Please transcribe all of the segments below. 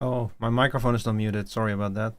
Oh, my microphone is not muted. Sorry about that.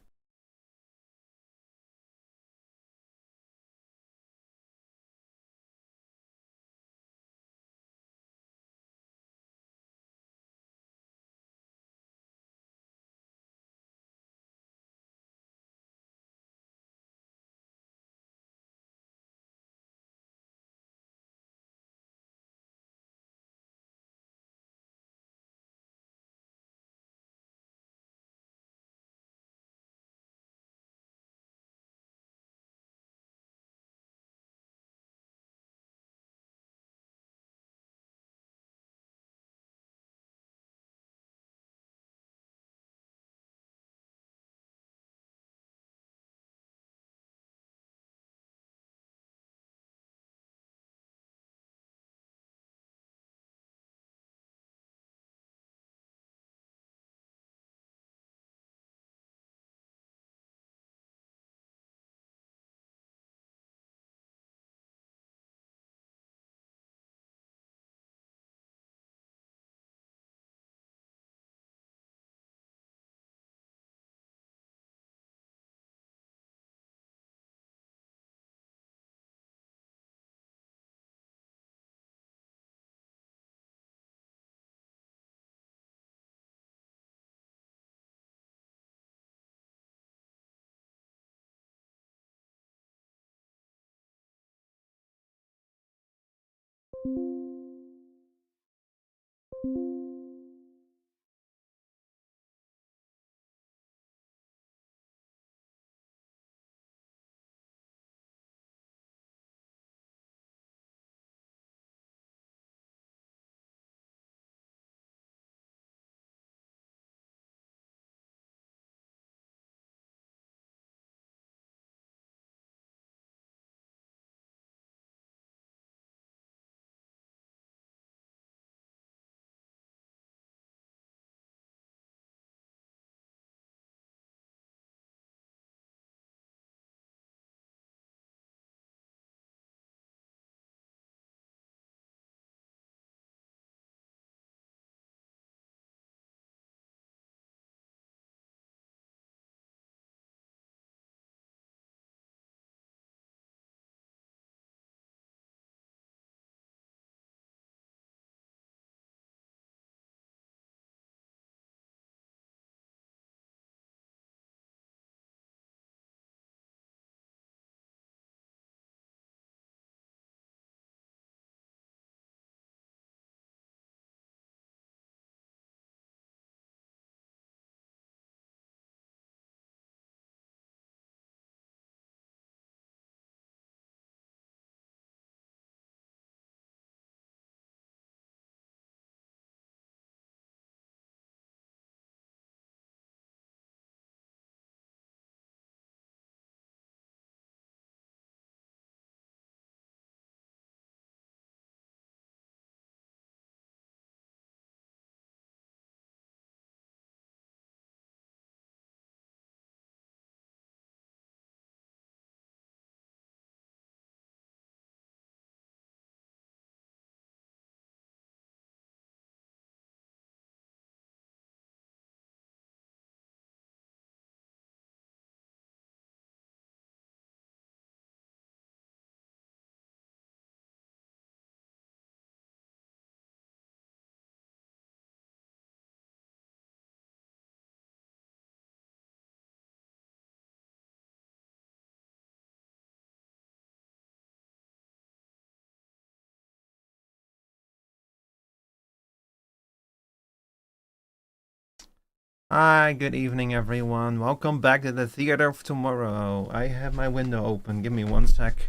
Hi, good evening, everyone. Welcome back to the Theater of Tomorrow. I have my window open. Give me one sec.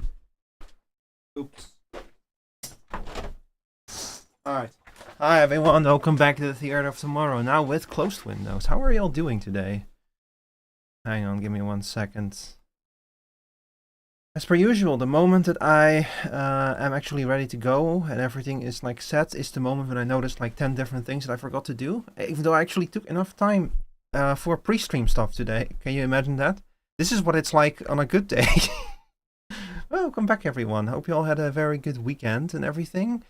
Oops. Alright. Hi, everyone. Welcome back to the Theater of Tomorrow. Now with closed windows. How are y'all doing today? Hang on, give me 1 second. As per usual, the moment that I am actually ready to go and everything is like set is the moment when I notice like 10 different things that I forgot to do. Even though I actually took enough time for pre-stream stuff today. Can you imagine that? This is what it's like on a good day. Welcome back, everyone. Hope you all had a very good weekend and everything.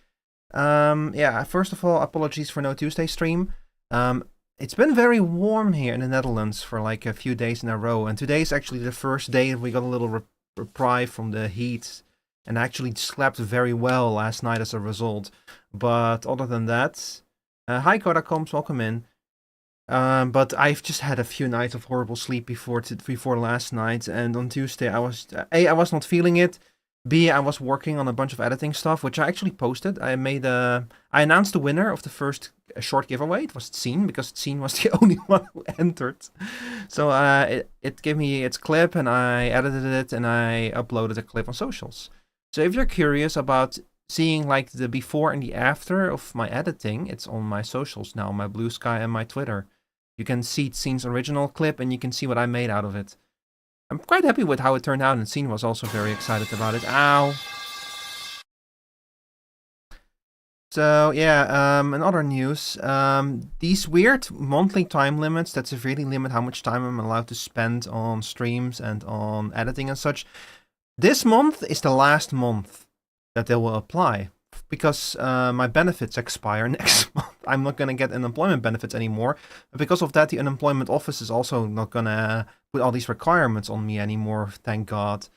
Yeah, first of all, apologies for no Tuesday stream. it's been very warm here in the Netherlands for like a few days in a row, and today is actually the first day we got a little reprieve from the heat, and I actually slept very well last night as a result. But other than that, hi Kodacoms, welcome in. But I've just had a few nights of horrible sleep before last night, and on Tuesday I was I was not feeling it. B, I was working on a bunch of editing stuff, which I actually posted. I announced the winner of the first short giveaway. It was Tsien, because Tsien was the only one who entered. So it gave me its clip, and I edited it, and I uploaded a clip on socials. So if you're curious about seeing like the before and the after of my editing, it's on my socials now, my Blue Sky and my Twitter. You can see Tsien's original clip, and you can see what I made out of it. I'm quite happy with how it turned out, and Tsien was also very excited about it. Ow! So yeah, in other news, these weird monthly time limits that severely limit how much time I'm allowed to spend on streams and on editing and such. This month is the last month that they will apply, because my benefits expire next month. I'm not going to get unemployment benefits anymore. Because of that, the unemployment office is also not going to put all these requirements on me anymore, thank God.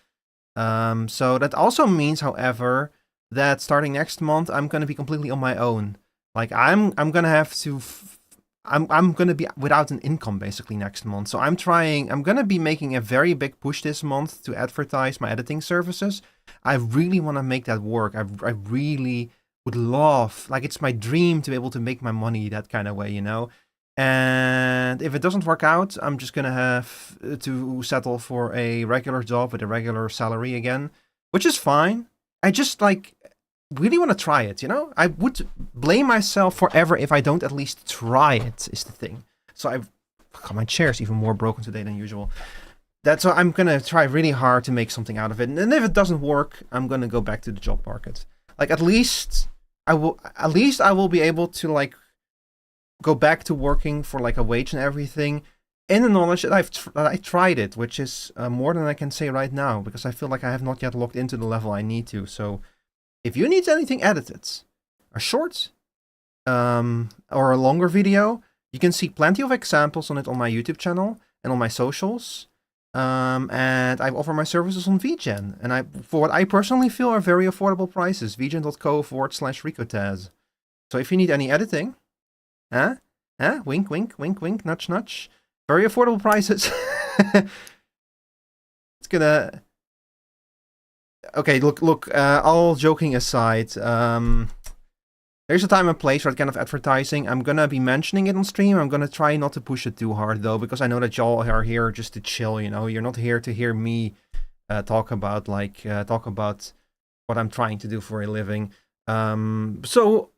So that also means, however, that starting next month, I'm going to be completely on my own. Like, I'm going to have to... I'm going to be without an income, basically, next month. So I'm going to be making a very big push this month to advertise my editing services. I really want to make that work. I really would love, like, it's my dream to be able to make my money that kind of way, you know? And if it doesn't work out, I'm just going to have to settle for a regular job with a regular salary again, which is fine. I just, like, really want to try it, you know? I would blame myself forever if I don't at least try it, is the thing. So God, my chair's even more broken today than usual. So I'm gonna try really hard to make something out of it, and if it doesn't work, I'm gonna go back to the job market. Like, at least I will be able to, like, go back to working for, like, a wage and everything, in the knowledge that I tried it, which is more than I can say right now, because I feel like I have not yet looked into the level I need to. So if you need anything edited, a short or a longer video, you can see plenty of examples on it on my YouTube channel and on my socials. And I offer my services on VGen, and for what I personally feel are very affordable prices, vgen.co/Ricotaz. So if you need any editing, wink, wink, wink, wink, nudge, nudge, very affordable prices. It's gonna... Okay, look, all joking aside, there's a time and place for that kind of advertising. I'm gonna be mentioning it on stream. I'm gonna try not to push it too hard, though, because I know that y'all are here just to chill, you know? You're not here to hear me talk about what I'm trying to do for a living. So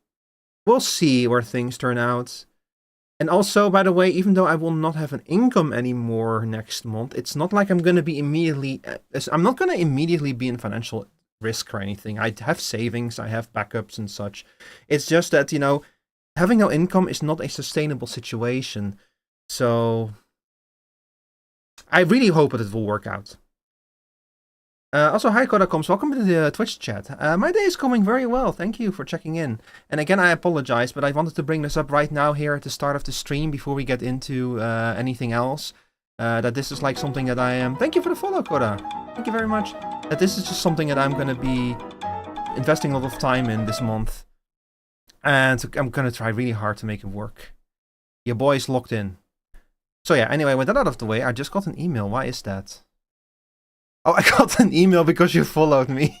we'll see where things turn out. And also, by the way, even though I will not have an income anymore next month, it's not like I'm gonna be I'm not gonna immediately be in financial risk or anything. I have savings, I have backups and such. It's just that, you know, having no income is not a sustainable situation. So I really hope that it will work out. Also, hi Kodacoms, welcome to the Twitch chat. My day is going very well, thank you for checking in. And again, I apologize, but I wanted to bring this up right now here at the start of the stream before we get into anything else. That this is like something that I am... Thank you for the follow, Koda. Thank you very much. That this is just something that I'm going to be investing a lot of time in this month. And I'm going to try really hard to make it work. Your boy's locked in. So yeah, anyway, with that out of the way, I just got an email. Why is that? Oh, I got an email because you followed me.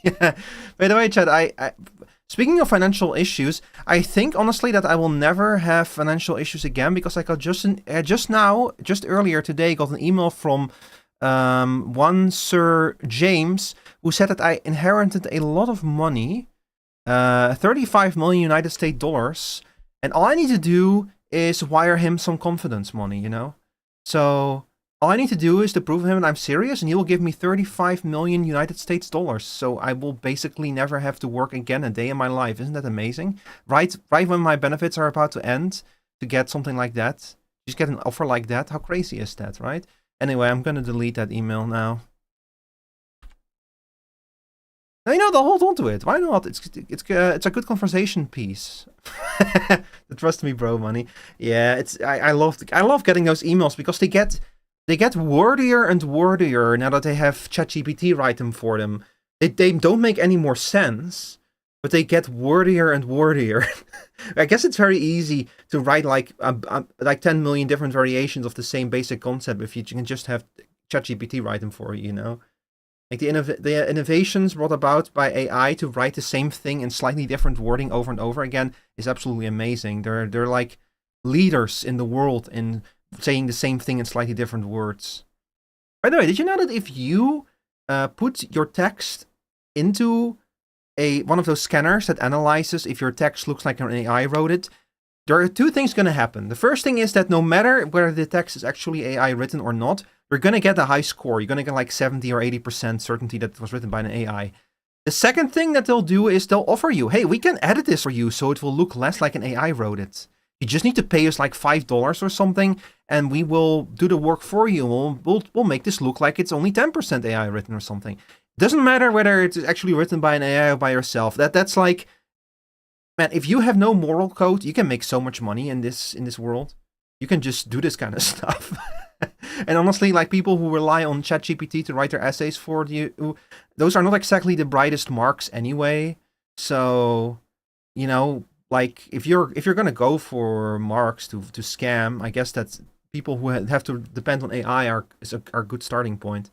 By the way, Chad, speaking of financial issues, I think honestly that I will never have financial issues again, because I got just earlier today, got an email from one Sir James, who said that I inherited a lot of money, 35 million United States dollars, and all I need to do is wire him some confidence money, you know? So all I need to do is to prove to him that I'm serious, and he will give me 35 million United States dollars. So I will basically never have to work again a day in my life. Isn't that amazing? Right when my benefits are about to end, to get something like that, just get an offer like that. How crazy is that, right? Anyway, I'm going to delete that email now. No, they'll hold on to it. Why not? It's a good conversation piece. Trust me, bro, money. Yeah, I love getting those emails because they get wordier and wordier now that they have ChatGPT write them for them. They don't make any more sense, but they get wordier and wordier. I guess it's very easy to write like 10 million different variations of the same basic concept if you can just have ChatGPT write them for you, Like the innovations brought about by AI to write the same thing in slightly different wording over and over again is absolutely amazing. They're like leaders in the world in saying the same thing in slightly different words. By the way, did you know that if you put your text into one of those scanners that analyzes if your text looks like an AI wrote it, there are two things going to happen. The first thing is that no matter whether the text is actually AI written or not, you're going to get a high score. You're going to get like 70 or 80% certainty that it was written by an AI. The second thing that they'll do is they'll offer you, hey, we can edit this for you so it will look less like an AI wrote it. You just need to pay us like $5 or something, and we will do the work for you. We'll make this look like it's only 10% AI written or something. Doesn't matter whether it's actually written by an AI or by yourself. That's like, man, if you have no moral code, you can make so much money in this world. You can just do this kind of stuff. And honestly, like people who rely on ChatGPT to write their essays for you, those are not exactly the brightest marks anyway. So, like if you're gonna go for marks to scam, I guess that's people who have to depend on AI are a good starting point.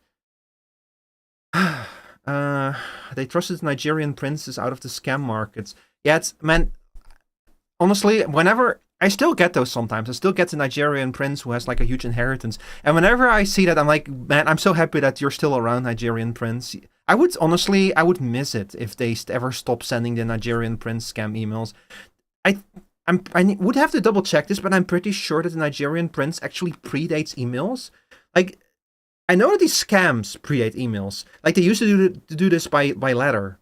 They trusted Nigerian princes out of the scam markets. Yeah, man. Honestly, whenever I still get those sometimes, I still get the Nigerian prince who has like a huge inheritance, and whenever I see that, I'm like, man, I'm so happy that you're still around, Nigerian prince. I would miss it if they ever stop sending the Nigerian prince scam emails. I would have to double check this, but I'm pretty sure that the Nigerian prince actually predates emails. Like, I know that these scams predate emails. Like they used to do this by letter.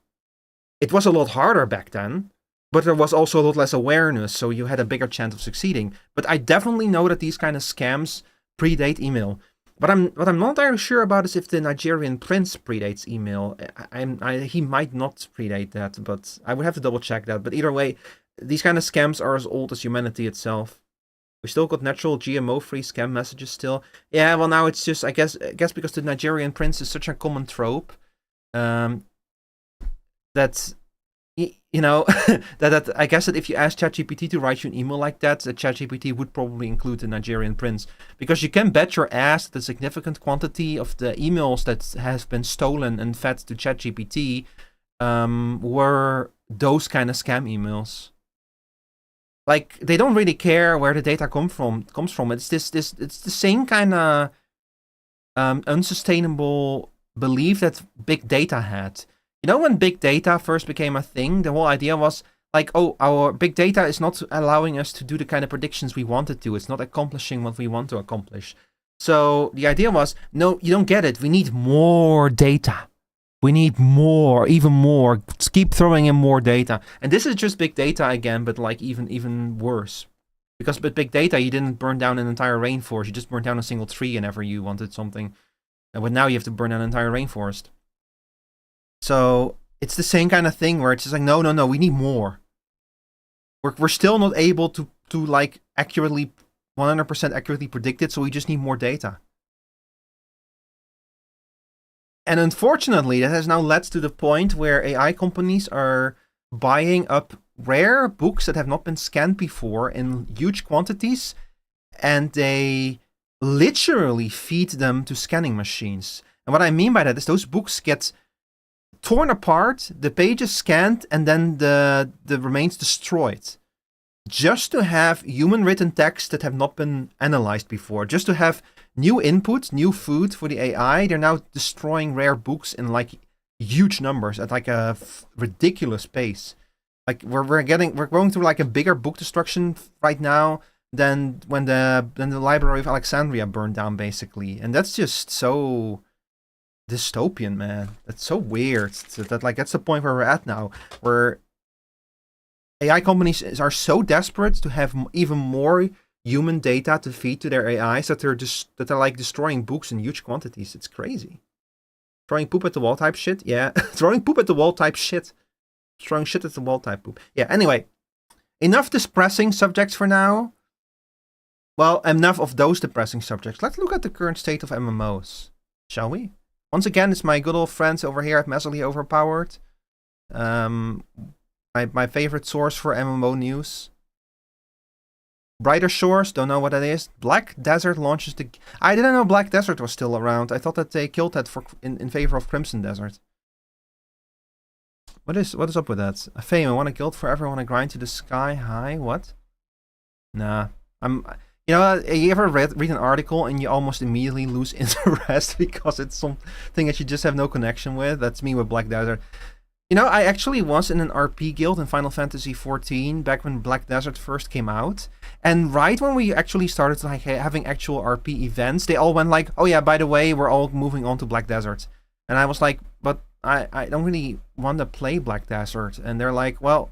It was a lot harder back then, but there was also a lot less awareness, so you had a bigger chance of succeeding. But I definitely know that these kind of scams predate email. What I'm not entirely sure about is if the Nigerian prince predates email. He might not predate that, but I would have to double check that. But either way, these kind of scams are as old as humanity itself. We still got natural GMO-free scam messages still. Yeah, well now it's just I guess because the Nigerian prince is such a common trope, that that I guess that if you ask ChatGPT to write you an email like that ChatGPT would probably include the Nigerian prince, because you can bet your ass that the significant quantity of the emails that has been stolen and fed to ChatGPT were those kind of scam emails. Like they don't really care where the data comes from. It's it's the same kind of unsustainable belief that big data had. When big data first became a thing, the whole idea was like, oh, our big data is not allowing us to do the kind of predictions we wanted to. It's not accomplishing what we want to accomplish. So the idea was, no, you don't get it. We need more data. We need more, even more. Let's keep throwing in more data. And this is just big data again, but like even worse. Because with big data, you didn't burn down an entire rainforest. You just burned down a single tree whenever you wanted something. But now you have to burn down an entire rainforest. So it's the same kind of thing where it's just like, no, we need more. We're still not able to like accurately, 100% accurately predict it, so we just need more data. And unfortunately, that has now led to the point where AI companies are buying up rare books that have not been scanned before in huge quantities, and they literally feed them to scanning machines. And what I mean by that is those books get torn apart, the pages scanned, and then the remains destroyed. Just to have human written text that have not been analyzed before. Just to have new input, new food for the AI. They're now destroying rare books in like huge numbers at like a ridiculous pace. Like we're going through like a bigger book destruction right now than when the Library of Alexandria burned down, basically. And that's just so dystopian, man. That's so weird. That's the point where we're at now, where AI companies are so desperate to have even more human data to feed to their AIs that they're like destroying books in huge quantities. It's crazy. Throwing poop at the wall type shit? Yeah. Throwing poop at the wall type shit. Throwing shit at the wall type poop. Yeah, anyway. Enough depressing subjects for now. Well, enough of those depressing subjects. Let's look at the current state of MMOs. Shall we? Once again, it's my good old friends over here at Massively Overpowered. My favorite source for MMO news. Brighter Shores, don't know what that is. Black Desert launches the... I didn't know Black Desert was still around. I thought that they killed that in favor of Crimson Desert. What is up with that? A fame, I want a guild forever, I want to grind to the sky high. What? Nah. You know, you ever read an article and you almost immediately lose interest because it's something that you just have no connection with? That's me with Black Desert. You know, I actually was in an RP guild in Final Fantasy XIV back when Black Desert first came out. And right when we actually started like having actual RP events, they all went like, oh yeah, by the way, we're all moving on to Black Desert. And I was like, but I don't really want to play Black Desert. And they're like, well,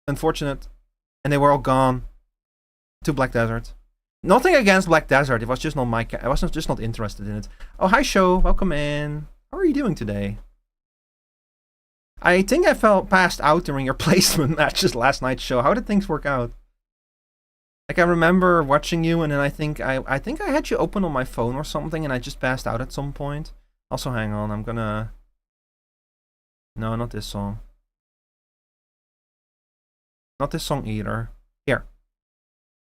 unfortunate. And they were all gone to Black Desert. Nothing against Black Desert. It was just not I was just not interested in it. Oh, hi, Show. Welcome in. How are you doing today? I think I passed out during your placement matches last night's show. How did things work out? Like, I remember watching you, and then I think I had you open on my phone or something, and I just passed out at some point. Also, hang on. I'm gonna... No, not this song. Not this song either. Here.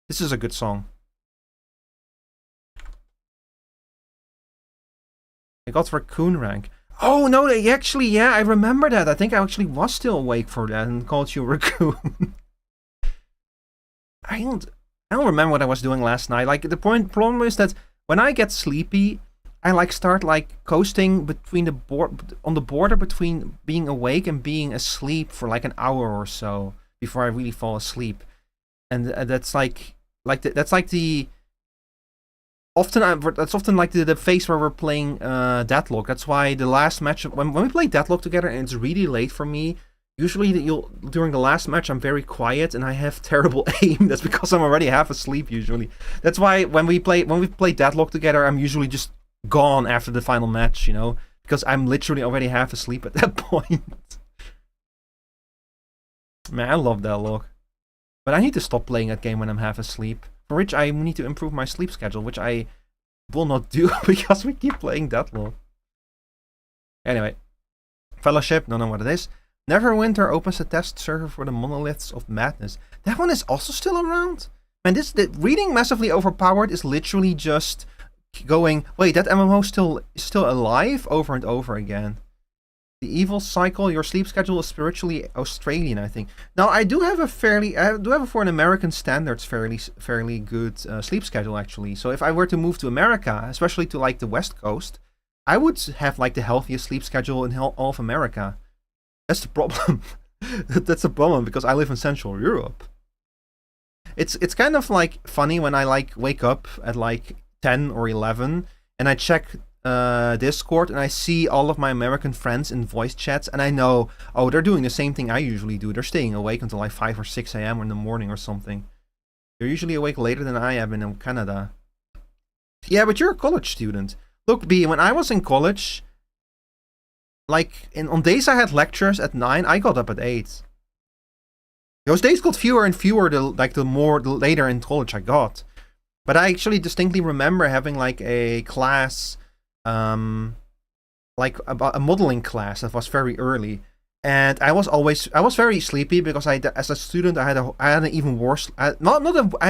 This is a good song. I got Raccoon rank. Oh, no, actually, yeah, I remember that. I think I actually was still awake for that and called you Raccoon. I don't remember what I was doing last night. Like, the problem is that when I get sleepy, I like start like coasting between on the border between being awake and being asleep for like an hour or so before I really fall asleep. And that's like that's often like the phase where we're playing Deadlock. That's why the last match when we play Deadlock together and it's really late for me, usually during the last match I'm very quiet and I have terrible aim. That's because I'm already half asleep usually. That's why when we play Deadlock together, I'm usually just gone after the final match, you know, because I'm literally already half asleep at that point. Man, I love Deadlock. But I need to stop playing that game when I'm half asleep. For which I need to improve my sleep schedule, which I will not do because we keep playing Deadlock. Anyway. Fellowship, don't know what it is. Neverwinter opens a test server for the Monoliths of Madness. That one is also still around? Man, reading Massively Overpowered is literally just going, wait, that MMO still alive over and over again. The evil cycle, your sleep schedule is spiritually Australian, I think. Now, I do have for an American standards fairly good sleep schedule, actually. So if I were to move to America, especially to like the West Coast, I would have like the healthiest sleep schedule in all of America. That's the problem. That's the problem because I live in Central Europe. It's kind of like funny when I like wake up at like 10 or 11 and I check Discord and I see all of my American friends in voice chats and I know, oh, they're doing the same thing I usually do. They're staying awake until like 5 or 6 a.m. in the morning or something. They're usually awake later than I am in Canada. Yeah, but you're a college student. Look, B, when I was in college, like on days I had lectures at 9, I got up at 8. Those days got fewer and fewer the later in college I got. But I actually distinctly remember having like a class, like a modeling class that was very early, and I was very sleepy because as a student I had an even worse I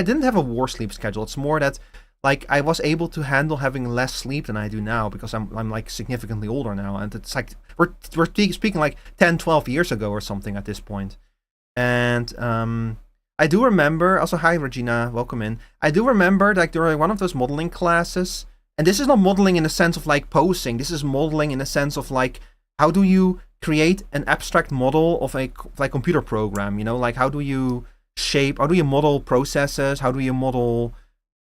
didn't have a worse sleep schedule. It's more that like I was able to handle having less sleep than I do now because I'm like significantly older now, and it's like we're speaking like 10, 12 years ago or something at this point. And I do remember, also hi Regina, welcome in. I do remember like during one of those modeling classes, and this is not modeling in the sense of like posing, this is modeling in the sense of like how do you create an abstract model of a like computer program, you know, like how do you model processes, how do you model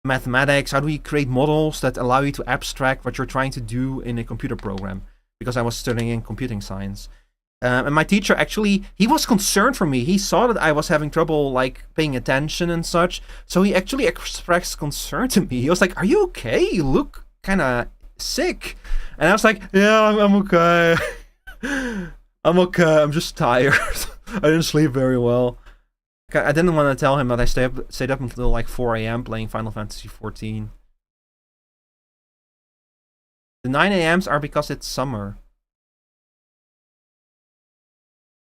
mathematics, how do you create models that allow you to abstract what you're trying to do in a computer program, because I was studying computing science. And my teacher actually, he was concerned for me. He saw that I was having trouble like paying attention and such. So he actually expressed concern to me. He was like, "Are you okay? You look kind of sick. And I was like, yeah, I'm okay. I'm okay. I'm just tired. I didn't sleep very well. I didn't want to tell him that I stayed up until like 4 a.m. playing Final Fantasy 14. The 9 a.m.s are because it's summer.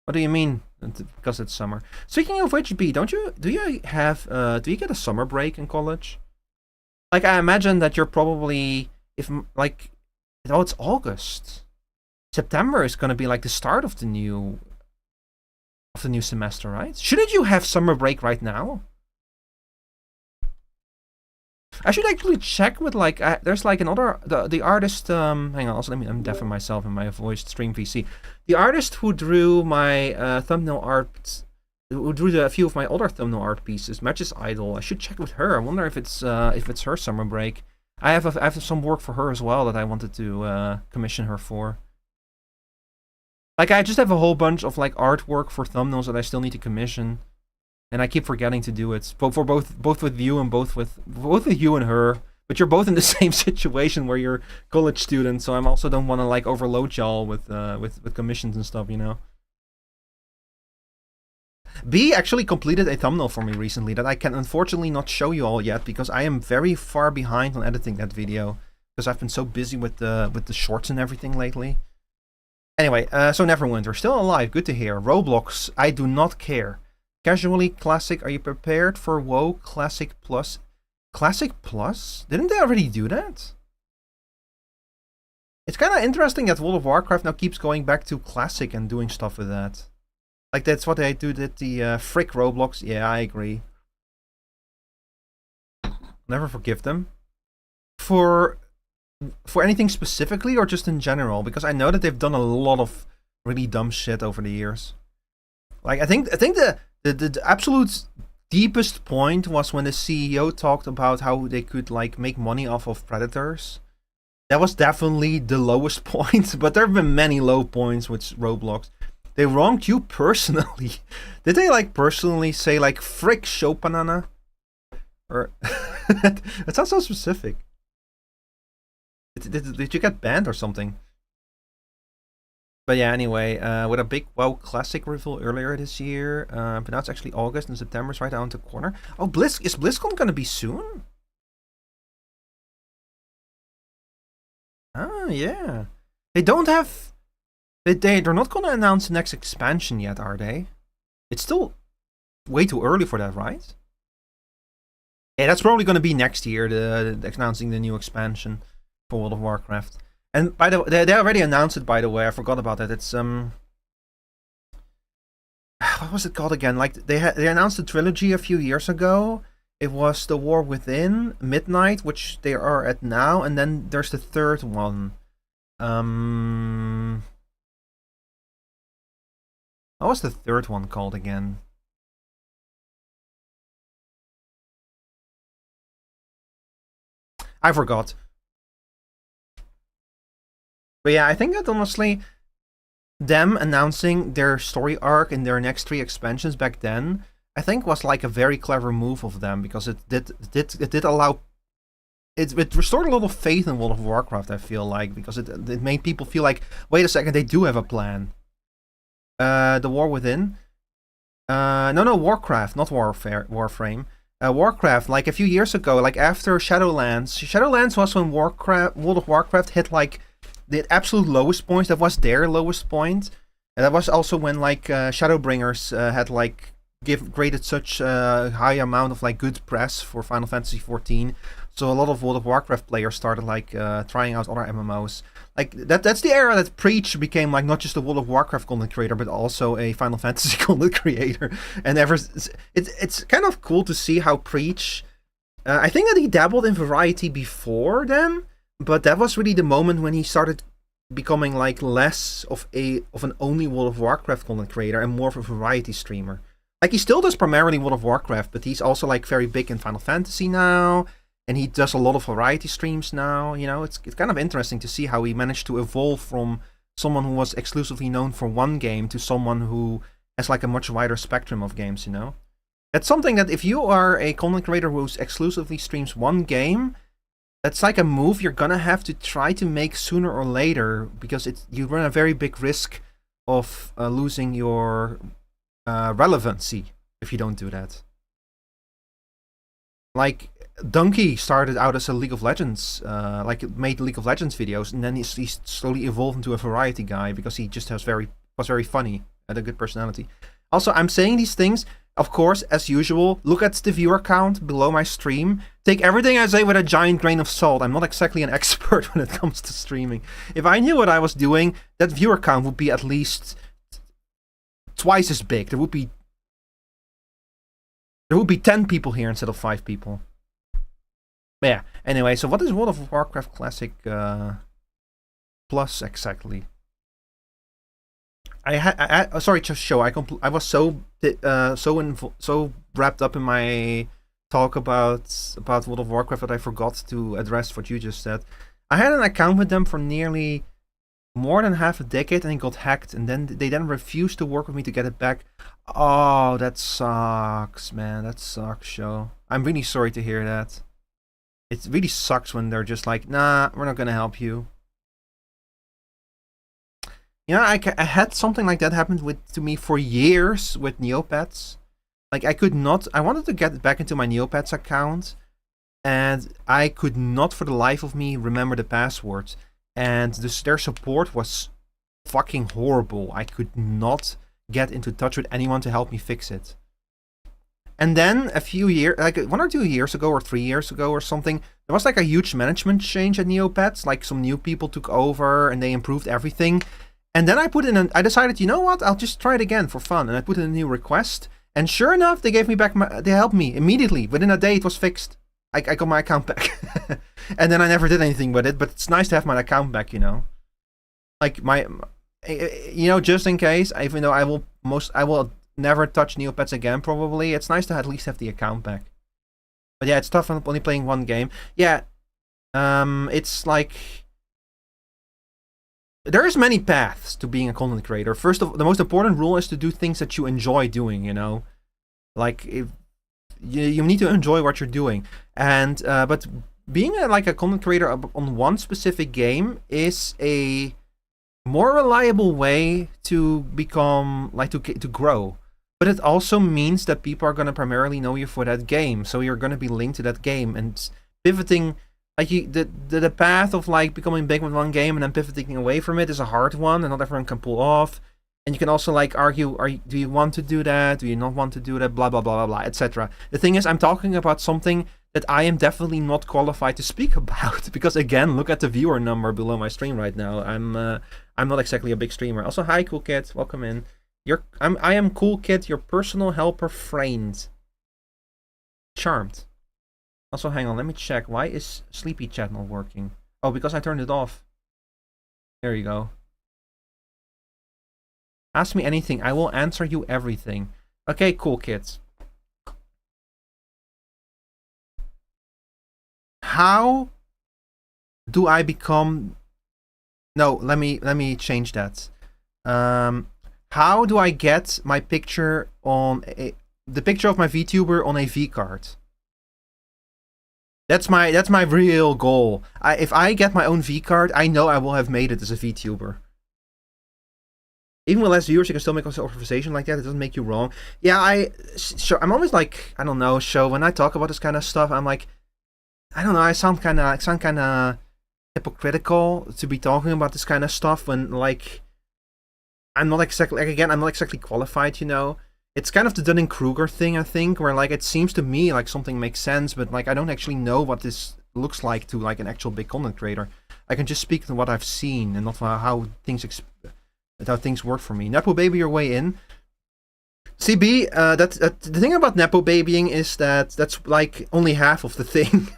What do you mean? Because it's summer. Speaking of which, B, do you get a summer break in college? Like, I imagine that you're probably, it's August. September is gonna be like the start of the new semester, right? Shouldn't you have summer break right now? I should actually check with like there's like another the artist. Hang on, also I'm deafening myself in my voice stream VC. The artist who drew my thumbnail art, who drew a few of my other thumbnail art pieces, Matches Idol. I should check with her. I wonder if it's her summer break. I have some work for her as well that I wanted to commission her for. Like, I just have a whole bunch of like artwork for thumbnails that I still need to commission. And I keep forgetting to do it, for both with you and both with you and her. But you're both in the same situation where you're college students, so I also don't want to like overload y'all with commissions and stuff, you know. B actually completed a thumbnail for me recently that I can unfortunately not show you all yet because I am very far behind on editing that video because I've been so busy with the shorts and everything lately. Anyway, so Neverwinter still alive, good to hear. Roblox, I do not care. Casually Classic, are you prepared for WoW Classic Plus? Classic Plus? Didn't they already do that? It's kind of interesting that World of Warcraft now keeps going back to Classic and doing stuff with that. Like, that's what they do at the frick Roblox. Yeah, I agree. Never forgive them. For anything specifically or just in general? Because I know that they've done a lot of really dumb shit over the years. Like, I think the absolute deepest point was when the CEO talked about how they could like make money off of predators. That was definitely the lowest point, but there have been many low points with Roblox. They wronged you personally. Did they like personally say like frick show banana? Or that sounds so specific. Did you get banned or something? But yeah, anyway, with a big WoW Classic reveal earlier this year, but now it's actually August and September's right around the corner. Oh, is BlizzCon gonna be soon? Ah, yeah. They don't have... They're not gonna announce the next expansion yet, are they? It's still way too early for that, right? Yeah, that's probably gonna be next year, announcing the new expansion for World of Warcraft. And by the way, they already announced it, by the way, I forgot about that. It's, what was it called again? Like, they announced the trilogy a few years ago. It was The War Within, Midnight, which they are at now, and then there's the third one. What was the third one called again? I forgot. But yeah, I think that honestly, them announcing their story arc in their next 3 expansions back then, I think was like a very clever move of them because it did allow it restored a lot of faith in World of Warcraft. I feel like because it made people feel like, wait a second, they do have a plan. The War Within. No, Warcraft, not Warframe. Warcraft, like a few years ago, like after Shadowlands. Shadowlands was when World of Warcraft hit like the absolute lowest points. That was their lowest point, and that was also when like Shadowbringers had like graded such a high amount of like good press for Final Fantasy 14. So a lot of World of Warcraft players started like trying out other MMOs. Like that's the era that Preach became like not just a World of Warcraft content creator, but also a Final Fantasy content creator. And it's kind of cool to see how Preach. I think that he dabbled in variety before then. But that was really the moment when he started becoming like less of an only World of Warcraft content creator and more of a variety streamer. Like he still does primarily World of Warcraft, but he's also like very big in Final Fantasy now, and he does a lot of variety streams now. You know, it's kind of interesting to see how he managed to evolve from someone who was exclusively known for one game to someone who has like a much wider spectrum of games. You know, that's something that if you are a content creator who exclusively streams one game, that's like a move you're gonna have to try to make sooner or later, because you run a very big risk of losing your relevancy if you don't do that. Like, Donkey started out as a League of Legends, made League of Legends videos, and then he's slowly evolved into a variety guy because he just was very funny, had a good personality. Also, I'm saying these things, of course, as usual. Look at the viewer count below my stream. Take everything I say with a giant grain of salt. I'm not exactly an expert when it comes to streaming. If I knew what I was doing, that viewer count would be at least twice as big. There would be 10 people here instead of 5 people. But yeah, anyway, so what is World of Warcraft Classic Plus exactly? Sorry, just show. I was so wrapped up in my talk about World of Warcraft that I forgot to address what you just said. I had an account with them for nearly more than half a decade, and it got hacked, and then they refused to work with me to get it back. Oh, that sucks, man. That sucks, show. I'm really sorry to hear that. It really sucks when they're just like, nah, we're not gonna help you. You know, I had something like that happen to me for years with Neopets. Like, I wanted to get back into my Neopets account, and I could not for the life of me remember the password. And their support was fucking horrible. I could not get into touch with anyone to help me fix it. And then a few years, like 1 or 2 years ago or 3 years ago or something, there was like a huge management change at Neopets. Like, some new people took over and they improved everything. And then I decided, you know what, I'll just try it again for fun. And I put in a new request. And sure enough, they gave me back they helped me immediately. Within a day, it was fixed. I got my account back. And then I never did anything with it, but it's nice to have my account back, you know. Like, just in case, even though I will never touch Neopets again, probably, it's nice to at least have the account back. But yeah, it's tough when I'm only playing one game. Yeah, it's like, there's many paths to being a content creator. First of all, the most important rule is to do things that you enjoy doing, you know? Like, if you need to enjoy what you're doing. And, but being a content creator on one specific game is a more reliable way to become, to grow. But it also means that people are going to primarily know you for that game. So you're going to be linked to that game. And pivoting, like, the path of, like, becoming big with one game and then pivoting away from it is a hard one, and not everyone can pull off. And you can also, like, argue, do you want to do that? Do you not want to do that? Blah, blah, blah, blah, blah, etc. The thing is, I'm talking about something that I am definitely not qualified to speak about. Because, again, look at the viewer number below my stream right now. I'm not exactly a big streamer. Also, hi, Cool Kid. Welcome in. I am Cool Kid, your personal helper friend. Charmed. Also, hang on, let me check. Why is Sleepy Chat not working? Oh, because I turned it off. There you go. Ask me anything. I will answer you everything. Okay, Cool Kids. How do I become... No, let me change that. How do I get my picture on the picture of my VTuber on a V card? That's my real goal. If I get my own V card, I know I will have made it as a VTuber. Even with less viewers, you can still make a conversation like that. It doesn't make you wrong. Yeah, I'm always like, I don't know, when I talk about this kind of stuff, I'm like, I don't know, I sound kind of hypocritical to be talking about this kind of stuff when, like, I'm not exactly, like, again, I'm not exactly qualified, you know. It's kind of the Dunning-Kruger thing, I think, where, like, it seems to me like something makes sense, but, like, I don't actually know what this looks like to, like, an actual big content creator. I can just speak to what I've seen and not how things work for me. Nepo baby your way in. CB, the thing about Nepo babying is that's, like, only half of the thing.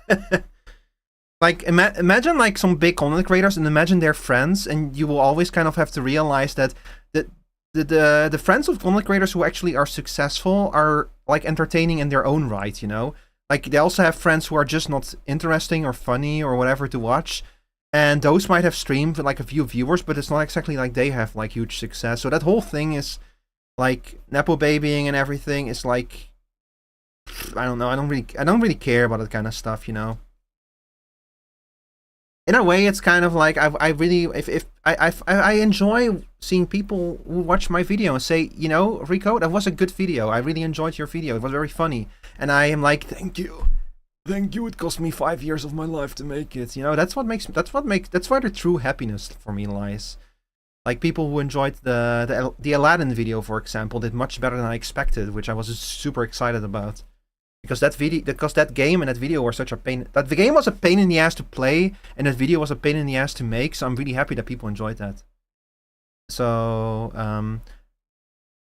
Like, imagine, like, some big content creators and imagine their friends, and you will always kind of have to realize that the friends of content creators who actually are successful are, like, entertaining in their own right, you know? Like, they also have friends who are just not interesting or funny or whatever to watch, and those might have streamed with, like, a few viewers, but it's not exactly like they have, like, huge success. So that whole thing is, like, Nepo babying and everything is, like, I don't know, I don't really care about that kind of stuff, you know? in a way, it's kind of like I really if I enjoy seeing people who watch my video and say, you know, Rico, that was a good video. I really enjoyed your video. It was very funny, and I am like, thank you. Thank you. It cost me 5 years of my life to make it. You know, that's where the true happiness for me lies. Like people who enjoyed the Aladdin video, for example, did much better than I expected, which I was super excited about. Because that game and that video were such a pain. The game was a pain in the ass to play, and that video was a pain in the ass to make. So I'm really happy that people enjoyed that. So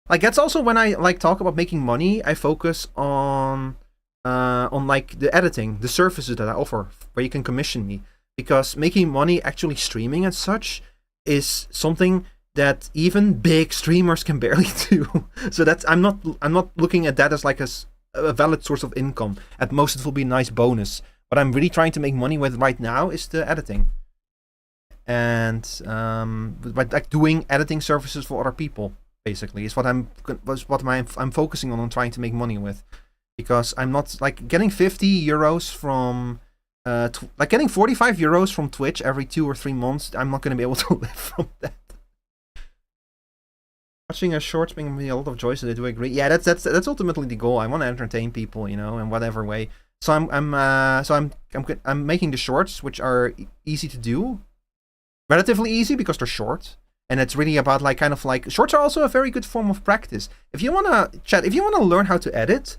like that's also when I like talk about making money. I focus on like the editing, the services that I offer, where you can commission me. Because making money actually streaming and such is something that even big streamers can barely do. So that's I'm not looking at that as like a valid source of income. At most, it will be a nice bonus. What I'm really trying to make money with right now is the editing, and but like doing editing services for other people. Basically, is what I'm focusing on trying to make money with, because I'm not like getting 50 euros from. Like getting 45 euros from Twitch every 2 or 3 months, I'm not going to be able to live from that. Watching a shorts brings me a lot of joy, so I do agree. Yeah, that's ultimately the goal. I want to entertain people, you know, in whatever way. So I'm making the shorts, which are easy to do, relatively easy because they're short, and it's really about like kind of like shorts are also a very good form of practice. If you wanna learn how to edit,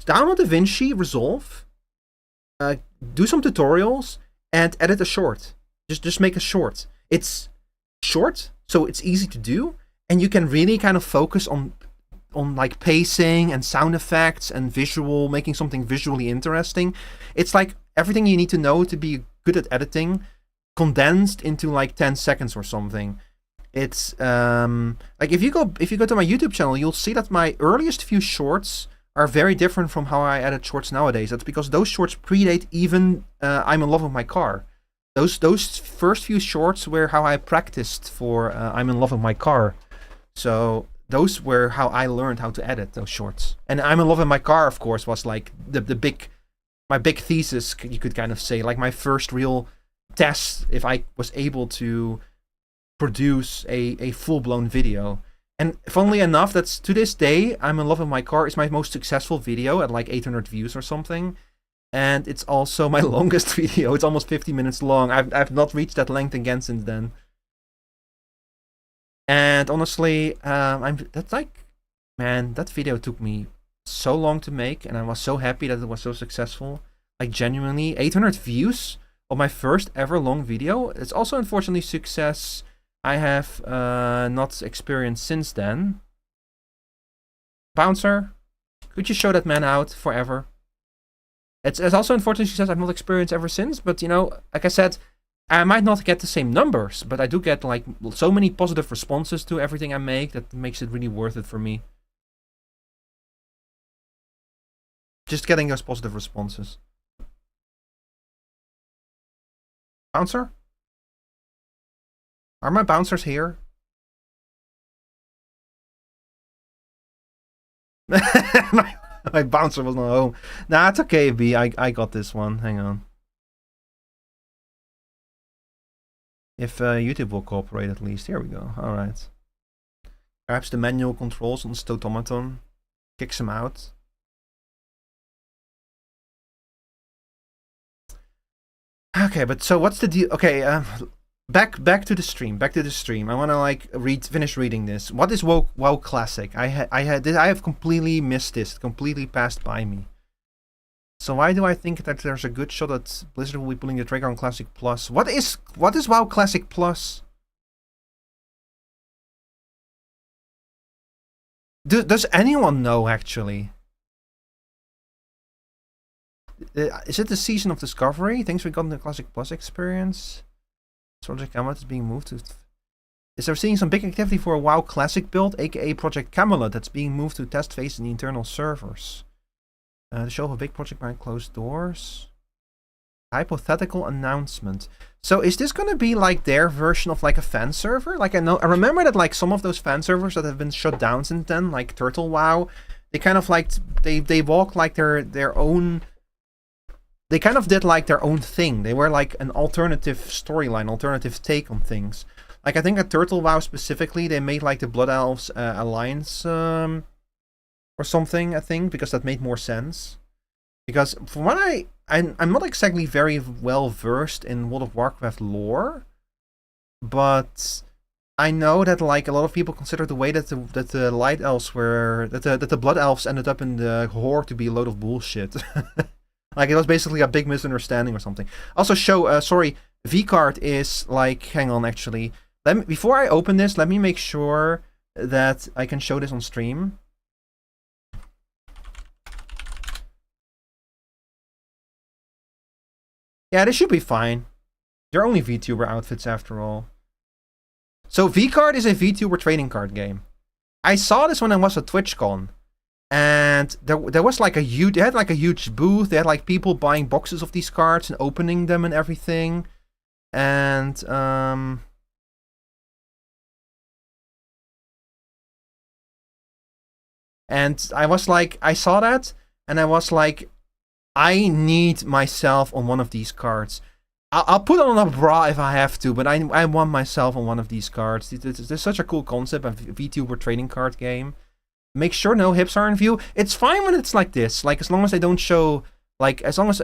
download DaVinci Resolve. Do some tutorials and edit a short. Just make a short. It's short, so it's easy to do, and you can really kind of focus on like pacing and sound effects and making something visually interesting. It's like everything you need to know to be good at editing condensed into like 10 seconds or something. It's like if you go to my YouTube channel, you'll see that my earliest few shorts are very different from how I edit shorts nowadays. That's because those shorts predate even I'm in love with my car. Those first few shorts were how I practiced for I'm in love with my car. So those were how I learned how to edit those shorts. And I'm in love with my car, of course, was like my big thesis, you could kind of say, like my first real test if I was able to produce a full-blown video. And funnily enough, that's to this day, I'm in love with my car is my most successful video at like 800 views or something. And it's also my longest video. It's almost 50 minutes long. I've not reached that length again since then. And honestly, that's like, man, that video took me so long to make, and I was so happy that it was so successful. Like genuinely, 800 views of my first ever long video. It's also unfortunately success I have not experienced since then. Bouncer, could you show that man out forever? It's also unfortunately success I've not experienced ever since, but you know, like I said, I might not get the same numbers, but I do get like so many positive responses to everything I make that makes it really worth it for me. Just getting those positive responses. Bouncer? Are my bouncers here? my bouncer was not home. Nah, it's okay, B. I got this one. Hang on. If YouTube will cooperate at least. Here we go. Alright. Perhaps the manual controls on the Stotomaton kicks him out. Okay, but so what's the deal? Okay, back to the stream. I want to like finish reading this. What is WoW Classic? I have completely missed this. Completely passed by me. So why do I think that there's a good shot that Blizzard will be pulling the trigger on Classic Plus? What is WoW Classic Plus? Does anyone know actually? Is it the Season of Discovery? Things we got in the Classic Plus experience? Project Camelot is being moved to... Is there seeing some big activity for a WoW Classic build, aka Project Camelot, that's being moved to test phase in the internal servers? The show of a big project behind closed doors. Hypothetical announcement. So is this going to be like their version of like a fan server? Like I remember that like some of those fan servers that have been shut down since then, like Turtle WoW, they kind of like they walk like their own they kind of did like their own thing. They were like an alternative storyline, alternative take on things. Like I think at Turtle Wow specifically, they made like the Blood Elves alliance or something. I think because that made more sense. Because from what I'm not exactly very well versed in World of Warcraft lore, but I know that like a lot of people consider the way that the light elves were that the blood elves ended up in the horde to be a load of bullshit. Like it was basically a big misunderstanding or something. Also, sorry, vcard is like, hang on, actually, before I open this, let me make sure that I can show this on stream. Yeah, this should be fine. They're only VTuber outfits after all. So vcard is a VTuber trading card game. I saw this when I was at TwitchCon. And there was like they had like a huge booth. They had like people buying boxes of these cards and opening them and everything. And I was like, I saw that and I was like, I need myself on one of these cards. I'll put on a bra if I have to, but I want myself on one of these cards. It's such a cool concept, a VTuber trading card game. Make sure no hips are in view. It's fine when it's like this. Like as long as they don't show, like as long as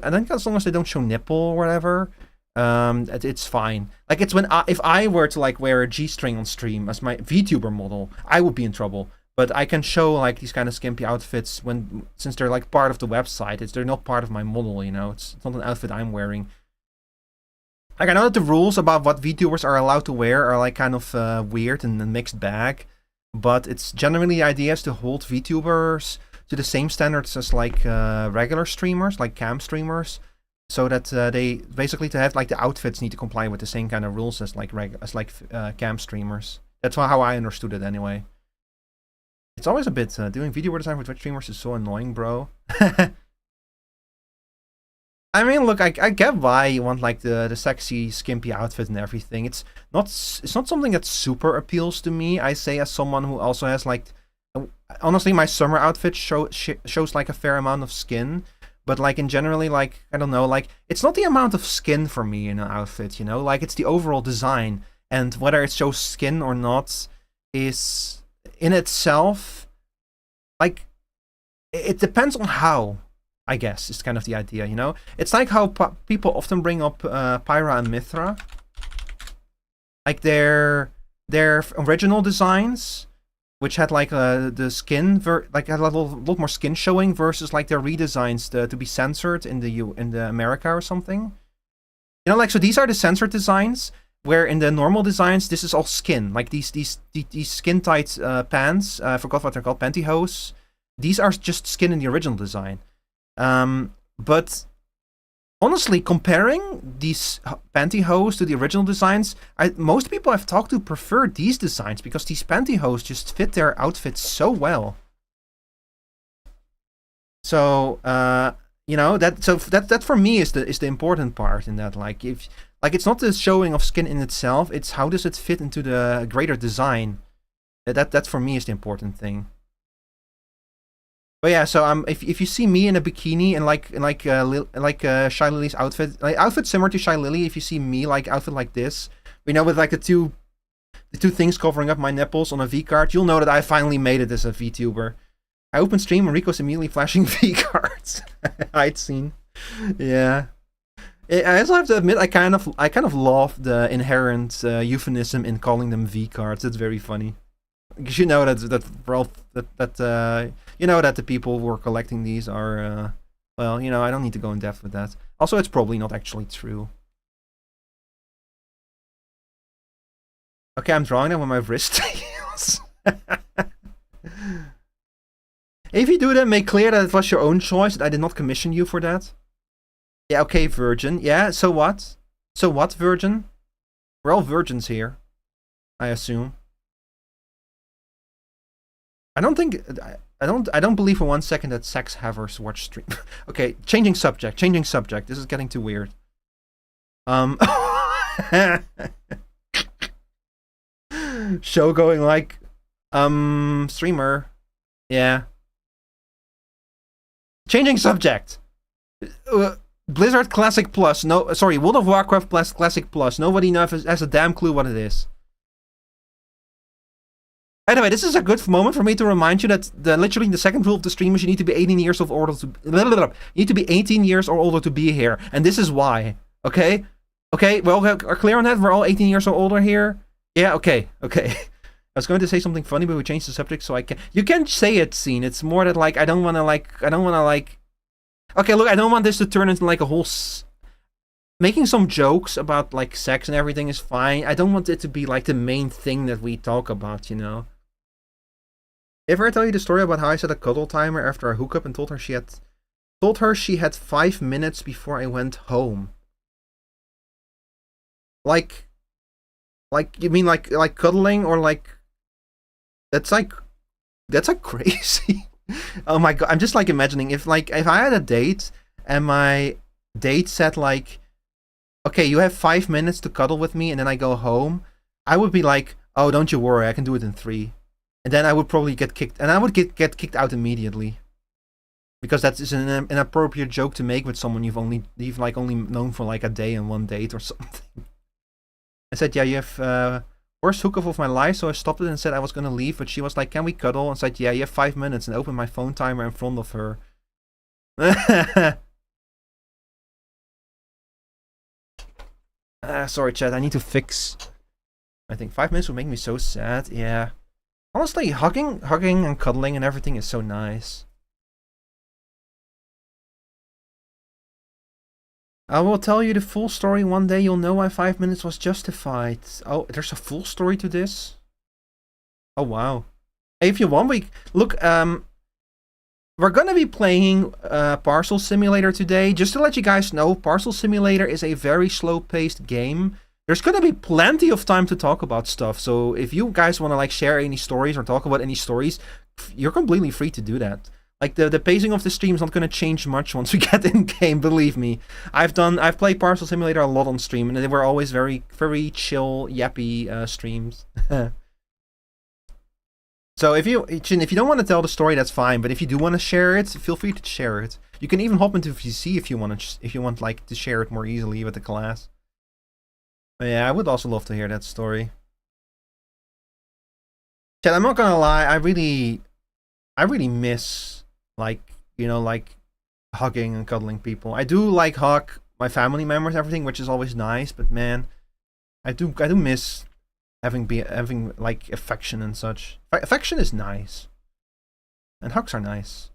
they don't show nipple or whatever, it's fine. Like it's when if I were to like wear a G-string on stream as my VTuber model, I would be in trouble. But I can show like these kind of skimpy outfits since they're like part of the website. They're not part of my model, you know. It's not an outfit I'm wearing. Like I know that the rules about what VTubers are allowed to wear are like kind of weird and a mixed bag. But it's generally the idea is to hold VTubers to the same standards as like regular streamers, like cam streamers, so that they basically to have like the outfits need to comply with the same kind of rules as like cam streamers. That's how I understood it anyway. It's always a bit doing VTuber design for Twitch streamers is so annoying, bro. I mean, look, I get why you want like the sexy, skimpy outfit and everything. It's not something that super appeals to me. I say as someone who also has like, honestly, my summer outfit shows like a fair amount of skin, but like in generally, like I don't know, like it's not the amount of skin for me in an outfit, you know, like it's the overall design, and whether it shows skin or not is in itself, like it depends on how. I guess is kind of the idea, you know. It's like how people often bring up Pyra and Mithra, like their original designs, which had like the skin like had a lot more skin showing versus like their redesigns to be censored in the America or something. You know, like so these are the censored designs, where in the normal designs this is all skin, like these skin tight pants. I forgot what they're called, pantyhose. These are just skin in the original design. But honestly, comparing these pantyhose to the original designs, most people I've talked to prefer these designs because these pantyhose just fit their outfits so well. So, you know, that for me is the important part in that. Like it's not the showing of skin in itself; it's how does it fit into the greater design. That for me is the important thing. But yeah, so if you see me in a bikini and like Shy Lily's outfit, like outfit similar to Shy Lily, if you see me like outfit like this, you know, with like the two things covering up my nipples on a V card, you'll know that I finally made it as a VTuber. I open stream and Rico's immediately flashing V cards. I'd seen, yeah. I also have to admit, I kind of love the inherent euphemism in calling them V cards. It's very funny. Because you know that you know that the people who are collecting these are well, you know, I don't need to go in depth with that. Also, it's probably not actually true. Okay, I'm drawing them with my wrist nails. If you do that, make clear that it was your own choice, that I did not commission you for that. Yeah, okay, virgin. Yeah, so what? So what, virgin? We're all virgins here, I assume. I don't believe for 1 second that sex havers watch stream. Okay, changing subject. This is getting too weird. Show going like streamer. Yeah. Changing subject. Blizzard Classic Plus. No, sorry, World of Warcraft Plus Classic Plus. Nobody knows has a damn clue what it is. Anyway, this is a good moment for me to remind you that literally the second rule of the stream is you need to be 18 years of older to you need to be 18 years or older to be here, and this is why. Okay, okay, well, are clear on that? We're all 18 years or older here. Yeah, okay, okay. I was going to say something funny, but we changed the subject, so I can. You can say it, scene. It's more that like I don't want to like. Okay, look, I don't want this to turn into like a whole. Making some jokes about like sex and everything is fine. I don't want it to be like the main thing that we talk about, you know. Ever I tell you the story about how I set a cuddle timer after a hookup and told her she had 5 minutes before I went home? Like you mean like cuddling or like that's like crazy. Oh my god, I'm just like imagining if I had a date and my date said like, okay, you have 5 minutes to cuddle with me and then I go home, I would be like, oh, don't you worry, I can do it in 3. And then I would probably get kicked, and I would get kicked out immediately. Because that is an inappropriate joke to make with someone you've only known for like a day and one date or something. I said, yeah, you have worst hookup of my life, so I stopped it and said I was gonna leave, but she was like, can we cuddle? And said, yeah, you have 5 minutes, and opened my phone timer in front of her. Sorry, chat, I need to fix. I think 5 minutes would make me so sad, yeah. Honestly, hugging and cuddling and everything is so nice. I will tell you the full story one day. You'll know why 5 minutes was justified. Oh, there's a full story to this? Oh, wow. Hey, if you want, look, we're gonna be playing Parcel Simulator today. Just to let you guys know, Parcel Simulator is a very slow-paced game. There's gonna be plenty of time to talk about stuff, so if you guys want to like share any stories or talk about any stories, you're completely free to do that. Like the pacing of the stream is not gonna change much once we get in game. Believe me, I've played Parcel Simulator a lot on stream, and they were always very chill, yappy streams. So if you don't want to tell the story, that's fine. But if you do want to share it, feel free to share it. You can even hop into VC if you want like to share it more easily with the class. But yeah, I would also love to hear that story. Chat, I'm not gonna lie, I really miss like, you know, like hugging and cuddling people. I do like hug my family members, everything, which is always nice. But man, I do miss having like affection and such. Affection is nice, and hugs are nice.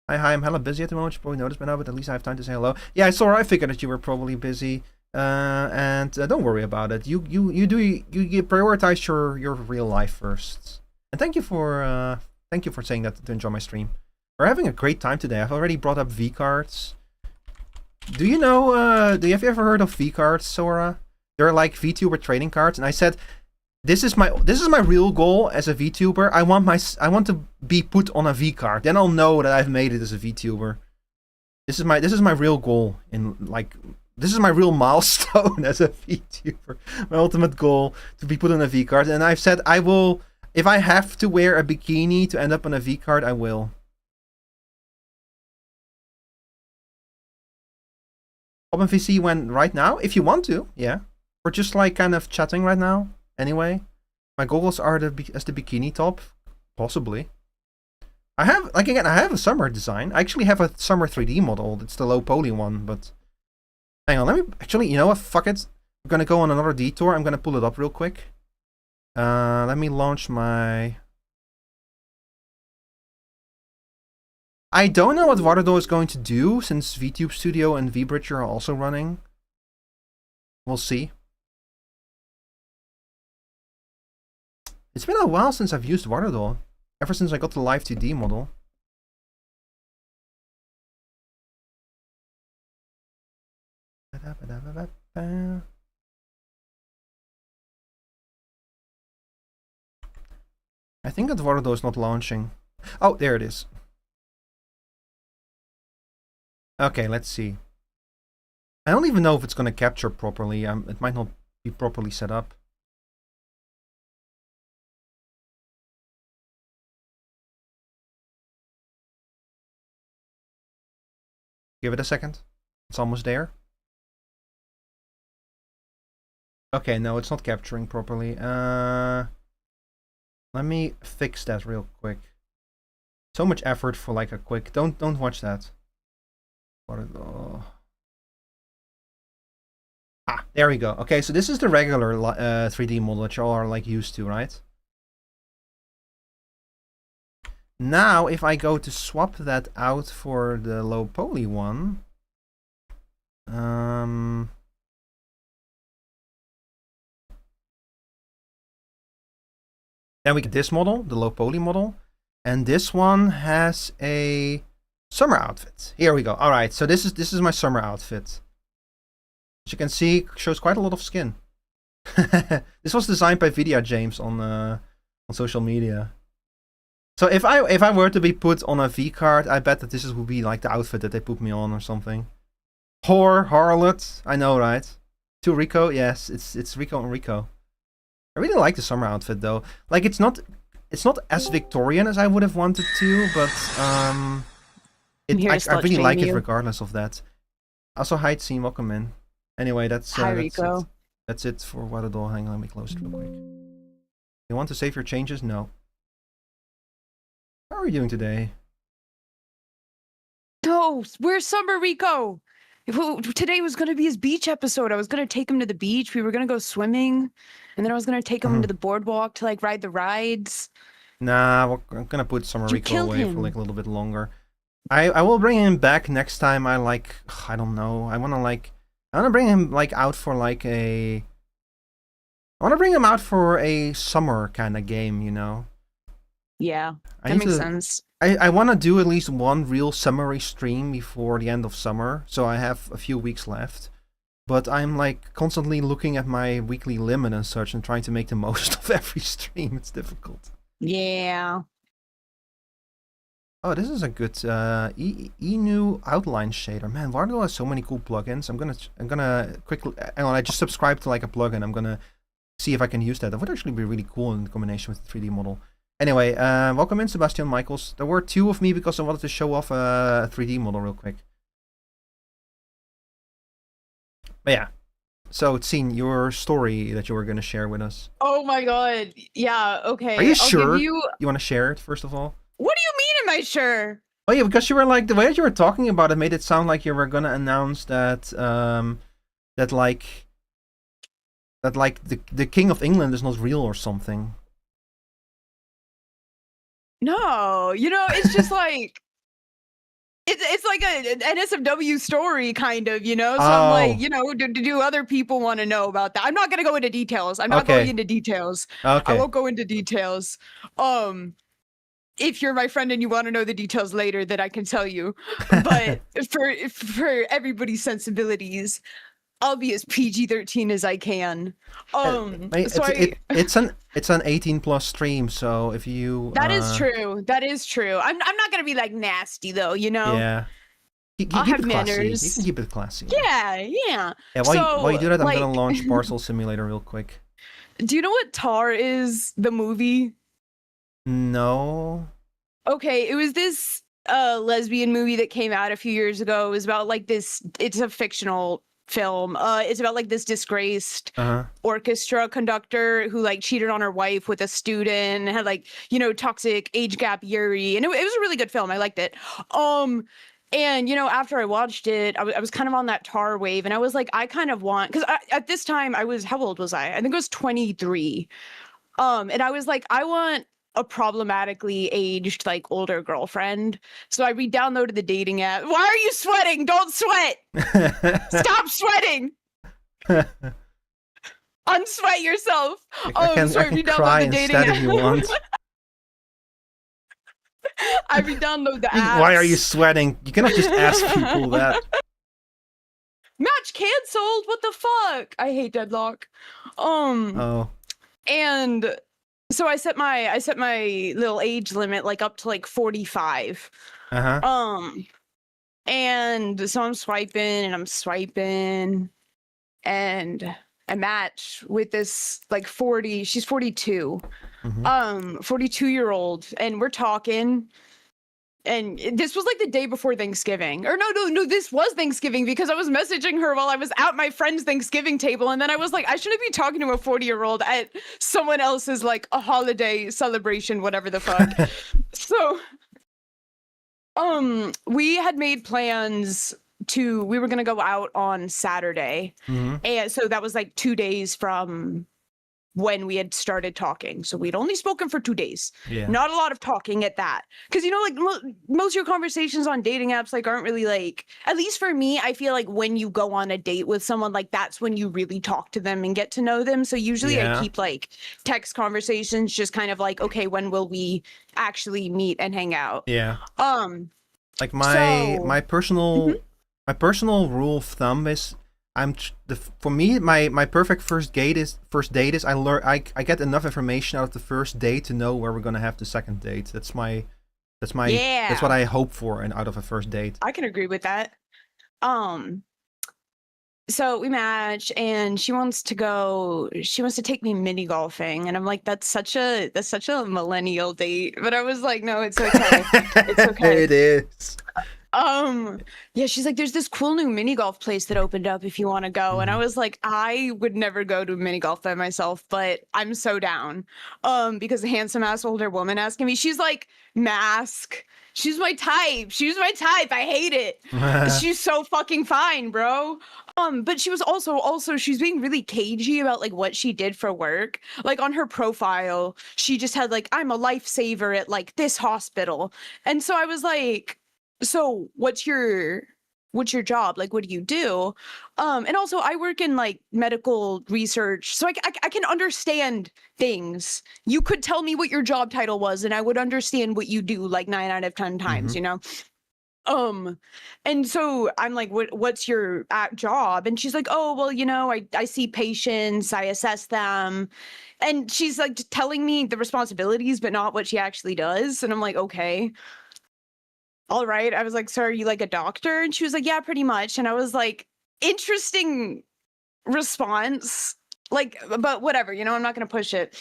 Hi, I'm hella busy at the moment. You probably noticed by now, but at least I have time to say hello. Yeah, I saw. I figured that you were probably busy. And don't worry about it. You prioritize your real life first. And thank you for saying that to enjoy my stream. We're having a great time today. I've already brought up V cards. Do you know? Have you ever heard of V cards, Sora? They're like VTuber trading cards. And I said, this is my real goal as a VTuber. I want to be put on a V card. Then I'll know that I've made it as a VTuber. This is my real goal in like. This is my real milestone as a VTuber. My ultimate goal to be put on a V card. And I've said I will, if I have to wear a bikini to end up on a V card, I will. Open VC when right now? If you want to, yeah. We're just like kind of chatting right now. Anyway, my goggles are as the bikini top. Possibly. I have a summer design. I actually have a summer 3D model. It's the low poly one, but... Hang on, let me... Actually, you know what? Fuck it. I'm gonna go on another detour. I'm gonna pull it up real quick. Let me launch my... I don't know what Waterdo is going to do, since VTube Studio and VBridger are also running. We'll see. It's been a while since I've used Waterdo. Ever since I got the Live 2D model. I think Eduardo is not launching. Oh, there it is. Okay, let's see. I don't even know if it's going to capture properly. It might not be properly set up. Give it a second. It's almost there. Okay, no, it's not capturing properly. Let me fix that real quick. So much effort for like a quick. Don't watch that. What? Ah, there we go. Okay, so this is the regular 3D model that you all are like used to, right? Now, if I go to swap that out for the low poly one, then we get this model, the low poly model, and this one has a summer outfit. Here we go. All right, so this is my summer outfit. As you can see, shows quite a lot of skin. This was designed by Vidya James on social media. So if I were to be put on a V card, I bet that this would be like the outfit that they put me on or something. Harlot, I know, right? To Rico, yes, it's Rico and Rico. I really like the summer outfit though. Like it's not as Victorian as I would have wanted to, but I really like it regardless of that. Also, hi team, welcome in. Anyway, that's Rico. That's it for what it all. Hang on, let me close it real quick. You want to save your changes? No. How are you doing today? No, where's Summer Rico? Today was going to be his beach episode. I was going to take him to the beach. We were going to go swimming. And then I was going to take him to the boardwalk to like ride the rides. Nah, I'm going to put Summer Rico away for like a little bit longer. I will bring him back next time. I don't know. I want to bring him like out for like I want to bring him out for a summer kind of game, you know? Yeah, that makes sense. I want to do at least one real summery stream before the end of summer, so I have a few weeks left. But I'm like constantly looking at my weekly limit and such and trying to make the most of every stream. It's difficult. Yeah. Oh, this is a good Enu outline shader. Man, Wardo has so many cool plugins. I'm gonna quickly. Hang on, I just subscribed to like a plugin. I'm gonna see if I can use that. That would actually be really cool in combination with the 3D model. Anyway, welcome in, Sebastian Michaels. There were two of me because I wanted to show off a 3D model real quick. But yeah, so Tsien, your story that you were going to share with us. Oh my god, yeah, okay. Are you sure? You want to share it, first of all? What do you mean, am I sure? Oh yeah, because you were like, the way that you were talking about it made it sound like you were going to announce that, that the King of England is not real or something. No, you know, it's just like it's like an NSFW story kind of, you know. So I'm like, you know, do other people want to know about that? I'm not gonna go into details. I'm not going into details. Okay. I won't go into details. If you're my friend and you want to know the details later, then I can tell you. But for everybody's sensibilities, I'll be as PG-13 as I can. It's an 18+ stream, so if you that is true. That is true. I'm not gonna be like nasty though, you know. Yeah. I'll have manners. You can keep it classy. Yeah. Yeah. While you do that, I'm gonna launch Parcel Simulator real quick. Do you know what Tar is? The movie? No. Okay, it was this lesbian movie that came out a few years ago. It was about like this. It's a fictional film. It's about like this disgraced orchestra conductor who like cheated on her wife with a student and had like, you know, toxic age gap Yuri, and it was a really good film. I liked it. And you know, after I watched it, I was kind of on that Tar wave, and I was like, I kind of want, because at this time I was, how old was I? I think I was 23. And I was like, I want a problematically aged like older girlfriend. So I re-downloaded the dating app. Why are you sweating? Don't sweat. Stop sweating. Unsweat yourself. I can cry instead if you want. I re-download the app. Why are you sweating? You cannot just ask people that. Match canceled. What the fuck? I hate Deadlock. Oh. And so I set my little age limit like up to like 45. And so I'm swiping and I match with this like 40, she's 42. 42-year-old, and we're talking, and this was like the day before Thanksgiving. Or no, this was Thanksgiving because I was messaging her while I was at my friend's Thanksgiving table. And then I was like, I shouldn't be talking to a 40-year-old at someone else's like a holiday celebration, whatever the fuck. So, we had made plans we were going to go out on Saturday. And so that was like 2 days from when we had started talking. So we'd only spoken for 2 days. Yeah. Not a lot of talking at that. Because, you know, like most of your conversations on dating apps, like, aren't really like, at least for me, I feel like when you go on a date with someone, like, that's when you really talk to them and get to know them. So usually I keep like text conversations just kind of like, okay, when will we actually meet and hang out? Yeah. Like my personal rule of thumb is for me my perfect first date is I get enough information out of the first date to know where we're gonna have the second date. That's what I hope for and out of a first date. I can agree with that. So we match and she wants to take me mini golfing, and I'm like, that's such a millennial date. But I was like, no, it's okay. It's okay. It is. Yeah, she's like, there's this cool new mini golf place that opened up if you want to go. And I was like, I would never go to mini golf by myself, but I'm so down. Because a handsome ass older woman asking me, she's like, mask. She's my type. I hate it. She's so fucking fine, bro. But she was also she's being really cagey about like what she did for work. Like on her profile, she just had like, I'm a lifesaver at like this hospital. And so I was like, so what's your job? Like, what do you do? And also I work in like medical research, so I can understand things. You could tell me what your job title was and I would understand what you do like 9 out of 10 times, you know? And so I'm like, what's your job? And she's like, oh, well, you know, I see patients, I assess them. And she's like telling me the responsibilities, but not what she actually does. And I'm like, okay. All right. I was like, so are you like a doctor? And she was like, yeah, pretty much. And I was like, interesting response. Like, but whatever, you know, I'm not going to push it.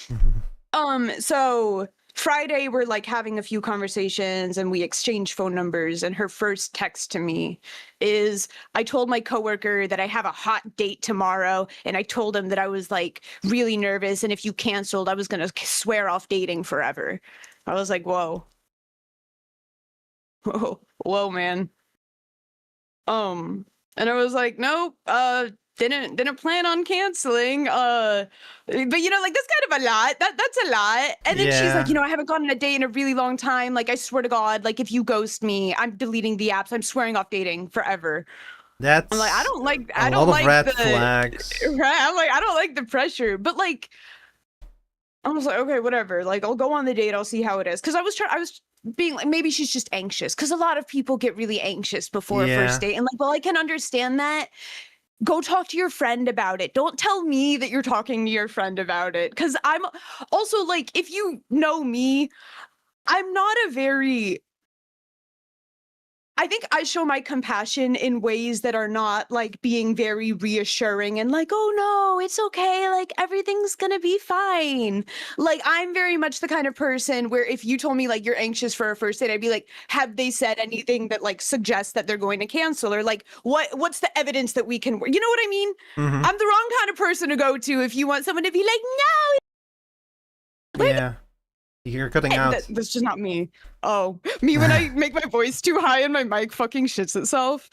So Friday, we're like having a few conversations and we exchange phone numbers. And her first text to me is, I told my coworker that I have a hot date tomorrow. And I told him that I was like really nervous. And if you canceled, I was going to swear off dating forever. I was like, whoa. Whoa, man. And I was like, nope, didn't plan on canceling. But you know, like that's kind of a lot. That's a lot. And then she's like, you know, I haven't gone on a date in a really long time. Like, I swear to God, like if you ghost me, I'm deleting the apps. I'm swearing off dating forever. I'm like, I don't like red flags. Right. I'm like, I don't like the pressure. But like, I was like, okay, whatever. Like, I'll go on the date. I'll see how it is. Because I was being like, maybe she's just anxious. Because a lot of people get really anxious before a first date. And like, well, I can understand that. Go talk to your friend about it. Don't tell me that you're talking to your friend about it. Because I'm also like, if you know me, I'm not I think I show my compassion in ways that are not like being very reassuring and like, oh no, it's okay. Like everything's gonna be fine. Like I'm very much the kind of person where if you told me like you're anxious for a first date, I'd be like, have they said anything that like suggests that they're going to cancel? Or like, what's the evidence that we can, you know what I mean? I'm the wrong kind of person to go to if you want someone to be like, no. Like, yeah. You're cutting out. That's just not me. Oh, me when I make my voice too high and my mic fucking shits itself.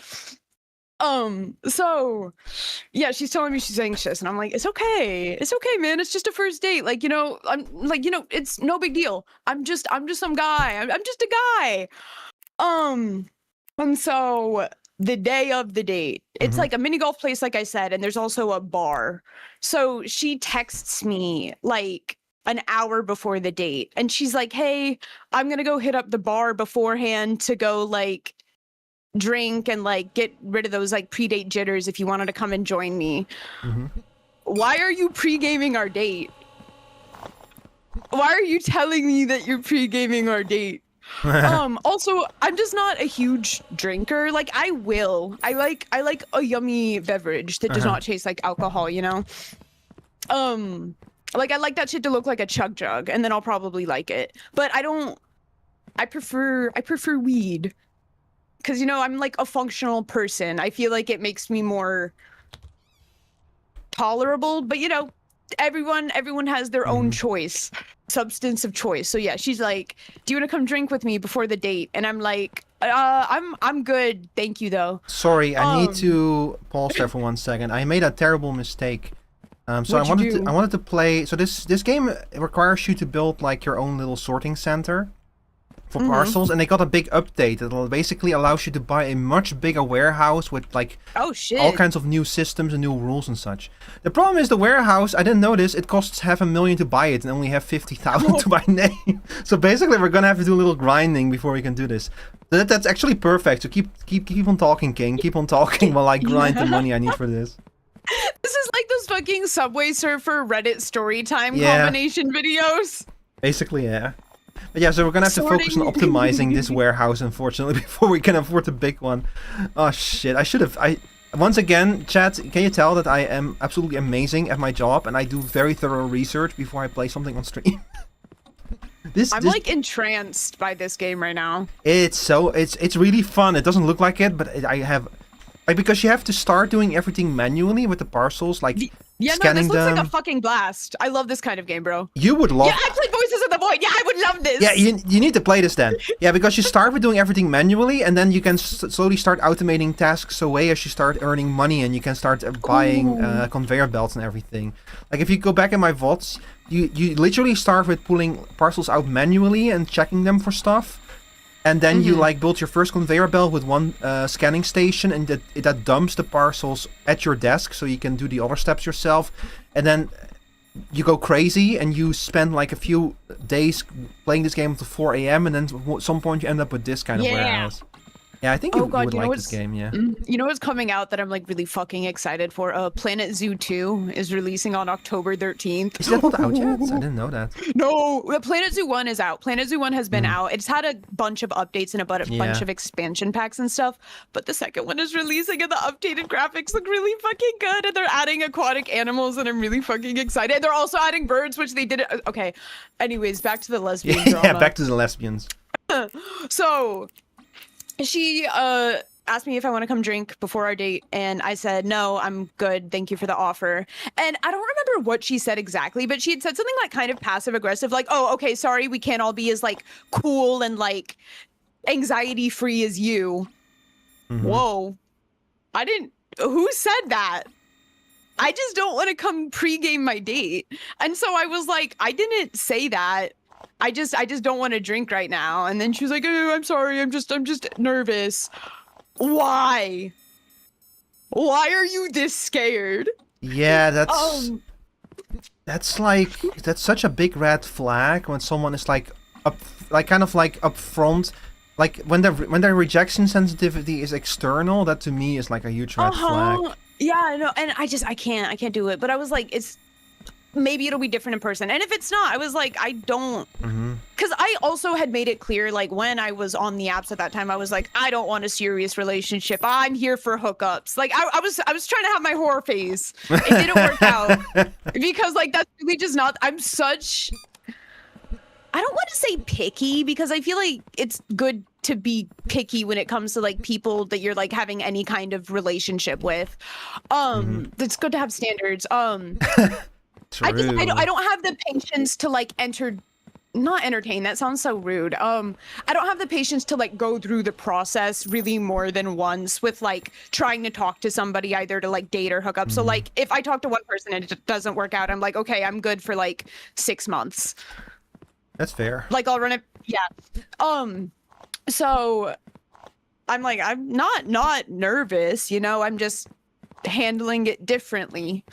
So yeah, she's telling me she's anxious and I'm like, it's okay, man. It's just a first date. Like, you know, I'm like, you know, it's no big deal. I'm just some guy. I'm just a guy. And so the day of the date, it's like a mini golf place, like I said, and there's also a bar. So she texts me like an hour before the date and she's like, hey, I'm gonna go hit up the bar beforehand to go like drink and like get rid of those like pre-date jitters if you wanted to come and join me. Why are you pre-gaming our date? Why are you telling me that you're pre-gaming our date? Also, I'm just not a huge drinker. Like I like a yummy beverage that does not taste like alcohol, you know? Like I like that shit to look like a chug jug and then I'll probably like it. But I don't I prefer weed. Because, you know, I'm like a functional person. I feel like it makes me more tolerable, but you know, everyone has their own choice, substance of choice. So yeah, she's like, do you want to come drink with me before the date? And I'm like, I'm good, thank you though. Sorry, I need to pause there for 1 second. I made a terrible mistake. So I wanted to play. So this game requires you to build like your own little sorting center for parcels, and they got a big update that basically allows you to buy a much bigger warehouse with like all kinds of new systems and new rules and such. The problem is the warehouse, I didn't know this, it costs $500,000 to buy it and only have 50,000 to buy name. So basically we're gonna have to do a little grinding before we can do this. That's actually perfect. So keep on talking, King. Keep on talking while I grind the money I need for this. This is like those fucking Subway Surfer Reddit storytime combination videos. Basically, yeah. But yeah, so we're gonna have to focus on optimizing this warehouse, unfortunately, before we can afford the big one. Oh shit, once again, chat, can you tell that I am absolutely amazing at my job and I do very thorough research before I play something on stream? I'm like entranced by this game right now. It's really fun. It doesn't look like it, but I have... Like, because you have to start doing everything manually with the parcels, like scanning this looks like a fucking blast. I love this kind of game, bro. You would love... Yeah, I play Voices of the Void. Yeah, I would love this. Yeah, you need to play this then. Yeah, because you start with doing everything manually, and then you can slowly start automating tasks away as you start earning money, and you can start buying conveyor belts and everything. Like, if you go back in my VODs, you literally start with pulling parcels out manually and checking them for stuff. And then you like build your first conveyor belt with one scanning station, and that dumps the parcels at your desk, so you can do the other steps yourself. And then you go crazy, and you spend like a few days playing this game until 4 a.m. and then at some point you end up with this kind of warehouse. Yeah, I think you would like this game, yeah. You know what's coming out that I'm like really fucking excited for? Planet Zoo 2 is releasing on October 13th. Is that not out yet? I didn't know that. No, Planet Zoo 1 is out. Planet Zoo 1 has been out. It's had a bunch of updates and a bunch of expansion packs and stuff, but the second one is releasing and the updated graphics look really fucking good, and they're adding aquatic animals and I'm really fucking excited. They're also adding birds, which they did. Okay, anyways, back to the lesbian drama. Yeah, back to the lesbians. So... she asked me if I want to come drink before our date, and I said, no, I'm good. Thank you for the offer. And I don't remember what she said exactly, but she had said something like kind of passive aggressive, like, oh, okay, sorry, we can't all be as like cool and like anxiety free as you. Whoa. Who said that? I just don't want to come pregame my date. And so I was like, I didn't say that. I just don't want to drink right now. And then she was like, oh, I'm sorry, I'm just nervous. Why? Why are you this scared? Yeah, that's such a big red flag when someone is like kind of upfront. Like when their rejection sensitivity is external, that to me is like a huge red flag. Yeah, I know, and I can't do it. But I was like, maybe it'll be different in person. And if it's not, I was like, I don't, because I also had made it clear, like when I was on the apps at that time, I was like, I don't want a serious relationship. I'm here for hookups. Like I was trying to have my horror phase. It didn't work out because like that's really just not. I don't want to say picky, because I feel like it's good to be picky when it comes to like people that you're like having any kind of relationship with. It's good to have standards. I don't have the patience to like not entertain, that sounds so rude. I don't have the patience to like go through the process really more than once with like trying to talk to somebody either to like date or hook up. So like if I talk to one person and it doesn't work out, I'm like, okay, I'm good for like 6 months. That's fair. Like I'll run it. Yeah. So I'm like, I'm not nervous, you know, I'm just handling it differently.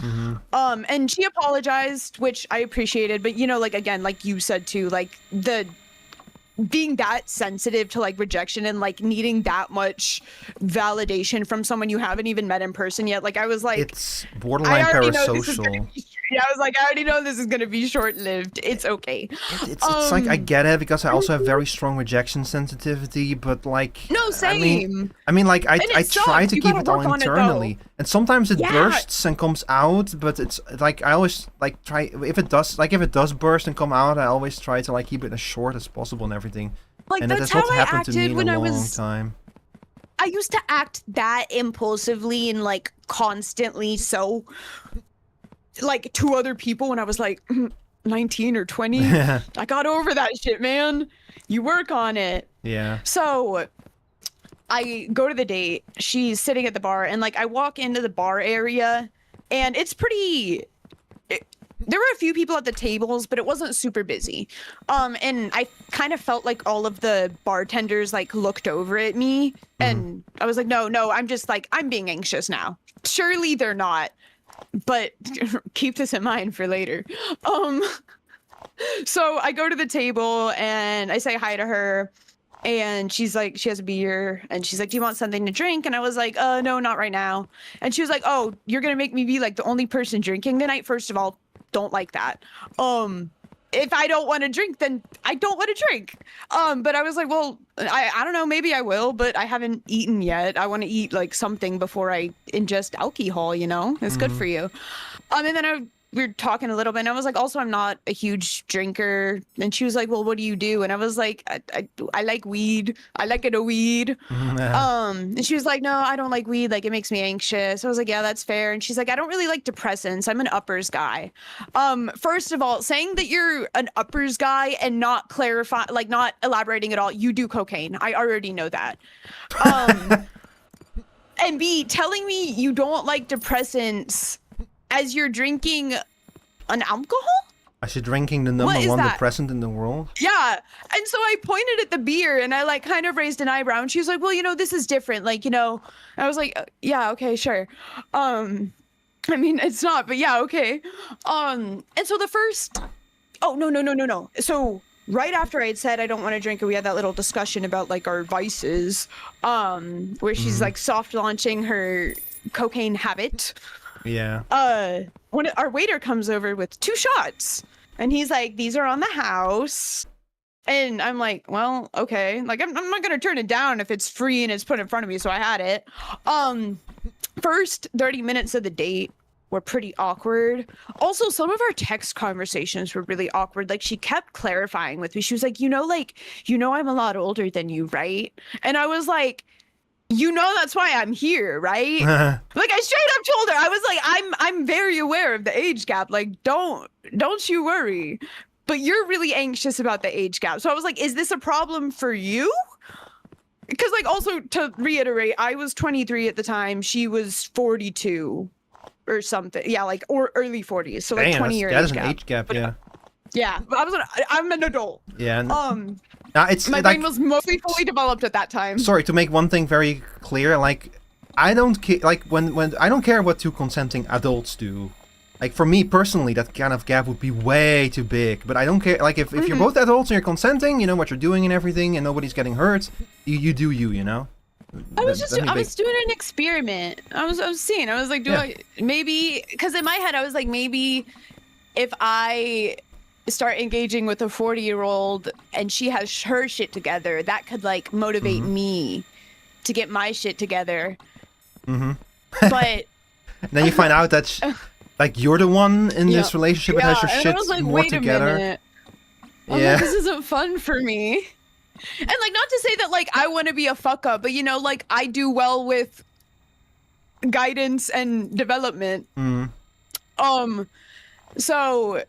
And she apologized, which I appreciated, but you know, like again, like you said too, like the being that sensitive to like rejection and like needing that much validation from someone you haven't even met in person yet, like I was like, it's borderline parasocial. Yeah, I was like, I already know this is gonna be short-lived. It's okay. It's like, I get it, because I also have very strong rejection sensitivity, but like, no, same. I mean like I try to keep it all internally, and sometimes it bursts and comes out, but it's like I always like try, if it does burst and come out, I always try to like keep it as short as possible and everything. Like, and that's has how not I happened to me acted in when a I long was. time. I used to act that impulsively and like constantly so like to other people when I was like 19 or 20. I got over that shit, man. You work on it. Yeah. So I go to the date. She's sitting at the bar, and like I walk into the bar area, and it's pretty. There were a few people at the tables, but it wasn't super busy. And I kind of felt like all of the bartenders like looked over at me, and I was like, no, I'm just like, I'm being anxious now. Surely they're not, but keep this in mind for later. So I go to the table and I say hi to her, and she's like, she has a beer, and she's like, do you want something to drink? And I was like, no, not right now. And she was like, oh, you're gonna make me be like the only person drinking tonight? First of all, don't like that. If I don't want to drink, then I don't want to drink. But I was like, well, I don't know, maybe I will, but I haven't eaten yet. I want to eat like something before I ingest alcohol, you know? It's good for you. And then we were talking a little bit, and I was like, also, I'm not a huge drinker. And she was like, well, what do you do? And I was like, I like weed. I like it a weed. And she was like, no, I don't like weed. Like, it makes me anxious. I was like, yeah, that's fair. And she's like, I don't really like depressants. I'm an uppers guy. First of all, saying that you're an uppers guy and not clarify, like not elaborating at all, you do cocaine. I already know that. And B, telling me you don't like depressants as you're drinking an alcohol? As you're drinking the number one depressant in the world? Yeah. And so I pointed at the beer and I like kind of raised an eyebrow, and she was like, well, you know, this is different. Like, you know, I was like, yeah, okay, sure. I mean, it's not, but yeah, okay. And so no. So right after I had said I don't want to drink, and we had that little discussion about like our vices, where she's like soft launching her cocaine habit. Yeah. When our waiter comes over with 2 shots, and he's like, these are on the house. And I'm like, well, okay. Like, I'm not gonna turn it down if it's free and it's put in front of me, so I had it. First 30 minutes of the date were pretty awkward. Also, some of our text conversations were really awkward. Like, she kept clarifying with me. She was like, you know, I'm a lot older than you, right? And I was like, you know, that's why I'm here, right? Like, I straight up told her, I was like, I'm very aware of the age gap. Like, don't you worry. But you're really anxious about the age gap. So I was like, is this a problem for you? Because, like, also to reiterate, I was 23 at the time. She was 42 or something. Yeah, like, or early 40s. So like 20 years. That is an age gap, but, yeah. Yeah, I'm an adult. Yeah. My brain was mostly fully developed at that time. Sorry, to make one thing very clear, like, I don't care, like, when I don't care what 2 consenting adults do. Like, for me personally, that kind of gap would be way too big. But I don't care, like, if you're both adults and you're consenting, you know what you're doing and everything, and nobody's getting hurt, you do you know? I was doing an experiment. I was seeing, I was like, maybe, because in my head, I was like, maybe if I start engaging with a 40-year-old and she has her shit together, that could like motivate me to get my shit together. But then you find out that like you're the one in this relationship that has your shit I was like, more wait together. A minute. Like, this isn't fun for me. And like, not to say that like I want to be a fuck up, but you know, like I do well with guidance and development. So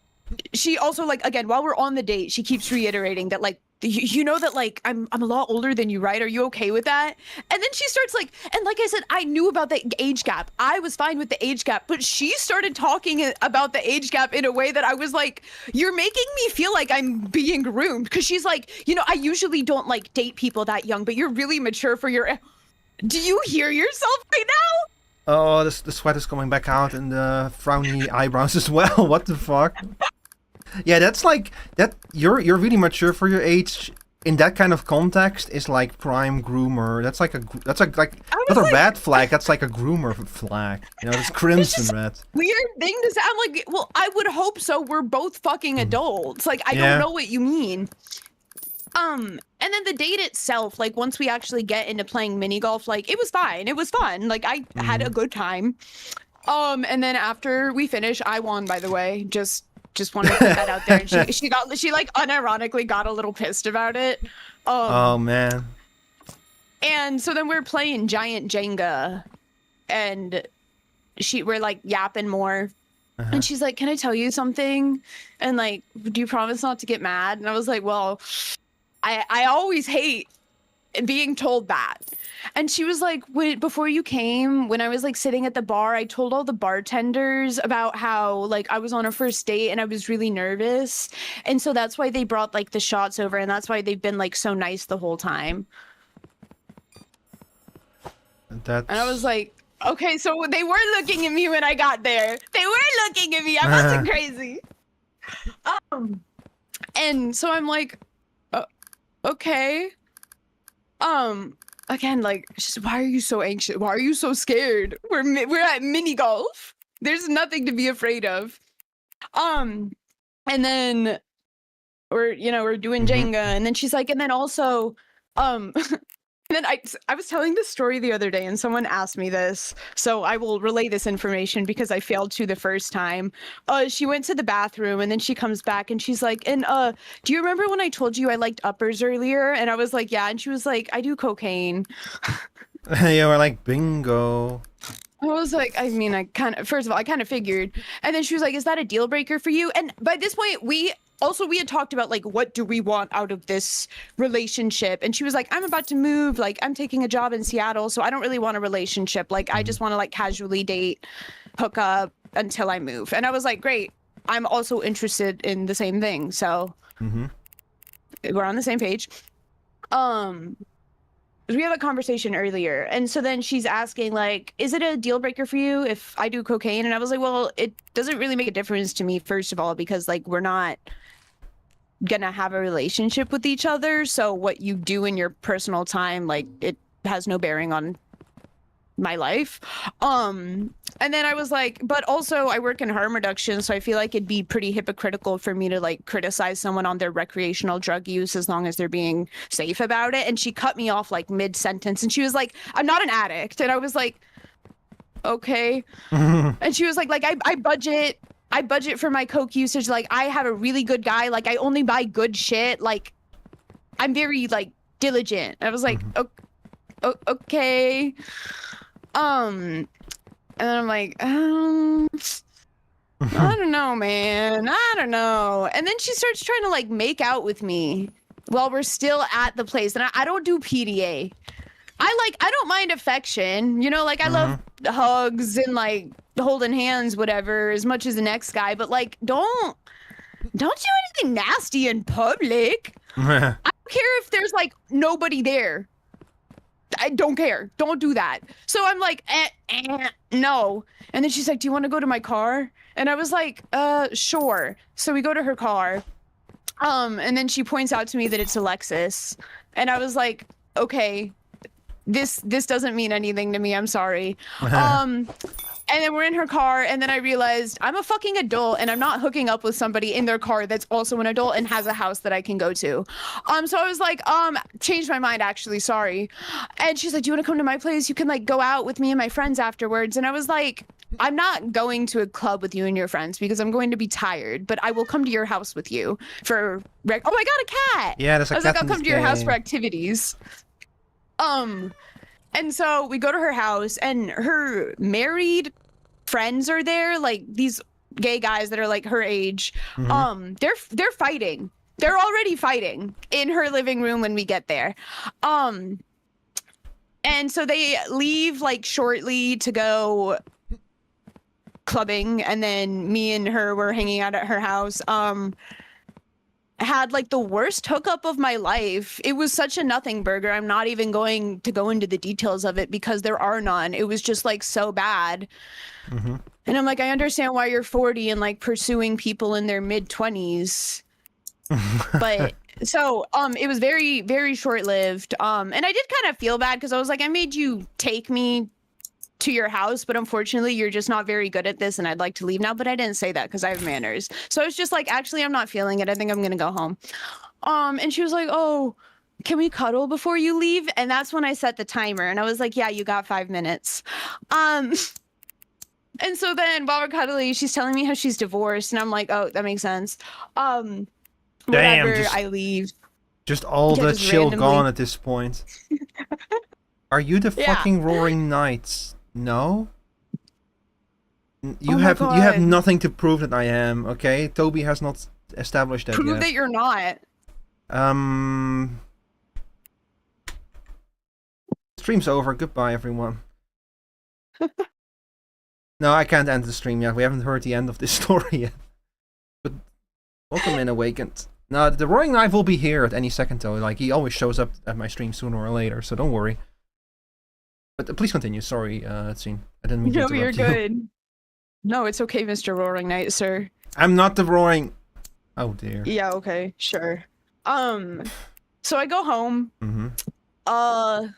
she also, like, again, while we're on the date, she keeps reiterating that, like, you know that, like, I'm a lot older than you, right? Are you okay with that? And then she starts, like, and like I said, I knew about the age gap. I was fine with the age gap, but she started talking about the age gap in a way that I was like, you're making me feel like I'm being groomed. Because she's like, you know, I usually don't, like, date people that young, but you're really mature for your... Do you hear yourself right now? Oh, the sweat is coming back out and the frowny eyebrows as well. What the fuck? Yeah, that's like that. You're really mature for your age. In that kind of context, is like prime groomer. That's like not a red flag. That's like a groomer flag. You know, it's crimson red. Weird thing to say. I'm like, well, I would hope so. We're both fucking adults. Like, I don't know what you mean. And then the date itself, like once we actually get into playing mini golf, like it was fine. It was fun. Like I had a good time. And then after we finish, I won, by the way. Just wanted to put that out there. And she like unironically got a little pissed about it. Oh man. And so then we're playing giant Jenga, and we're like yapping more. And she's like, "Can I tell you something? And like, do you promise not to get mad?" And I was like, "Well, I always hate being told that." And she was like, before you came, when I was like sitting at the bar, I told all the bartenders about how like I was on a first date and I was really nervous. And so that's why they brought like the shots over, and that's why they've been like so nice the whole time. And I was like, okay, so they were looking at me when I got there. They were looking at me. I wasn't crazy. And so I'm like, okay. Again, like, just, why are you so anxious? Why are you so scared? We're at mini golf. There's nothing to be afraid of. And then we're doing Jenga, and then she's like, and then also, and then I was telling this story the other day, and someone asked me this, so I will relay this information because I failed to the first time. She went to the bathroom, and then she comes back, and she's like, and do you remember when I told you I liked uppers earlier? And I was like, yeah. And she was like, I do cocaine. You were like, bingo. I was like, I mean, first of all, I kind of figured. And then she was like, is that a deal breaker for you? And by this point, we had talked about like, what do we want out of this relationship? And she was like, I'm about to move. Like, I'm taking a job in Seattle, so I don't really want a relationship. Like, I just want to like casually date, hook up until I move. And I was like, great. I'm also interested in the same thing. So we're on the same page. We had a conversation earlier, and so then she's asking like, is it a deal breaker for you if I do cocaine? And I was like, well, it doesn't really make a difference to me, first of all, because like we're not gonna have a relationship with each other, so what you do in your personal time, like, it has no bearing on my life. And then I was like, but also I work in harm reduction, so I feel like it'd be pretty hypocritical for me to like criticize someone on their recreational drug use as long as they're being safe about it. And she cut me off like mid-sentence, and she was like, I'm not an addict. And I was like, okay. And she was like I budget for my coke usage. Like, I have a really good guy. Like, I only buy good shit. Like, I'm very like diligent. I was like, okay. And then I'm like, I don't know, man. I don't know. And then she starts trying to like make out with me while we're still at the place. And I don't do PDA. I don't mind affection, you know, like I love hugs and like holding hands, whatever, as much as the next guy. But like, don't do anything nasty in public. I don't care if there's like nobody there. I don't care. Don't do that. So I'm like, no. And then she's like, do you want to go to my car? And I was like, sure. So we go to her car. And then she points out to me that it's a Lexus. And I was like, okay, this doesn't mean anything to me. I'm sorry. And then we're in her car, and then I realized I'm a fucking adult, and I'm not hooking up with somebody in their car that's also an adult and has a house that I can go to. So I was like, changed my mind, actually, sorry. And she's like, do you want to come to my place? You can like go out with me and my friends afterwards. And I was like, I'm not going to a club with you and your friends because I'm going to be tired, but I will come to your house with you for oh, I got a cat. Yeah, there's a cat. I was like, I'll come to your house for activities. And so we go to her house, and her married friends are there, like these gay guys that are like her age. They're fighting. They're already fighting in her living room when we get there. And so they leave like shortly to go clubbing, and then me and her were hanging out at her house. Had like the worst hookup of my life. It was such a nothing burger. I'm not even going to go into the details of it because there are none. It was just like so bad. And I'm like, I understand why you're 40 and like pursuing people in their mid-20s. But so it was very, very short-lived. And I did kind of feel bad because I was like, I made you take me to your house, but unfortunately you're just not very good at this and I'd like to leave now. But I didn't say that because I have manners. So I was just like, actually, I'm not feeling it. I think I'm gonna go home. And she was like, oh, can we cuddle before you leave? And that's when I set the timer, and I was like, yeah, you got 5 minutes. And so then while we're cuddling, she's telling me how she's divorced, and I'm like, oh, that makes sense. Whatever. I leave. Just all the just chill randomly. gone at this point. Are you the Yeah. fucking Roaring Knights? No? You Oh my have God. nothing to prove that I am, okay? Toby has not established that Prove yet. that you're not. Stream's over. Goodbye, everyone. No, I can't end the stream yet. We haven't heard the end of this story yet. But welcome in Awakened. No, the Roaring Knight will be here at any second though. Like, he always shows up at my stream sooner or later, so don't worry. But please continue. Sorry, Scene. I didn't mean to interrupt No, you're you. good. No, it's okay, Mr. Roaring Knight, sir. I'm not the Roaring... Oh, dear. Yeah, okay, sure. So I go home. Mm-hmm.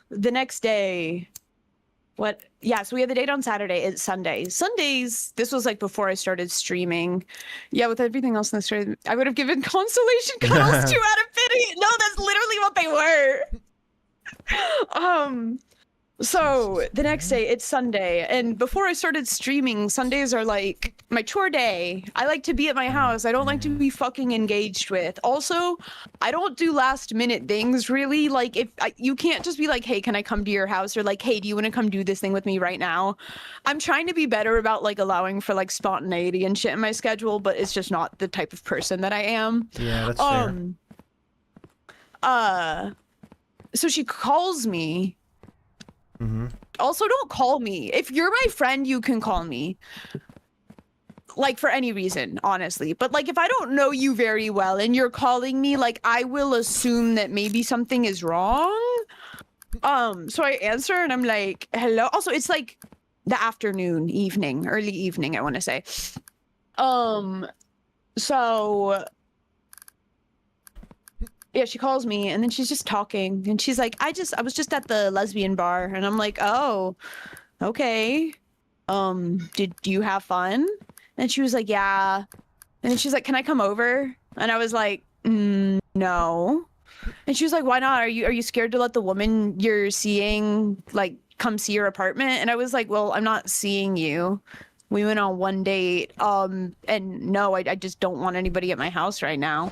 The next day... What? Yeah, so we had the date on Saturday. It's Sunday. Sundays, this was like before I started streaming. Yeah, with everything else in the stream, I would have given consolation cuddles 2 out of pity. No, that's literally what they were. So the next day, it's Sunday, and before I started streaming, Sundays are like my chore day. I like to be at my house. I don't like to be fucking engaged with. Also, I don't do last minute things really. Like, if you can't just be like, hey, can I come to your house? Or like, hey, do you want to come do this thing with me right now? I'm trying to be better about like allowing for like spontaneity and shit in my schedule, but it's just not the type of person that I am. Yeah, that's fair. So she calls me. Mm-hmm. Also, don't call me. If you're my friend, you can call me. Like, for any reason, honestly. But, like, if I don't know you very well and you're calling me, like, I will assume that maybe something is wrong. So I answer and I'm like, hello? Also, it's, like, the afternoon, evening, early evening, I want to say. So... Yeah, she calls me and then she's just talking and she's like, I was just at the lesbian bar, and I'm like, oh, okay. Did you have fun? And she was like, yeah. And then she's like, can I come over? And I was like, no. And she was like, why not? Are you scared to let the woman you're seeing like come see your apartment? And I was like, well, I'm not seeing you. We went on one date. And no, I just don't want anybody at my house right now.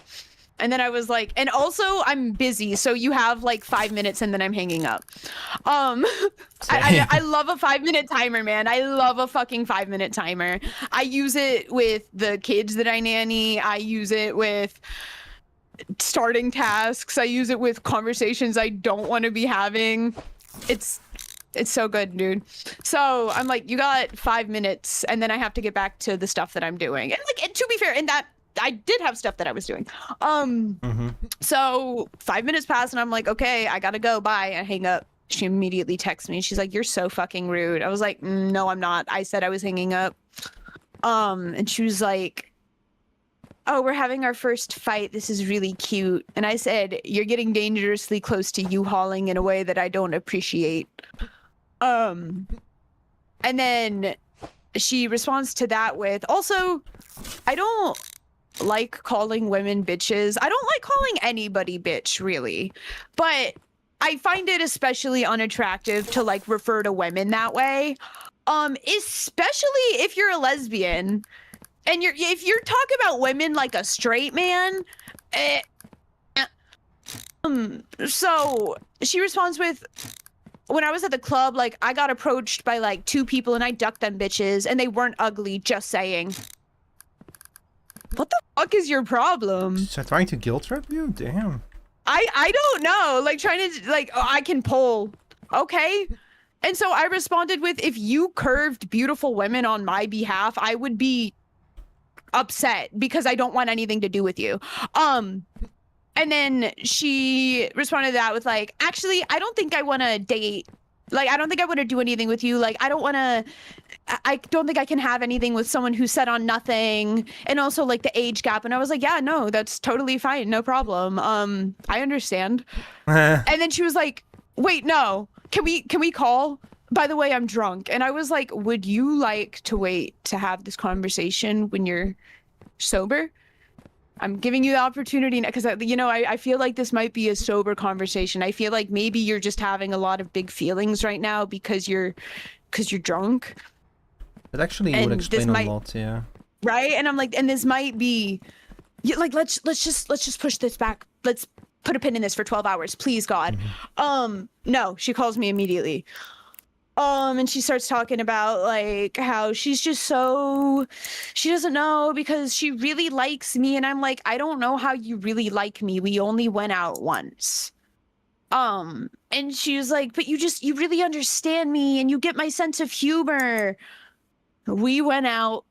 And then I was like, and also I'm busy, so you have like 5 minutes and then I'm hanging up. I love a 5-minute timer, man. I love a fucking 5-minute timer. I use it with the kids that I nanny. I use it with starting tasks. I use it with conversations I don't want to be having. It's so good, dude. So I'm like, you got 5 minutes and then I have to get back to the stuff that I'm doing. And like, and to be fair, in that I did have stuff that I was doing. So 5 minutes pass and I'm like, okay, I gotta go. Bye. I hang up. She immediately texts me. She's like, you're so fucking rude. I was like, no, I'm not. I said I was hanging up. And she was like, oh, we're having our first fight. This is really cute. And I said, you're getting dangerously close to U-hauling in a way that I don't appreciate. And then she responds to that with, also, I don't like calling women bitches. I don't like calling anybody bitch, really. But I find it especially unattractive to like refer to women that way. Especially if you're a lesbian and if you're talking about women like a straight man. So she responds with, when I was at the club, like I got approached by like 2 people and I ducked them bitches and they weren't ugly, just saying. What the fuck is your problem? So trying to guilt trip you? Damn. I don't know. Like trying to like, oh, I can pull. Okay. And so I responded with, if you curved beautiful women on my behalf, I would be upset because I don't want anything to do with you. And then she responded to that with like, actually, I don't think I want to date. Like, I don't think I want to do anything with you. Like, I don't think I can have anything with someone who's set on nothing. And also like the age gap. And I was like, yeah, no, that's totally fine. No problem. I understand. And then she was like, wait, no, can we call? By the way, I'm drunk. And I was like, would you like to wait to have this conversation when you're sober? I'm giving you the opportunity because, you know, I feel like this might be a sober conversation. I feel like maybe you're just having a lot of big feelings right now because you're drunk. It actually would explain a lot, yeah. Right? And I'm like, and this might be, like, let's just push this back. Let's put a pin in this for 12 hours, please, God. No, she calls me immediately. And she starts talking about like how she's just so, she doesn't know because she really likes me. And I'm like, I don't know how you really like me. We only went out once. And she was like, but you really understand me and you get my sense of humor. We went out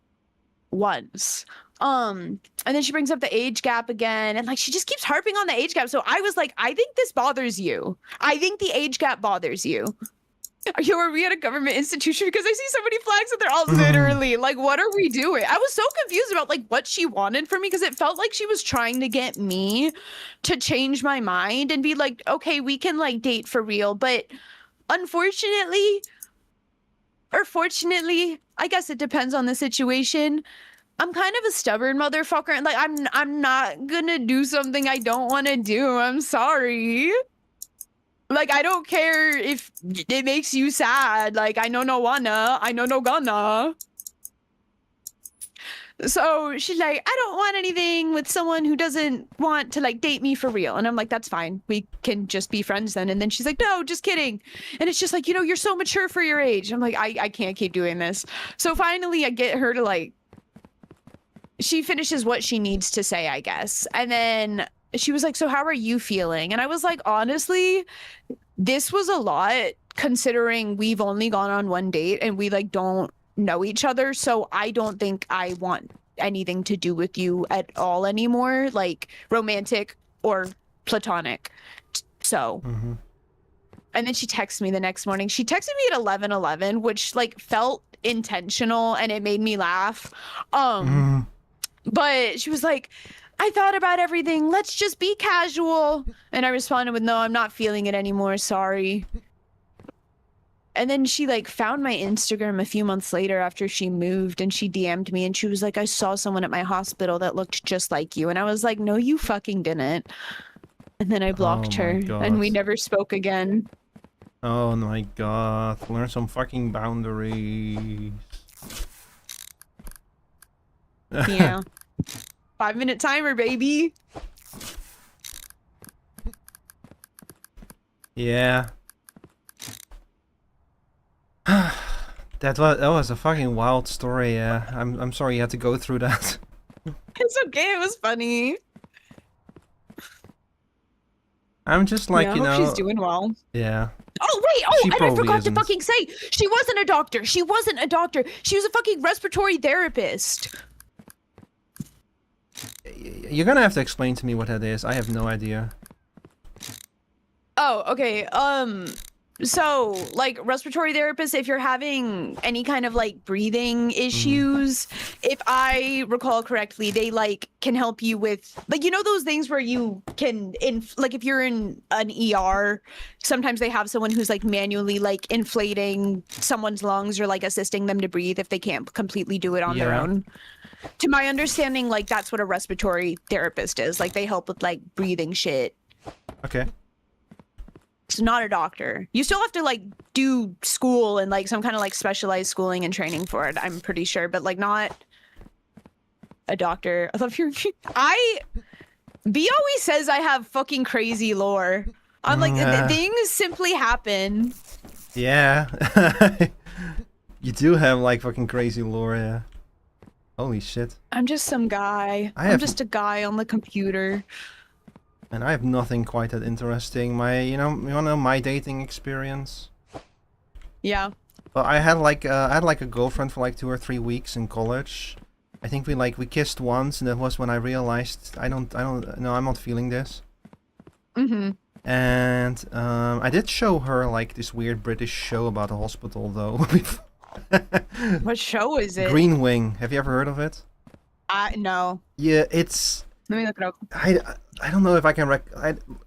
once. And then she brings up the age gap again. And like, she just keeps harping on the age gap. So I was like, I think this bothers you. I think the age gap bothers you. Are we at a government institution? Because I see so many flags and they're all literally like, what are we doing? I was so confused about like what she wanted from me because it felt like she was trying to get me to change my mind and be like, okay, we can like date for real. But unfortunately, or fortunately, I guess it depends on the situation. I'm kind of a stubborn motherfucker. And like, I'm not gonna do something I don't want to do. I'm sorry. Like, I don't care if it makes you sad. Like, I know no wanna, I know no gonna. So she's like, I don't want anything with someone who doesn't want to like date me for real. And I'm like, that's fine. We can just be friends then. And then she's like, no, just kidding. And it's just like, you know, you're so mature for your age. I'm like, I can't keep doing this. So finally I get her to like, she finishes what she needs to say, I guess. And then she was like, so how are you feeling? And I was like, honestly, this was a lot considering we've only gone on one date and we like don't know each other. So I don't think I want anything to do with you at all anymore, like romantic or platonic. So, and then she texted me the next morning. She texted me at 11:11, which like felt intentional and it made me laugh. But she was like, I thought about everything. Let's just be casual. And I responded with, no, I'm not feeling it anymore. Sorry. And then she like found my Instagram a few months later after she moved and she DM'd me and she was like, I saw someone at my hospital that looked just like you. And I was like, no, you fucking didn't. And then I blocked her and we never spoke again. Oh my God. Learn some fucking boundaries. Yeah. 5-minute timer, baby. Yeah. That was a fucking wild story. Yeah, I'm sorry you had to go through that. It's okay. It was funny. I'm just like, yeah, you know. She's doing well. Yeah. Oh wait! Oh, and I forgot isn't. to fucking say she wasn't a doctor. She wasn't a doctor. She was a fucking respiratory therapist. You're gonna have to explain to me what that is. I have no idea. Oh, okay. So, like, respiratory therapists, if you're having any kind of, like, breathing issues, if I recall correctly, they, like, can help you with, like, you know those things where you can, like, if you're in an ER, sometimes they have someone who's, like, manually, like, inflating someone's lungs or, like, assisting them to breathe if they can't completely do it on their own. To my understanding, like, that's what a respiratory therapist is. Like, they help with, like, breathing shit. Okay. It's not a doctor. You still have to like do school and like some kind of like specialized schooling and training for it, I'm pretty sure, but like not a doctor. I love your B always says I have fucking crazy lore. I'm like, things simply happen. Yeah. You do have like fucking crazy lore, yeah. Holy shit. I'm just some guy. I'm just a guy on the computer. And I have nothing quite that interesting. You wanna know my dating experience? Yeah. Well, I had like a girlfriend for like 2 or 3 weeks in college. I think we kissed once, and that was when I realized I'm not feeling this. And I did show her like this weird British show about a hospital though. What show is it? Green Wing. Have you ever heard of it? No. Yeah, it's. Let me look it up. I don't know if I can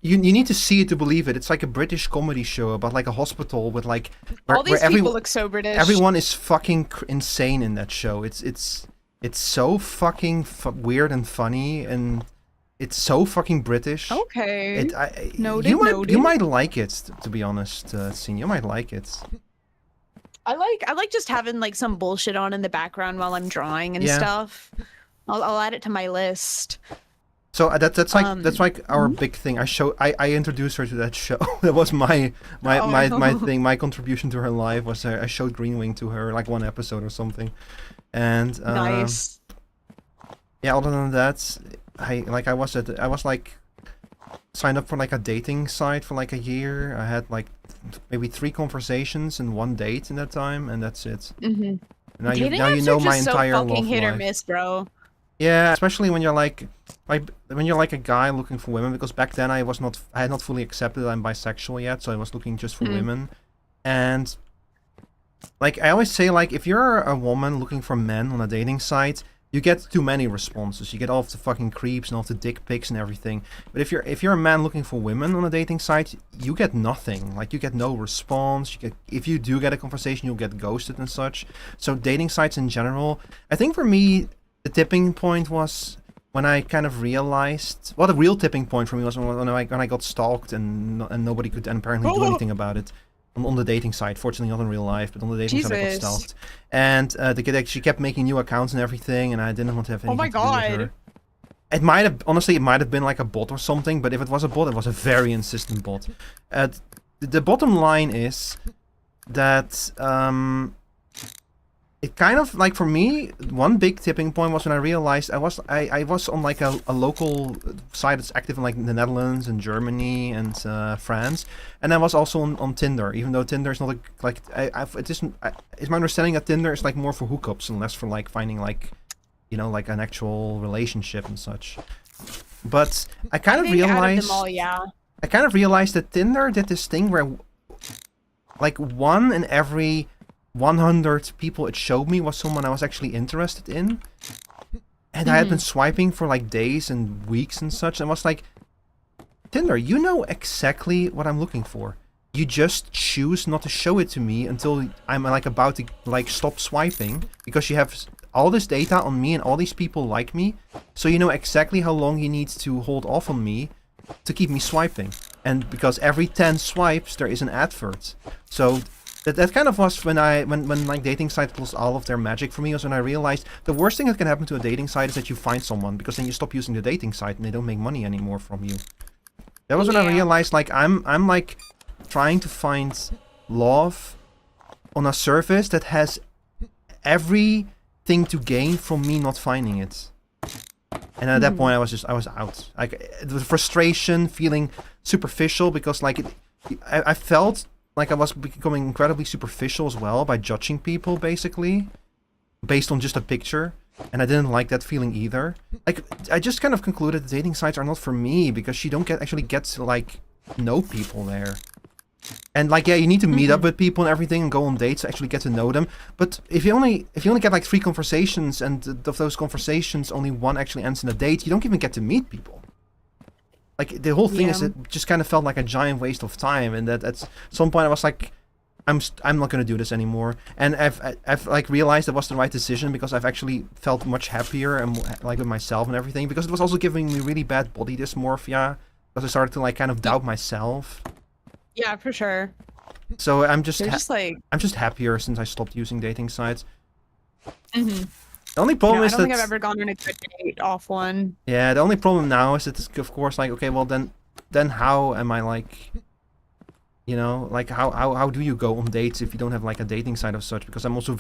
you need to see it to believe it. It's like a British comedy show about like a hospital with like all these people look so British. Everyone is fucking insane in that show. It's so fucking weird and funny, and it's so fucking British. Okay. Noted. You might like it, to be honest, Scene. You might like it. I like just having like some bullshit on in the background while I'm drawing and stuff. I'll add it to my list. So that's like our big thing. I introduced her to that show. That was my thing. My contribution to her life was I showed Green Wing to her, like one episode or something. And Nice. yeah, other than that, I was like signed up for like a dating site for like a year. I had like maybe 3 conversations and 1 date in that time, and that's it. Mm-hmm. Now Dating you apps know are my just entire so love fucking hit or life. miss, bro. Yeah, especially when you're like when you're like a guy looking for women, because back then I had not fully accepted that I'm bisexual yet, so I was looking just for women. And like I always say, like if you're a woman looking for men on a dating site, you get too many responses. You get all of the fucking creeps and all of the dick pics and everything. But if you're a man looking for women on a dating site, you get nothing. Like you get no response. If you do get a conversation, you'll get ghosted and such. So dating sites in general, I think for me, the tipping point was when I kind of realized. Well, the real tipping point for me was when I got stalked and nobody could apparently do anything about it. On the dating site, fortunately not in real life, but on the dating site I got stalked. And she kept making new accounts and everything, and I didn't want to have anything to do with her. It might have been like a bot or something, but if it was a bot, it was a very insistent bot. The bottom line is that it kind of like for me, one big tipping point was when I realized I was on like a local site that's active in like the Netherlands and Germany and France, and I was also on Tinder, even though Tinder is not it's my understanding that Tinder is like more for hookups and less for like finding like, you know, like an actual relationship and such. But I kind of realized I kind of realized that Tinder did this thing where like 1 in every 100 people it showed me was someone I was actually interested in. And I had been swiping for like days and weeks and such, and was like, Tinder, you know exactly what I'm looking for. You just choose not to show it to me until I'm like about to like stop swiping, because you have all this data on me and all these people like me, so you know exactly how long you need to hold off on me to keep me swiping. And because every 10 swipes there is an advert. So that kind of was when like dating sites lost all of their magic for me, was when I realized the worst thing that can happen to a dating site is that you find someone, because then you stop using the dating site and they don't make money anymore from you. That was when I realized like I'm like trying to find love on a service that has everything to gain from me not finding it. And at that point I was out. Like the frustration, feeling superficial, because like I felt like I was becoming incredibly superficial as well by judging people, basically, based on just a picture. And I didn't like that feeling either. Like, I just kind of concluded that dating sites are not for me, because you don't actually get to, like, know people there. And, like, yeah, you need to meet up with people and everything and go on dates to actually get to know them. But if you only get, like, 3 conversations, and of those conversations, only 1 actually ends in a date, you don't even get to meet people. Like, the whole thing is, it just kind of felt like a giant waste of time, and that at some point I was like, I'm not gonna do this anymore. And I've like realized that was the right decision, because I've actually felt much happier and like with myself and everything, because it was also giving me really bad body dysmorphia, because I started to like kind of doubt myself. Yeah, for sure. So I'm just I'm just happier since I stopped using dating sites. The only problem is I don't think I've ever gone on a good date off one. Yeah, the only problem now is that it's, of course, like, okay, well then how am I like, you know, like how do you go on dates if you don't have like a dating site of such? Because I'm also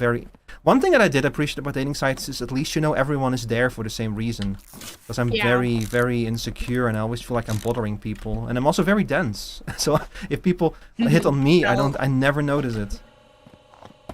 one thing that I did appreciate about dating sites is at least, you know, everyone is there for the same reason. Because I'm very, very insecure, and I always feel like I'm bothering people, and I'm also very dense. So if people hit on me, I never notice it.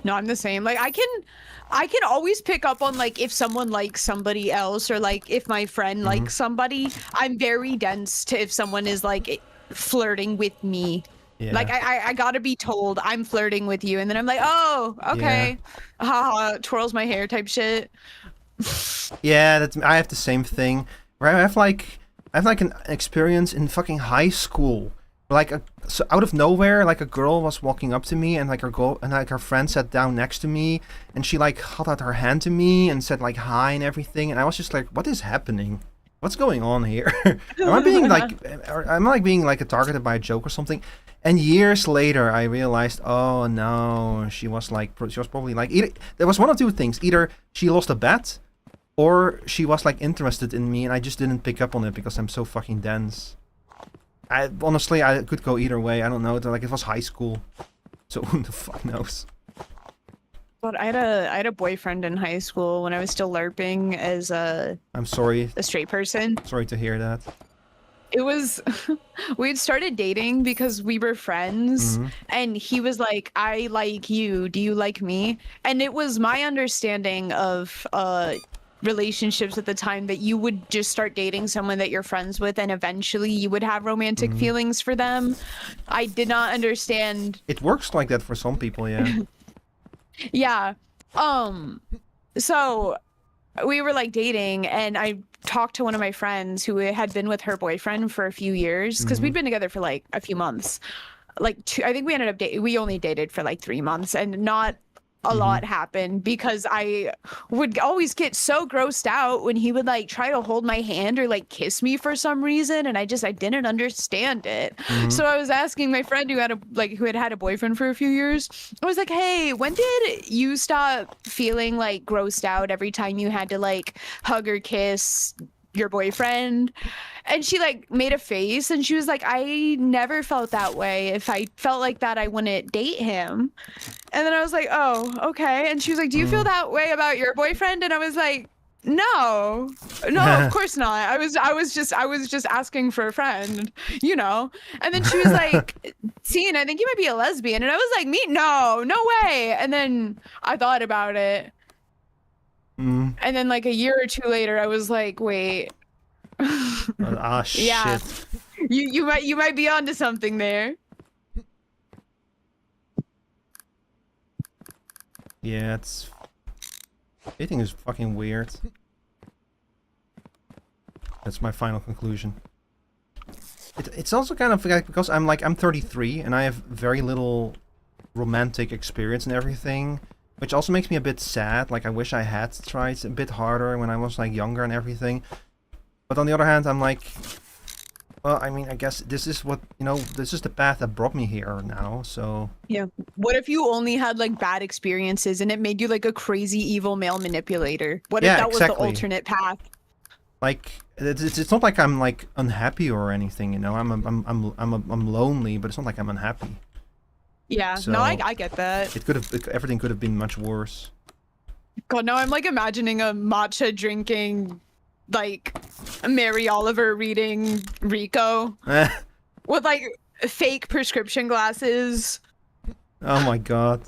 No, I'm the same. Like I can always pick up on like if someone likes somebody else, or like if my friend likes somebody. I'm very dense to if someone is like flirting with me. Yeah. Like I gotta be told I'm flirting with you, and then I'm like, oh, okay, haha, twirls my hair type shit. Yeah, I have the same thing. Right, I have like an experience in fucking high school. Like so out of nowhere, like a girl was walking up to me, and like her friend sat down next to me, and she like held out her hand to me and said like hi and everything, and I was just like, what is happening? What's going on here? am I being like targeted by a joke or something? And years later, I realized, oh no, she was probably like, there was one of 2 things: either she lost a bet, or she was like interested in me and I just didn't pick up on it because I'm so fucking dense. Honestly, I could go either way. I don't know. Like, it was high school, so who the fuck knows? But I had a boyfriend in high school when I was still LARPing as I'm sorry. a straight person. Sorry to hear that. It was we'd started dating because we were friends, and he was like, I like you, do you like me? And it was my understanding of relationships at the time that you would just start dating someone that you're friends with and eventually you would have romantic feelings for them. I did not understand. It works like that for some people, yeah. Yeah. So we were like dating, and I talked to one of my friends who had been with her boyfriend for a few years, because we'd been together for like a few months. Like I think we ended up we only dated for like 3 months, and not a lot happened because I would always get so grossed out when he would like try to hold my hand or like kiss me for some reason, and I didn't understand it. So I was asking my friend who had had a boyfriend for a few years. I was like, "Hey, when did you stop feeling like grossed out every time you had to like hug or kiss your boyfriend?" And she like made a face and she was like, "I never felt that way. If I felt like that, I wouldn't date him." And then I was like, "Oh, okay." And she was like, "Do you feel that way about your boyfriend?" And I was like, no, of course not. I was just asking for a friend, you know. And then she was like, "Teen, I think you might be a lesbian." And I was like, "Me? No way." And then I thought about it. And then like a year or two later, I was like, "Wait." Shit. Yeah. You might be onto something there. Yeah, dating is fucking weird. That's my final conclusion. It's also kind of like, because I'm 33 and I have very little romantic experience and everything, which also makes me a bit sad. Like, I wish I had tried a bit harder when I was like younger and everything. But on the other hand, I'm like, well, I mean, I guess this is what, this is the path that brought me here now, so... Yeah. What if you only had, like, bad experiences and it made you, like, a crazy evil male manipulator? What if that was the alternate path? Like, it's not like I'm, like, unhappy or anything, I'm lonely, but it's not like I'm unhappy. Yeah. So, no, I get that. Everything could have been much worse. God, now I'm, like, imagining a matcha drinking... like Mary Oliver reading Rico with like fake prescription glasses. Oh my god.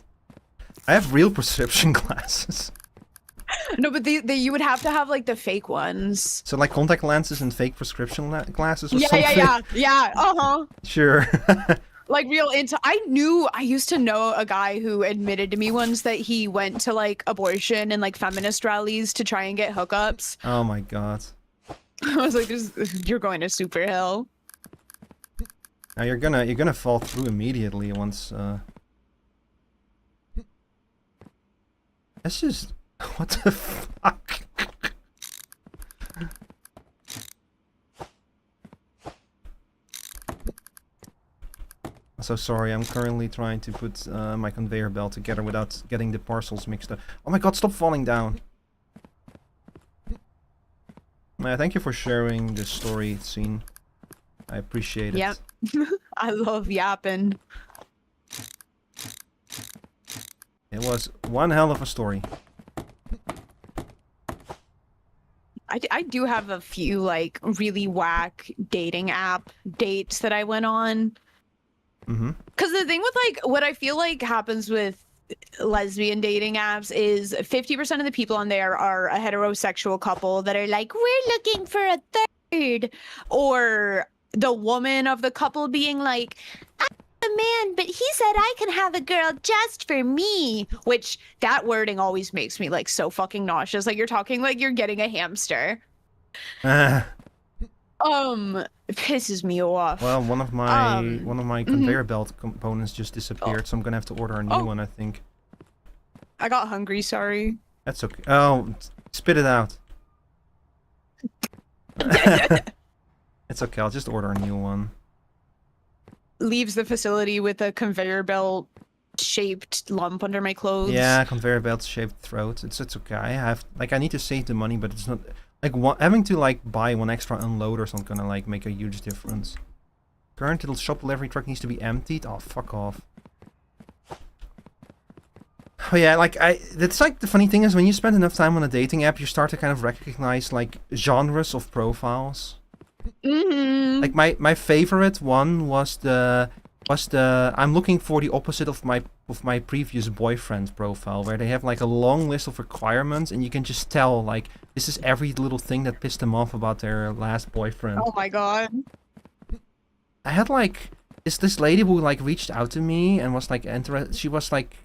I have real prescription glasses. No, but you would have to have like the fake ones. So like contact lenses and fake prescription glasses or something? Yeah. Uh-huh. Sure. Like real into I used to know a guy who admitted to me once that he went to like abortion and like feminist rallies to try and get hookups. Oh my god. I was like, you're going to super hell. Now you're gonna fall through immediately once That's just what the fuck? So sorry, I'm currently trying to put my conveyor belt together without getting the parcels mixed up. Oh my god, stop falling down! Thank you for sharing this story scene. I appreciate it. Yep. I love yapping. It was one hell of a story. I do have a few like really whack dating app dates that I went on. Because the thing with like what I feel like happens with lesbian dating apps is 50% of the people on there are a heterosexual couple that are like, we're looking for a third, or the woman of the couple being like, I'm a man, but he said I can have a girl just for me, which that wording always makes me like so fucking nauseous. Like you're talking like you're getting a hamster. It pisses me off. Well, one of my conveyor belt components just disappeared, so I'm gonna have to order a new one, I think. I got hungry, sorry. That's okay. Oh, spit it out. It's okay, I'll just order a new one. Leaves the facility with a conveyor belt shaped lump under my clothes. Yeah, conveyor belt shaped throat. It's okay. I need to save the money, but it's not like having to like buy one extra unloader is not gonna like make a huge difference. Current little shop delivery truck needs to be emptied. Oh, fuck off. Oh yeah, like that's like the funny thing is when you spend enough time on a dating app, you start to kind of recognize like genres of profiles. Like my favorite one was the I'm looking for the opposite of my previous boyfriend profile, where they have like a long list of requirements and you can just tell like this is every little thing that pissed them off about their last boyfriend. Oh my god. I had like this lady who like reached out to me and was like she was like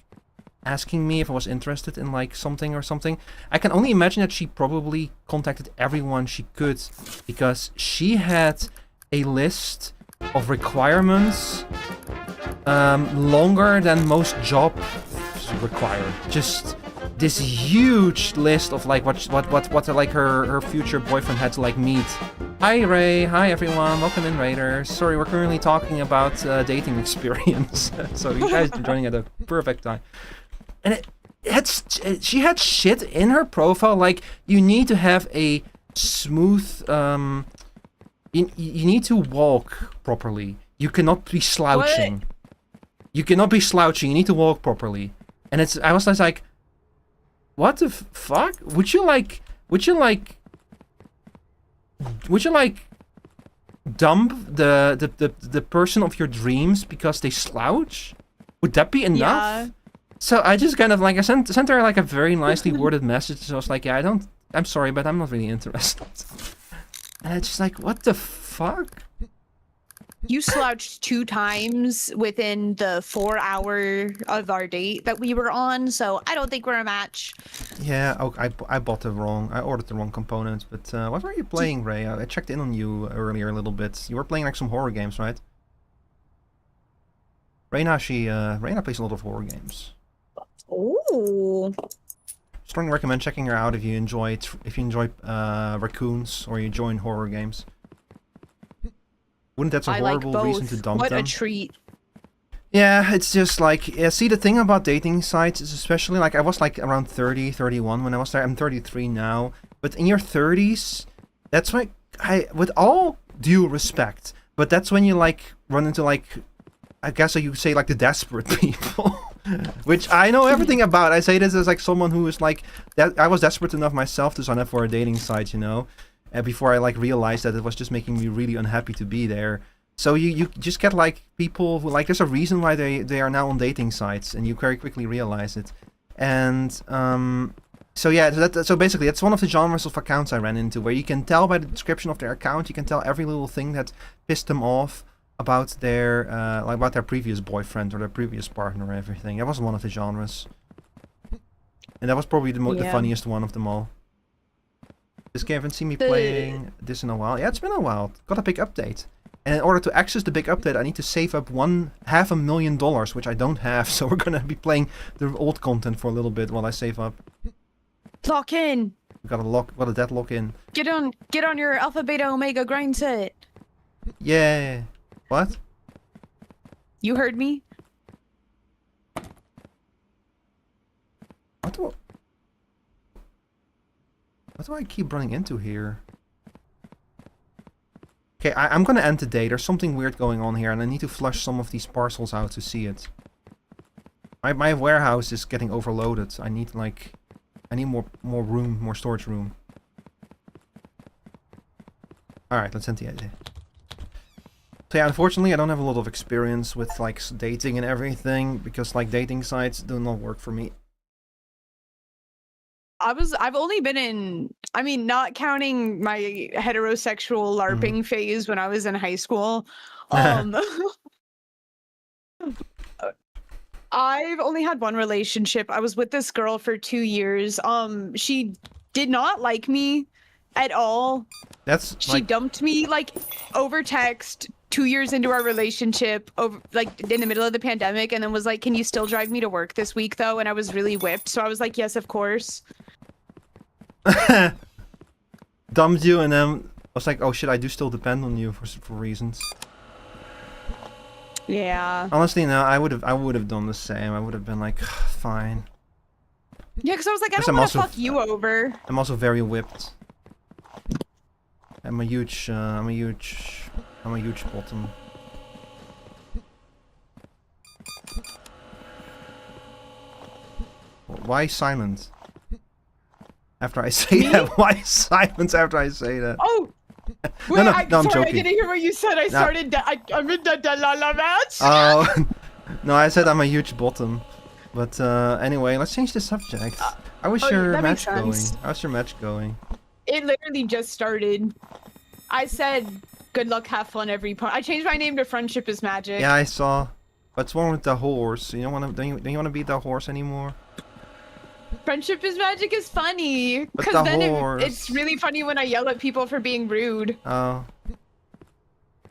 asking me if I was interested in like something or something. I can only imagine that she probably contacted everyone she could, because she had a list of requirements longer than most jobs require. Just this huge list of like what like her future boyfriend had to like meet. Hi Ray, hi everyone, welcome in Raiders. Sorry, we're currently talking about dating experience, so you guys are joining at a perfect time. And she had shit in her profile like you need to have a smooth you need to walk properly. You cannot be slouching. What? You cannot be slouching. You need to walk properly. And I was like, what the fuck? Would you like dump the person of your dreams because they slouch? Would that be enough? Yeah. So I just kind of like I sent her like a very nicely worded message. So I was like, yeah, I'm sorry, but I'm not really interested. And it's just like, what the fuck? You slouched 2 times within the 4 hour of our date that we were on, so I don't think we're a match. Yeah, I ordered the wrong components, but what were you playing, Ray? I checked in on you earlier a little bit. You were playing like some horror games, right? Reyna plays a lot of horror games. Oh. Strongly recommend checking her out if you enjoy raccoons or you join horror games. Wouldn't that a horrible reason to dump them? What a treat. Yeah, it's just like, yeah, see, the thing about dating sites is especially, like, I was, like, around 30, 31 when I was there. I'm 33 now. But in your 30s, that's when, with all due respect, but that's when you, like, run into, like, I guess you say, like, the desperate people. Which I know everything about. I say this as, like, someone who is, like, I was desperate enough myself to sign up for a dating site, you know? Before I, like, realized that it was just making me really unhappy to be there. So you just get like people who like there's a reason why they are now on dating sites, and you very quickly realize it. And so yeah, so basically that's one of the genres of accounts I ran into, where you can tell by the description of their account, you can tell every little thing that pissed them off about their about their previous boyfriend or their previous partner or everything. That was one of the genres, and that was probably the funniest one of them all. This game, haven't seen me playing this in a while. Yeah, it's been a while. Got a big update. And in order to access the big update, I need to save up $500,000, which I don't have. So we're gonna be playing the old content for a little bit while I save up. Lock in. We got a deadlock in. Get on your Alpha Beta Omega grind set. Yeah. What? You heard me. What do I keep running into here? Okay, I'm gonna end the day. There's something weird going on here, and I need to flush some of these parcels out to see it. My warehouse is getting overloaded. I need more room, more storage room. Alright, let's end the day. So yeah, unfortunately I don't have a lot of experience with like dating and everything, because like dating sites do not work for me. I've only been in, I mean, not counting my heterosexual LARPing phase when I was in high school. I've only had one relationship. I was with this girl for 2 years. She did not like me at all. She dumped me like over text 2 years into our relationship, over like in the middle of the pandemic, and then was like, "Can you still drive me to work this week though?" And I was really whipped, so I was like, "Yes, of course." Dumped you, and then I was like, oh shit, I do still depend on you for reasons. Yeah. Honestly, no, I would have done the same. I would have been like, fine. Yeah, because I was like, I Because don't want to fuck you over. I'm also very whipped. I'm a huge bottom. Why silent? After I say that, why silence after I say that? Oh, wait, no, I'm I'm sorry, joking. I didn't hear what you said. I'm in the la match. Oh, no, I said I'm a huge bottom. But anyway, let's change the subject. How was your match going? How's your match going? It literally just started. I said, good luck, have fun, every part. I changed my name to Friendship is Magic. Yeah, I saw. What's wrong with the horse? You don't you want to be the horse anymore? Friendship is Magic is funny. Because then it's really funny when I yell at people for being rude. Oh.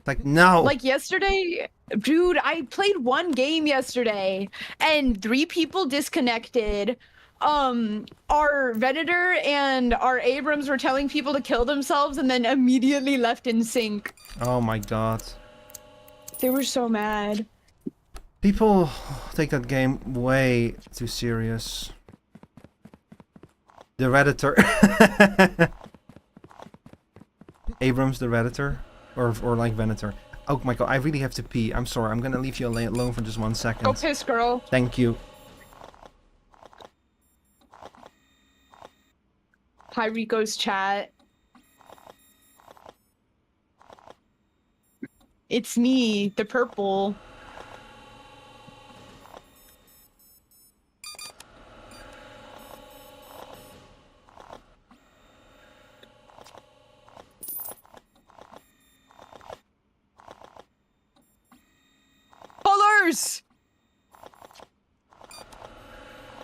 Like, no! Like yesterday, dude, I played one game yesterday, and 3 people disconnected. Our Venator and our Abrams were telling people to kill themselves and then immediately left in sync. Oh my god. They were so mad. People take that game way too serious. The Redditor. Abrams the Redditor? Or like Venator. Oh my god, I really have to pee. I'm sorry, I'm gonna leave you alone for just 1 second. Go piss, girl. Thank you. Hi, Rico's chat. It's me, the purple. Colors!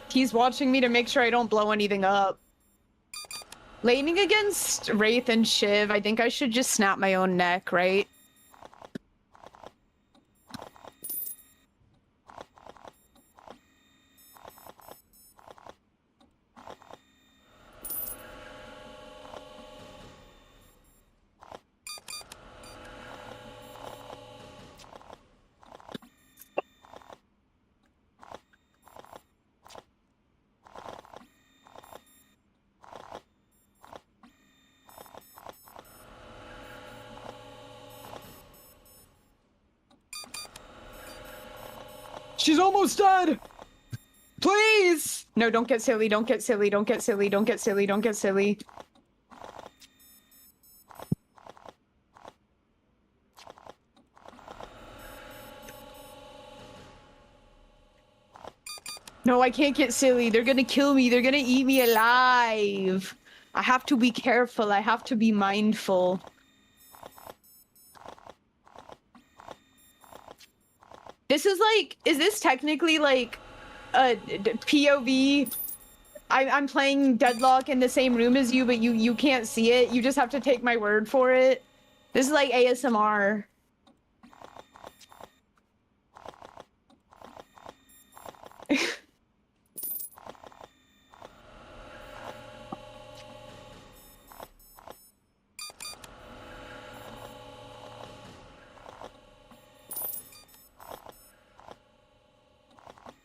He's watching me to make sure I don't blow anything up. Laning against Wraith and Shiv, I think I should just snap my own neck, right? She's almost dead! Please! No, don't get silly, don't get silly, don't get silly, don't get silly, don't get silly. No, I can't get silly. They're gonna kill me. They're gonna eat me alive. I have to be careful. I have to be mindful. This is like, is this technically like a POV? I'm playing Deadlock in the same room as you, but you can't see it. You just have to take my word for it. This is like ASMR.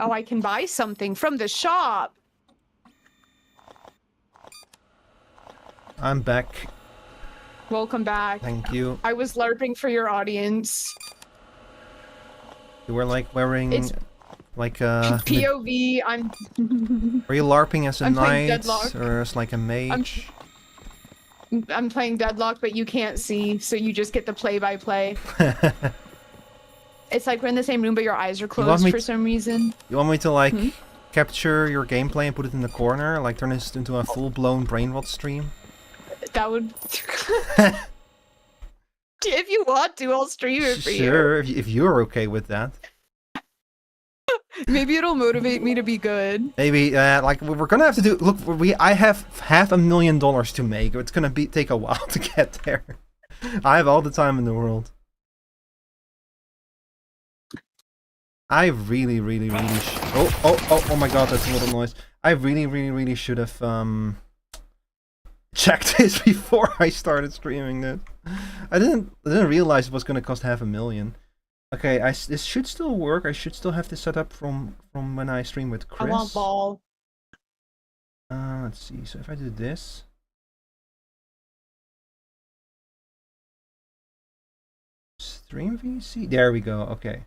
Oh, I can buy something from the shop. I'm back. Welcome back. Thank you. I was LARPing for your audience. You were like wearing like POV, I'm Are you LARPing as a knight Deadlock. or as like a mage? I'm playing Deadlock, but you can't see, so you just get the play-by-play. It's like we're in the same room, but your eyes are closed for some reason. You want me to like capture your gameplay and put it in the corner? Like turn this into a full-blown brain rot stream? That would... If you want to, I'll stream it for you. Sure, if you're okay with that. Maybe it'll motivate me to be good. Maybe, like, we're gonna have to do... Look, I have $500,000 to make. It's gonna take a while to get there. I have all the time in the world. I really oh my god, that's a lot of noise. I really should have checked this before I started streaming this. I didn't realize it was gonna cost $500,000. Okay, this should still work. I should still have this set up from when I stream with Chris. I want ball. Let's see. So if I do this. Stream VC? There we go, okay.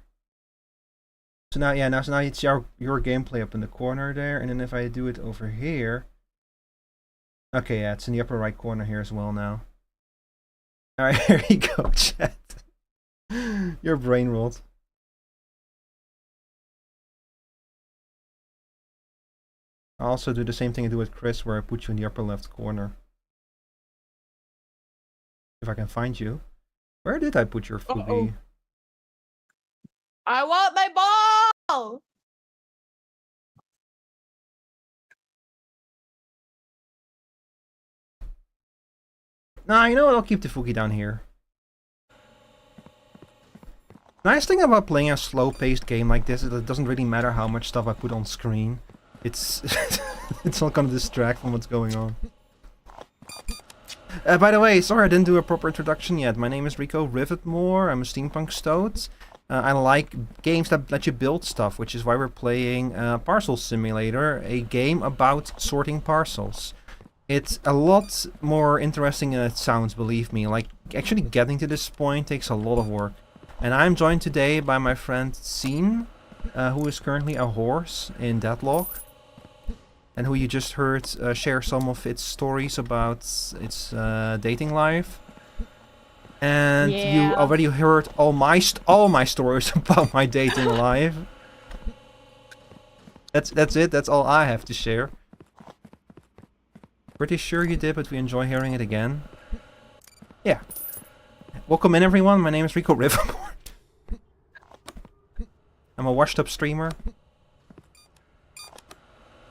So now, yeah, so now it's your gameplay up in the corner there, and then if I do it over here... Okay, yeah, it's in the upper right corner here as well now. Alright, here you go, chat. Your brain rolled. I'll also do the same thing I do with Chris, where I put you in the upper left corner. If I can find you. Where did I put your Fubi? I want my ball! Nah, you know what? I'll keep the Fuki down here. Nice thing about playing a slow-paced game like this is it doesn't really matter how much stuff I put on screen. It's it's not gonna distract from what's going on. By the way, sorry I didn't do a proper introduction yet. My name is Rico Rivetmore. I'm a steampunk stoat. I like games that let you build stuff, which is why we're playing Parcel Simulator, a game about sorting parcels. It's a lot more interesting than it sounds, believe me. Like, actually getting to this point takes a lot of work. And I'm joined today by my friend Scene, who is currently a horse in Deadlock. And who you just heard share some of its stories about its dating life. And you already heard all my stories about my dating life. That's it. That's all I have to share. Pretty sure you did, but we enjoy hearing it again. Yeah. Welcome in, everyone. My name is Rico Rivermore. I'm a washed-up streamer.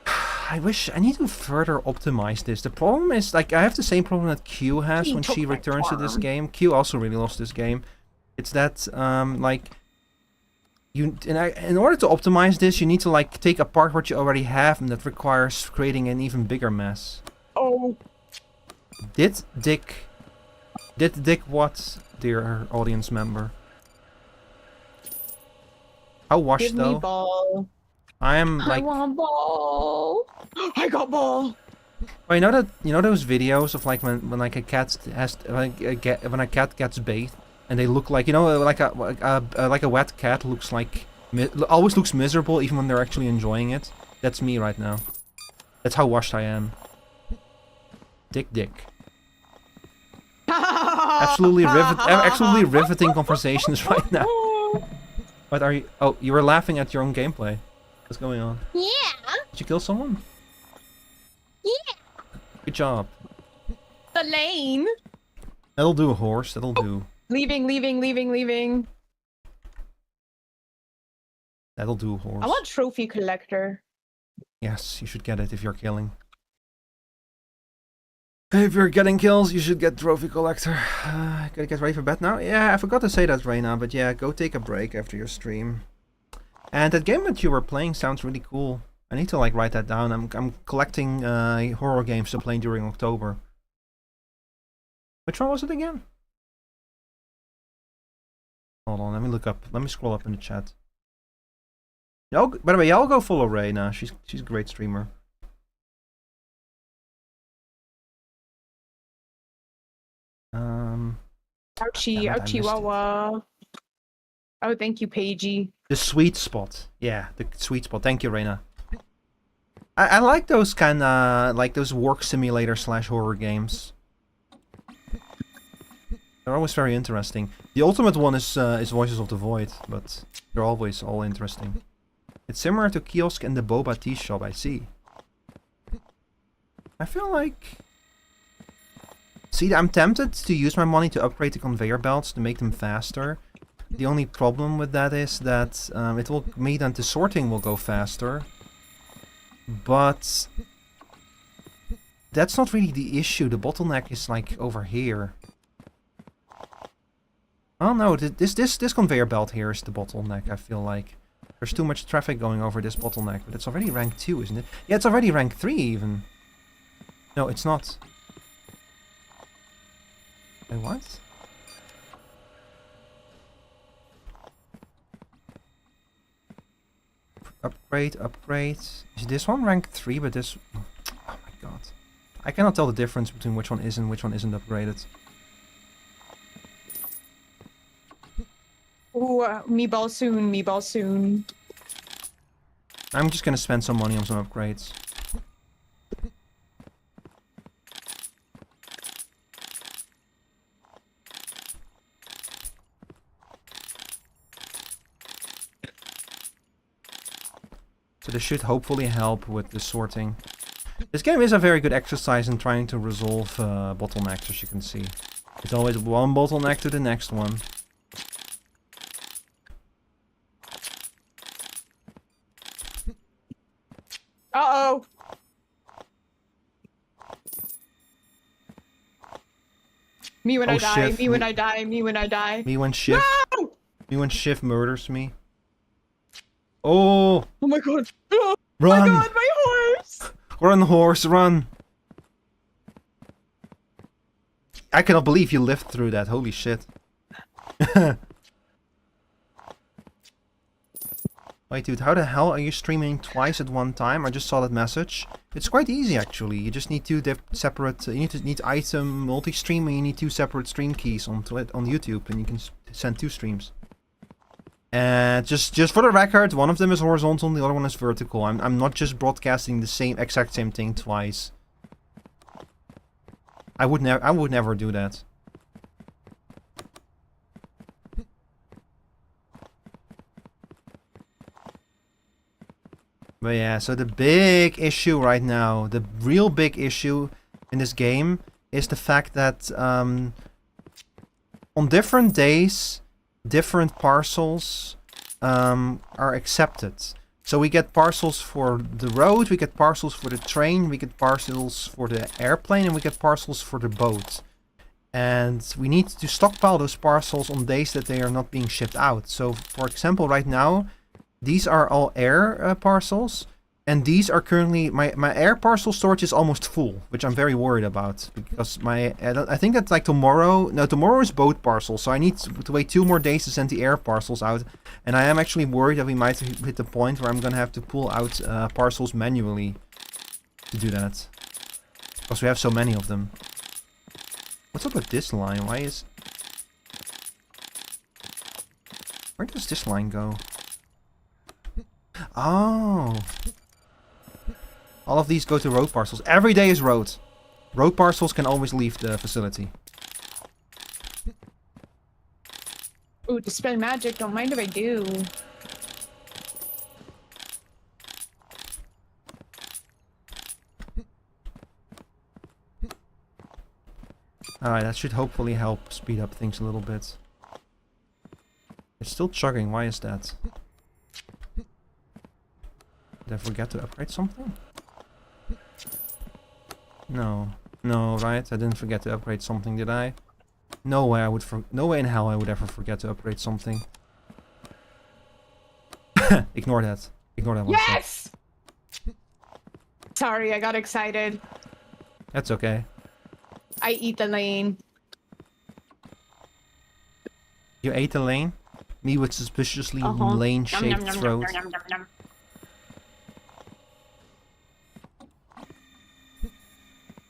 I need to further optimize this. The problem is, like, I have the same problem that Q has when she returns to this game. Q also really lost this game. It's that, like, in order to optimize this, you need to, like, take apart what you already have, and that requires creating an even bigger mess. Oh. Did Dick what, dear audience member? How washed, Give though? me ball. I am like. I want ball. I got ball. Well, you know those videos of like when like a cat has when a cat gets bathed and they look like, you know, like a wet cat looks like always looks miserable even when they're actually enjoying it. That's me right now. That's how washed I am. Dick. Absolutely riveting conversations right now. What are you? Oh, you were laughing at your own gameplay. What's going on? Yeah. Did you kill someone? Yeah. Good job. The lane. That'll do, horse. That'll do. Leaving. That'll do, horse. I want trophy collector. Yes, you should get it if you're killing. If you're getting kills, you should get trophy collector. Gotta get ready for bed now? Yeah, I forgot to say that right now, but yeah, go take a break after your stream. And that game that you were playing sounds really cool. I need to like write that down. I'm collecting horror games to play during October. Which one was it again? Hold on, let me look up. Let me scroll up in the chat. By the way, y'all go follow Reyna. She's a great streamer. Ouchie, wawa. Oh, thank you, Paigey. The sweet spot. Yeah, the sweet spot. Thank you, Reyna. I like those kind of, like those work simulator / horror games. They're always very interesting. The ultimate one is Voices of the Void, but they're always all interesting. It's similar to Kiosk and the Boba Tea Shop, I see. I feel like... See, I'm tempted to use my money to upgrade the conveyor belts to make them faster. The only problem with that is that it will mean that the sorting will go faster. But that's not really the issue. The bottleneck is like over here. Oh no, this conveyor belt here is the bottleneck, I feel like. There's too much traffic going over this bottleneck, but it's already rank 2, isn't it? Yeah, it's already rank 3 even. No, it's not. Wait, what? Upgrade. Is this one rank 3, but this... Oh my god. I cannot tell the difference between which one is and which one isn't upgraded. Ooh, meatball soon. I'm just gonna spend some money on some upgrades. So this should hopefully help with the sorting. This game is a very good exercise in trying to resolve bottlenecks, as you can see. It's always one bottleneck to the next one. Uh-oh. Me when I die, Shiv. me when I die, me when I die. Me when Shiv. No! Me when Shiv murders me. Oh! Oh my god. Oh Run! my god, my horse! Run, horse, run! I cannot believe you lived through that. Holy shit. Wait, dude, how the hell are you streaming twice at one time? I just saw that message. It's quite easy, actually. You just need two separate... you need item multi-stream, and you need two separate stream keys on YouTube, and you can send 2 streams. And just for the record, one of them is horizontal, and the other one is vertical. I'm not just broadcasting the exact same thing twice. I would never do that. But yeah, so the big issue right now, the real big issue in this game is the fact that on different days, different parcels are accepted. So we get parcels for the road, we get parcels for the train, we get parcels for the airplane, and we get parcels for the boat. And we need to stockpile those parcels on days that they are not being shipped out. So for example, right now, these are all air parcels, and these are currently... My air parcel storage is almost full, which I'm very worried about, because I think that like tomorrow... No, tomorrow is boat parcels, so I need to wait 2 more days to send the air parcels out, and I am actually worried that we might hit the point where I'm gonna have to pull out parcels manually to do that, because we have so many of them. What's up with this line? Why is... Where does this line go? Oh. All of these go to road parcels. Every day is road. Road parcels can always leave the facility. Ooh, dispel magic, don't mind if I do. Alright, that should hopefully help speed up things a little bit. It's still chugging, why is that? Did I forget to upgrade something? No. No, right? I didn't forget to upgrade something, did I? No way no way in hell I would ever forget to upgrade something. Ignore that. Ignore that one. Yes! Sorry, I got excited. That's okay. I eat the lane. You ate the lane? Me with suspiciously lane-shaped throat.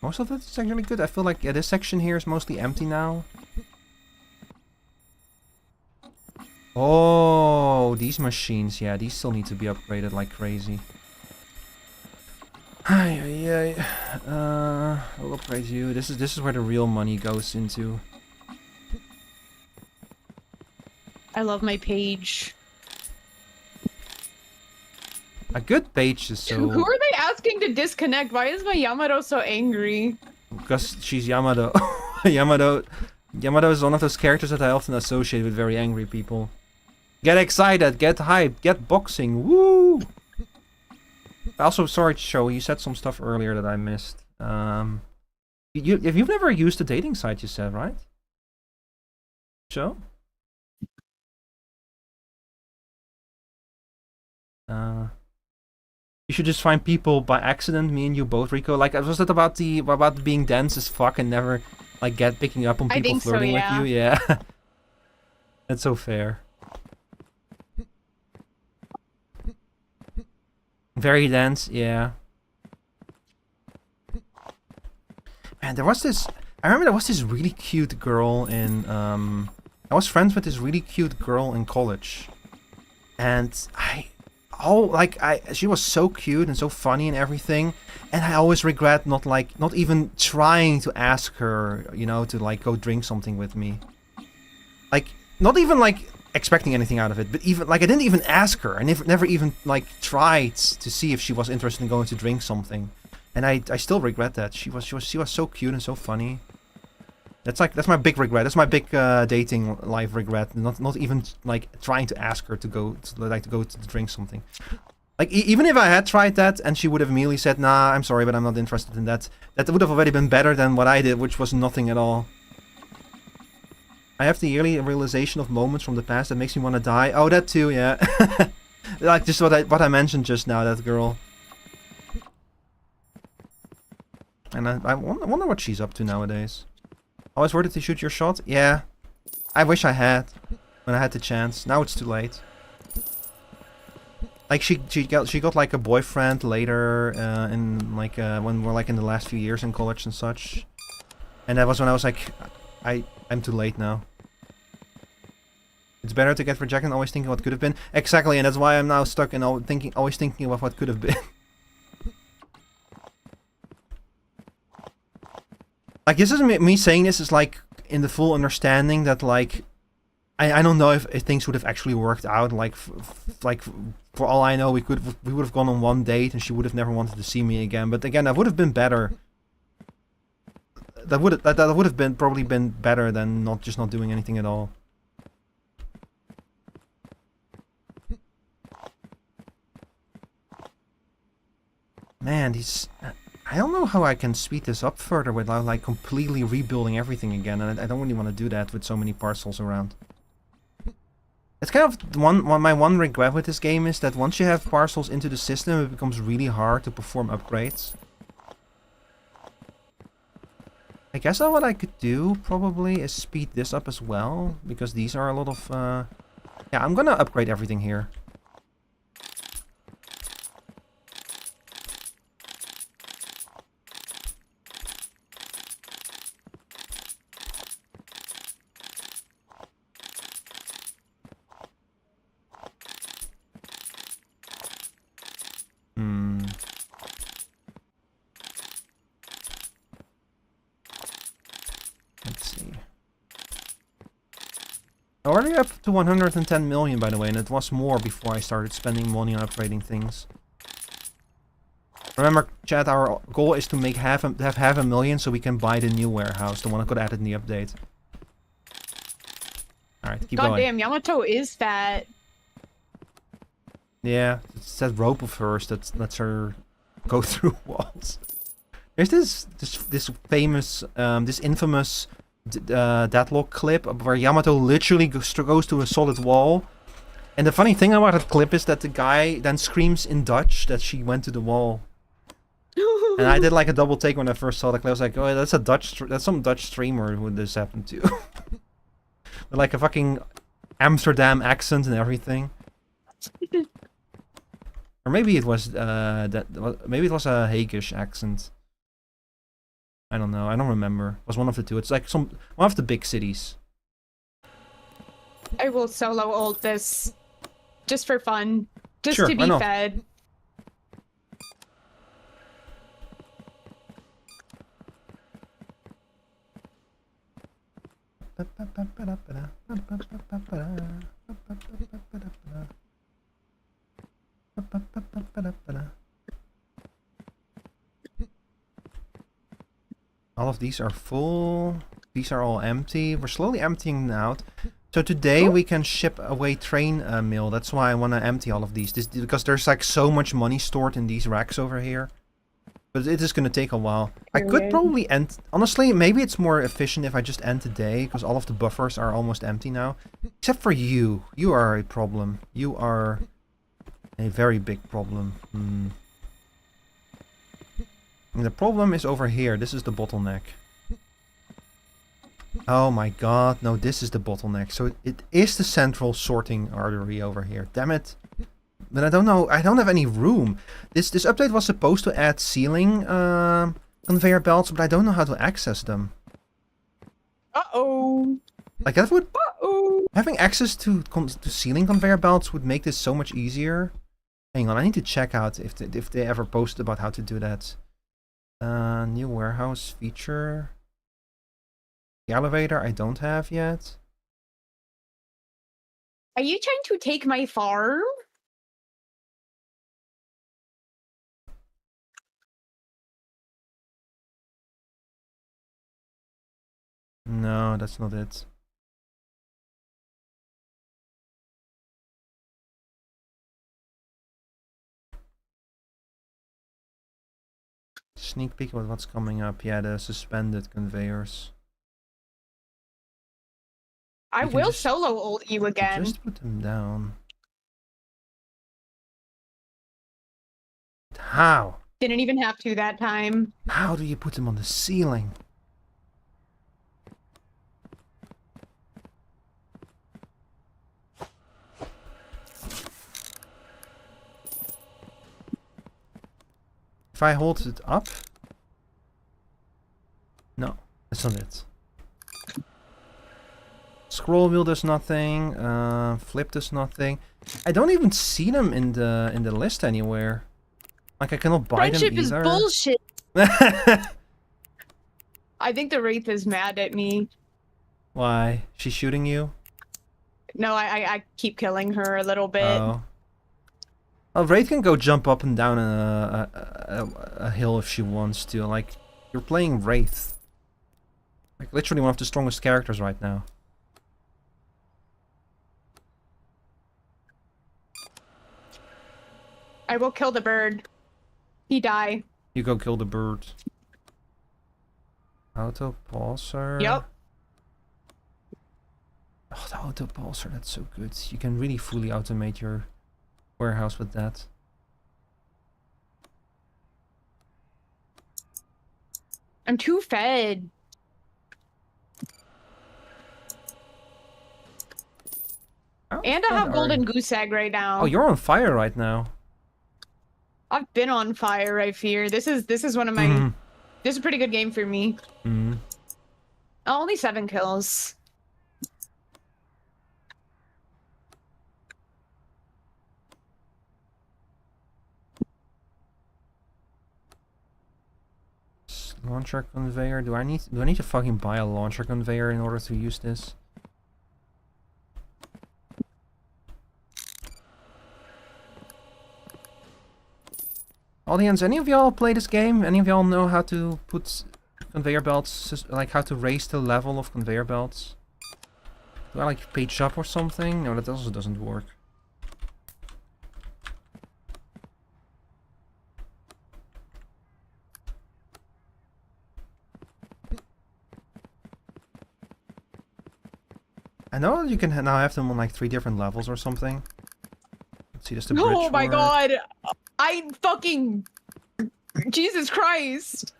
Most of it is actually good. I feel like, yeah, this section here is mostly empty now. Oh, these machines, yeah, these still need to be upgraded like crazy. I'll upgrade you. This is where the real money goes into. I love my page. A good page is so... Who are they asking to disconnect? Why is my Yamato so angry? Because she's Yamato. Yamato is one of those characters that I often associate with very angry people. Get excited, get hyped, get boxing, woo! Also, sorry, Show, you said some stuff earlier that I missed. You've never used a dating site, you said, right? Show? You should just find people by accident, me and you both, Rico. Like, was that about being dense as fuck and never, like, picking up on people flirting with you? Yeah. That's so fair. Very dense, yeah. And there was this... I remember there was this really cute girl in... I was friends with this really cute girl in college. And she was so cute and so funny and everything. And I always regret not even trying to ask her, you know, to like go drink something with me. Like, not even like expecting anything out of it, but even like I didn't even ask her. I never even like tried to see if she was interested in going to drink something. And I still regret that. She was so cute and so funny. That's my big regret. That's my big dating life regret. Not even like trying to ask her to go to drink something. Like even if I had tried that and she would have immediately said, "Nah, I'm sorry, but I'm not interested in that." That would have already been better than what I did, which was nothing at all. I have the yearly realization of moments from the past that makes me want to die. Oh, that too, yeah. Like just what I mentioned just now, that girl. And I wonder what she's up to nowadays. Always worth it to shoot your shot? Yeah. I wish I had. When I had the chance. Now it's too late. Like she got like a boyfriend later in like when we're like in the last few years in college and such. And that was when I was like, I'm too late now. It's better to get rejected than always thinking what could have been. Exactly, and that's why I'm now stuck in always thinking about what could have been. Like, this isn't me saying this is like in the full understanding that like I don't know if things would have actually worked out. Like for all I know, we would have gone on one date and she would have never wanted to see me again. But again, that would have been better. That would have been probably been better than not doing anything at all. Man, I don't know how I can speed this up further without like completely rebuilding everything again, and I don't really want to do that with so many parcels around. It's kind of my one regret with this game is that once you have parcels into the system, it becomes really hard to perform upgrades. I guess what I could do probably is speed this up as well, because these are a lot of... Yeah, I'm gonna upgrade everything here. Let's see. Already up to 110 million, by the way, and it was more before I started spending money on upgrading things. Remember, chat, our goal is to make have half a million so we can buy the new warehouse, the one I got added in the update. Alright, keep going. Goddamn, Yamato is fat. Yeah, it's that rope of hers that lets her go through walls. There's this famous, this infamous Deadlock clip where Yamato literally goes to a solid wall. And the funny thing about that clip is that the guy then screams in Dutch that she went to the wall. And I did like a double take when I first saw the clip. I was like, oh, that's some Dutch streamer who this happened to. With like a fucking Amsterdam accent and everything. Or maybe it was maybe it was a Hagish accent. I don't know. I don't remember. It was one of the two. It's like one of the big cities. I will solo ult this just for fun, just sure, to be fed. All of these are full. These are all empty. We're slowly emptying out. So today we can ship away train mail. That's why I want to empty all of these. Because there's like so much money stored in these racks over here. But it is going to take a while. I could probably end... Honestly, maybe it's more efficient if I just end today. Because all of the buffers are almost empty now. Except for you. You are a problem. You are a very big problem. And the problem is over here. This is the bottleneck. Oh my god. No, this is the bottleneck. So it is the central sorting artery over here. Damn it. but I don't know. I don't have any room. This update was supposed to add ceiling conveyor belts, but I don't know how to access them. Uh-oh. Like that would... Uh-oh. Having access to ceiling conveyor belts would make this so much easier. Hang on, I need to check out if they ever posted about how to do that. New warehouse feature. The elevator I don't have yet. Are you trying to take my farm? No, that's not it. Sneak peek of what's coming up. Yeah, the suspended conveyors. I will solo ult you again. Just put them down. How? Didn't even have to that time. How do you put them on the ceiling? If I hold it up? No, that's not it. Scroll wheel does nothing. Flip does nothing. I don't even see them in the list anywhere. Like I cannot buy them either. Friendship is bullshit. I think the Wraith is mad at me. Why? She's shooting you? No, I keep killing her a little bit. Oh. Well, Wraith can go jump up and down a hill if she wants to. Like, you're playing Wraith. Like, literally one of the strongest characters right now. I will kill the bird. He die. You go kill the bird. Auto pulsar. Yep. Oh, the auto pulsar, that's so good. You can really fully automate your warehouse with that. I'm too fed. And I have golden goose egg right now. Oh, you're on fire right now. I've been on fire, I fear. This is one of my this is a pretty good game for me. Mm. Oh, only 7 kills. Launcher conveyor. Do I need to fucking buy a launcher conveyor in order to use this? Audience, any of y'all play this game? Any of y'all know how to put conveyor belts, like how to raise the level of conveyor belts? Do I like page up or something? No, that also doesn't work. I know you can now have them on like 3 different levels or something. Let's see, just the bridge. Oh my god! I fucking... Jesus Christ!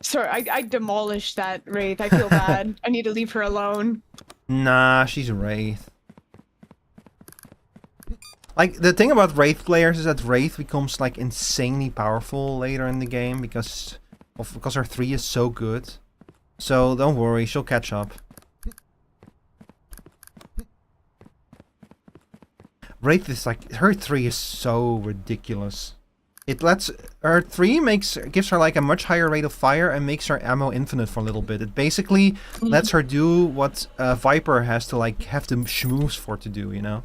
Sorry, I demolished that Wraith. I feel bad. I need to leave her alone. Nah, she's a Wraith. Like, the thing about Wraith players is that Wraith becomes like insanely powerful later in the game because her 3 is so good. So don't worry, she'll catch up. Wraith is like, her 3 is so ridiculous. It lets, her 3 gives her like a much higher rate of fire and makes her ammo infinite for a little bit. It basically lets her do what Viper has to like have the schmooze for to do, you know?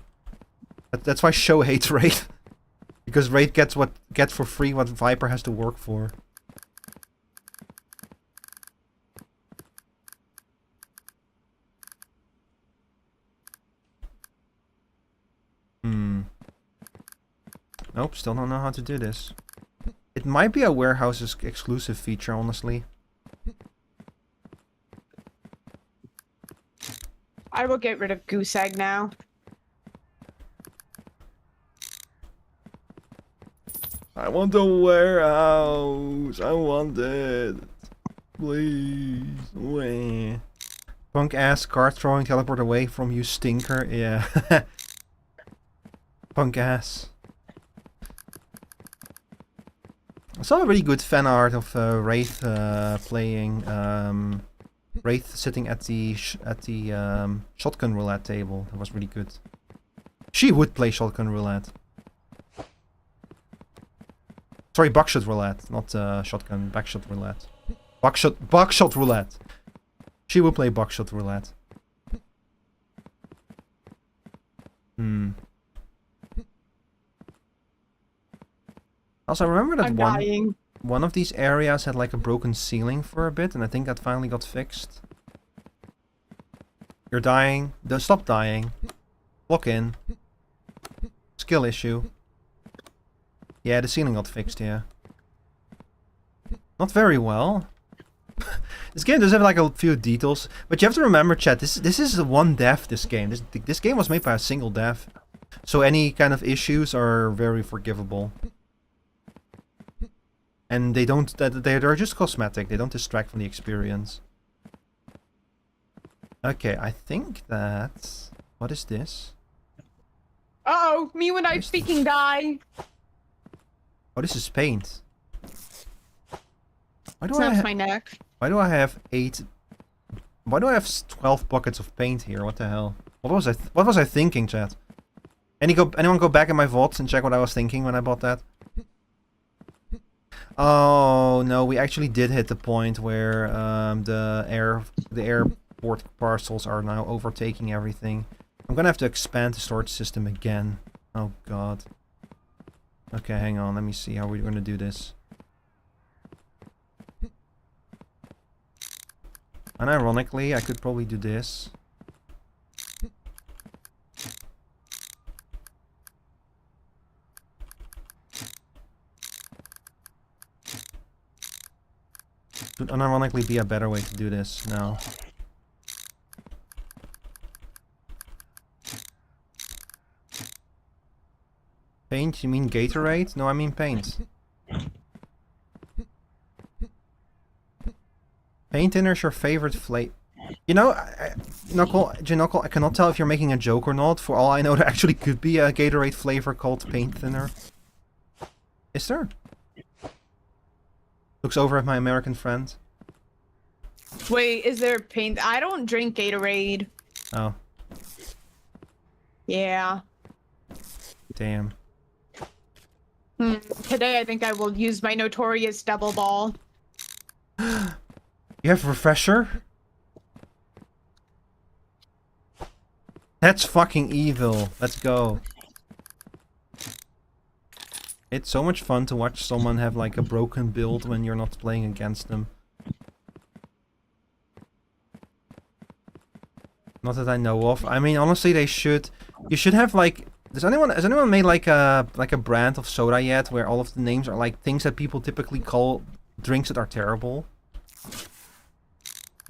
That's why Show hates Wraith. Because Wraith gets for free what Viper has to work for. Nope, still don't know how to do this. It might be a warehouse's exclusive feature, honestly. I will get rid of goose egg now. I want a warehouse. I want it. Please. Wah. Punk ass card throwing teleport away from you, stinker. Yeah. Punk ass. I saw a really good fan art of Wraith playing Wraith sitting at the shotgun roulette table. That was really good. She would play shotgun roulette. Sorry, buckshot roulette, not shotgun. Backshot roulette. Buckshot roulette. She would play buckshot roulette. Also, I remember that one of these areas had like a broken ceiling for a bit, and I think that finally got fixed. You're dying. Stop dying. Lock in. Skill issue. Yeah, the ceiling got fixed, yeah. Not very well. This game does have like a few details, but you have to remember, chat, this is one dev, this game. This game was made by a single dev. So any kind of issues are very forgivable. And they're just cosmetic, they don't distract from the experience. Okay, I think that... What is this? Uh-oh, me when I freaking die. Oh, this is paint. Why do Snaps my neck. Why do I have 8... Why do I have 12 buckets of paint here? What the hell? What was I thinking, chat? Anyone go back in my vaults and check what I was thinking when I bought that? Oh no, we actually did hit the point where the airport parcels are now overtaking everything. I'm gonna have to expand the storage system again. Oh god. Okay, hang on, let me see how we're gonna do this. And ironically, I could probably do this. Would unironically be a better way to do this now. Paint? You mean Gatorade? No, I mean paint. Paint thinner's your favorite flavor. You know, Knuckle, I cannot tell if you're making a joke or not. For all I know, there actually could be a Gatorade flavor called paint thinner. Is there? Looks over at my American friend. Wait, is there paint? I don't drink Gatorade. Oh. Yeah. Damn. Today I think I will use my notorious double ball. You have refresher? That's fucking evil. Let's go. It's so much fun to watch someone have like a broken build when you're not playing against them. Not that I know of. I mean, honestly, they should. You should have like. Has anyone made like a brand of soda yet, where all of the names are like things that people typically call drinks that are terrible?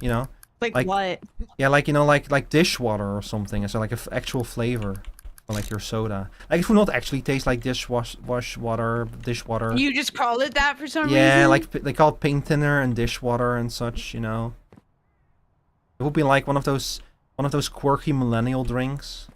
You know. Like what? Yeah, like, you know, like dishwater or something. So like actual flavor for like your soda. Like it would not actually taste like dishwater. You just call it that for some reason? Yeah, like they call it paint thinner and dishwater and such, you know. It would be like one of those quirky millennial drinks.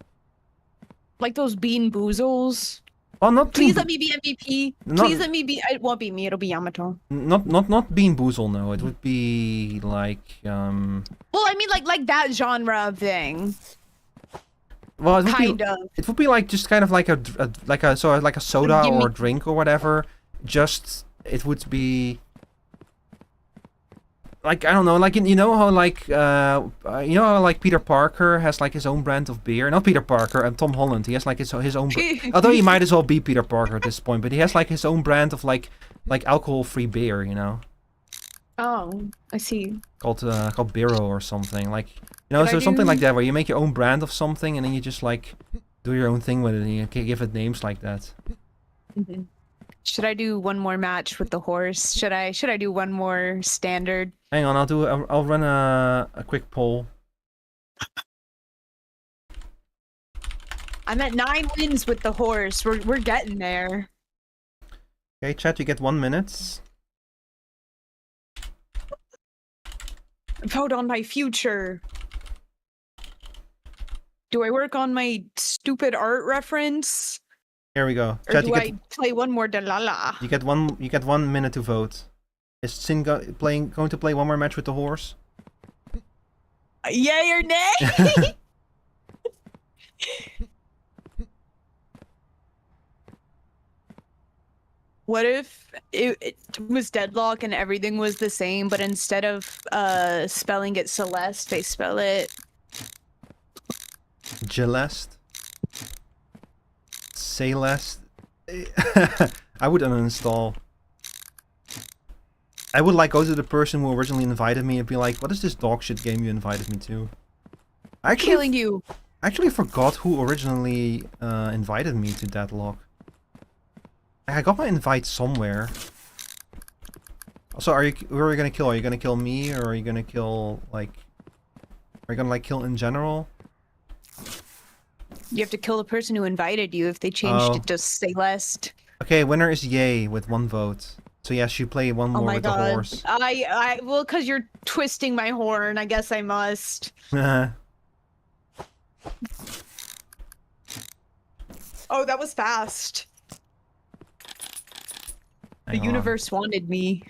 Like those bean boozles. Oh, not Please let me be MVP. Please let me be. It won't be me. It'll be Yamato. Not Bean Boozle. No, it would be like Well, I mean, like that genre of thing. Well, it would kind of. It would be like just kind of like a soda or a drink or whatever. Just it would be. Like, I don't know, like, you know how, like, Peter Parker has, like, his own brand of beer? Not Peter Parker, and Tom Holland, he has, like, his own... Although he might as well be Peter Parker at this point, but he has, like, his own brand of, like alcohol-free beer, you know? Oh, I see. Called Biro or something, like, you know, so something like that, where you make your own brand of something, and then you just, like, do your own thing with it, and you can give it names like that. Mm-hmm. Should I do one more match with the horse? Should I do one more standard? Hang on, I'll run a quick poll. I'm at 9 wins with the horse. We're getting there. Okay, chat, you get 1 minute. Vote on my future. Do I work on my stupid art reference? Here we go. Or Chat, do I play one more Dalala? You get 1 minute to vote. Is Sin going to play one more match with the horse? Yay or nay? What if it was Deadlock and everything was the same, but instead of spelling it Celeste, they spell it Celeste? Celeste? I would uninstall. I would like go to the person who originally invited me and be like, what is this dog shit game you invited me to? Killing you. I actually forgot who originally invited me to Deadlock. I got my invite somewhere. Also, who are you gonna kill? Are you gonna kill me, or are you gonna kill, like... Are you gonna, like, kill in general? You have to kill the person who invited you if they changed it to Celeste. Okay, winner is Yay with 1 vote. So yes, you play one more with the horse. Well, because you're twisting my horn, I guess I must. Oh, that was fast. The universe wanted me.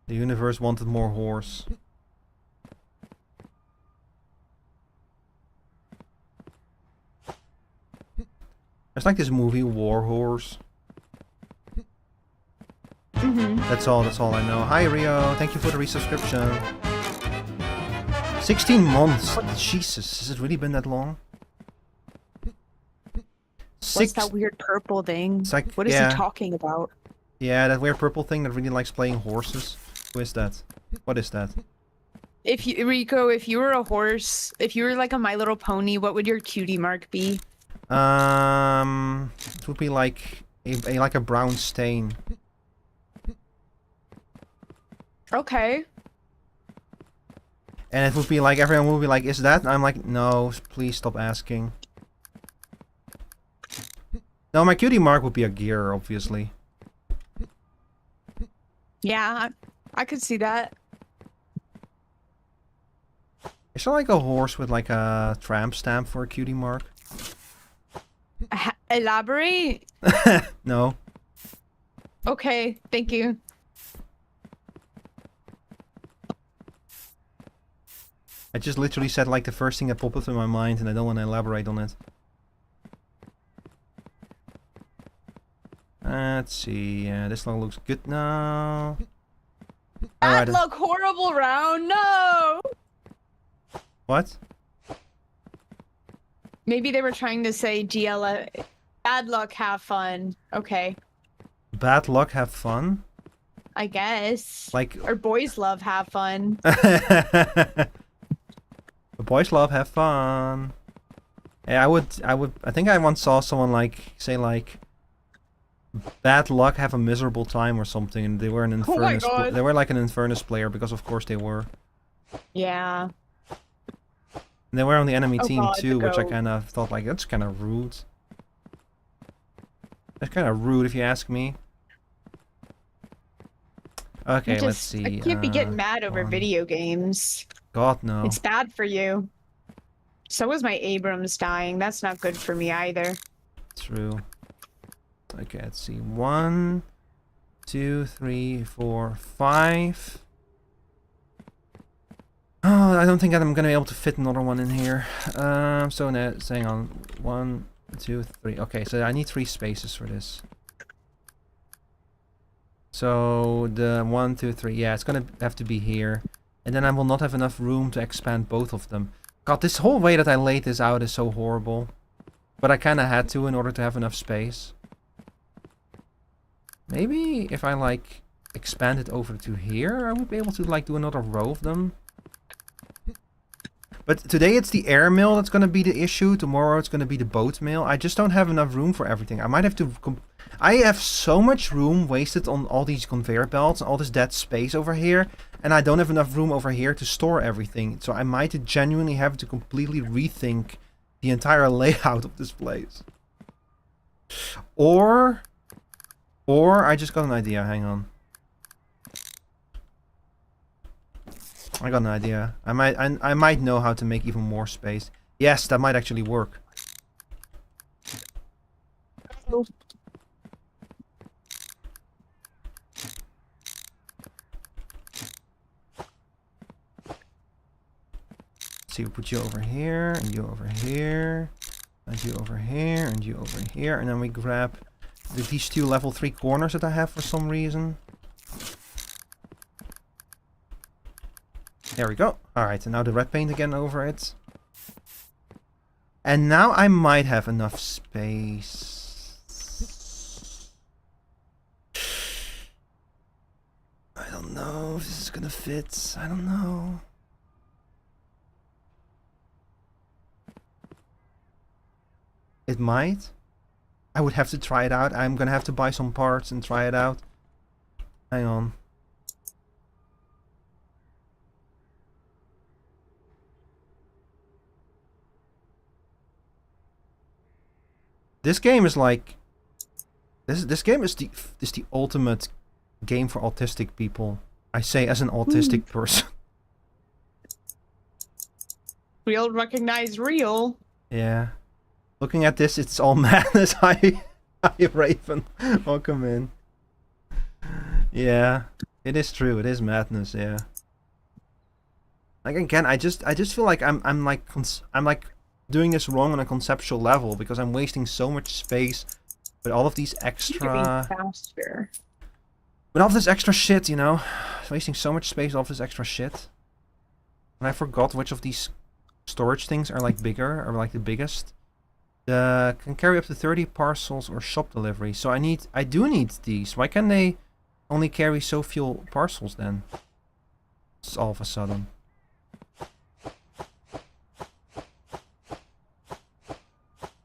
The universe wanted more horse. It's like this movie, War Horse. That's all I know. Hi Rio, thank you for the resubscription. 16 months. Jesus, has it really been that long? What's that weird purple thing? Like, what is he talking about? Yeah, that weird purple thing that really likes playing horses. Who is that? What is that? Rico, if you were a horse, if you were like a My Little Pony, what would your cutie mark be? It would be like a brown stain. Okay. And it would be like, everyone would be like, is that? And I'm like, no, please stop asking. No, my cutie mark would be a gear, obviously. Yeah, I could see that. Is there like a horse with like a tramp stamp for a cutie mark? Elaborate? No. Okay, thank you. I just literally said like the first thing that popped up in my mind and I don't want to elaborate on it. Let's see, this one looks good now. Alright. Look, horrible round, no! What? Maybe they were trying to say GLF. Bad luck, have fun. Okay. Bad luck, have fun? I guess. Like... Or boys love, have fun. The boys love, have fun. Yeah, I think I once saw someone like, say like... Bad luck, have a miserable time or something, and they were an Infernus. Oh my God. They were like an Infernus player, because of course they were. Yeah. And they were on the enemy team God, too, which I kind of thought like, that's kind of rude. That's kind of rude if you ask me. Okay, let's see. I can't be getting mad over video games. God, no. It's bad for you. So was my Abrams dying. That's not good for me either. True. Okay, let's see. 1, 2, 3, 4, 5. Oh, I don't think I'm gonna be able to fit another one in here. So now, hang on. 1, 2, 3. Okay, so I need 3 spaces for this. So the 1, 2, 3. Yeah, it's gonna have to be here, and then I will not have enough room to expand both of them. God, this whole way that I laid this out is so horrible, but I kind of had to in order to have enough space. Maybe if I like expand it over to here, I would be able to like do another row of them. But today it's the air mill that's going to be the issue. Tomorrow it's going to be the boat mill. I just don't have enough room for everything. I might have to... I have so much room wasted on all these conveyor belts and all this dead space over here. And I don't have enough room over here to store everything. So I might genuinely have to completely rethink the entire layout of this place. Or I just got an idea. Hang on. I got an idea. I might know how to make even more space. Yes, that might actually work. Oh. So we put you over here, and you over here, and you over here, and you over here, and then we grab these 2 level 3 corners that I have for some reason. There we go. Alright, and now the red paint again over it. And now I might have enough space. I don't know if this is gonna fit. I don't know. It might. I would have to try it out. I'm gonna have to buy some parts and try it out. Hang on. This game is like... This game is the ultimate game for autistic people. I say as an autistic person. Real recognize real. Yeah. Looking at this, it's all madness. Hi, Raven. Welcome in. Yeah, it is true. It is madness. Yeah. Like again, I just feel like I'm like doing this wrong on a conceptual level because I'm wasting so much space with all of these extra. Faster. With all this extra shit, you know, wasting so much space with all this extra shit. And I forgot which of these storage things are like bigger or like the biggest. Can carry up to 30 parcels or shop delivery. So I do need these. Why can they only carry so few parcels then? It's all of a sudden.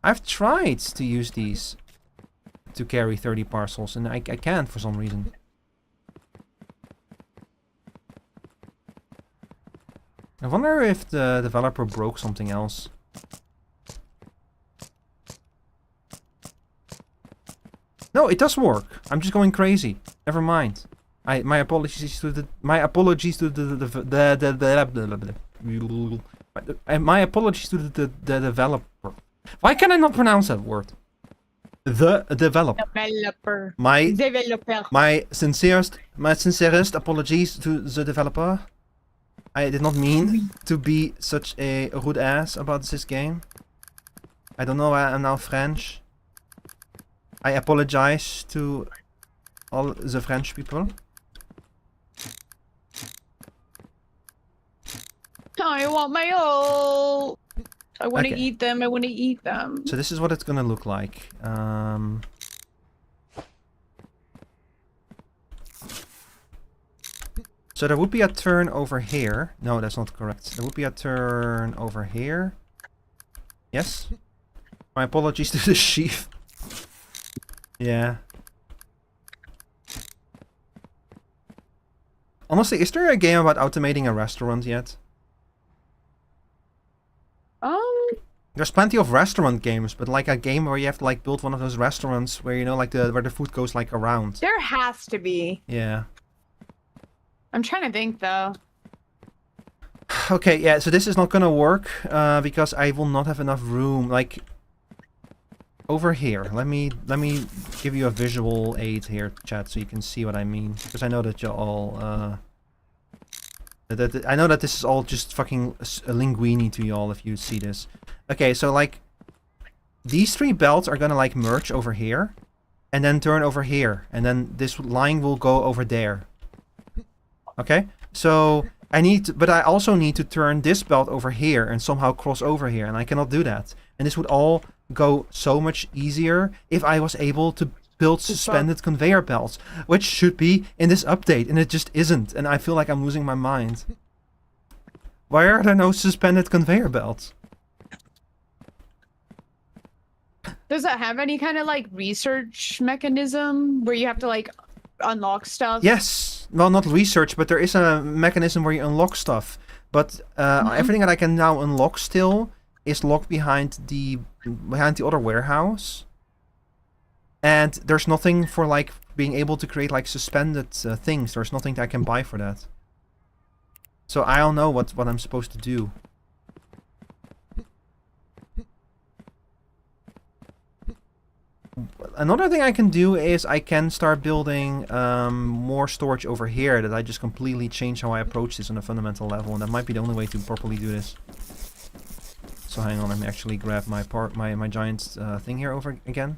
I've tried to use these to carry 30 parcels and I can't for some reason. I wonder if the developer broke something else. No, it does work. I'm just going crazy. Never mind. My apologies to the developer. Why can I not pronounce that word? The developer. Developer. My sincerest apologies to the developer. I did not mean to be such a rude ass about this game. I don't know why I'm now French. I apologize to all the French people. I want my old. I want to eat them. I want to eat them. So this is what it's gonna look like. So there would be a turn over here. No, that's not correct. There would be a turn over here. Yes. My apologies to the sheep. Yeah. Honestly, is there a game about automating a restaurant yet? There's plenty of restaurant games, but like a game where you have to like build one of those restaurants where you know like where the food goes like around. There has to be. Yeah. I'm trying to think though. Okay, yeah, so this is not gonna work because I will not have enough room. Like over here, let me give you a visual aid here, chat, so you can see what I mean. Because I know that you're all I know that this is all just fucking linguini to y'all if you see this. Okay, so like these 3 belts are gonna like merge over here and then turn over here, and then this line will go over there. Okay, so but I also need to turn this belt over here and somehow cross over here, and I cannot do that. And this would all go so much easier if I was able to build suspended conveyor belts, which should be in this update, and it just isn't, and I feel like I'm losing my mind. Why are there no suspended conveyor belts? Does that have any kind of like research mechanism where you have to like unlock stuff? Yes. Well, not research, but there is a mechanism where you unlock stuff. But everything that I can now unlock still is locked behind the other warehouse. And there's nothing for like being able to create like suspended things. There's nothing that I can buy for that. So I don't know what I'm supposed to do. Another thing I can do is I can start building more storage over here, that I just completely change how I approach this on a fundamental level, and that might be the only way to properly do this. So hang on, let me actually grab my giant thing here over again.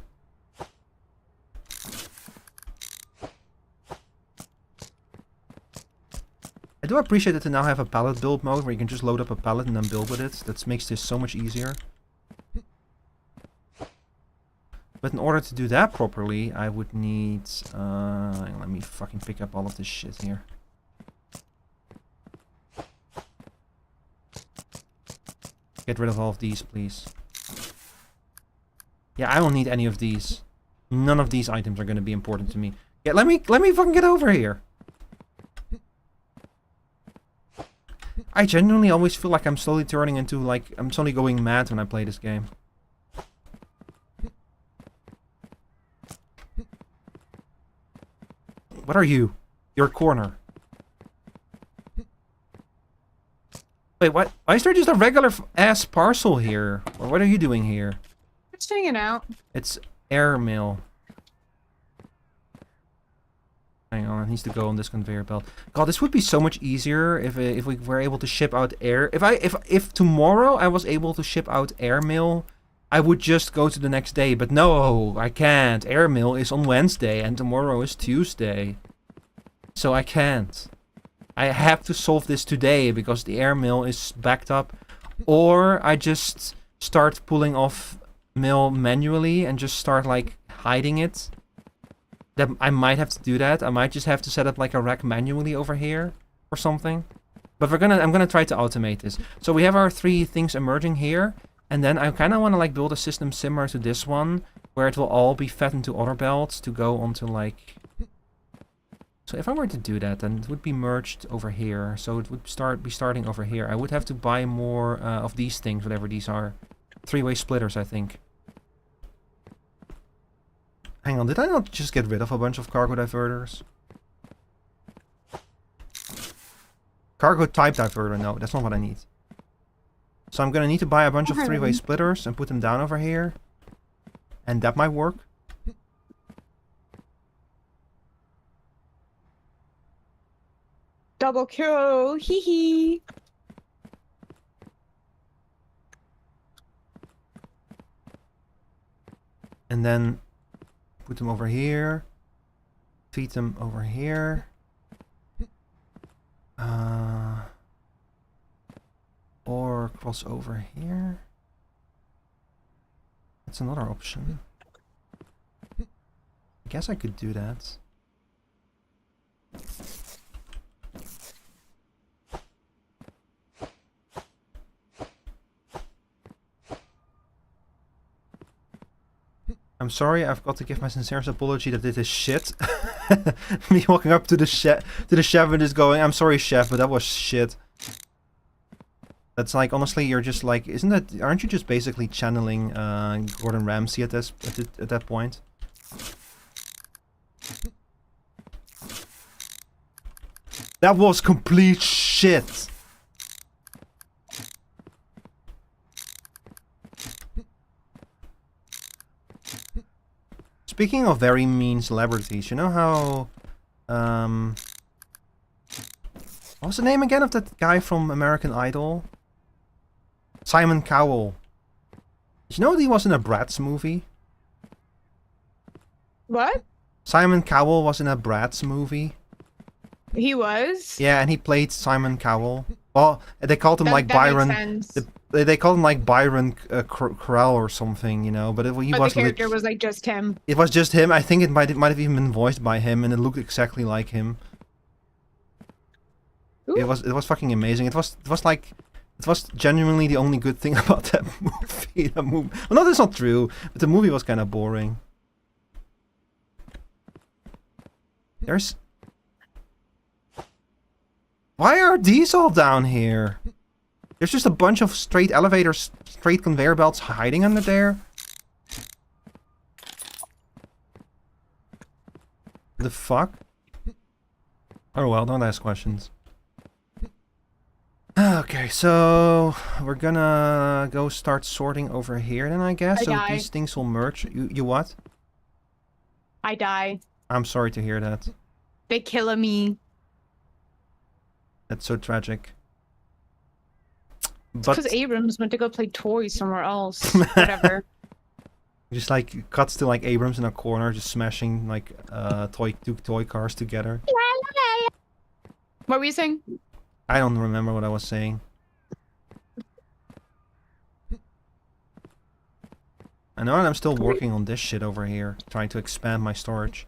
I do appreciate that to now have a pallet build mode where you can just load up a pallet and then build with it. That makes this so much easier. But in order to do that properly, I would need... let me fucking pick up all of this shit here. Get rid of all of these, please. Yeah, I don't need any of these. None of these items are going to be important to me. Yeah, let me fucking get over here. I genuinely always feel like I'm slowly turning into, like, I'm slowly going mad when I play this game. What are you? You're a corner. Wait, what? Why is there just a regular ass parcel here? Or what are you doing here? Just hanging out. It's airmail. Hang on, it needs to go on this conveyor belt. God, this would be so much easier if we were able to ship out air. If tomorrow I was able to ship out airmail, I would just go to the next day. But no, I can't. Airmail is on Wednesday and tomorrow is Tuesday. So I can't. I have to solve this today because the airmail is backed up. Or I just start pulling off mail manually and just start like hiding it. That I might have to do that. I might just have to set up like a rack manually over here or something. But I'm gonna try to automate this. So we have our 3 things emerging here. And then I kind of want to like build a system similar to this one, where it will all be fed into other belts to go onto like... So if I were to do that, then it would be merged over here. So it would be starting over here. I would have to buy more of these things, whatever these are. 3-way splitters, I think. Hang on, did I not just get rid of a bunch of cargo diverters? Cargo type diverter, no, that's not what I need. So I'm gonna need to buy a bunch of 3-way splitters and put them down over here. And that might work. Double kill, hee hee. And then put them over here. Feed them over here. Or cross over here. That's another option. I guess I could do that. I'm sorry, I've got to give my sincerest apology that this is shit. Me walking up to the chef and just going, I'm sorry chef, but that was shit. That's like, honestly, you're just like, aren't you just basically channeling Gordon Ramsay at that point? That was complete shit. Speaking of very mean celebrities, you know how what was the name again of that guy from American Idol? Simon Cowell. Did you know he was in a Bratz movie? What? Simon Cowell was in a Bratz movie. He was? Yeah, and he played Simon Cowell. Well, they called him like that Byron. makes sense. They called him like Byron Corral or something, you know. But he was. The character was like just him. It was just him. I think it might have even been voiced by him, and it looked exactly like him. Ooh. It was fucking amazing. It was genuinely the only good thing about that movie. Well, no, that's not true. But the movie was kind of boring. There's. Why are these all down here? There's just a bunch of straight elevators, straight conveyor belts hiding under there. The fuck? Oh well, don't ask questions. Okay, so we're gonna go start sorting over here then, I guess. So these things will merge. You what? I die. I'm sorry to hear that. They kill me. That's so tragic. Because Abrams went to go play toys somewhere else. Whatever. Just like cuts to like Abrams in a corner, just smashing like two toy cars together. What were you saying? I don't remember what I was saying. I know I'm still working on this shit over here, trying to expand my storage.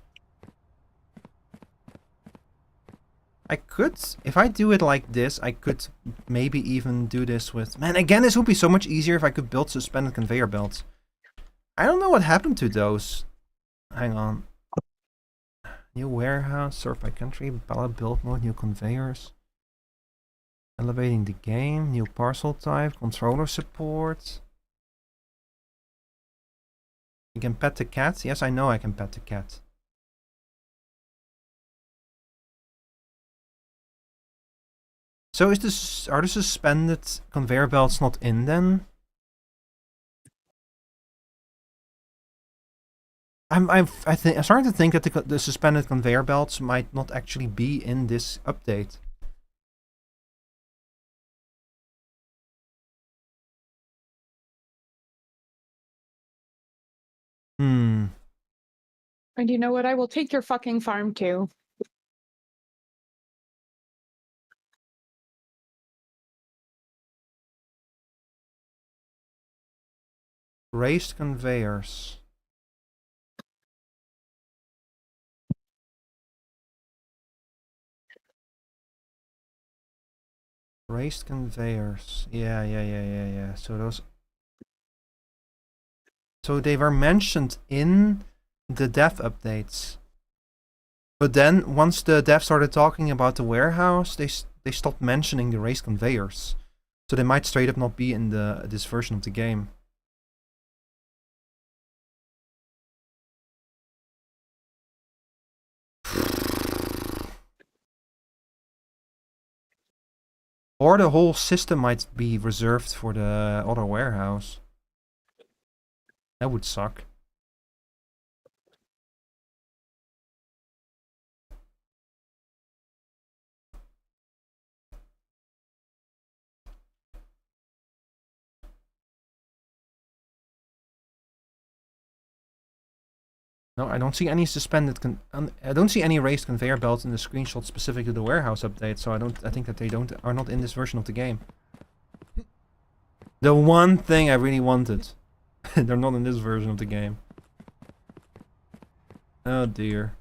I could, if I do it like this, I could maybe even do this with... Man, again, this would be so much easier if I could build suspended conveyor belts. I don't know what happened to those. Hang on. New warehouse, sort by country, pallet build mode, new conveyors. Elevating the game, new parcel type, controller support. You can pet the cat? Yes, I know I can pet the cat. So is this, are the suspended conveyor belts not in then? I'm starting to think that the suspended conveyor belts might not actually be in this update. Hmm. And you know what? I will take your fucking farm too. Raised conveyors. Raised conveyors. Yeah. So those... So they were mentioned in the dev updates. But then, once the dev started talking about the warehouse, they stopped mentioning the raised conveyors. So they might straight up not be in this version of the game. Or the whole system might be reserved for the other warehouse. That would suck. No, I don't see any suspended I don't see any raised conveyor belts in the screenshot specific to the warehouse update, so I think that they are not in this version of the game. The one thing I really wanted. They're not in this version of the game. Oh dear.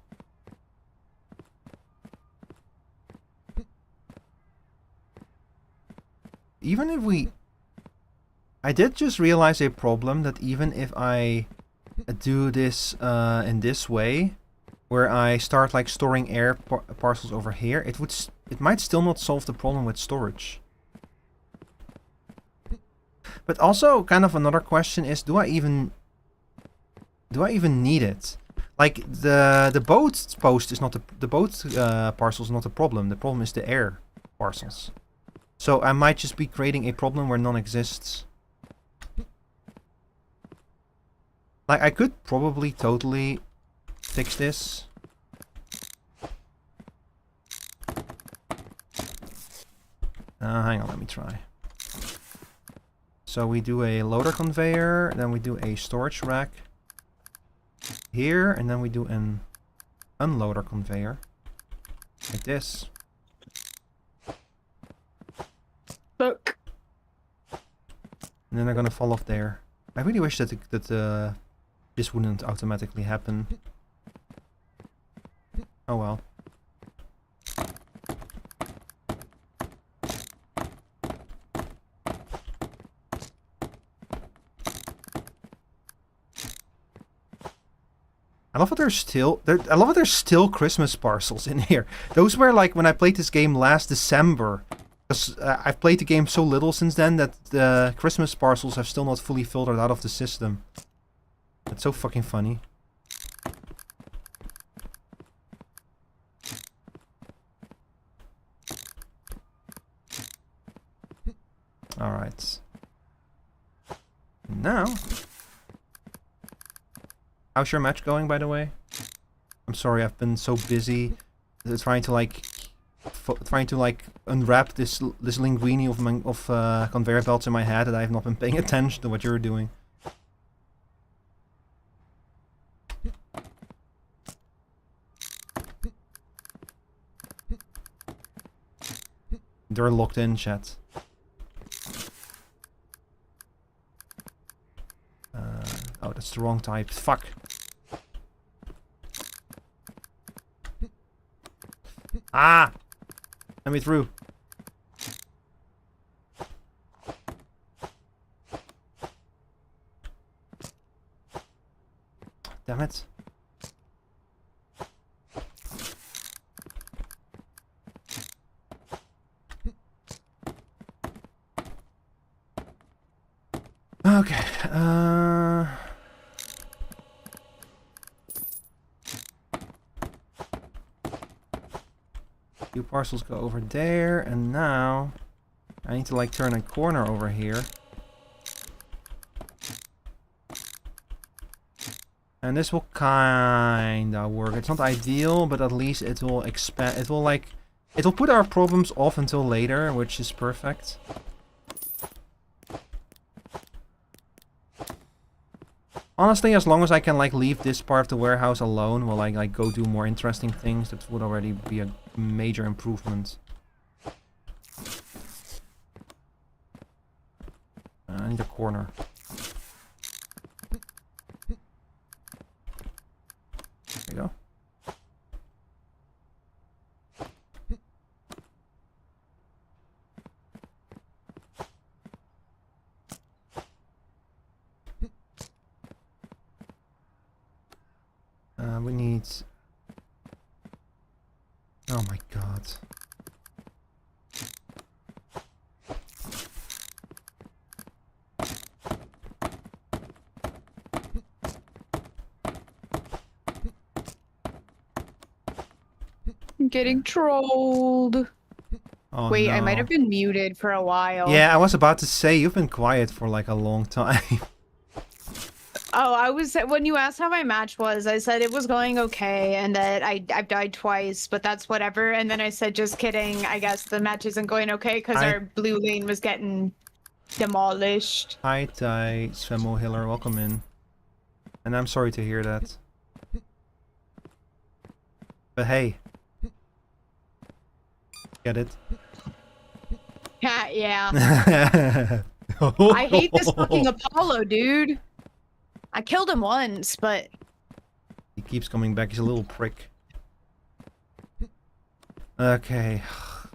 Even if we... I did just realize a problem that even if I do this in this way, where I start like storing air parcels over here, it might still not solve the problem with storage. But also, kind of another question is, do I even need it? Like the boat post is not the boat parcel is not the problem. The problem is the air parcels. So I might just be creating a problem where none exists. Like, I could probably totally fix this. Hang on, let me try. So we do a loader conveyor, then we do a storage rack here, and then we do an unloader conveyor. Like this. Look. And then they're gonna fall off there. I really wish that this wouldn't automatically happen. Oh well. I love that there's still Christmas parcels in here. Those were like when I played this game last December. Because I've played the game so little since then that the Christmas parcels have still not fully filtered out of the system. That's so fucking funny. Alright. Now... How's your match going, by the way? I'm sorry, I've been so busy trying to like unwrap this linguine of conveyor belts in my head that I have not been paying attention to what you're doing. They're locked in, chat. Oh, that's the wrong type. Fuck. Ah! Let me through. Damn it. Okay, few parcels go over there, and now I need to like turn a corner over here. And this will kinda work. It's not ideal, but at least it will expand. It will put our problems off until later, which is perfect. Honestly, as long as I can like leave this part of the warehouse alone while I like go do more interesting things, that would already be a major improvement. I need a corner. There you go. We need... Oh my god. I'm getting trolled. Oh, wait, no. I might have been muted for a while. Yeah, I was about to say, you've been quiet for like a long time. Oh, I was when you asked how my match was, I said it was going okay and that I've died twice, but that's whatever. And then I said, just kidding. I guess the match isn't going okay because our blue lane was getting demolished. Hi, Ty, Svemo Hiller, welcome in. And I'm sorry to hear that. But hey. Get it? Yeah. I hate this fucking Apollo, dude. I killed him once, but... He keeps coming back, he's a little prick. Okay.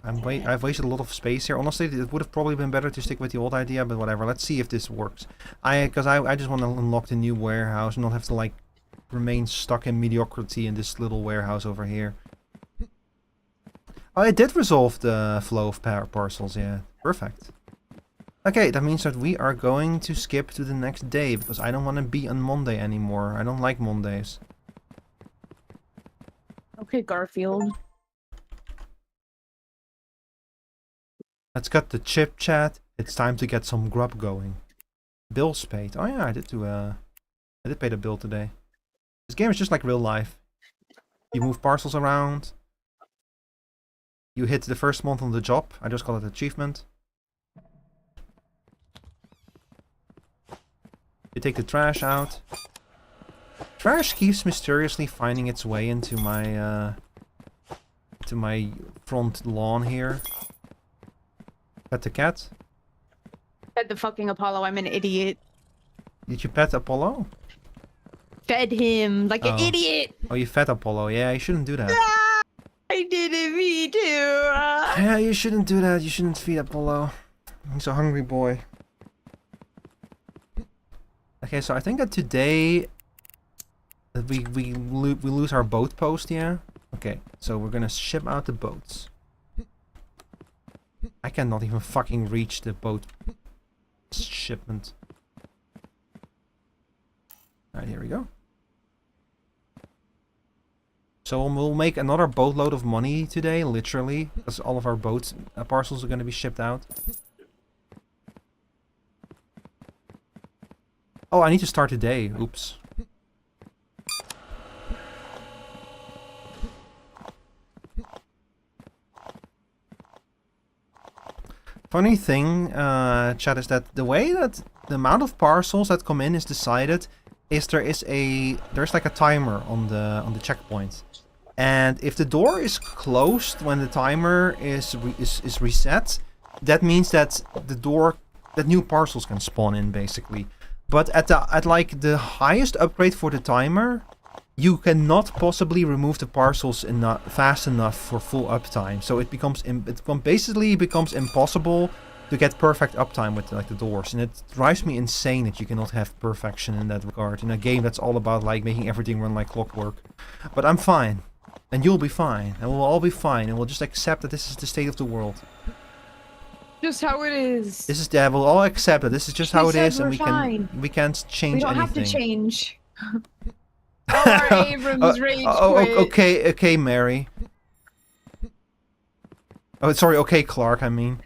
I've wasted a lot of space here. Honestly, it would have probably been better to stick with the old idea, but whatever. Let's see if this works. Because I just want to unlock the new warehouse and not have to, like, remain stuck in mediocrity in this little warehouse over here. Oh, it did resolve the flow of parcels, yeah. Perfect. Okay, that means that we are going to skip to the next day, because I don't want to be on Monday anymore. I don't like Mondays. Okay, Garfield. Let's cut the chip chat. It's time to get some grub going. Bills paid. Oh yeah, I did pay the bill today. This game is just like real life. You move parcels around. You hit the first month on the job. I just got an achievement. You take the trash out. Trash keeps mysteriously finding its way into my front lawn here. Pet the cat. Fed the fucking Apollo, I'm an idiot. Did you pet Apollo? Fed him like an idiot! Oh, you fed Apollo. Yeah, you shouldn't do that. Ah, I did it, me too! Yeah, you shouldn't do that. You shouldn't feed Apollo. He's a hungry boy. Okay, so I think that today that we lose our boat post, yeah? Okay, so we're gonna ship out the boats. I cannot even fucking reach the boat shipment. Alright, here we go. So we'll make another boatload of money today, literally, because all of our boats parcels are gonna be shipped out. Oh, I need to start today. Oops. Funny thing, chat, is that the way that the amount of parcels that come in is decided is there's like a timer on the checkpoint, and if the door is closed when the timer is reset, that means that new parcels can spawn in basically. But at like the highest upgrade for the timer, you cannot possibly remove the parcels fast enough for full uptime. So it basically becomes impossible to get perfect uptime with like the doors, and it drives me insane that you cannot have perfection in that regard in a game that's all about like making everything run like clockwork. But I'm fine, and you'll be fine, and we'll all be fine, and we'll just accept that this is the state of the world. Just how it is. This is we'll all accept that this is just how it is, and we can't change anything. We don't have to change. Our Abrams rage quit. Okay, Mary. Oh, sorry, okay, Clark, I mean.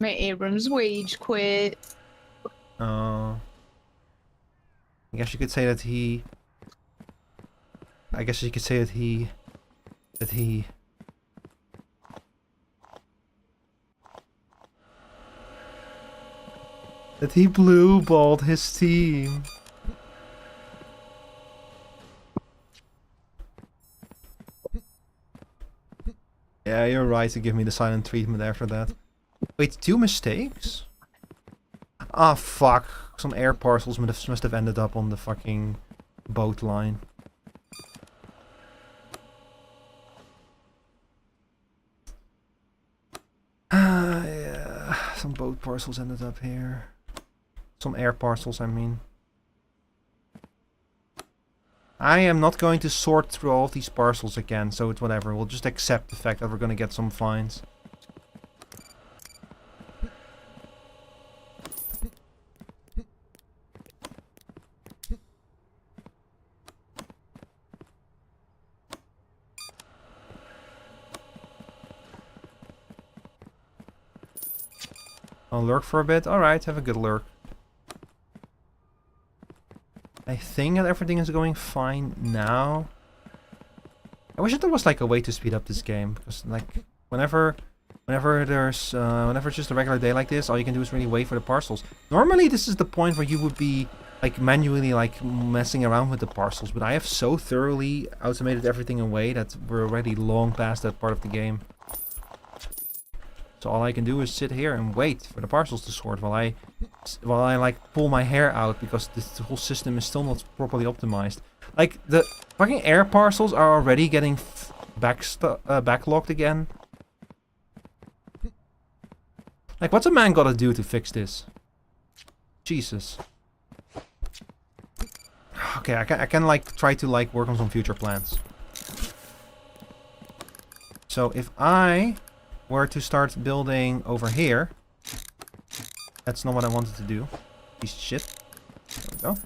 My Abrams wage quit. Oh. I guess you could say that he... That he blue-balled his team. Yeah, you're right to give me the silent treatment after that. Wait, 2 mistakes? Ah, fuck. Some air parcels must have ended up on the fucking boat line. Yeah. Some boat parcels ended up here. Some air parcels, I mean. I am not going to sort through all of these parcels again, so it's whatever. We'll just accept the fact that we're going to get some fines. I'll lurk for a bit. Alright, have a good lurk. I think that everything is going fine now. I wish that there was like a way to speed up this game, because like whenever it's just a regular day like this, all you can do is really wait for the parcels. Normally this is the point where you would be like manually like messing around with the parcels, but I have so thoroughly automated everything away that we're already long past that part of the game. So all I can do is sit here and wait for the parcels to sort while I like pull my hair out, because this whole system is still not properly optimized. Like the fucking air parcels are already getting backlogged again. Like, what's a man gotta do to fix this? Jesus. Okay, I can like try to like work on some future plans. So if I were to start building over here, that's not what I wanted to do. Piece of shit. There we go.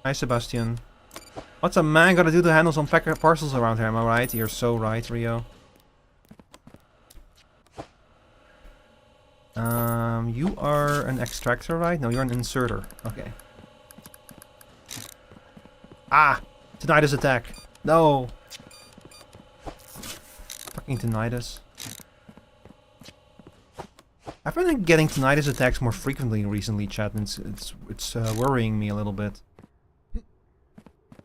Hi, Sebastian. What's a man gotta do to handle some parcels around here? Am I right? You're so right, Rio. You are an extractor, right? No, you're an inserter. Okay. Ah! Tinnitus attack. No! Fucking tinnitus. I've been getting tinnitus attacks more frequently recently, chat, and it's worrying me a little bit.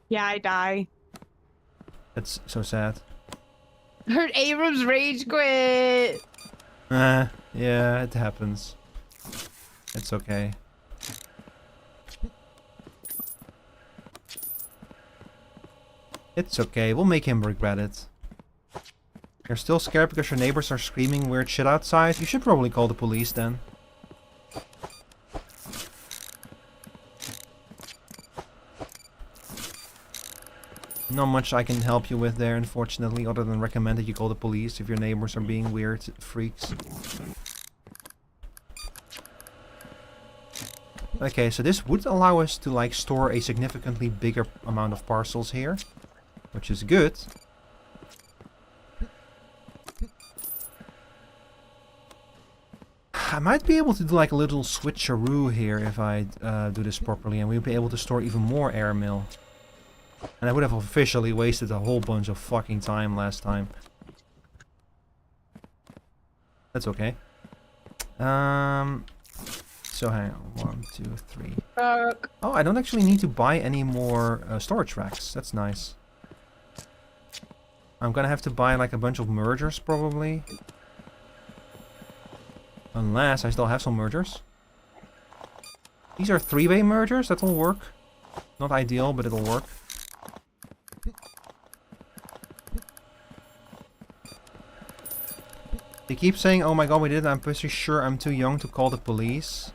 Yeah, I die. That's so sad. Heard Abrams rage quit. Yeah, it happens. It's okay. It's okay, we'll make him regret it. You're still scared because your neighbors are screaming weird shit outside? You should probably call the police then. Not much I can help you with there, unfortunately, other than recommend that you call the police if your neighbors are being weird freaks. Okay, so this would allow us to like store a significantly bigger amount of parcels here, which is good. I might be able to do like a little switcheroo here if I do this properly, and we'll be able to store even more airmail. And I would have officially wasted a whole bunch of fucking time last time. That's okay. So hang on, 1, 2, 3. Oh, I don't actually need to buy any more storage racks. That's nice. I'm gonna have to buy like a bunch of mergers probably. Unless I still have some mergers. These are 3-way mergers, that'll work. Not ideal, but it'll work. They keep saying, oh my god, we did it. I'm pretty sure I'm too young to call the police.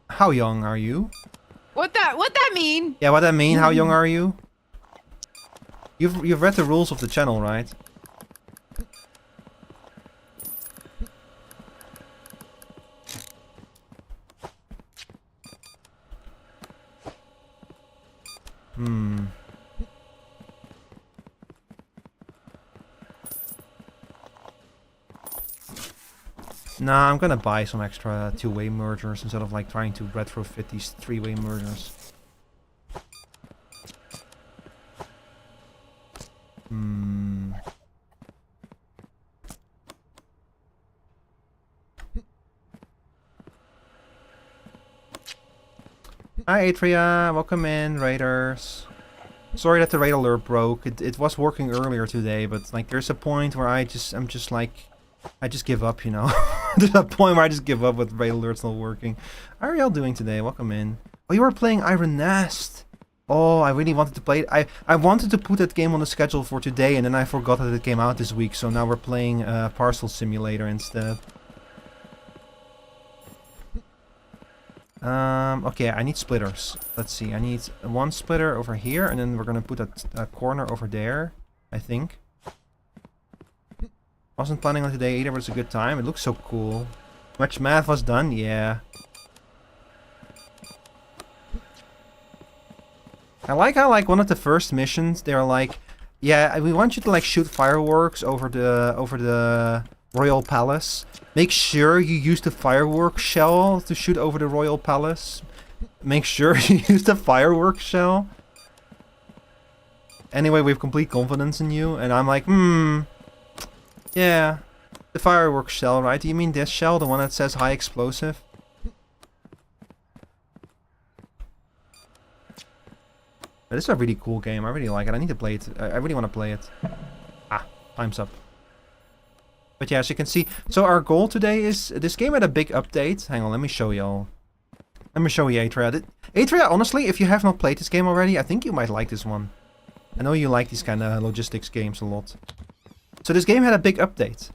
How young are you? What that mean? Yeah, what that mean? How young are you? You've read the rules of the channel, right? Nah, I'm gonna buy some extra 2-way mergers instead of like trying to retrofit these 3-way mergers. Hi Atria, welcome in, raiders. Sorry that the raid alert broke. It was working earlier today, but like there's a point where I just give up, you know. There's a point where I just give up with raid alerts not working. How are y'all doing today? Welcome in. Oh, you were playing Iron Nest. Oh, I really wanted to play it. I wanted to put that game on the schedule for today, and then I forgot that it came out this week, so now we're playing Parcel Simulator instead. Okay, I need splitters. Let's see, I need one splitter over here, and then we're gonna put a corner over there, I think. Wasn't planning on today either, but it's a good time. It looks so cool. Much math was done, yeah. I like how like one of the first missions, they're like, yeah, we want you to like shoot fireworks over the Royal Palace. Make sure you use the fireworks shell to shoot over the Royal Palace. Make sure you use the fireworks shell. Anyway, we have complete confidence in you, and I'm like, yeah, the fireworks shell, right? Do you mean this shell, the one that says high explosive? But this is a really cool game. I really like it. I need to play it. I really want to play it. Ah, time's up. But yeah, as you can see, so our goal today is, this game had a big update. Hang on, let me show y'all. Let me show you Atria. Atria, honestly, if you have not played this game already, I think you might like this one. I know you like these kind of logistics games a lot. So this game had a big update.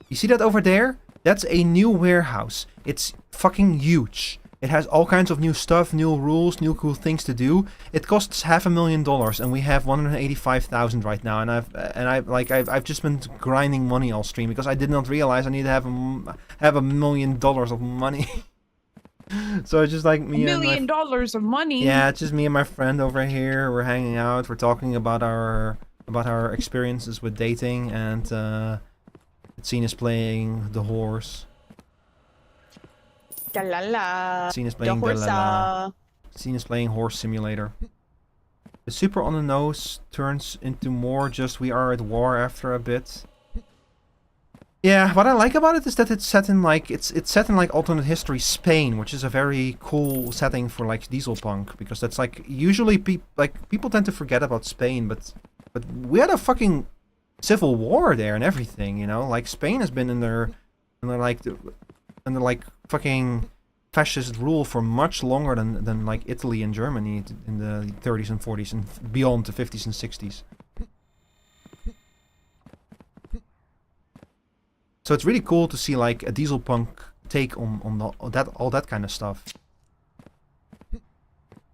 You see that over there? That's a new warehouse. It's fucking huge. It has all kinds of new stuff, new rules, new cool things to do. It costs $500,000, and we have 185,000 right now. And I've just been grinding money all stream because I did not realize I need to have $1 million of money. So it's just like me $1 million of money. Yeah, it's just me and my friend over here. We're hanging out. We're talking about our experiences with dating, and Scene is playing the horse. Scene is playing Scene is playing Horse Simulator. The super on the nose turns into more just we are at war after a bit. Yeah, what I like about it is that it's set in like it's set in like alternate history Spain, which is a very cool setting for like diesel punk, because that's like usually people tend to forget about Spain, but we had a fucking civil war there and everything, you know? Like Spain has been under fucking fascist rule for much longer than like Italy and Germany in the 30s and 40s and beyond the 50s and 60s. So it's really cool to see like a diesel punk take on all that kind of stuff.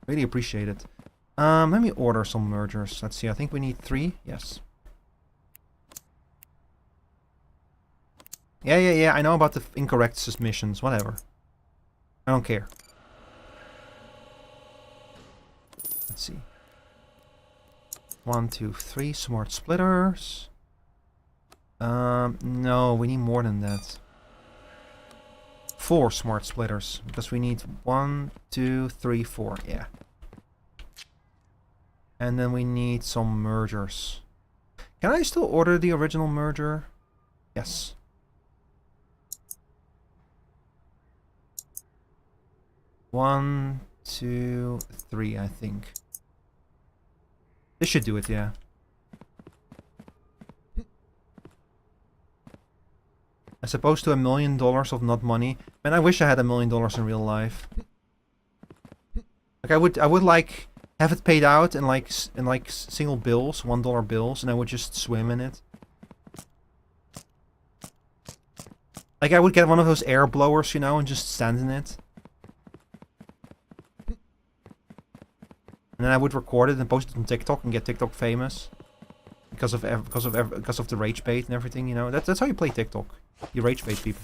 Really appreciate it. Let me order some mergers. Let's see, I think we need 3. Yes. Yeah, I know about the incorrect submissions. Whatever. I don't care. Let's see. 1, 2, 3 smart splitters. No, we need more than that. 4 smart splitters because we need 1, 2, 3, 4. Yeah. And then we need some mergers. Can I still order the original merger? Yes. One, 2, 3, I think. This should do it, yeah. As opposed to $1 million of not money. Man, I wish I had $1 million in real life. Like I would like have it paid out in like single bills, $1 bills, and I would just swim in it. Like I would get one of those air blowers, you know, and just stand in it. And then I would record it and post it on TikTok and get TikTok famous. Because of the rage bait and everything, you know. That's how you play TikTok. You rage bait people.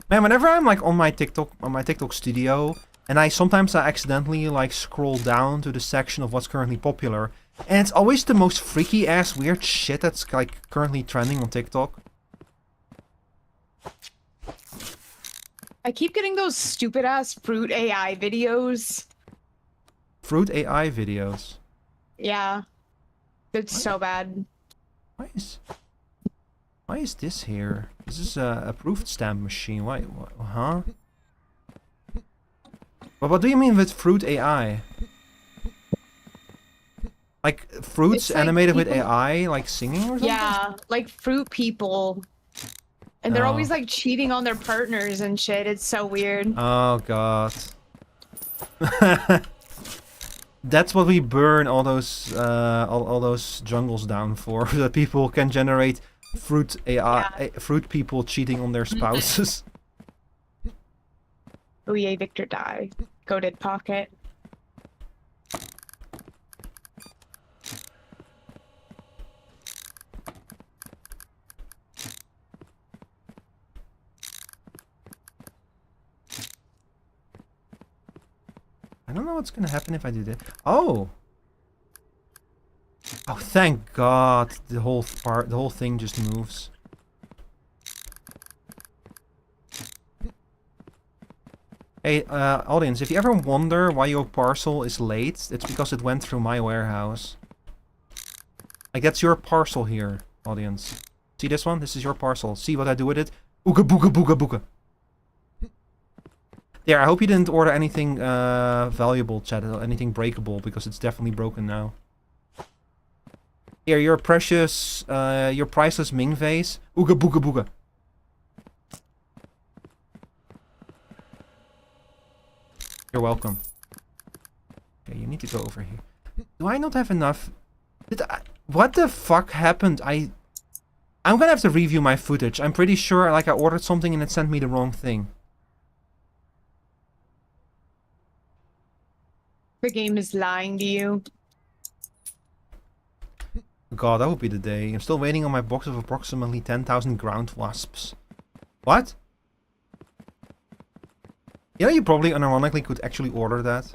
Man, whenever I'm like on my TikTok studio, and I accidentally like scroll down to the section of what's currently popular, and it's always the most freaky ass weird shit that's like currently trending on TikTok. I keep getting those stupid ass fruit AI videos. Fruit AI videos. Yeah. It's so bad. Why is this here? This is a approved stamp machine. Why? Huh? But what do you mean with fruit AI? Like fruits It's like animated with people... AI, like singing or something? Yeah, like fruit people. And they're always like cheating on their partners and shit. It's so weird. Oh god. That's what we burn all those jungles down for, so that people can generate fruit AI, fruit people cheating on their spouses. Oh yay, Victor die. Goated pocket. I don't know what's gonna happen if I do that. Oh! Oh, thank God! The whole thing just moves. Hey, audience, if you ever wonder why your parcel is late, it's because it went through my warehouse. Like, that's your parcel here, audience. See this one? This is your parcel. See what I do with it? Ooga booga booga booga. Yeah, I hope you didn't order anything valuable, chat, anything breakable, because it's definitely broken now. Here, your precious, your priceless Ming vase. Ooga booga booga. You're welcome. Okay, you need to go over here. Do I not have enough? What the fuck happened? I'm gonna have to review my footage. I'm pretty sure, like, I ordered something and it sent me the wrong thing. The game is lying to you. God, that would be the day. I'm still waiting on my box of approximately 10,000 ground wasps. What? You know, you probably unironically could actually order that.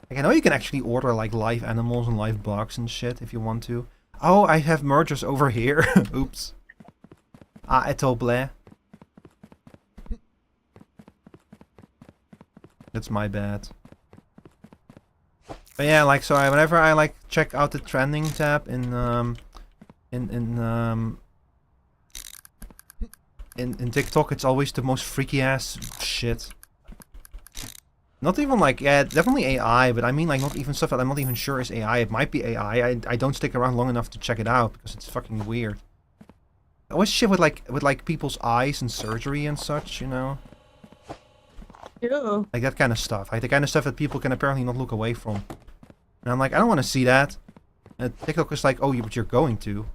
Like, I know you can actually order, like, live animals and live bugs and shit if you want to. Oh, I have mergers over here. Oops. Ah, et au blé. That's my bad. But yeah, like, so whenever I like check out the trending tab in TikTok, it's always the most freaky ass shit. Not even like, yeah, definitely AI, but I mean like not even stuff that I'm not even sure is AI. It might be AI. I don't stick around long enough to check it out because it's fucking weird. Always shit with like people's eyes and surgery and such, you know. Ew. Like that kind of stuff. Like the kind of stuff that people can apparently not look away from. And I'm like, I don't want to see that. And TikTok is like, oh, but you're going to.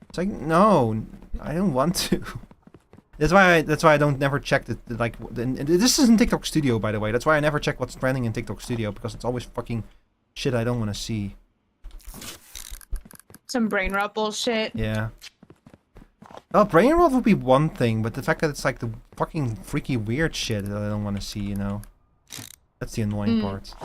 It's like, no, I don't want to. That's why I don't never check it. Like, this isn't TikTok Studio, by the way. That's why I never check what's trending in TikTok Studio, because it's always fucking shit I don't want to see. Some brain rot bullshit. Yeah. Well, brain rot would be one thing, but the fact that it's like the fucking freaky weird shit that I don't want to see, you know. That's the annoying part.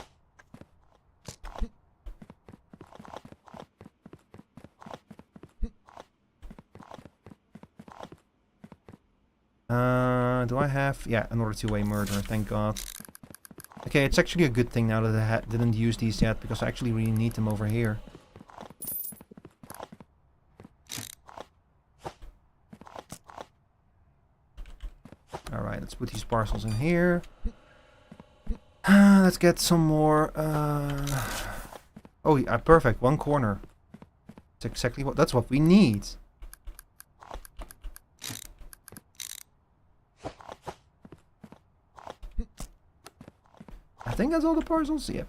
Do I have... Yeah, another two-way murder, thank God. Okay, it's actually a good thing now that I didn't use these yet, because I actually really need them over here. Alright, let's put these parcels in here. Let's get some more... Oh, yeah, perfect. One corner. That's exactly what... That's what we need. I think that's all the parcels. Yep.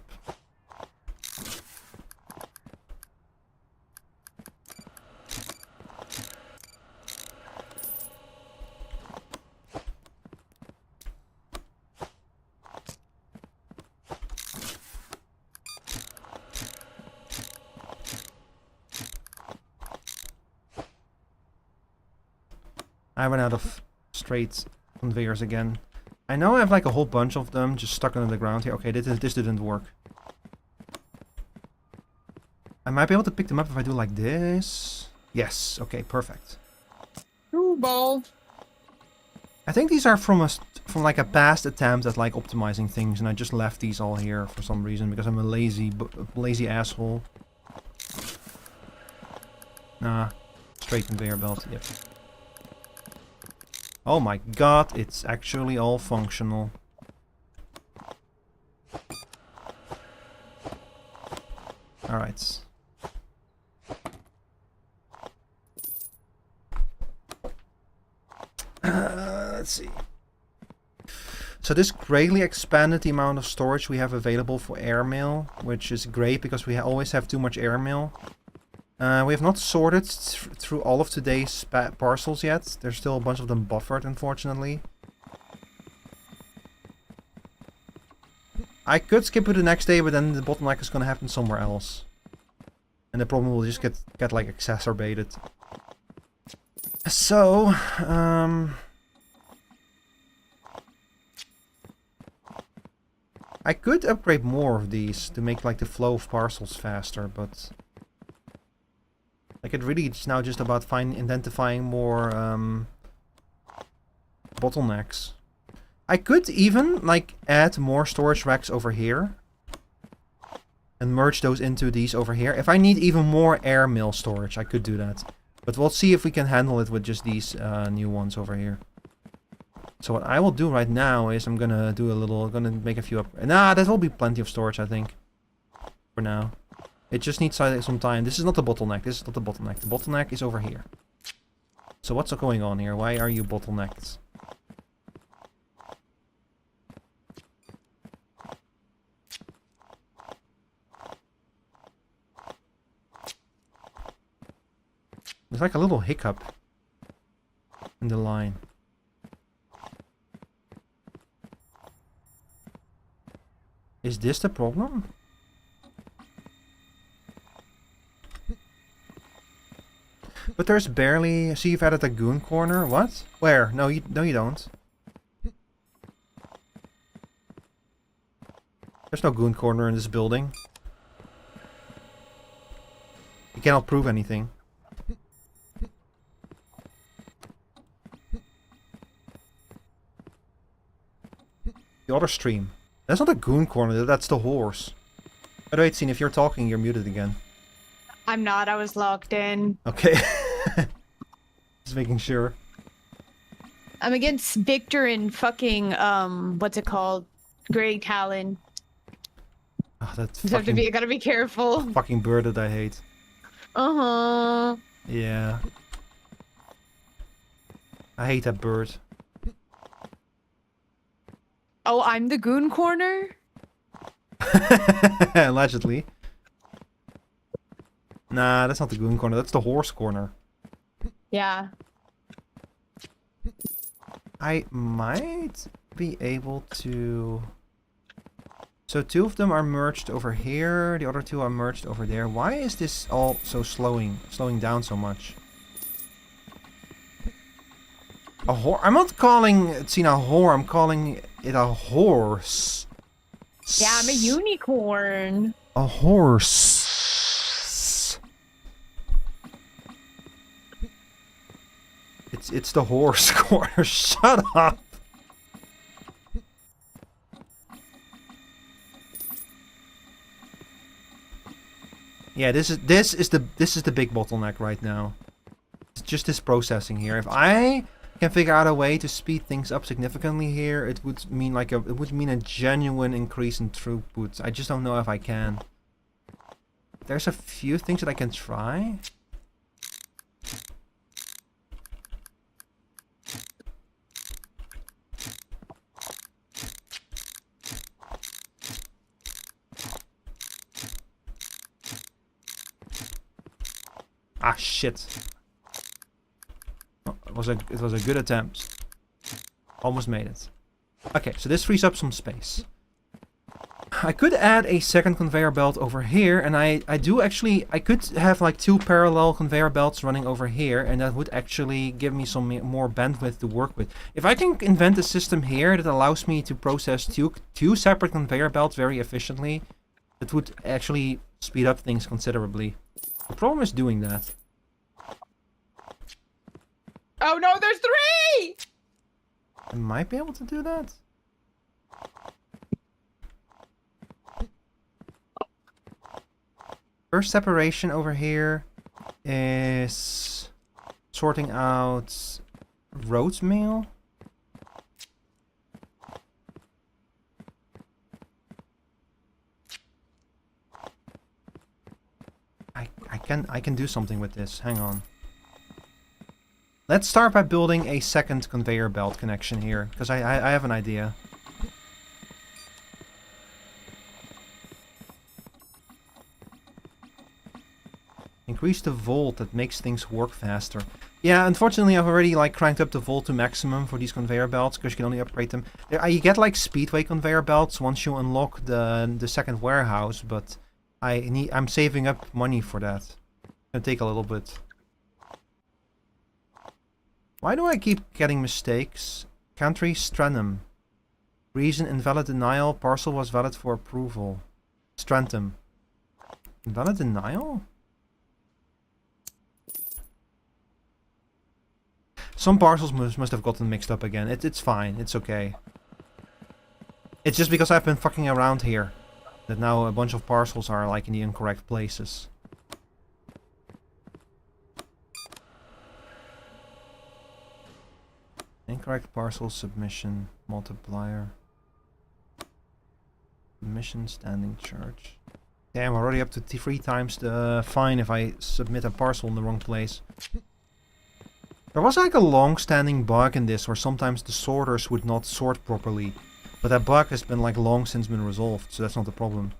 I ran out of straight conveyors again. I know I have like a whole bunch of them just stuck under the ground here. Okay, this didn't work. I might be able to pick them up if I do like this. Yes, okay, perfect. Ooh, ball. I think these are from like a past attempt at like optimizing things, and I just left these all here for some reason because I'm a lazy asshole. Nah, straight conveyor belt. Yep. Oh my God, it's actually all functional. Alright. Let's see. So this greatly expanded the amount of storage we have available for airmail, which is great because we always have too much airmail. We have not sorted through all of today's parcels yet. There's still a bunch of them buffered, unfortunately. I could skip it the next day, but then the bottleneck is going to happen somewhere else. And the problem will just get like exacerbated. So, I could upgrade more of these to make like the flow of parcels faster, but like it really is now just about identifying more bottlenecks. I could even like add more storage racks over here and merge those into these over here. If I need even more airmail storage, I could do that. But we'll see if we can handle it with just these new ones over here. So what I will do right now is I'm gonna make a few up. Nah, that will be plenty of storage, I think. For now. It just needs some time. This is not the bottleneck. This is not the bottleneck. The bottleneck is over here. So what's going on here? Why are you bottlenecked? There's like a little hiccup in the line. Is this the problem? But there's barely... See, you've added a goon corner. What? Where? No, you don't. There's no goon corner in this building. You cannot prove anything. The other stream. That's not a goon corner, that's the horse. By the way, Tsine, if you're talking, you're muted again. I'm not, I was locked in. Okay. Just making sure. I'm against Victor and fucking, what's it called? Greg Talon. Oh, that's You have to be, gotta be careful. Fucking bird that I hate. Uh-huh. Yeah. I hate that bird. Oh, I'm the goon corner? Allegedly. Nah, that's not the goon corner, that's the horse corner. Yeah. I might be able to... So two of them are merged over here, the other two are merged over there. Why is this all so slowing down so much? A whore? I'm not calling Tsine a whore, I'm calling it a horse. Yeah, I'm a unicorn. A horse. It's the horse corner. Shut up. Yeah, this is the big bottleneck right now. It's just this processing here. If I can figure out a way to speed things up significantly here, it would mean a genuine increase in throughput. I just don't know if I can. There's a few things that I can try. Ah, shit. Oh, it was a good attempt. Almost made it. Okay, so this frees up some space. I could add a second conveyor belt over here, and I could have like 2 parallel conveyor belts running over here, and that would actually give me some more bandwidth to work with. If I can invent a system here that allows me to process two separate conveyor belts very efficiently, it would actually speed up things considerably. The problem is doing that. Oh no, there's 3! I might be able to do that. First separation over here is sorting out road mail. I can do something with this. Hang on. Let's start by building a second conveyor belt connection here, because I have an idea. Increase the volt, that makes things work faster. Yeah, unfortunately I've already like cranked up the volt to maximum for these conveyor belts, because you can only upgrade them. You get like speedway conveyor belts once you unlock the second warehouse, but I'm saving up money for that. It's gonna take a little bit. Why do I keep getting mistakes? Country Stranum. Reason invalid denial. Parcel was valid for approval. Strantum. Invalid denial? Some parcels must have gotten mixed up again. It's fine. It's okay. It's just because I've been fucking around here that now a bunch of parcels are like in the incorrect places. Incorrect parcel submission multiplier. Submission standing charge. Damn, I'm already up to 3 times the fine if I submit a parcel in the wrong place. There was like a long-standing bug in this where sometimes the sorters would not sort properly. But that bug has been like long since been resolved, so that's not the problem.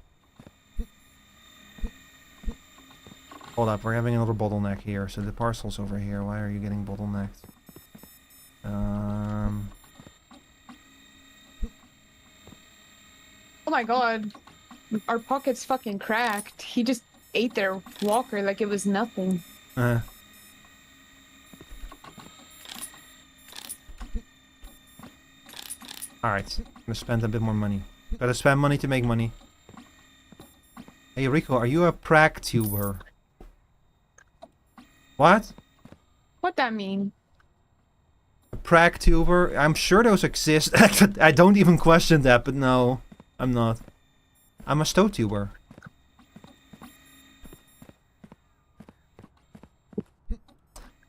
Hold up, we're having another bottleneck here. So the parcel's over here. Why are you getting bottlenecked? Oh my god. Our pocket's fucking cracked. He just ate their walker like it was nothing. Alright, I'm gonna spend a bit more money. Gotta spend money to make money. Hey Rico, are you a vtuber? What? What that mean? A vtuber? I'm sure those exist. I don't even question that, but no, I'm not. I'm a stotuber.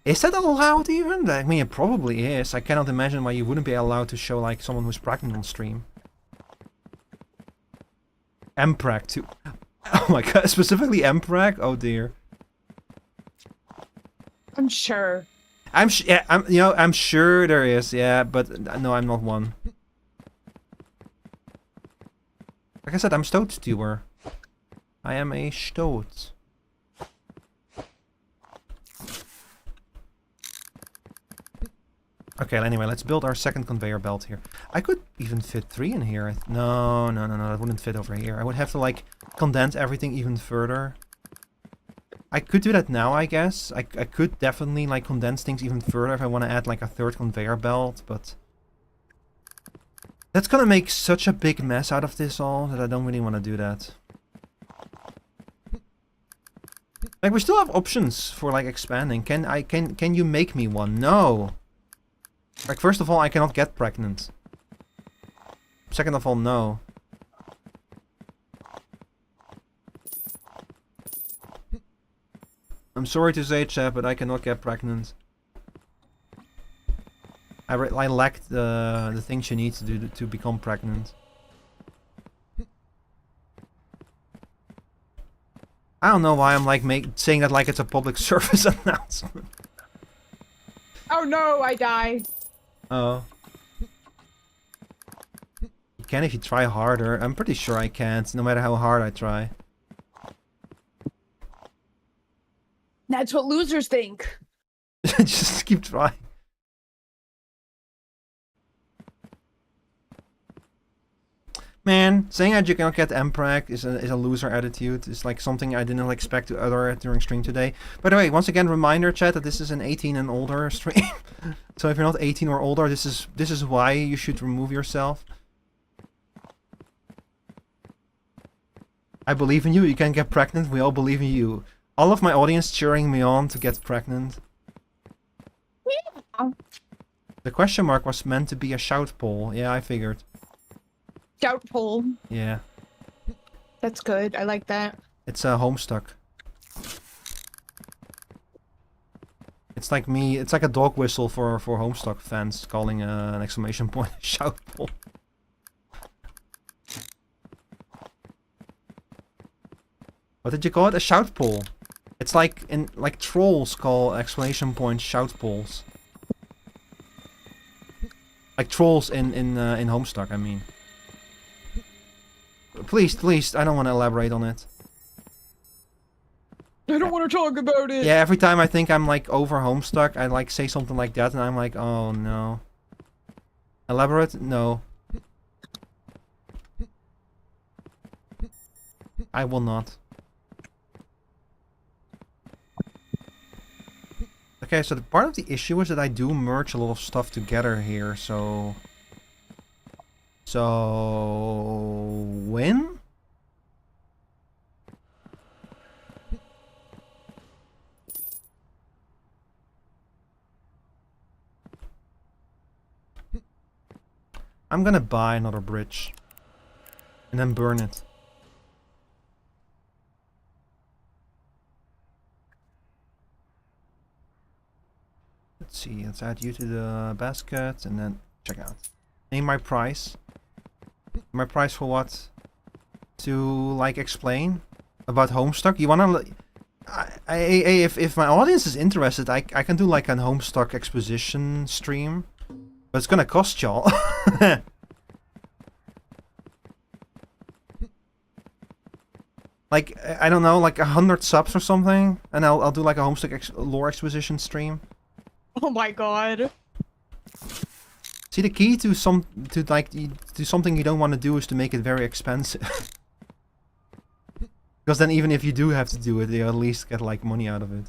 Is that allowed even? I mean, it probably is. I cannot imagine why you wouldn't be allowed to show like someone who's pregnant on stream. Mprag too. Oh my god, specifically Mprag? Oh dear. I'm sure. Yeah, I'm sure there is, yeah, but no, I'm not one. Like I said, I'm stotuber. I am a stoat. Okay, anyway, let's build our second conveyor belt here. I could even fit 3 in here. No, that wouldn't fit over here. I would have to, like, condense everything even further. I could do that now, I guess. I could definitely, like, condense things even further if I want to add, like, a 3rd conveyor belt, but... that's gonna make such a big mess out of this all that I don't really want to do that. Like, we still have options for, like, expanding. Can you make me one? No! Like, first of all, I cannot get pregnant. Second of all, no. I'm sorry to say, chat, but I cannot get pregnant. I lack the things you need to do to become pregnant. I don't know why I'm like saying that like it's a public service announcement. Oh no, I die. Oh. You can if you try harder. I'm pretty sure I can't, no matter how hard I try. That's what losers think. Just keep trying. Man, saying that you cannot get MPreg is a loser attitude. It's like something I didn't expect to utter during stream today. By the way, once again, reminder chat that this is an 18 and older stream. So if you're not 18 or older, this is why you should remove yourself. I believe in you. You can get pregnant. We all believe in you. All of my audience cheering me on to get pregnant. Yeah. The question mark was meant to be a shout poll. Yeah, I figured. Shout poll. Yeah. That's good. I like that. It's a Homestuck. It's like me. It's like a dog whistle for Homestuck fans calling an exclamation point a shout poll. What did you call it? A shout poll. It's like trolls call exclamation point shout polls. Like trolls in Homestuck, I mean. Please, I don't want to elaborate on it. I don't want to talk about it. Yeah, every time I think I'm like over Homestuck, I like say something like that and I'm like, oh no. Elaborate? No. I will not. Okay, so the part of the issue is that I do merge a lot of stuff together here, so... when? I'm gonna buy another bridge. And then burn it. Let's see, let's add you to the basket and then check out. Name my price. My price for what? To like explain about Homestuck? You wanna... if my audience is interested, I can do like an Homestuck exposition stream. But it's gonna cost y'all. Like, I don't know, like 100 subs or something. And I'll do like a Homestuck lore exposition stream. Oh my god. See, the key to something you don't want to do is to make it very expensive. Because then even if you do have to do it, you at least get like money out of it.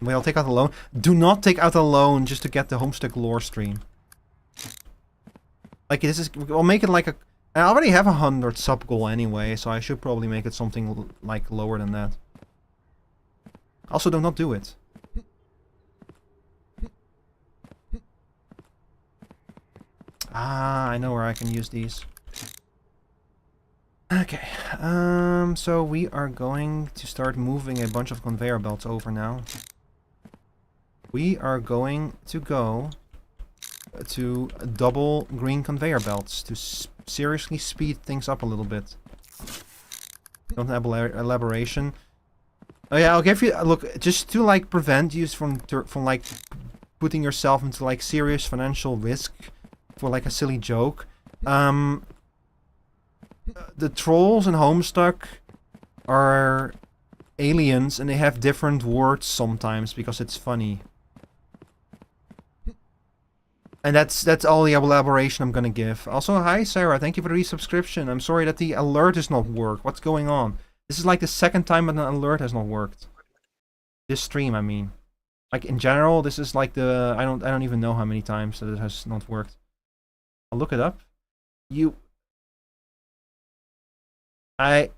Wait, I'll take out the loan. Do not take out a loan just to get the Homestuck lore stream. Like, this is... I'll make it like a... I already have 100 sub goal anyway, so I should probably make it something like lower than that. Also, do not do it. Ah, I know where I can use these. Okay, so we are going to start moving a bunch of conveyor belts over now. We are going to go to double green conveyor belts to seriously speed things up a little bit. Don't have elaboration. Oh yeah, I'll give you look just to like prevent you from like putting yourself into like serious financial risk for like a silly joke. The trolls in Homestuck are aliens and they have different words sometimes because it's funny. And that's all the elaboration I'm gonna give. Also, hi Sarah, thank you for the resubscription. I'm sorry that the alert does not work. What's going on? This is like the second time an alert has not worked. This stream, I mean. Like in general, this is like the I don't even know how many times that it has not worked. I'll look it up. I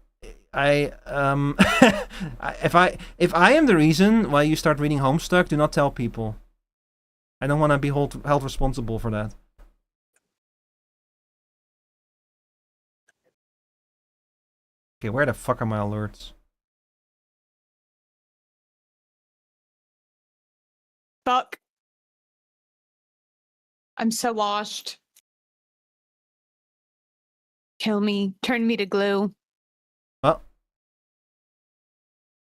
if I am the reason why you start reading Homestuck, do not tell people. I don't want to be held responsible for that. Okay, where the fuck are my alerts? Fuck. I'm so washed. Kill me. Turn me to glue. Well,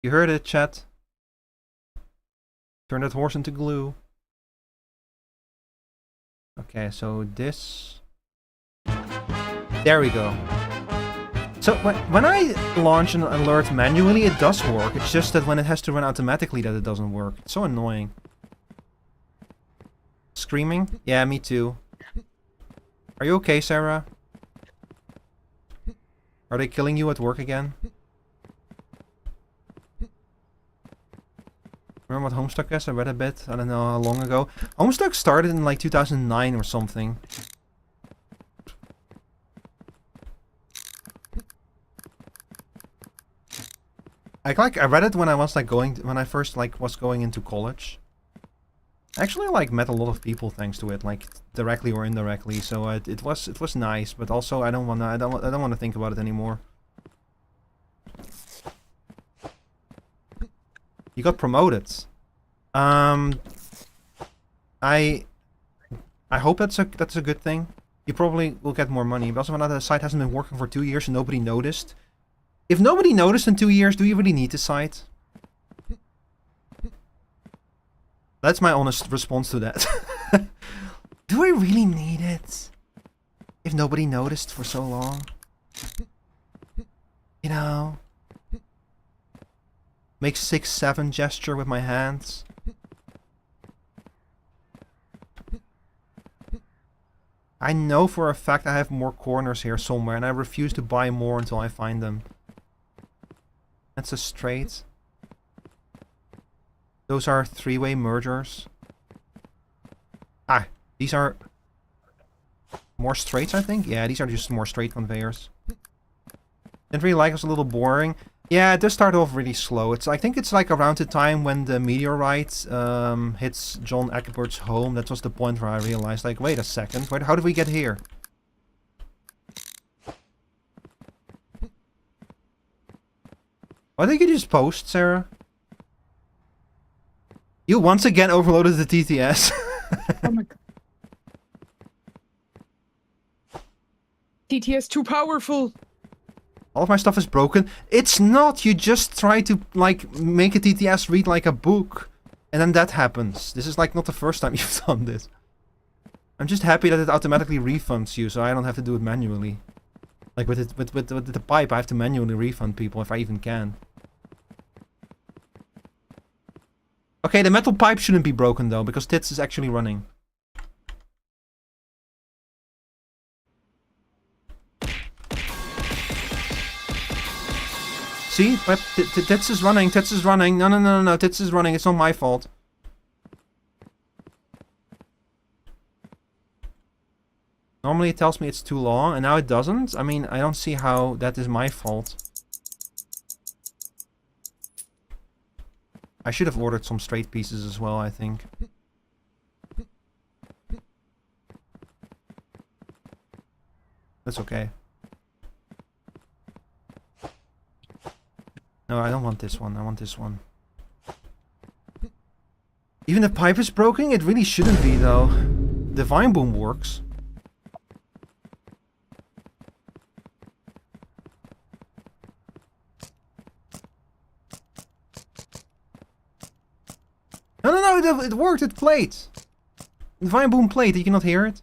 you heard it, chat. Turn that horse into glue. Okay, so this... There we go. So when I launch an alert manually, it does work. It's just that when it has to run automatically that it doesn't work. It's so annoying. Screaming? Yeah, me too. Are you okay, Sarah? Are they killing you at work again? Remember what Homestuck is? I read a bit. I don't know how long ago. Homestuck started in like 2009 or something. I read it when I was like when I first like was going into college. Actually, like met a lot of people thanks to it, like directly or indirectly. So it was nice, but also I don't wanna think about it anymore. You got promoted. I hope that's a good thing. You probably will get more money. But also, when the site hasn't been working for 2 years and nobody noticed. If nobody noticed in 2 years, do you really need the site? That's my honest response to that. Do I really need it? If nobody noticed for so long? You know? Make 6-7 gesture with my hands. I know for a fact I have more corners here somewhere, and I refuse to buy more until I find them. That's a straight. Those are 3-way mergers. Ah, these are more straights, I think? Yeah, these are just more straight conveyors. Didn't really like it, was a little boring. Yeah, it does start off really slow. I think it's like around the time when the meteorite hits John Eckbert's home. That was the point where I realized, like, wait a second, how did we get here? Why did you just post, Sarah? You once again overloaded the TTS. Oh my god. TTS too powerful. All of my stuff is broken. It's not. You just try to, like, make a TTS read like a book. And then that happens. This is, like, not the first time you've done this. I'm just happy that it automatically refunds you, so I don't have to do it manually. Like, with the pipe, I have to manually refund people if I even can. Okay, the metal pipe shouldn't be broken, though, because Tits is actually running. See? Tits is running, Tits is running. No, Tits is running, it's not my fault. Normally it tells me it's too long, and now it doesn't. I mean, I don't see how that is my fault. I should have ordered some straight pieces as well, I think. That's okay. No, I don't want this one. I want this one. Even if pipe is broken, it really shouldn't be, though. The vine boom works. No, it worked. It played. The vine boom played. Did you not hear it?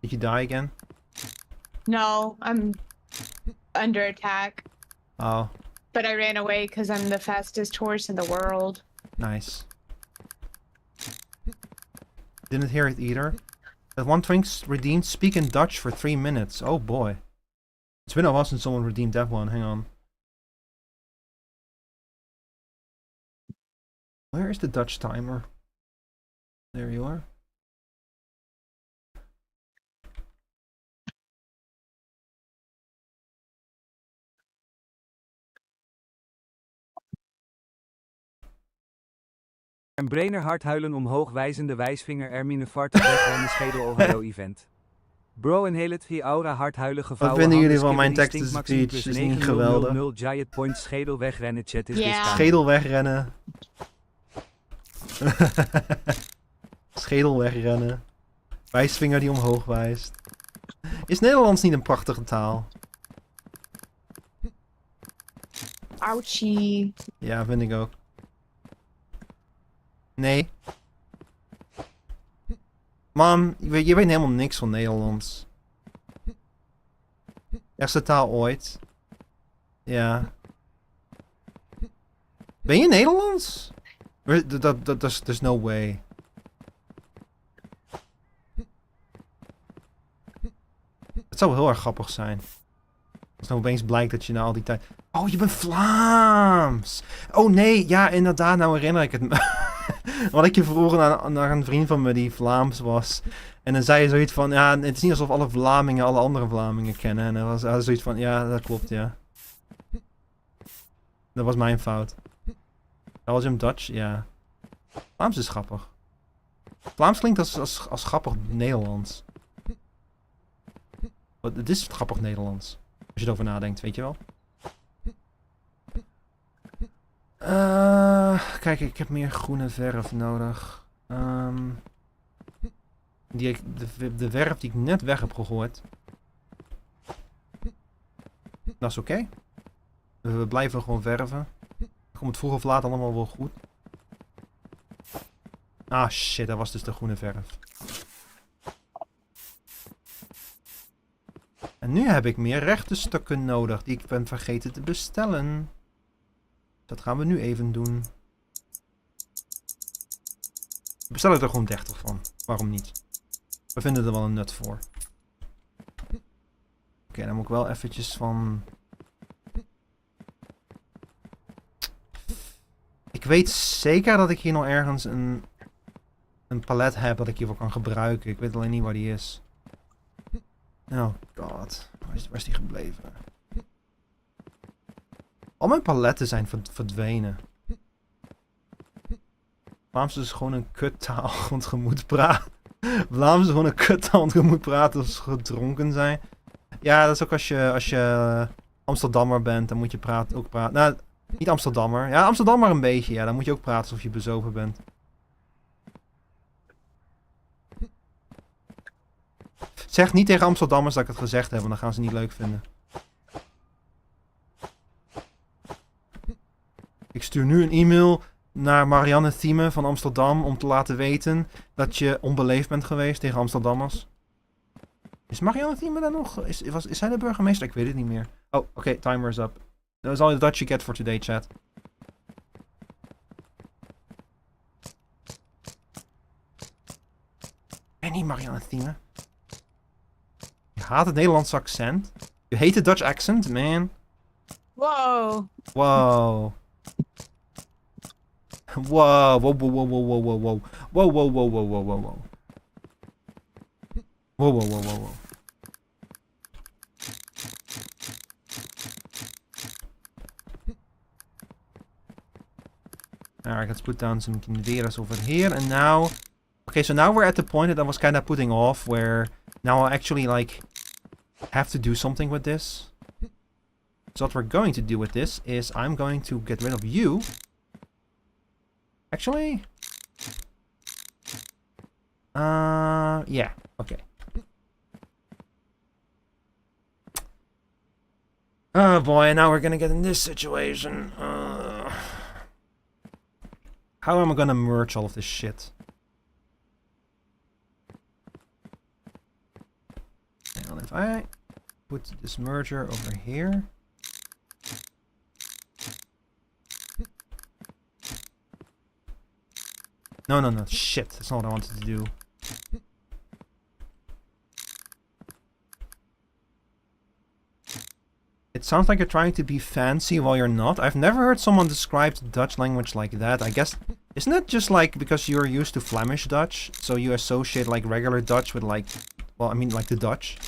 Did you die again? No, I'm under attack. Oh. But I ran away because I'm the fastest horse in the world. Nice. Didn't hear it either. That one twink redeemed speak in Dutch for 3 minutes. Oh boy. It's been a while since someone redeemed that one. Hang on. Where is the Dutch timer? There you are. En Brainer hard huilen omhoog wijzende wijsvinger Ermine Farten wegrennen schedel Ohio event. Bro en Helet via aura hard huilen gevouwen. Wat vinden handen, jullie van mijn skibbity, text stink, speech? maxi, Is plus niet 9000 geweldig. Giant point schedel wegrennen chat is discount. Schedel wegrennen. Schedel wegrennen. Wijsvinger die omhoog wijst. Is Nederlands niet een prachtige taal? Ouchie. Ja, vind ik ook. Nee. Mam, je weet helemaal niks van Nederlands. Eerste taal ooit. Ja. Ben je Nederlands? There's no way. Het zou heel erg grappig zijn. Als nou opeens blijkt dat je na al die tijd... Oh, je bent Vlaams! Oh nee, ja inderdaad, nou herinner ik het me. Want ik je vroeger naar een vriend van me die Vlaams was. En dan zei je zoiets van, ja, het is niet alsof alle Vlamingen alle andere Vlamingen kennen. En dan was hij zoiets van, ja, dat klopt, ja. Dat was mijn fout. Belgium Dutch, ja. Vlaams is grappig. Vlaams klinkt als grappig Nederlands. Het is grappig Nederlands. Als je erover nadenkt, weet je wel. Kijk, ik heb meer groene verf nodig. De verf die ik net weg heb gegooid. Dat is oké. We blijven gewoon verven. Dan komt het vroeg of laat allemaal wel goed. Ah shit, dat was dus de groene verf. En nu heb ik meer rechte stukken nodig die ik ben vergeten te bestellen. Dat gaan we nu even doen. Bestel ik er gewoon 30 van. Waarom niet? We vinden er wel een nut voor. Oké, dan moet ik wel eventjes van... Ik weet zeker dat ik hier nog ergens een palet heb dat ik hiervoor kan gebruiken. Ik weet alleen niet waar die is. Oh god, waar is die gebleven? Al mijn paletten zijn verdwenen. Vlaams is gewoon een kuttaal, want je moet praten. Vlaams is gewoon een kuttaal, want je moet praten als ze gedronken zijn. Ja, dat is ook als je Amsterdammer bent, dan moet je ook praten. Nou, niet Amsterdammer. Ja, Amsterdammer een beetje, ja. Dan moet je ook praten alsof je bezopen bent. Zeg niet tegen Amsterdammers dat ik het gezegd heb, want dan gaan ze niet leuk vinden. Ik stuur nu een e-mail naar Marianne Thieme van Amsterdam om te laten weten dat je onbeleefd bent geweest tegen Amsterdammers. Is Marianne Thieme daar nog? Is zij de burgemeester? Ik weet het niet meer. Oh, oké, timer is up. Dat is all the Dutch you get for today, chat. En niet Marianne Thieme. Je haat het Nederlandse accent. Je heet het Dutch accent, man. Wow. Wow. Wow, wow, wow, wow, wow, wow, wow. Wow, wow, wow, wow, wow, wow, wow. Wow, wow, wow, wow, wow. Alright, let's put down some conveyors over here, and now... Okay, so now we're at the point that I was kind of putting off, where now I actually, like, have to do something with this. So what we're going to do with this is I'm going to get rid of you. Actually... yeah, okay. Oh boy, now we're gonna get in this situation. How am I gonna merge all of this shit? And if I put this merger over here... No, no, no, shit, that's not what I wanted to do. It sounds like you're trying to be fancy while you're not. I've never heard someone describe the Dutch language like that. I guess, isn't it just like because you're used to Flemish Dutch, so you associate like regular Dutch with like, well, I mean like the Dutch?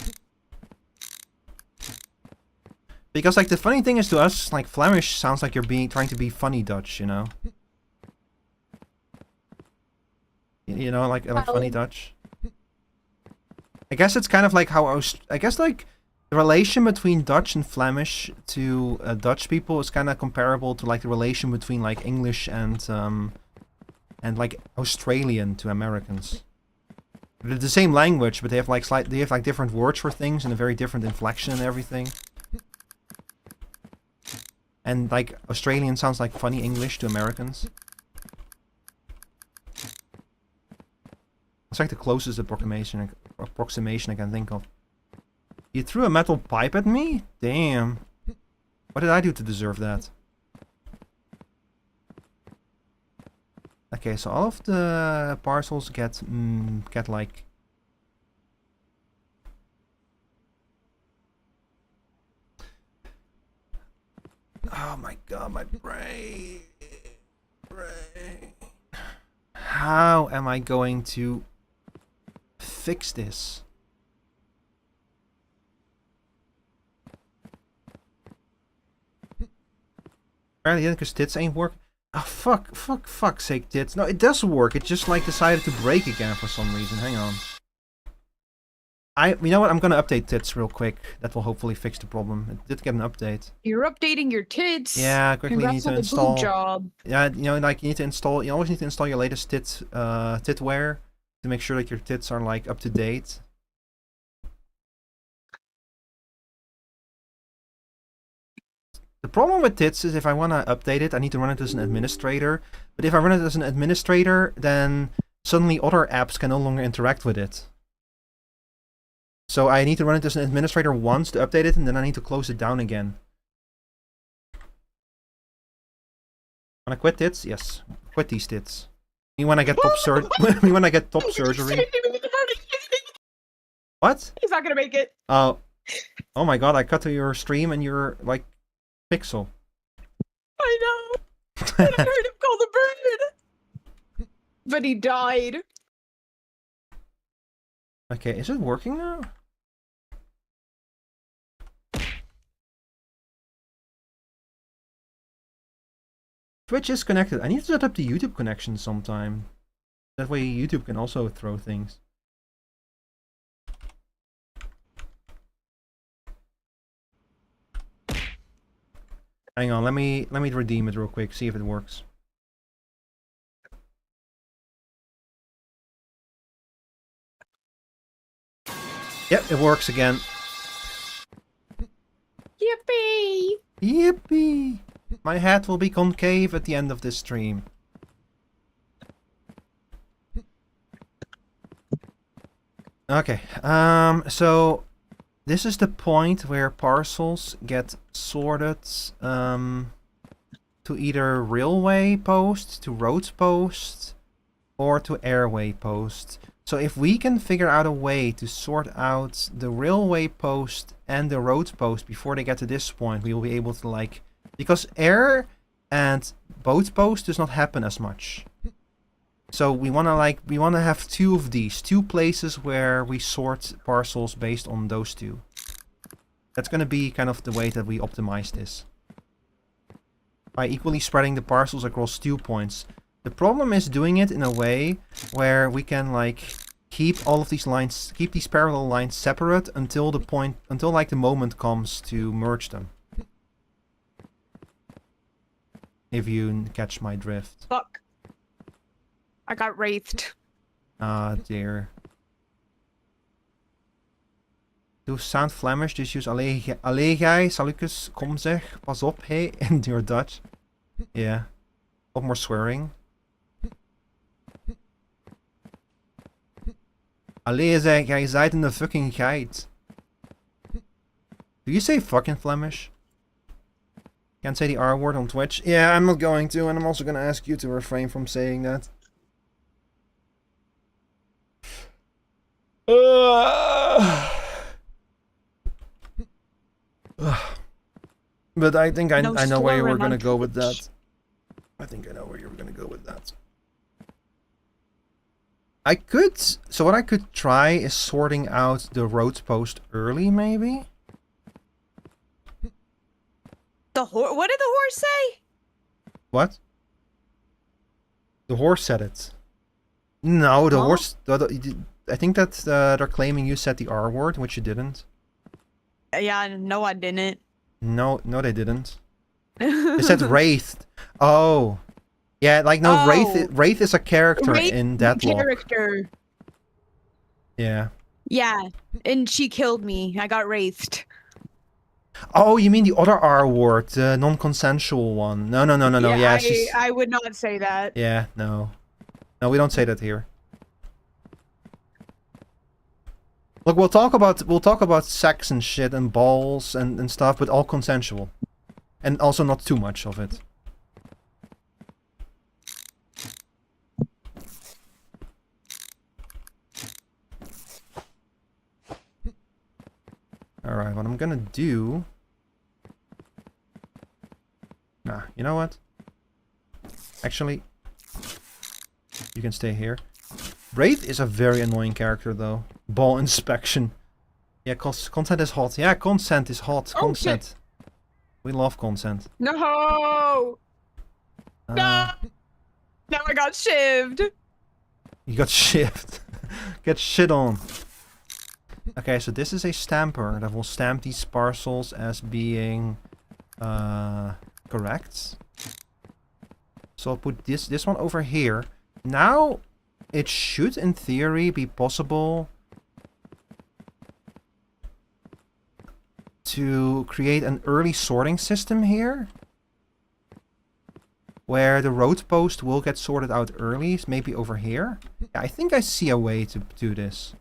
Because like the funny thing is to us, like Flemish sounds like you're trying to be funny Dutch, you know? You know, like funny Dutch. I guess it's kind of like how I guess like the relation between Dutch and Flemish to Dutch people is kind of comparable to like the relation between like English and like Australian to Americans. They're the same language, but they have like different words for things and a very different inflection and everything. And like Australian sounds like funny English to Americans. It's like the closest approximation I can think of. You threw a metal pipe at me? Damn. What did I do to deserve that? Okay, so all of the parcels get like... Oh my god, my brain. How am I going to fix this? Apparently didn't, because tits ain't work. Oh fuck's sake, tits. No, it does work. It just like decided to break again for some reason. Hang on. You know what? I'm gonna update tits real quick. That will hopefully fix the problem. It did get an update. You're updating your tits. Yeah, quickly Congrats need to on the install. boob job. Yeah, you know, like you need to install. You always need to install your latest titware to make sure that your tits are like up to date. The problem with tits is if I want to update it, I need to run it as an administrator. But if I run it as an administrator, then suddenly other apps can no longer interact with it. So I need to run it as an administrator once to update it, and then I need to close it down again. Wanna quit tits? Yes. Quit these tits. Me when I get top me when I get top surgery. What? He's not gonna make it. Oh my god, I cut to your stream and you're like pixel. I know. I heard him call the bird. But he died. Okay, is it working now? Twitch is connected. I need to set up the YouTube connection sometime. That way YouTube can also throw things. Hang on, let me redeem it real quick, see if it works. Yep, it works again. Yippee! Yippee! My head will be concave at the end of this stream. Okay, so this is the point where parcels get sorted to either railway post, to road post, or to airway post. So if we can figure out a way to sort out the railway post and the road post before they get to this point, we will be able to like... Because air and boat post does not happen as much. So we want to have two of these, two places where we sort parcels based on those two. That's going to be kind of the way that we optimize this. By equally spreading the parcels across 2 points. The problem is doing it in a way where we can like keep all of these lines, keep these parallel lines separate until like the moment comes to merge them. If you catch my drift. Fuck. I got wraithed. Ah, dear. Doe sound Flemish, dus use allee gij, salukus, kom zeg, pas op, hey, in your Dutch. Yeah. What more swearing? Allee zeg, jij zijt in de fucking geit. Do you say fucking Flemish? Can't say the R word on Twitch. Yeah, I'm not going to, and I'm also gonna ask you to refrain from saying that. But I think I No know where you were slurring gonna on go with Twitch. that. I think I know where you were gonna go with that. I could... So what I could try is sorting out the road post early, maybe? What did the horse say? What? The horse said it. No, the Huh? horse... I think that they're claiming you said the R word, which you didn't. Yeah, no, I didn't. No, they didn't. They said wraithed. Oh. Yeah, like, no, Oh. Wraith is a character Wraith in the Deadlock. character. Yeah. Yeah, and she killed me. I got wraithed. Oh, you mean the other R word, the non-consensual one. No. Yeah, she's... I would not say that. Yeah, no. No, we don't say that here. Look, we'll talk about sex and shit and balls and stuff, but all consensual. And also not too much of it. Alright, what I'm gonna do... Nah, you know what? Actually, you can stay here. Wraith is a very annoying character, though. Ball inspection. Yeah, consent is hot. Yeah, consent is hot. Oh, Consent. shit. We love consent. No! No! Now I got shivved. You got shivved. Get shit on. Okay, so this is a stamper that will stamp these parcels as being correct. So I'll put this one over here. Now it should, in theory, be possible to create an early sorting system here, where the road post will get sorted out early, maybe over here. I think I see a way to do this.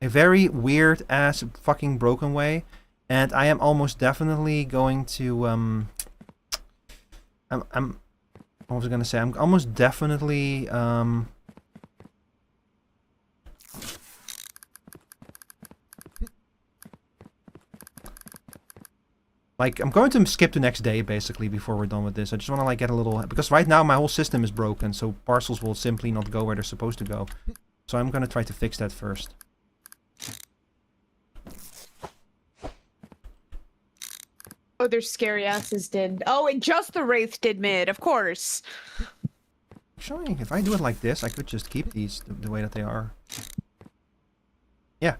A very weird ass fucking broken way, and I am almost definitely going to what was I gonna say? I'm almost definitely like, I'm going to skip the next day, basically, before we're done with this. I just want to, like, get a little... Because right now, my whole system is broken, so parcels will simply not go where they're supposed to go. So I'm going to try to fix that first. Oh, their scary asses did. Oh, and just the Wraith did mid, of course. Actually, if I do it like this, I could just keep these the way that they are. Yeah.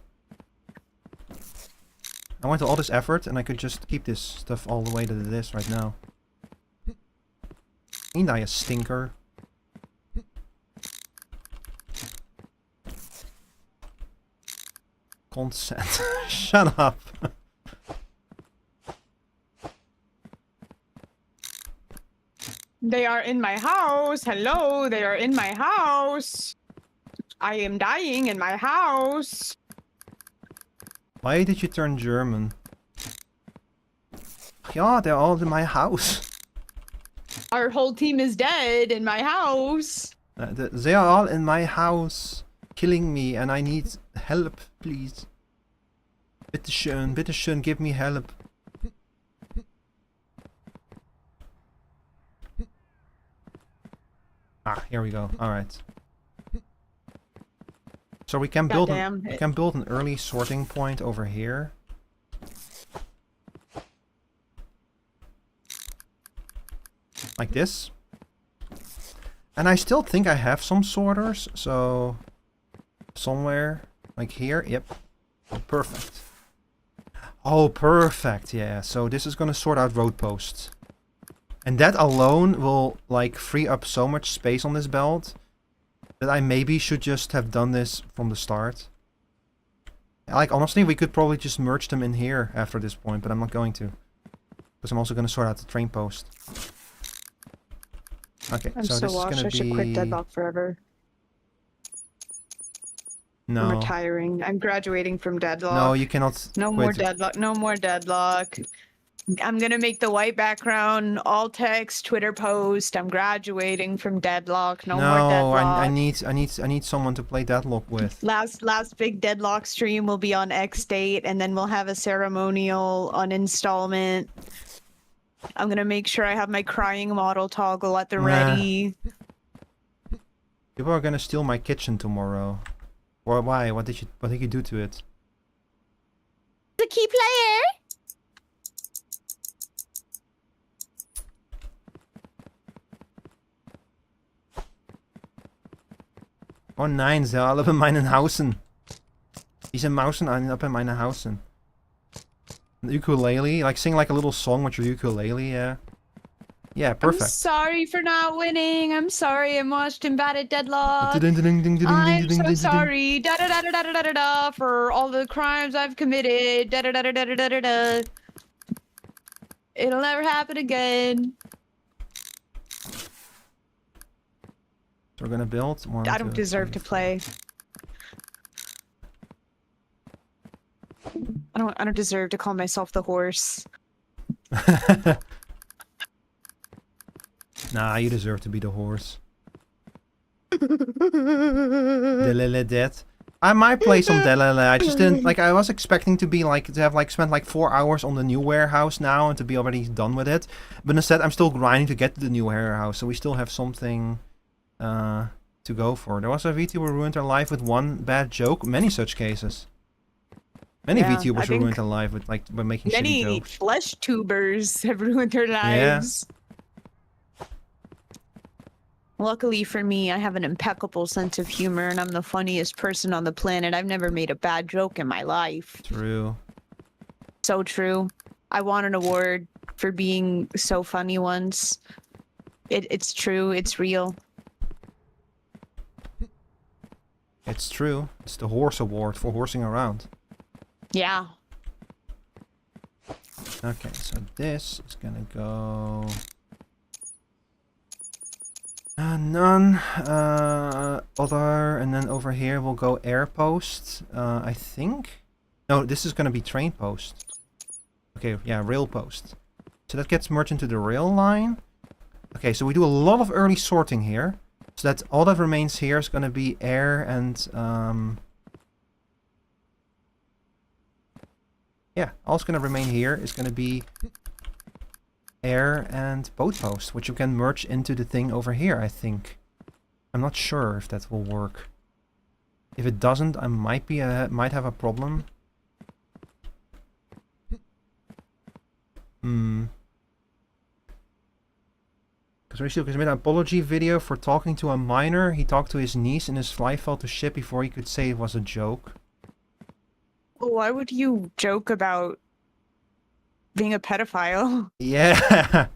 I went to all this effort, and I could just keep this stuff all the way that it is right now. Ain't I a stinker? Consent. Shut up. They are in my house. Hello, they are in my house. I am dying in my house. Why did you turn German? Yeah, they're all in my house. Our whole team is dead in my house. They are all in my house, killing me, and I need help, please. Bitte schön, give me help. Ah, here we go. All right. So we can build an early sorting point over here. Like this. And I still think I have some sorters, so somewhere like here. Yep. Oh, perfect. Oh, perfect. Yeah. So this is gonna sort out road posts. And that alone will, like, free up so much space on this belt that I maybe should just have done this from the start. Like, honestly, we could probably just merge them in here after this point, but I'm not going to. Because I'm also going to sort out the train post. Okay, I'm so this is going to be... I should quit Deadlock forever. No. I'm retiring. I'm graduating from Deadlock. No, you cannot No more Deadlock. No more Deadlock. I'm gonna make the white background all text Twitter post. I'm graduating from Deadlock. No more Deadlock. I need someone to play Deadlock with. Last big Deadlock stream will be on X date, and then we'll have a ceremonial uninstallment. I'm gonna make sure I have my crying model toggle at the ready. People are gonna steal my kitchen tomorrow. Or why? What did you do to it? The key player. Oh nein, ze alle in mijn huizen. Diese Mausen up in mijn huizen. An ukulele, like sing like a little song with your ukulele, yeah. Yeah, perfect. I'm sorry for not winning. I'm sorry I'm watched and bad at Deadlock. I'm so sorry. Da da da da da da da da for all the crimes I've committed. Da da da da da da da da. It'll never happen again. So we're gonna build one. I don't deserve to play. I don't deserve to call myself the horse. Nah, you deserve to be the horse. Delele dead. I might play some Delele. I just didn't like. I was expecting to be like to have like spent like 4 hours on the new warehouse now and to be already done with it. But instead, I'm still grinding to get to the new warehouse, so we still have something to go for. There was a VTuber who ruined their life with one bad joke. Many such cases. Many VTubers who ruined their life with like by making shitty jokes. Many flesh tubers have ruined their lives. Yeah. Luckily for me, I have an impeccable sense of humor and I'm the funniest person on the planet. I've never made a bad joke in my life. True. So true. I won an award for being so funny once. It's true. It's real. It's true. It's the horse award for horsing around. Yeah. Okay, so this is gonna go... none. Other, and then over here we'll go air post, I think. No, this is gonna be train post. Okay, yeah, rail post. So that gets merged into the rail line. Okay, so we do a lot of early sorting here. So that all that remains here is gonna be air and yeah, all that's gonna remain here is gonna be air and boat post, which you can merge into the thing over here, I think. I'm not sure if that will work. If it doesn't, I might have a problem. Because he made an apology video for talking to a minor. He talked to his niece and his fly fell to shit before he could say it was a joke. Well, why would you joke about being a pedophile? Yeah.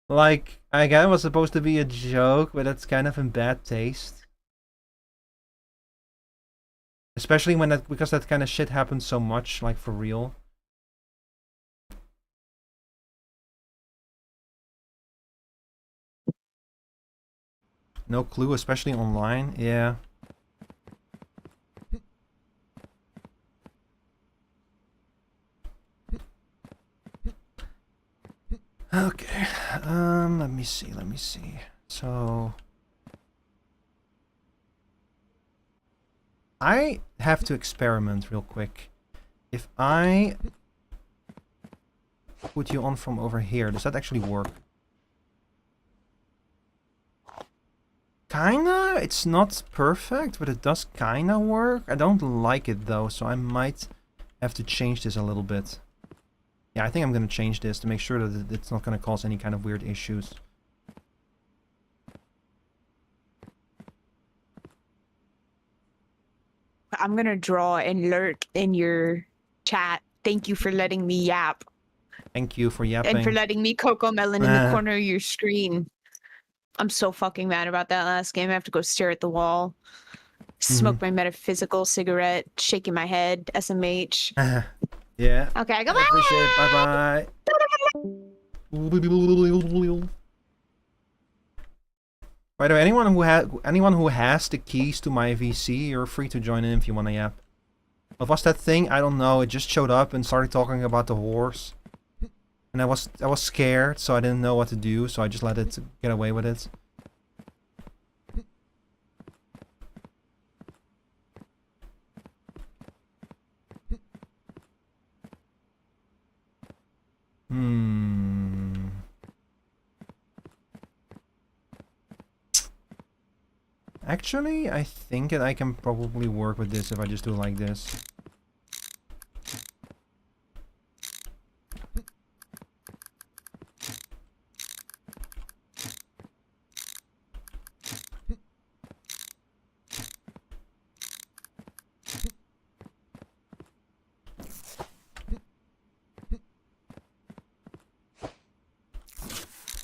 Like, I guess it was supposed to be a joke, but that's kind of in bad taste. Especially when because that kind of shit happens so much, like for real. No clue, especially online, yeah. Okay, let me see. So... I have to experiment real quick. If I put you on from over here, does that actually work? Kinda, it's not perfect, but it does kinda work. I don't like it though, so I might have to change this a little bit. Yeah, I think I'm gonna change this to make sure that it's not gonna cause any kind of weird issues. I'm gonna draw and lurk in your chat. Thank you for letting me yap. Thank you for yapping. And for letting me Coco Melon in the corner of your screen. I'm so fucking mad about that last game. I have to go stare at the wall. Smoke my metaphysical cigarette, shaking my head, SMH. Yeah. Okay, goodbye! I appreciate it. Bye-bye. By the way, anyone who has the keys to my VC, you're free to join in if you want to yap. What was that thing? I don't know. It just showed up and started talking about the horse. And I was scared, so I didn't know what to do, so I just let it get away with it. Actually, I think that I can probably work with this if I just do like this.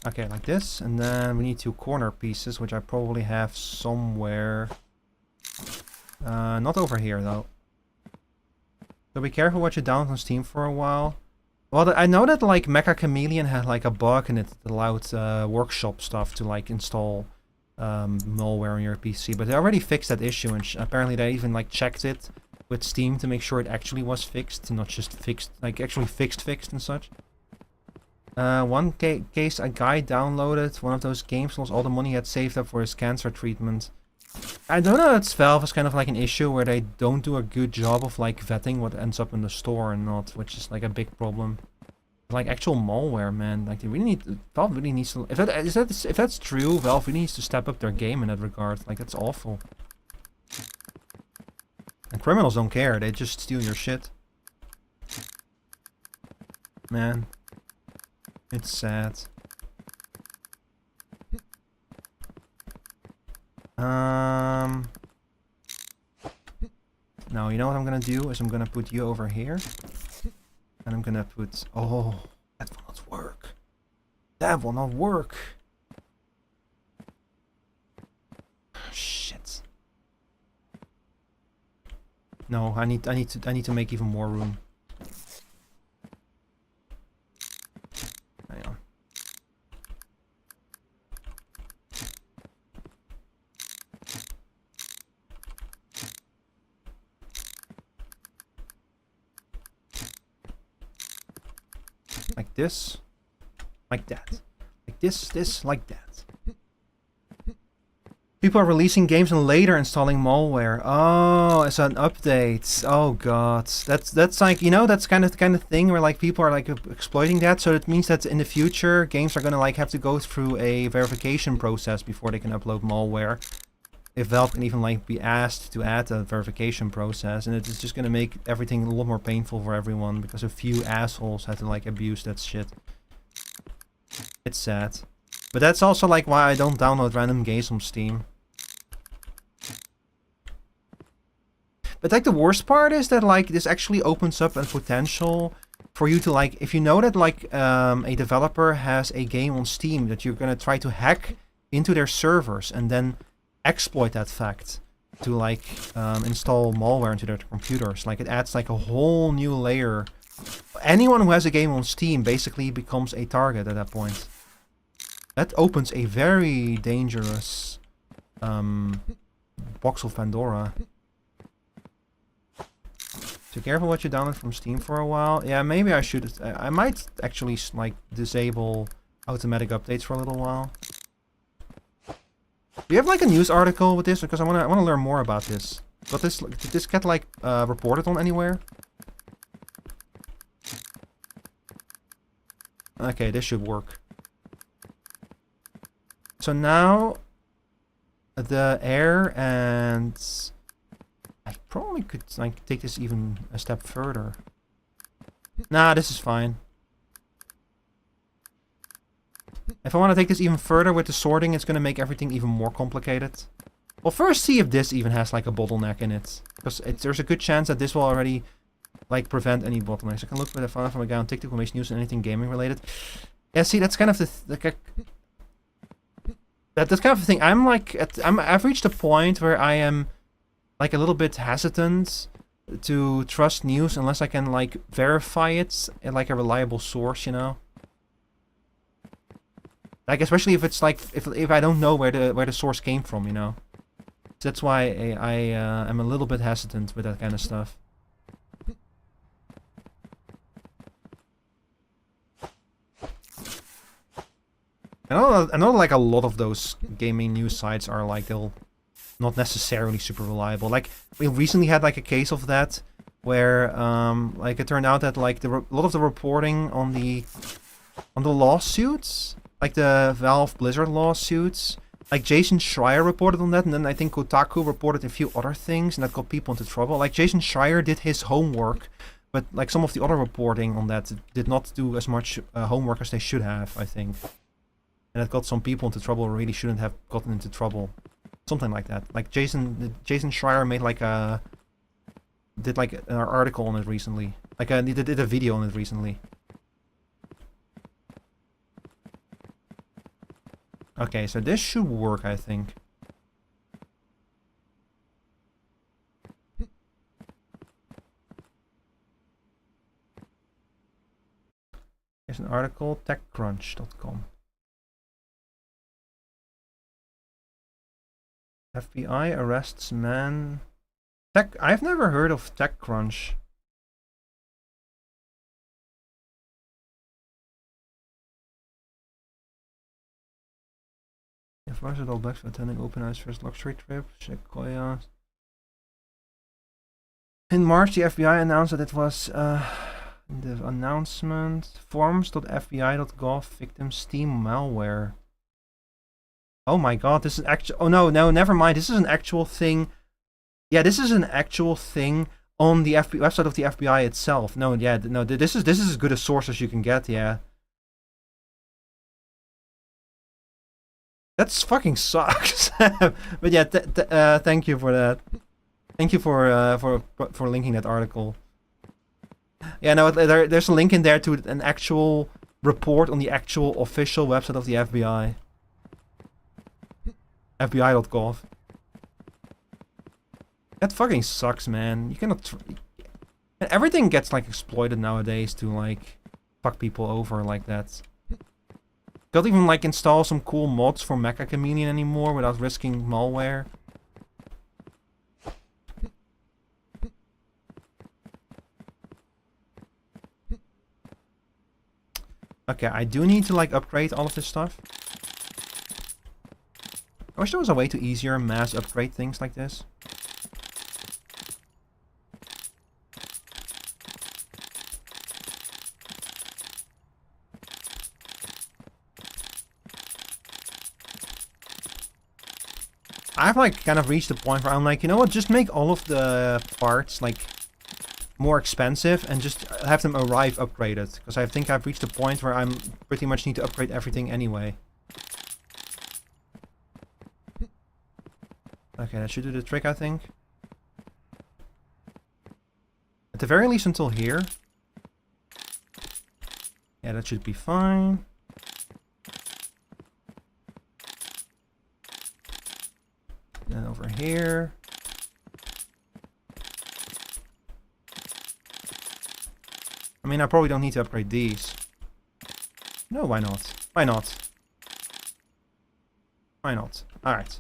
Okay, like this, and then we need 2 corner pieces, which I probably have somewhere. Not over here, though. So be careful what you download on Steam for a while. Well, I know that, like, Mecha Chameleon had, like, a bug in it that allowed workshop stuff to, like, install malware on your PC. But they already fixed that issue, and apparently they even, like, checked it with Steam to make sure it actually was fixed, and not just fixed, like, actually fixed and such. One case, a guy downloaded one of those games, lost all the money he had saved up for his cancer treatment. I don't know if Valve is kind of like an issue where they don't do a good job of like vetting what ends up in the store and not, which is like a big problem. Like actual malware, man. Like they really need, Valve really needs to. If that's true, Valve really needs to step up their game in that regard. Like that's awful. And criminals don't care; they just steal your shit. Man. It's sad. Now, you know what I'm gonna do is I'm gonna put you over here. And I'm gonna put... Oh, that will not work. That will not work. Shit. No, I need to make even more room. Hang on. Like this, like that, like this, like that. People are releasing games and later installing malware. Oh, it's an update. Oh god, that's like, you know, that's kind of the kind of thing where like people are like exploiting that. So it means that in the future games are gonna like have to go through a verification process before they can upload malware. If Valve can even like be asked to add a verification process, and it's just gonna make everything a lot more painful for everyone because a few assholes had to like abuse that shit. It's sad. But that's also like why I don't download random games on Steam. But like the worst part is that like this actually opens up a potential for you to like, if you know that like a developer has a game on Steam that you're gonna try to hack into their servers and then exploit that fact to like install malware into their computers. Like it adds like a whole new layer. Anyone who has a game on Steam basically becomes a target at that point. That opens a very dangerous box of Pandora. So careful what you download from Steam for a while. Yeah, maybe I should. I might actually like disable automatic updates for a little while. Do you have like a news article with this? Because I wanna learn more about this. But did this get like reported on anywhere? Okay, this should work. So now the air, and I probably could like take this even a step further. Nah, this is fine. If I want to take this even further with the sorting, it's going to make everything even more complicated. Well, first see if this even has like a bottleneck in it. Because there's a good chance that this will already like prevent any bottlenecks. I can look for the file from a guy on TikTok who makes news and anything gaming related. Yeah, see, that's kind of that's kind of the thing. I'm like, I've reached a point where I am like a little bit hesitant to trust news unless I can like verify it in like a reliable source, you know. Like especially if it's like if I don't know where the source came from, you know. So that's why I am a little bit hesitant with that kind of stuff. I know like a lot of those gaming news sites are like, they'll not necessarily super reliable. Like we recently had like a case of that where like it turned out that like a lot of the reporting on the On the lawsuits, like the Valve Blizzard lawsuits, like Jason Schreier reported on that, and then I think Kotaku reported a few other things, and that got people into trouble. Like Jason Schreier did his homework, but like some of the other reporting on that did not do as much homework as they should have, I think. And that got some people into trouble who really shouldn't have gotten into trouble. Something like that. Like Jason Schreier made like did like an article on it recently. Like he did a video on it recently. Okay, so this should work, I think. Here's an article, techcrunch.com. FBI arrests man. I've never heard of TechCrunch. Advised all blacks for attending Open Eyes first luxury trip. Sequoia. In March, the FBI announced that it was the announcement forms.fbi.gov victim Steam malware. Oh my god, this is actual. Oh no, never mind. This is an actual thing. Yeah, this is an actual thing on the website of the FBI itself. No, yeah, no. This is as good a source as you can get. Yeah. That's fucking sucks. But yeah, thank you for that. Thank you for linking that article. Yeah, no, there's a link in there to an actual report on the actual official website of the FBI. FBI.gov. That fucking sucks, man. You cannot. Everything gets like exploited nowadays to like fuck people over like that. Can't even like install some cool mods for Mecha Chameleon anymore without risking malware. Okay, I do need to like upgrade all of this stuff. I wish there was a way to easier mass upgrade things like this. I've like kind of reached the point where I'm like, you know what, just make all of the parts like more expensive and just have them arrive upgraded. Because I think I've reached the point where I'm pretty much need to upgrade everything anyway. Okay, that should do the trick, I think. At the very least until here. Yeah, that should be fine. Then over here. I mean, I probably don't need to upgrade these. No, why not? Why not? Why not? Alright.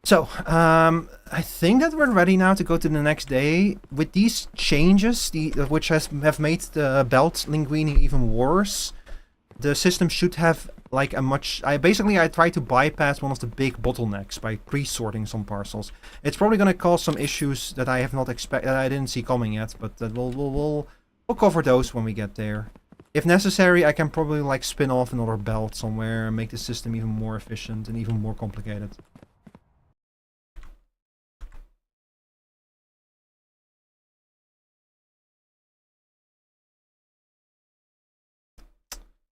So, I think that we're ready now to go to the next day. With these changes, which have made the belt linguini even worse, the system should have like a much... I tried to bypass one of the big bottlenecks by pre-sorting some parcels. It's probably going to cause some issues that I have not expected, that I didn't see coming yet, but we'll cover those when we get there. If necessary, I can probably like spin off another belt somewhere and make the system even more efficient and even more complicated.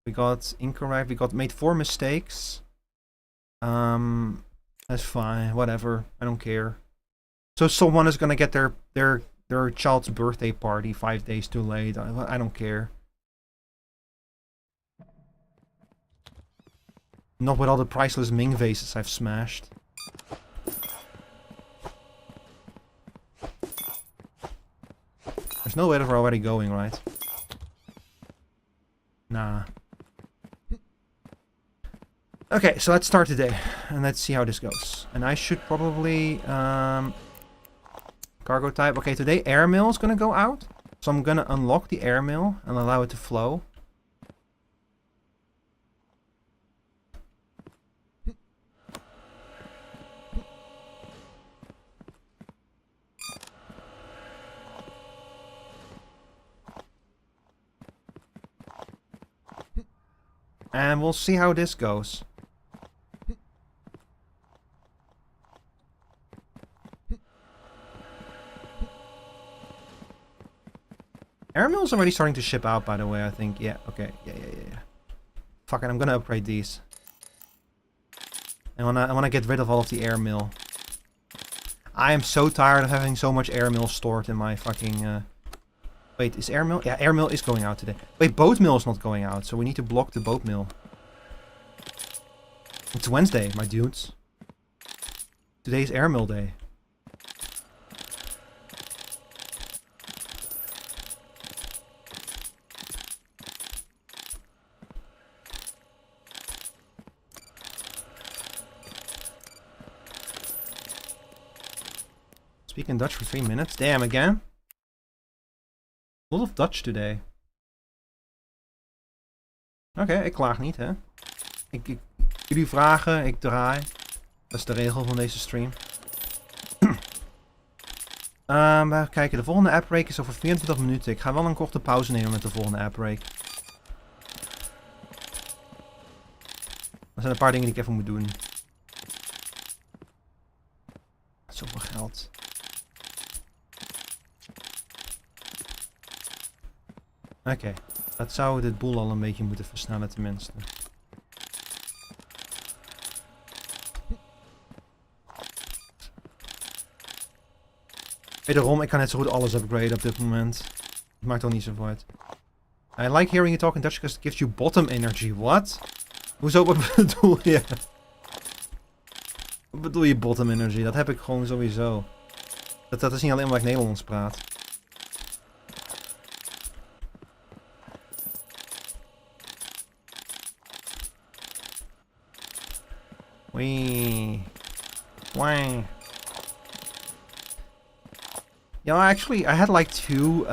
We got incorrect. We made 4 mistakes. That's fine. Whatever. I don't care. So someone is gonna get their child's birthday party 5 days too late. I don't care. Not with all the priceless Ming vases I've smashed. There's no way that we're already going, right? Nah. Okay, so let's start today, and let's see how this goes. And I should probably, cargo type. Okay, today airmail is gonna go out. So I'm gonna unlock the airmail and allow it to flow. And we'll see how this goes. Airmail's already starting to ship out, by the way, I think. Yeah, okay. Yeah. Fuck it, I'm gonna upgrade these. I wanna get rid of all of the airmail. I am so tired of having so much airmail stored in my fucking... Wait, is airmail? Yeah, airmail is going out today. Wait, boat mail is not going out, so we need to block the boat mail. It's Wednesday, my dudes. Today's airmail day. Speaking Dutch for 3 minutes. Damn, again. A lot of Dutch today. Oké, ik klaag niet, hè. Jullie vragen, ik draai. Dat is de regel van deze stream. We kijken, de volgende appbreak is over 24 minuten. Ik ga wel een korte pauze nemen met de volgende appbreak. Er zijn een paar dingen die ik even moet doen. Zoveel geld. Oké, dat zou dit boel al een beetje moeten versnellen tenminste. Wederom, ik kan net zo goed alles upgraden op dit moment. Het maakt al niet zo uit. I like hearing you talk in Dutch because it gives you bottom energy. What? Hoezo, wat bedoel je? Wat bedoel je bottom energy? Dat heb ik gewoon sowieso. Dat is niet alleen omdat ik Nederlands praat. Wee. Wang. Yeah, actually, I had like 2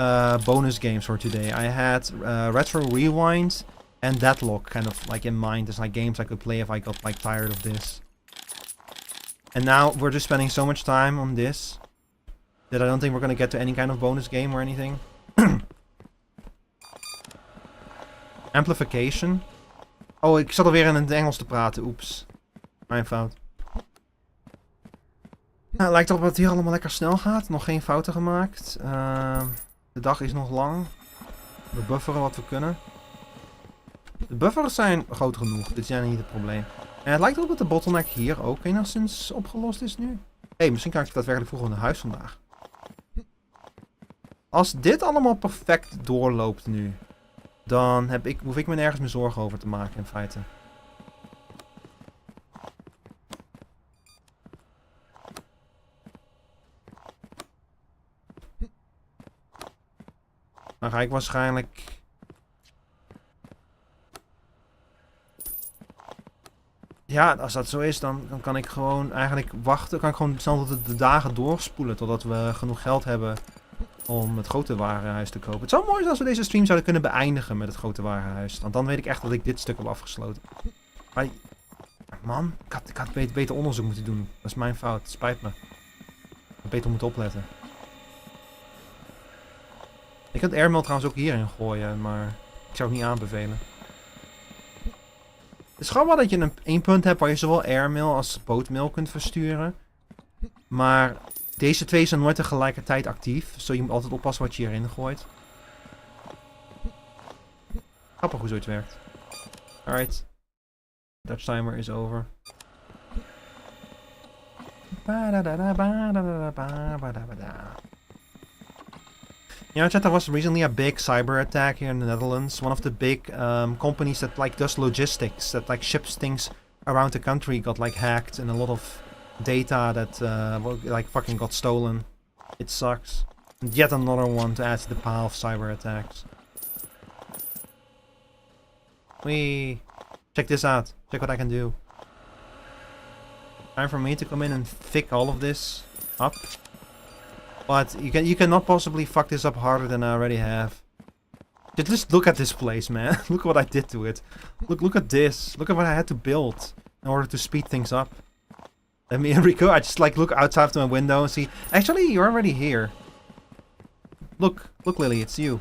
bonus games for today. I had Retro Rewind and Deadlock kind of like in mind as like games I could play if I got like tired of this. And now we're just spending so much time on this that I don't think we're gonna get to any kind of bonus game or anything. Amplification. Oh, ik zat alweer in het Engels te praten. Oeps. Mijn fout. Nou, het lijkt erop dat het hier allemaal lekker snel gaat. Nog geen fouten gemaakt. De dag is nog lang. We bufferen wat we kunnen. De buffers zijn groot genoeg. Dit is niet het probleem. En het lijkt erop dat de bottleneck hier ook enigszins opgelost is nu. Hé, misschien kan ik daadwerkelijk vroeger naar huis vandaag. Als dit allemaal perfect doorloopt nu, dan hoef ik me nergens meer zorgen over te maken in feite. Dan ga ik waarschijnlijk... Ja, als dat zo is, dan kan ik gewoon eigenlijk wachten. Kan ik gewoon snel de dagen doorspoelen totdat we genoeg geld hebben om het grote warenhuis te kopen. Het zou mooi zijn als we deze stream zouden kunnen beëindigen met het grote warenhuis. Want dan weet ik echt dat ik dit stuk heb afgesloten. Maar, man, ik had beter onderzoek moeten doen. Dat is mijn fout, het spijt me. Ik had beter moeten opletten. Ik kan het airmail trouwens ook hierin gooien, maar ik zou het niet aanbevelen. Het is gewoon wel dat je één punt hebt waar je zowel airmail als bootmail kunt versturen. Maar deze twee zijn nooit tegelijkertijd actief. Dus je moet altijd oppassen wat je hierin gooit. Grappig hoe zoiets werkt. Alright. Dutch timer is over. Yeah, chat, there was recently a big cyber attack here in the Netherlands. One of the big companies that like does logistics, that like ships things around the country, got like hacked, and a lot of data that like fucking got stolen. It sucks. And yet another one to add to the pile of cyber attacks. Wee, check this out. Check what I can do. Time for me to come in and fix all of this up. But you cannot possibly fuck this up harder than I already have. Just look at this place, man. Look what I did to it. Look at this. Look at what I had to build in order to speed things up. And me and Rico, I just like look outside of my window and see. Actually, you're already here. Look, Lily, it's you.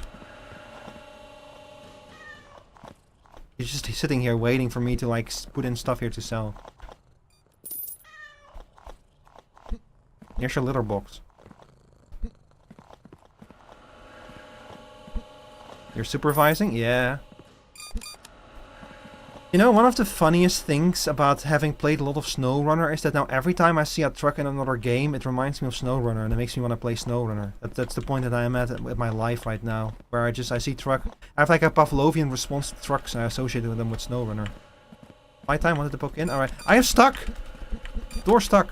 He's just sitting here waiting for me to like put in stuff here to sell. Here's your litter box. You're supervising? Yeah. You know, one of the funniest things about having played a lot of SnowRunner is that now every time I see a truck in another game, it reminds me of SnowRunner and it makes me want to play SnowRunner. That's the point that I am at with my life right now, where I see truck. I have like a Pavlovian response to trucks and I associate them with SnowRunner. My time wanted to poke in. Alright. I am stuck! Door stuck!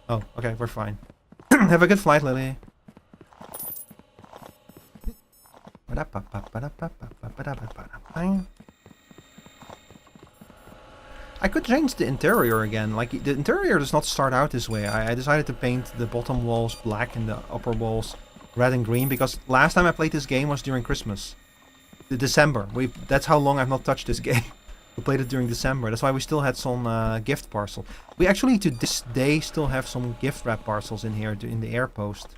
Oh, okay, we're fine. Have a good flight, Lily. I could change the interior again. Like, the interior does not start out this way. I decided to paint the bottom walls black and the upper walls red and green because last time I played this game was during Christmas. December. That's how long I've not touched this game. We played it during December. That's why we still had some gift parcel. We actually to this day still have some gift wrap parcels in here in the air post.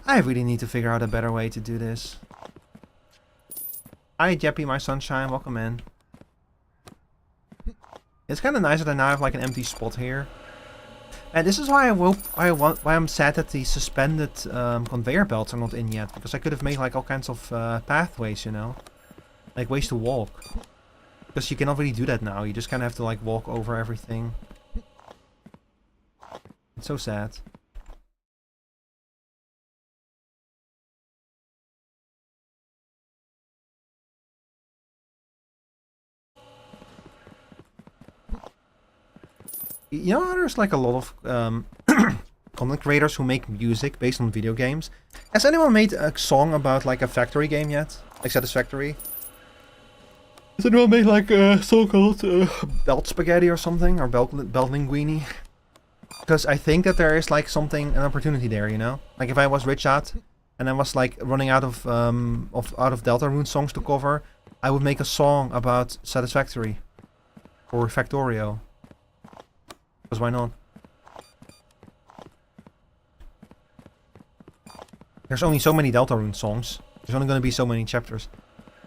I really need to figure out a better way to do this. Hi Jeppy, my sunshine, welcome in. It's kind of nice that I now have like an empty spot here. And this is why why I'm sad that the suspended conveyor belts are not in yet. Because I could have made like all kinds of pathways, you know. Like ways to walk. Because you cannot really do that now. You just kind of have to like walk over everything. It's so sad. You know, there's like a lot of content creators who make music based on video games. Has anyone made a song about like a factory game yet? Like Satisfactory? Has anyone made like a song called Belt Spaghetti or something? Or Belt Linguini? Because I think that there is like an opportunity there, you know? Like if I was Richard and I was like running out of Deltarune songs to cover, I would make a song about Satisfactory. Or Factorio. Because why not? There's only so many Deltarune songs. There's only going to be so many chapters.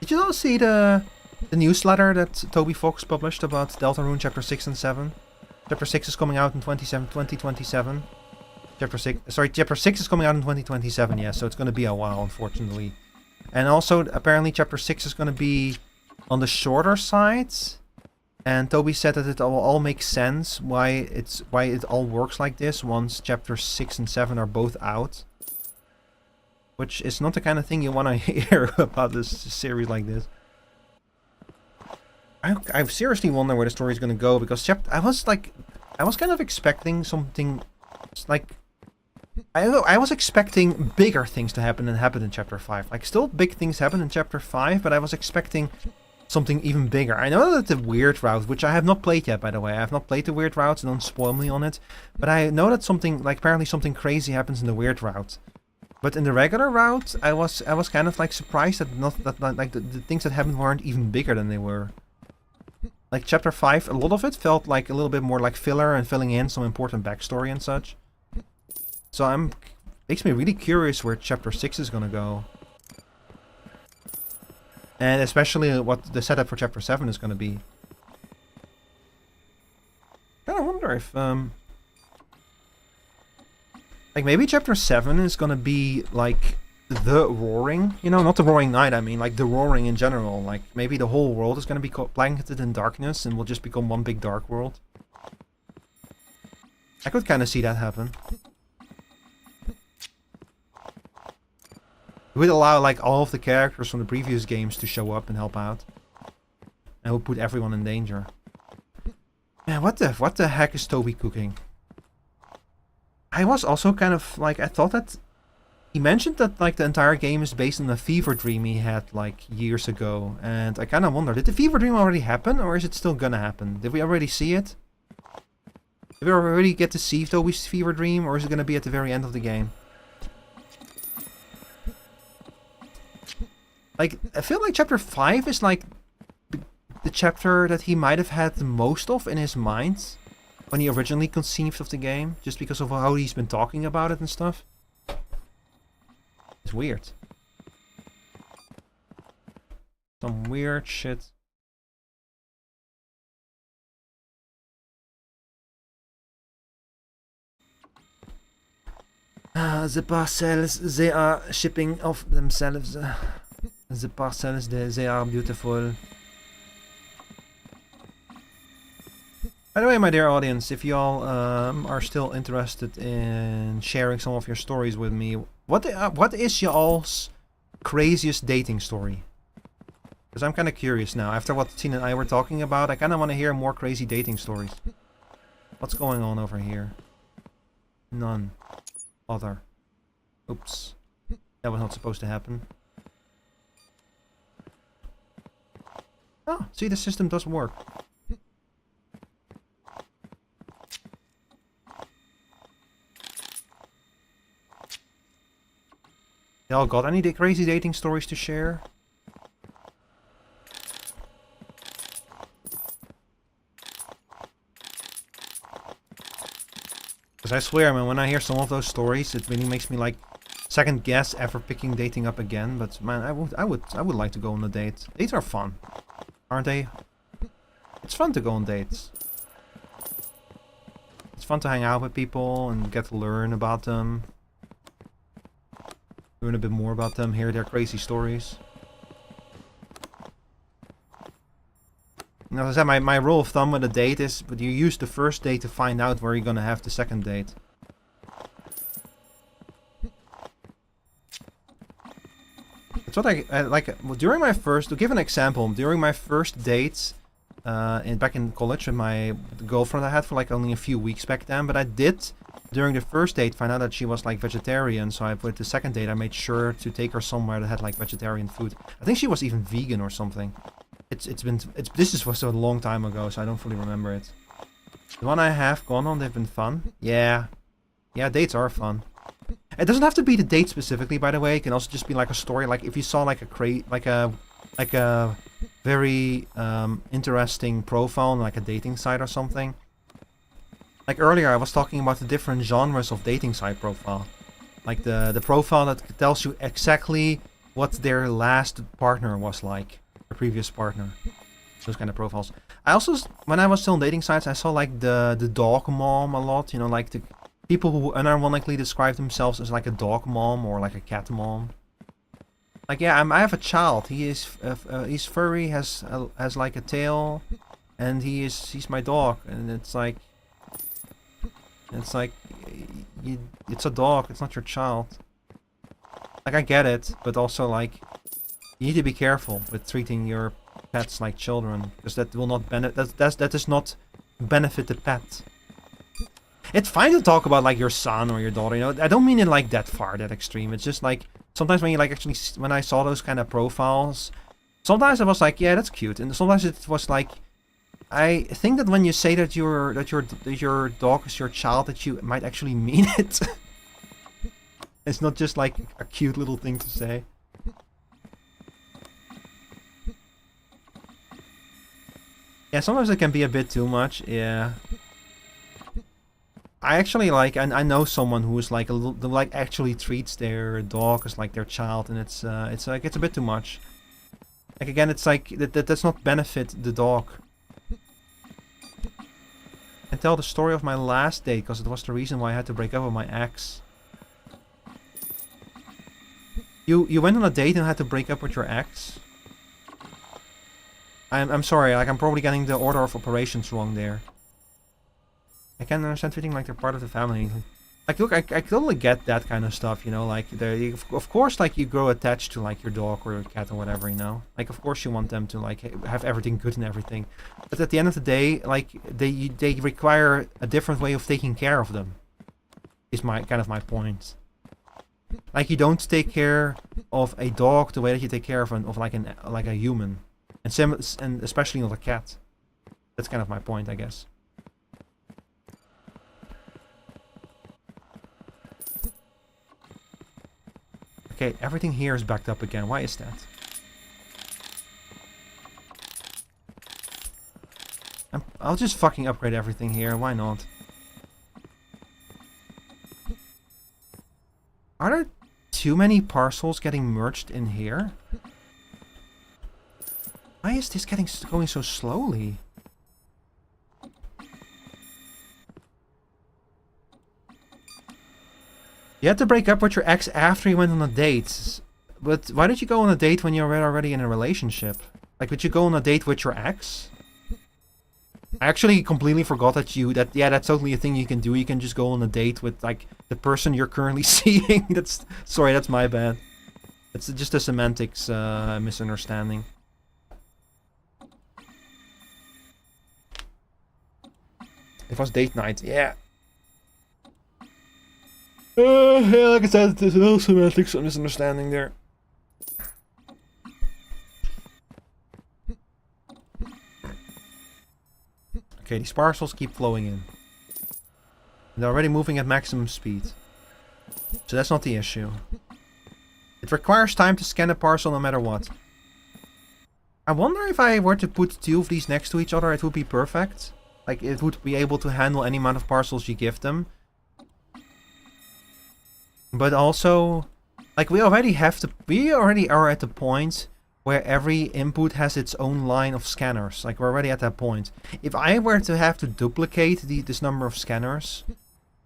Did you all see the newsletter that Toby Fox published about Deltarune Chapter 6 and 7? Chapter 6 is coming out in 2027. Chapter 6 is coming out in 2027, yeah, so it's going to be a while, unfortunately. And also, apparently, Chapter 6 is going to be on the shorter side. And Toby said that it will all make sense why it all works like this once chapters 6 and 7 are both out. Which is not the kind of thing you want to hear about this series like this. I seriously wonder where the story is going to go because I was kind of expecting something like I was expecting bigger things to happen than happened in chapter 5. Like still big things happen in chapter 5, but I was expecting something even bigger. I know that the weird route, which I have not played yet, by the way. I have not played the weird route, so don't spoil me on it. But I know that something, like apparently something crazy happens in the weird route. But in the regular route, I was kind of like surprised that like the things that happened weren't even bigger than they were. Like chapter 5, a lot of it felt like a little bit more like filler and filling in some important backstory and such. So makes me really curious where chapter 6 is gonna go. And especially what the setup for chapter 7 is going to be. I kind of wonder if, like maybe chapter 7 is going to be like the Roaring. You know, not the Roaring Night, I mean like the Roaring in general. Like maybe the whole world is going to be blanketed in darkness and will just become one big dark world. I could kind of see that happen. It would allow like all of the characters from the previous games to show up and help out. And it would put everyone in danger. Man, what the heck is Toby cooking? I was also kind of like, I thought that he mentioned that like the entire game is based on a fever dream he had like years ago. And I kind of wonder, did the fever dream already happen or is it still gonna happen? Did we already see it? Did we already get to see Toby's fever dream or is it gonna be at the very end of the game? Like, I feel like chapter 5 is like the chapter that he might have had the most of in his mind when he originally conceived of the game, just because of how he's been talking about it and stuff. It's weird. Some weird shit. The parcels, they are shipping off themselves. The parcels, they are beautiful. By the way, my dear audience, if y'all are still interested in sharing some of your stories with me, what is y'all's craziest dating story? Because I'm kind of curious now. After what Tina and I were talking about, I kind of want to hear more crazy dating stories. What's going on over here? None. Other. Oops. That was not supposed to happen. Oh, see, the system does work. Y'all got any crazy dating stories to share? Because I swear, man, when I hear some of those stories, it really makes me like second guess ever picking dating up again. But man, I would like to go on a date. Dates are fun, aren't they? It's fun to go on dates. It's fun to hang out with people and get to learn about them. Learn a bit more about them, hear their crazy stories. Now, as I said, my rule of thumb with a date is, but you use the first date to find out where you're gonna have the second date. That's what I like. Well, during my first, to give an example, during my first date, back in college with my girlfriend I had for like only a few weeks back then, but I did during the first date find out that she was like vegetarian, so with the second date I made sure to take her somewhere that had like vegetarian food. I think she was even vegan or something. This was a long time ago, so I don't fully remember it. The one I have gone on, they've been fun. Yeah, dates are fun. It doesn't have to be the date specifically, by the way. It can also just be like a story. Like if you saw like a very interesting profile on like a dating site or something. Like earlier, I was talking about the different genres of dating site profile. Like the profile that tells you exactly what their last partner was like. Their previous partner. Those kind of profiles. I also, when I was still on dating sites, I saw like the dog mom a lot. You know, like the people who unironically describe themselves as like a dog mom or like a cat mom. Like, yeah, I have a child. He's furry, has like a tail, and he's my dog. And it's like it's a dog. It's not your child. Like, I get it, but also like you need to be careful with treating your pets like children, because that will not that does not benefit the pet. It's fine to talk about like your son or your daughter. You know, I don't mean it like that far, that extreme. It's just like sometimes when you like actually when I saw those kind of profiles, sometimes I was like, yeah, that's cute, and sometimes it was like, I think that when you say that your dog is your child, that you might actually mean it. It's not just like a cute little thing to say. Yeah, sometimes it can be a bit too much. Yeah. I actually like, and I know someone who is like a little, like actually treats their dog as like their child, and it's like it's a bit too much. Like again, it's like that does not benefit the dog. I tell the story of my last date because it was the reason why I had to break up with my ex. You went on a date and had to break up with your ex? I'm sorry, like I'm probably getting the order of operations wrong there. I can't understand treating like they're part of the family. Like, look, I totally get that kind of stuff, you know, like, of course, like, you grow attached to, like, your dog or your cat or whatever, you know? Like, of course you want them to, like, have everything good and everything. But at the end of the day, like, they require a different way of taking care of them. Is my point. Like, you don't take care of a dog the way that you take care of a human. And especially not a cat. That's kind of my point, I guess. Okay, everything here is backed up again. Why is that? I'll just fucking upgrade everything here. Why not? Are there too many parcels getting merged in here? Why is this going so slowly? You had to break up with your ex after you went on a date. But why did you go on a date when you were already in a relationship? Like, did you go on a date with your ex? I actually completely forgot yeah, that's totally a thing you can do. You can just go on a date with, like, the person you're currently seeing. Sorry, that's my bad. It's just a semantics misunderstanding. It was date night, yeah. Yeah, like I said, there's a little semantics misunderstanding there. Okay, these parcels keep flowing in. They're already moving at maximum speed. So that's not the issue. It requires time to scan a parcel no matter what. I wonder if I were to put 2 of these next to each other, it would be perfect. Like, it would be able to handle any amount of parcels you give them. But also, like, we already are at the point where every input has its own line of scanners. Like, we're already at that point. If I were to have to duplicate this number of scanners,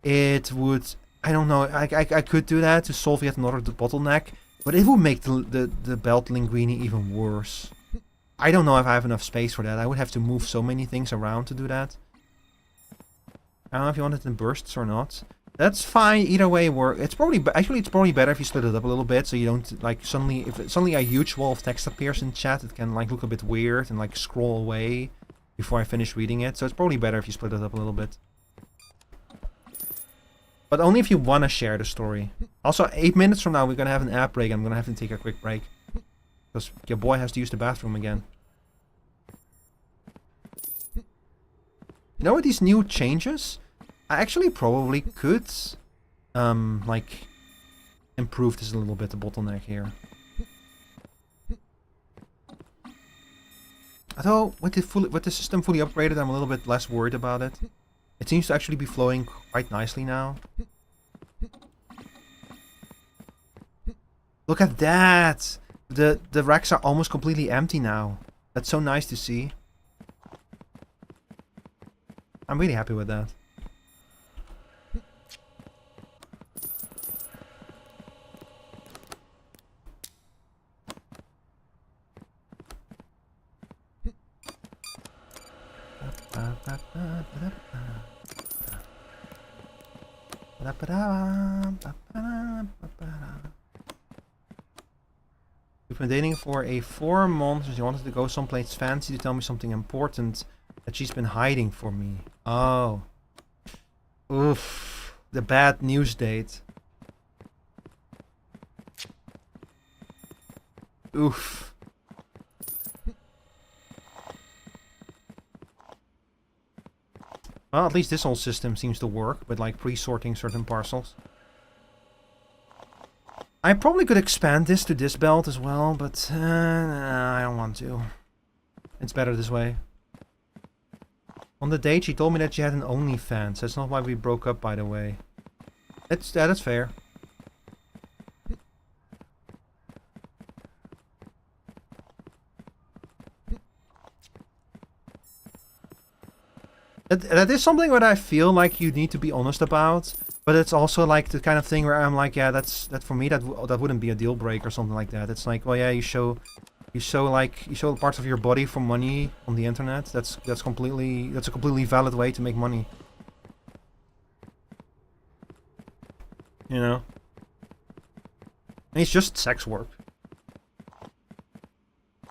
it would... I don't know, I could do that to solve yet another bottleneck, but it would make the belt linguini even worse. I don't know if I have enough space for that. I would have to move so many things around to do that. I don't know if you want it in bursts or not. That's fine, either way work. It's probably better if you split it up a little bit, so you don't, like, if suddenly a huge wall of text appears in chat, it can, like, look a bit weird and, like, scroll away before I finish reading it. So it's probably better if you split it up a little bit. But only if you want to share the story. Also, 8 minutes from now we're gonna have an app break. I'm gonna have to take a quick break. Because your boy has to use the bathroom again. You know what these new changes? I actually probably could, like, improve this a little bit, the bottleneck here. Although, with the system fully upgraded, I'm a little bit less worried about it. It seems to actually be flowing quite nicely now. Look at that! The racks are almost completely empty now. That's so nice to see. I'm really happy with that. We've been dating for 4 months and she wanted to go someplace fancy to tell me something important that she's been hiding from me. Oh. Oof. The bad news date. Oof. Well, at least this whole system seems to work with, like, pre-sorting certain parcels. I probably could expand this to this belt as well, but I don't want to. It's better this way. On the date, she told me that she had an OnlyFans. That's not why we broke up, by the way. That's fair. That is something that I feel like you need to be honest about, but it's also like the kind of thing where I'm like, yeah, that for me that wouldn't be a deal break or something like that. It's like, well, yeah, you show parts of your body for money on the internet. That's a completely valid way to make money. You know, and it's just sex work.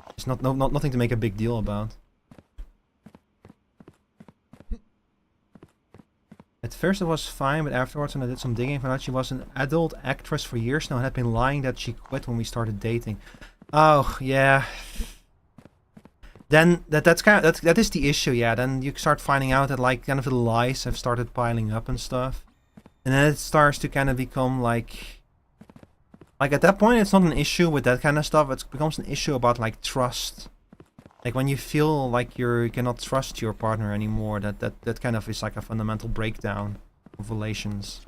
It's nothing to make a big deal about. At first it was fine, but afterwards when I did some digging, I found out she was an adult actress for years now and had been lying that she quit when we started dating. Oh, yeah. Then that is the issue, yeah. Then you start finding out that, like, kind of the lies have started piling up and stuff. And then it starts to kind of become like at that point it's not an issue with that kind of stuff, it becomes an issue about, like, trust. Like, when you feel like you cannot trust your partner anymore, that kind of is like a fundamental breakdown of relations.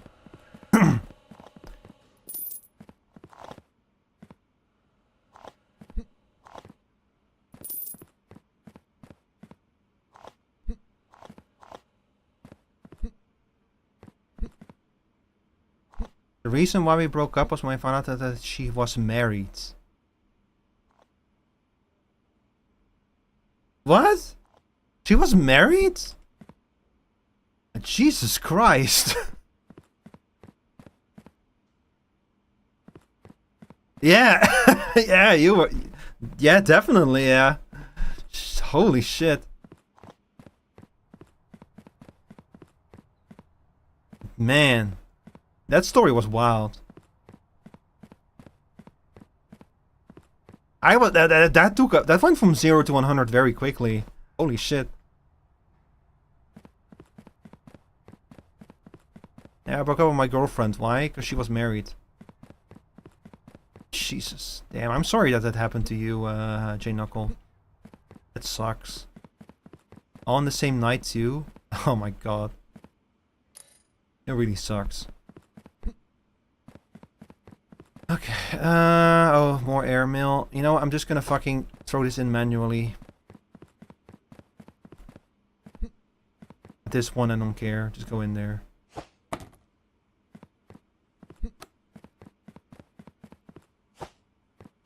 The reason why we broke up was when I found out that she was married. What? She was married? Jesus Christ. Yeah. Yeah, you were... Yeah, definitely, yeah. Holy shit. Man. That story was wild. That went from 0 to 100 very quickly. Holy shit. Yeah, I broke up with my girlfriend. Why? Because she was married. Jesus. Damn, I'm sorry that happened to you, J Knuckle. That sucks. All on the same night too? Oh my god. It really sucks. Okay, oh, more airmail. You know what, I'm just gonna fucking throw this in manually. This one I don't care, just go in there.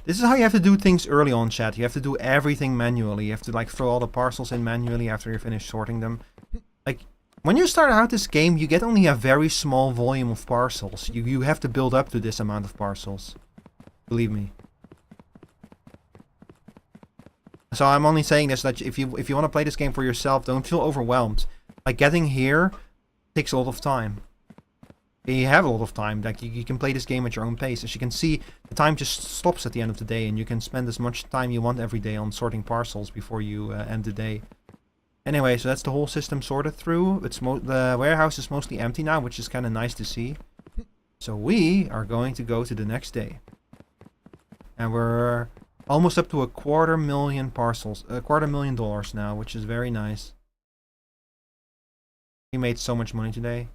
This is how you have to do things early on, chat. You have to do everything manually. You have to like throw all the parcels in manually after you finish sorting them. Like, when you start out this game, you get only a very small volume of parcels. You have to build up to this amount of parcels. Believe me. So I'm only saying this that if you want to play this game for yourself, don't feel overwhelmed. Like, getting here takes a lot of time. You have a lot of time. Like, you can play this game at your own pace. As you can see, the time just stops at the end of the day, and you can spend as much time you want every day on sorting parcels before you end the day. Anyway, so that's the whole system sorted through. The warehouse is mostly empty now, which is kind of nice to see. So we are going to go to the next day. And we're almost up to $250,000 parcels. $250,000 now, which is very nice. We made so much money today.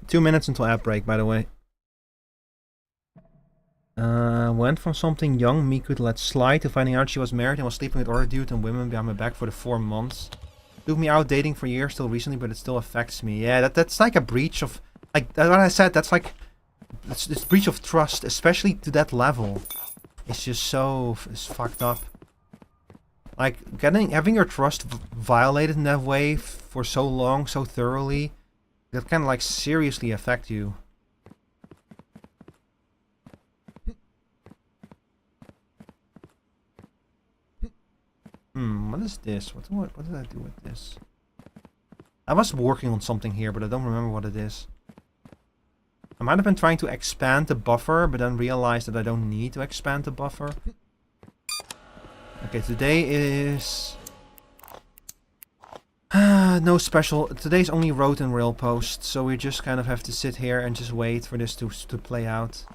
Two minutes until ad break, by the way. Went from something young me could let slide to finding out she was married and was sleeping with other dudes and women behind my back for the 4 months. Took me out dating for years till recently, but it still affects me. Yeah, that's like a breach of... Like, what I said, that's like... It's breach of trust, especially to that level. It's just so... It's fucked up. Like, having your trust violated in that way for so long, so thoroughly... That kind of like seriously affect you. What is this? What did I do with this? I was working on something here, but I don't remember what it is. I might have been trying to expand the buffer, but then realized that I don't need to expand the buffer. Okay, today is... no special. Today's only road and rail post, so we just kind of have to sit here and just wait for this to play out.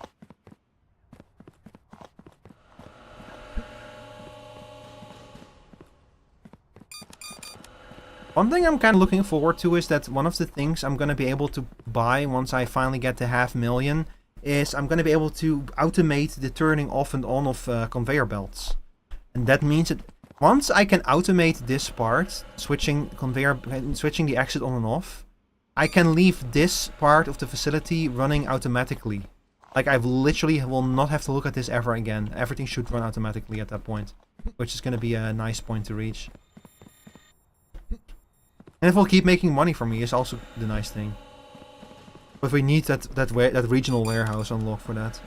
One thing I'm kind of looking forward to is that one of the things I'm going to be able to buy once I finally get to $500,000 is I'm going to be able to automate the turning off and on of conveyor belts. And that means that once I can automate this part, switching the exit on and off, I can leave this part of the facility running automatically. Like, I literally will not have to look at this ever again. Everything should run automatically at that point, which is going to be a nice point to reach. And it will keep making money for me is also the nice thing. But we need that regional warehouse unlocked for that.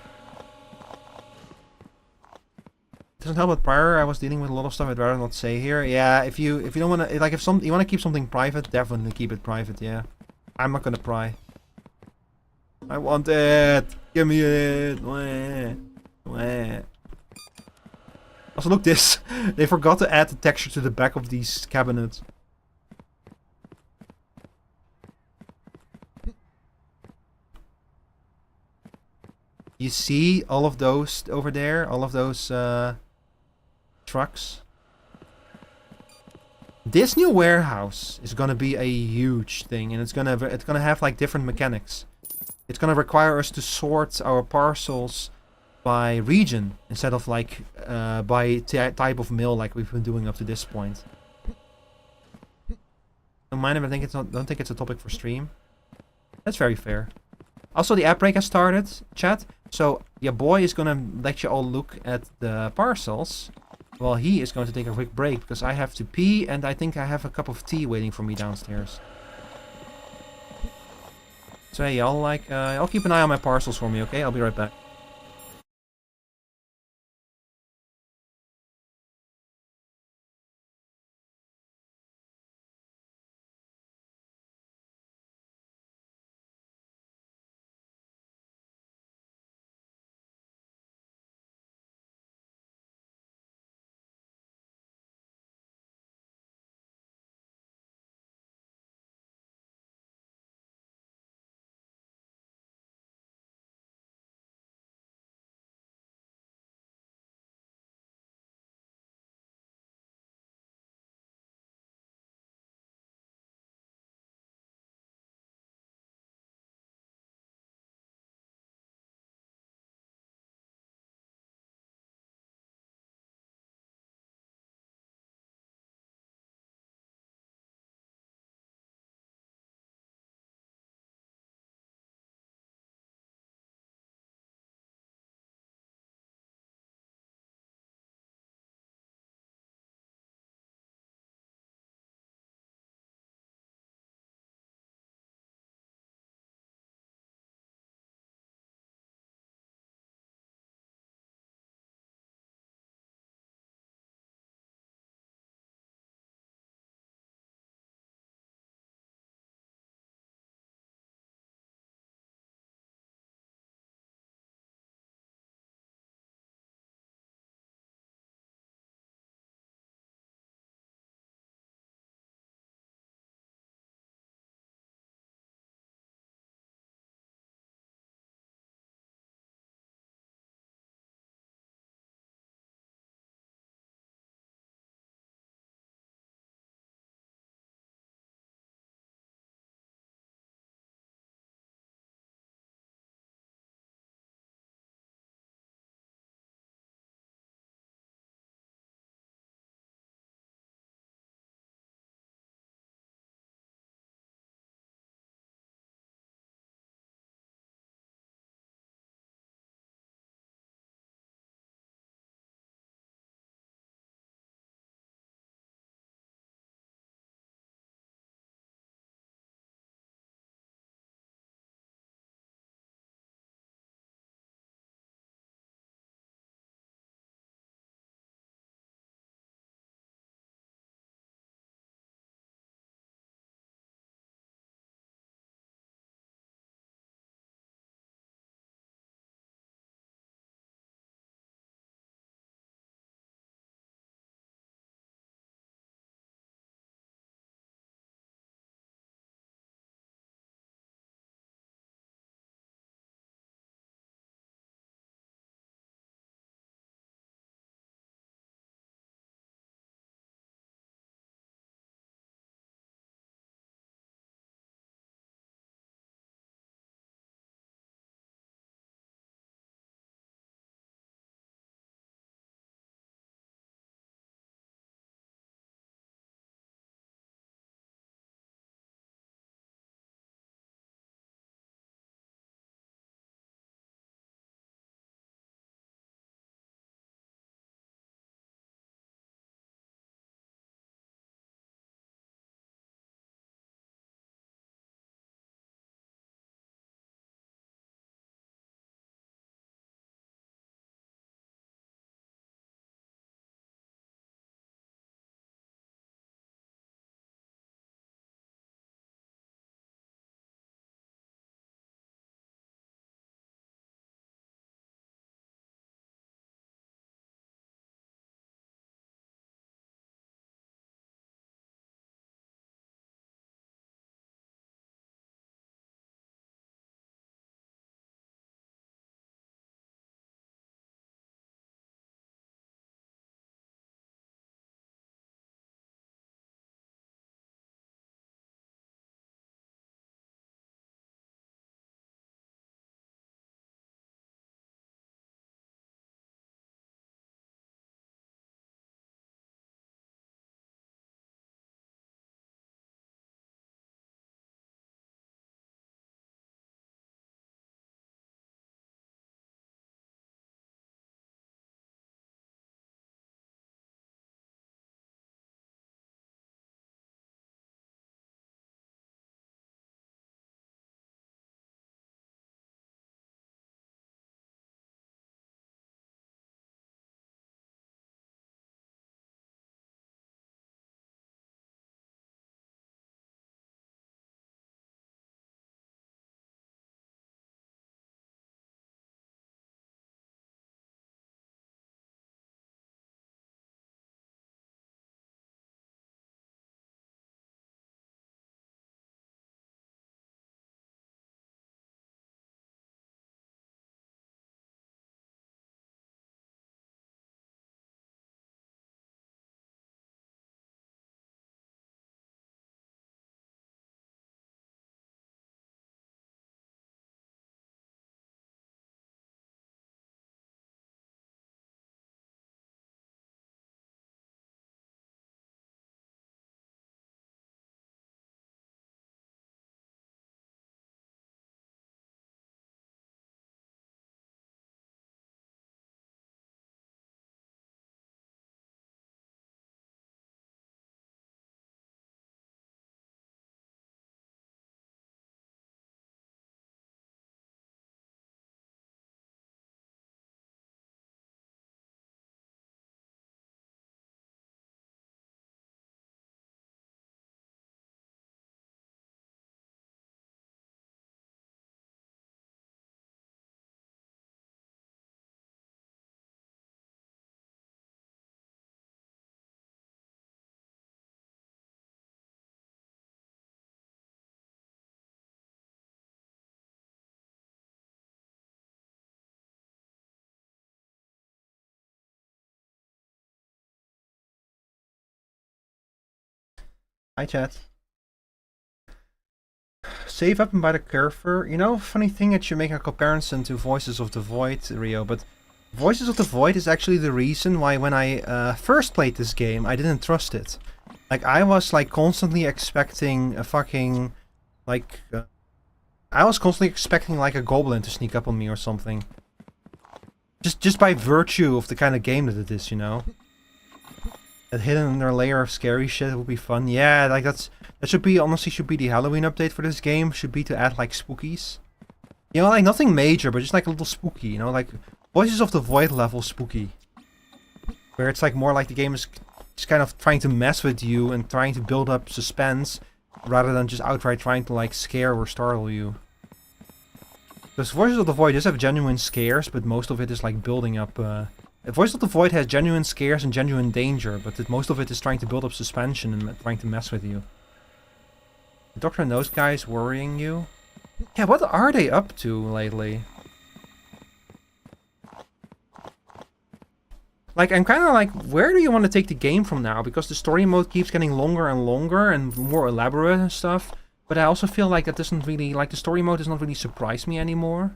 Doesn't help that prior I was dealing with a lot of stuff I'd rather not say here. Yeah, if you don't wanna, like, if you wanna keep something private, definitely keep it private, yeah. I'm not gonna pry. I want it! Give me it! Wah. Wah. Also look this! They forgot to add the texture to the back of these cabinets. You see all of those over there? All of those trucks? This new warehouse is gonna be a huge thing, and it's gonna have like different mechanics. It's gonna require us to sort our parcels by region instead of like by type of mail like we've been doing up to this point. Don't mind if I think it's not. Don't think it's a topic for stream. That's very fair. Also, the app break has started, chat. So your boy is gonna let you all look at the parcels, while he is going to take a quick break because I have to pee and I think I have a cup of tea waiting for me downstairs. So hey, I'll keep an eye on my parcels for me, okay? I'll be right back. Hi, chat. Save up and buy the curver. You know, funny thing that you make a comparison to Voices of the Void, Rio, but Voices of the Void is actually the reason why when I first played this game, I didn't trust it. Like, I was like constantly expecting a fucking, like, I was constantly expecting like a goblin to sneak up on me or something. Just by virtue of the kind of game that it is, you know? That hidden under layer of scary shit would be fun. Yeah, like that should be, honestly, should be the Halloween update for this game. Should be to add like spookies. You know, like nothing major, but just like a little spooky, you know? Like Voices of the Void level spooky. Where it's like more like the game is just kind of trying to mess with you and trying to build up suspense rather than just outright trying to like scare or startle you. Because Voices of the Void does have genuine scares, but most of it is like building up... Voices of the Void has genuine scares and genuine danger, but most of it is trying to build up suspension and trying to mess with you. The Doctor and those guys worrying you? Yeah, what are they up to lately? Like, I'm kind of like, where do you want to take the game from now? Because the story mode keeps getting longer and longer and more elaborate and stuff. But I also feel like that doesn't really, like the story mode does not really surprise me anymore.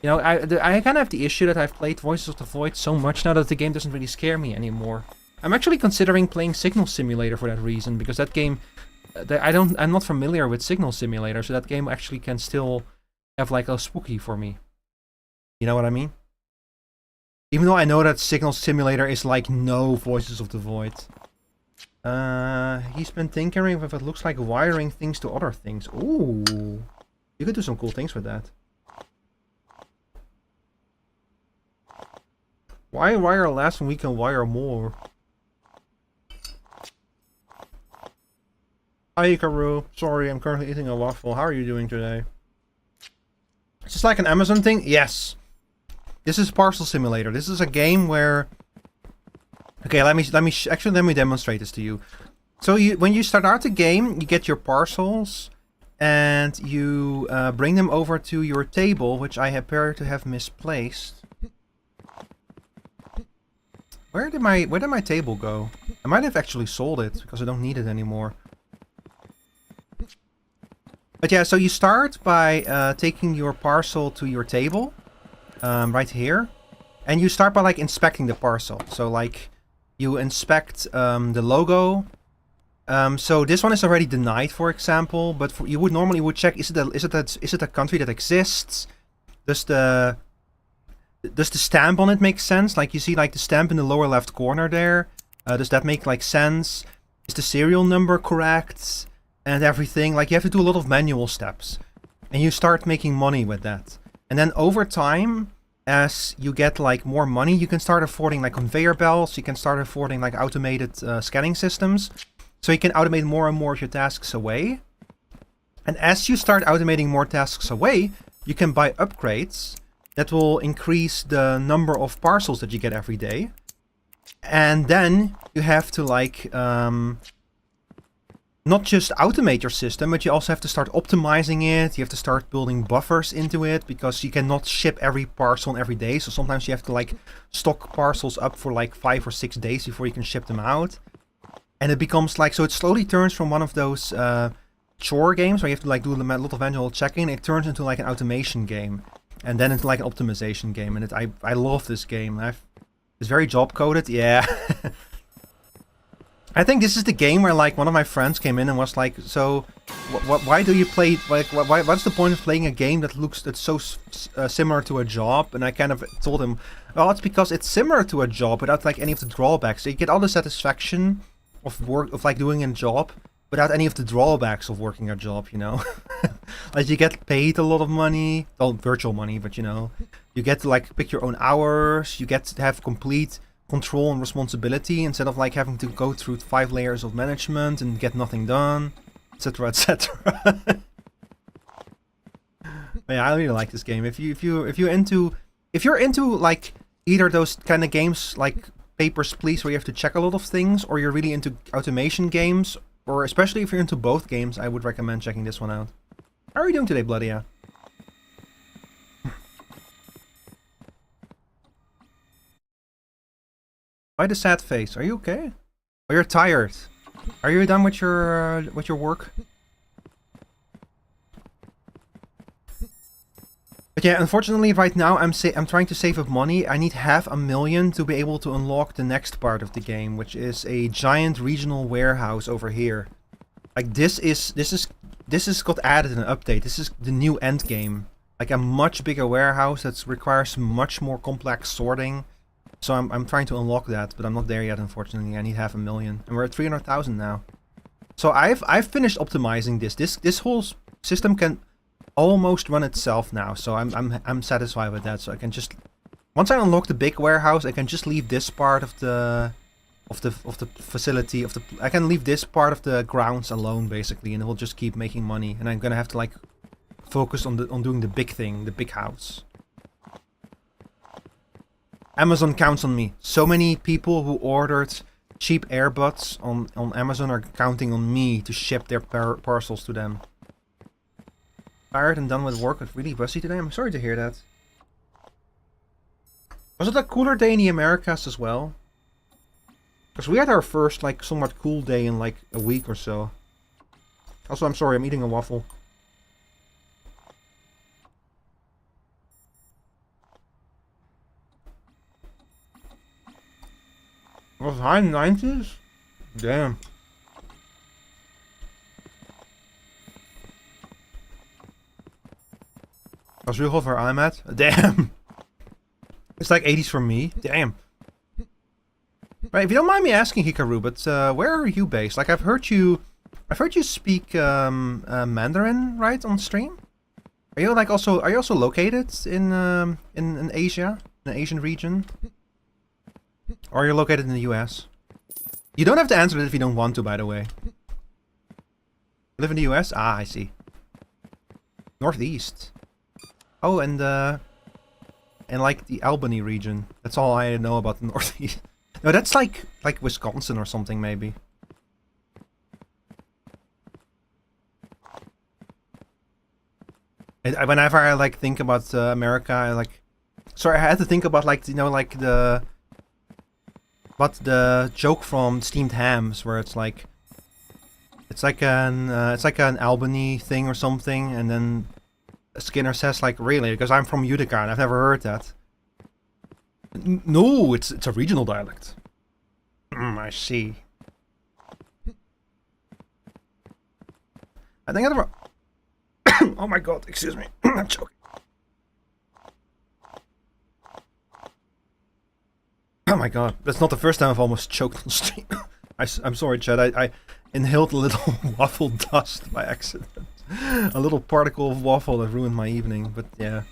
You know, I kind of have the issue that I've played Voices of the Void so much now that the game doesn't really scare me anymore. I'm actually considering playing Signal Simulator for that reason, because that game, I'm not familiar with Signal Simulator, so that game actually can still have like a spooky for me. You know what I mean? Even though I know that Signal Simulator is like no Voices of the Void. He's been tinkering with what looks like wiring things to other things. Ooh, you could do some cool things with that. Why wire less when we can wire more? Hi Ikaru, sorry, I'm currently eating a waffle. How are you doing today? Is this like an Amazon thing? Yes. This is Parcel Simulator. This is a game where... Okay, let me demonstrate this to you. So when you start out the game, you get your parcels and you bring them over to your table, which I appear to have misplaced. Where did my table go? I might have actually sold it because I don't need it anymore. But yeah, so you start by taking your parcel to your table, right here, and you start by like inspecting the parcel. So like you inspect the logo. So this one is already denied, for example, but you would normally check: is it a country that exists? Does the stamp on it make sense? Like you see like the stamp in the lower left corner there. Does that make like sense? Is the serial number correct? And everything. Like you have to do a lot of manual steps. And you start making money with that. And then over time, as you get like more money, you can start affording like conveyor belts. You can start affording like automated scanning systems. So you can automate more and more of your tasks away. And as you start automating more tasks away, you can buy upgrades that will increase the number of parcels that you get every day. And then you have to like not just automate your system, but you also have to start optimizing it. You have to start building buffers into it because you cannot ship every parcel every day. So sometimes you have to like stock parcels up for like 5 or 6 days before you can ship them out. And it becomes like, so it slowly turns from one of those chore games where you have to like do a lot of manual checking. It turns into like an automation game. And then into like an optimization game. And I love this game. It's very job coded. Yeah. I think this is the game where like one of my friends came in and was like, so why do you play, like what's the point of playing a game that's so similar to a job? And I kind of told him, well, it's because it's similar to a job without like any of the drawbacks. So you get all the satisfaction of work, of like doing a job without any of the drawbacks of working a job, you know? Like you get paid a lot of money, well, virtual money, but you know, you get to like pick your own hours, you get to have complete control and responsibility instead of like having to go through 5 layers of management and get nothing done, etc, etc. Yeah, I really like this game. If you're into like either those kind of games like Papers, Please, where you have to check a lot of things, or you're really into automation games, or especially if you're into both games, I would recommend checking this one out. How are you doing today, Bloodia? Why the sad face? Are you okay? Oh, you're tired. Are you done with your work? But yeah, unfortunately, right now I'm trying to save up money. I need $500,000 to be able to unlock the next part of the game, which is a giant regional warehouse over here. Like this got added in an update. This is the new end game. Like a much bigger warehouse that requires much more complex sorting. So I'm trying to unlock that, but I'm not there yet, unfortunately. I need $500,000, and we're at 300,000 now. So I've finished optimizing this. This whole system can almost run itself now, so I'm satisfied with that. So I can just, once I unlock the big warehouse, I can just leave this part of the facility I can leave this part of the grounds alone, basically, and it will just keep making money. And I'm gonna have to like focus on doing the big thing, the big house. Amazon counts on me. So many people who ordered cheap earbuds on Amazon are counting on me to ship their parcels to them. Tired and done with work, but really busy today. I'm sorry to hear that. Was it a cooler day in the Americas as well? Because we had our first like somewhat cool day in like a week or so. Also, I'm sorry, I'm eating a waffle. It was high 90s? Damn. That's real where I'm at? Damn. It's like 80s for me. Damn. Right, if you don't mind me asking, Hikaru, but where are you based? Like I've heard you speak Mandarin, right, on stream? Are you also located in Asia, in the Asian region? Or are you located in the US? You don't have to answer it if you don't want to, by the way. Live in the US? Ah, I see. Northeast. Oh, and like the Albany region. That's all I know about the Northeast. No, that's like Wisconsin or something, maybe. Whenever I like think about America, I had to think about like, you know, like the joke from Steamed Hams, where it's like an Albany thing or something, and then Skinner says like, really, because I'm from Utica and I've never heard that. No, it's a regional dialect. I see. I think I never. Oh my god, excuse me. I'm choking. Oh my god, that's not the first time I've almost choked on stream. I'm sorry, Chad. I inhaled a little waffle dust by accident. A little particle of waffle that ruined my evening, but yeah.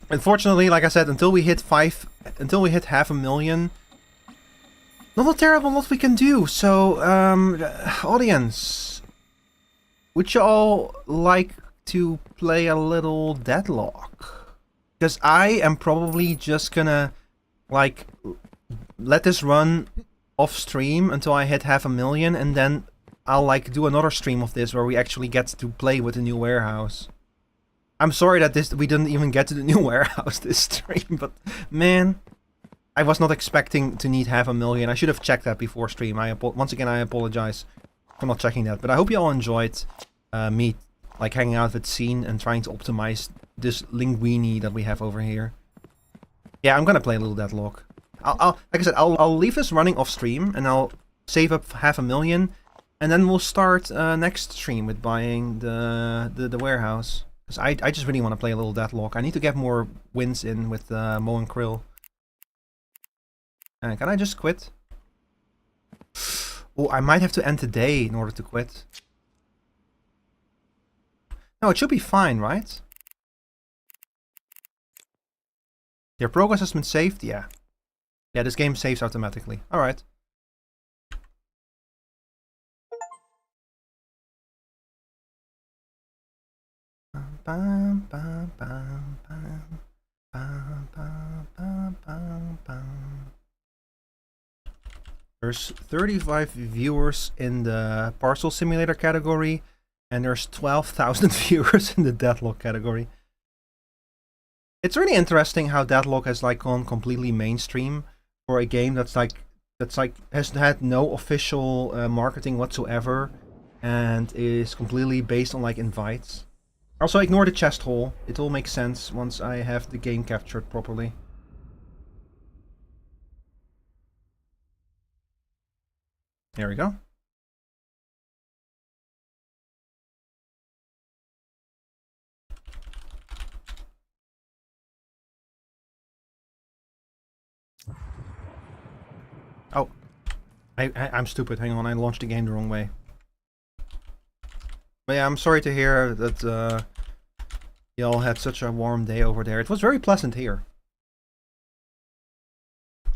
Unfortunately, like I said, until we hit $500,000, not a terrible lot we can do. So, audience, would you all like to play a little Deadlock? Because I am probably just gonna like let this run off stream until I hit $500,000, and then I'll like do another stream of this where we actually get to play with the new warehouse. I'm sorry that we didn't even get to the new warehouse this stream, but man, I was not expecting to need $500,000. I should have checked that before stream. Once again, I apologize for not checking that, but I hope you all enjoyed me like hanging out with Scene and trying to optimize this linguini that we have over here. Yeah, I'm gonna play a little Deadlock. Like I said, I'll leave this running off stream and I'll save up $500,000. And then we'll start next stream with buying the warehouse. Because I just really want to play a little Deadlock. I need to get more wins in with Mo and Krill. Can I just quit? Oh, I might have to end today in order to quit. No, it should be fine, right? Your progress has been saved? Yeah. Yeah, this game saves automatically. Alright. There's 35 viewers in the Parcel Simulator category, and there's 12,000 viewers in the Deadlock category. It's really interesting how Deadlock has like gone completely mainstream for a game that's like that's like has had no official marketing whatsoever, and is completely based on like invites. Also, ignore the chest hole. It will make sense once I have the game captured properly. There we go. Oh, I'm stupid. Hang on, I launched the game the wrong way. But yeah, I'm sorry to hear that y'all had such a warm day over there. It was very pleasant here.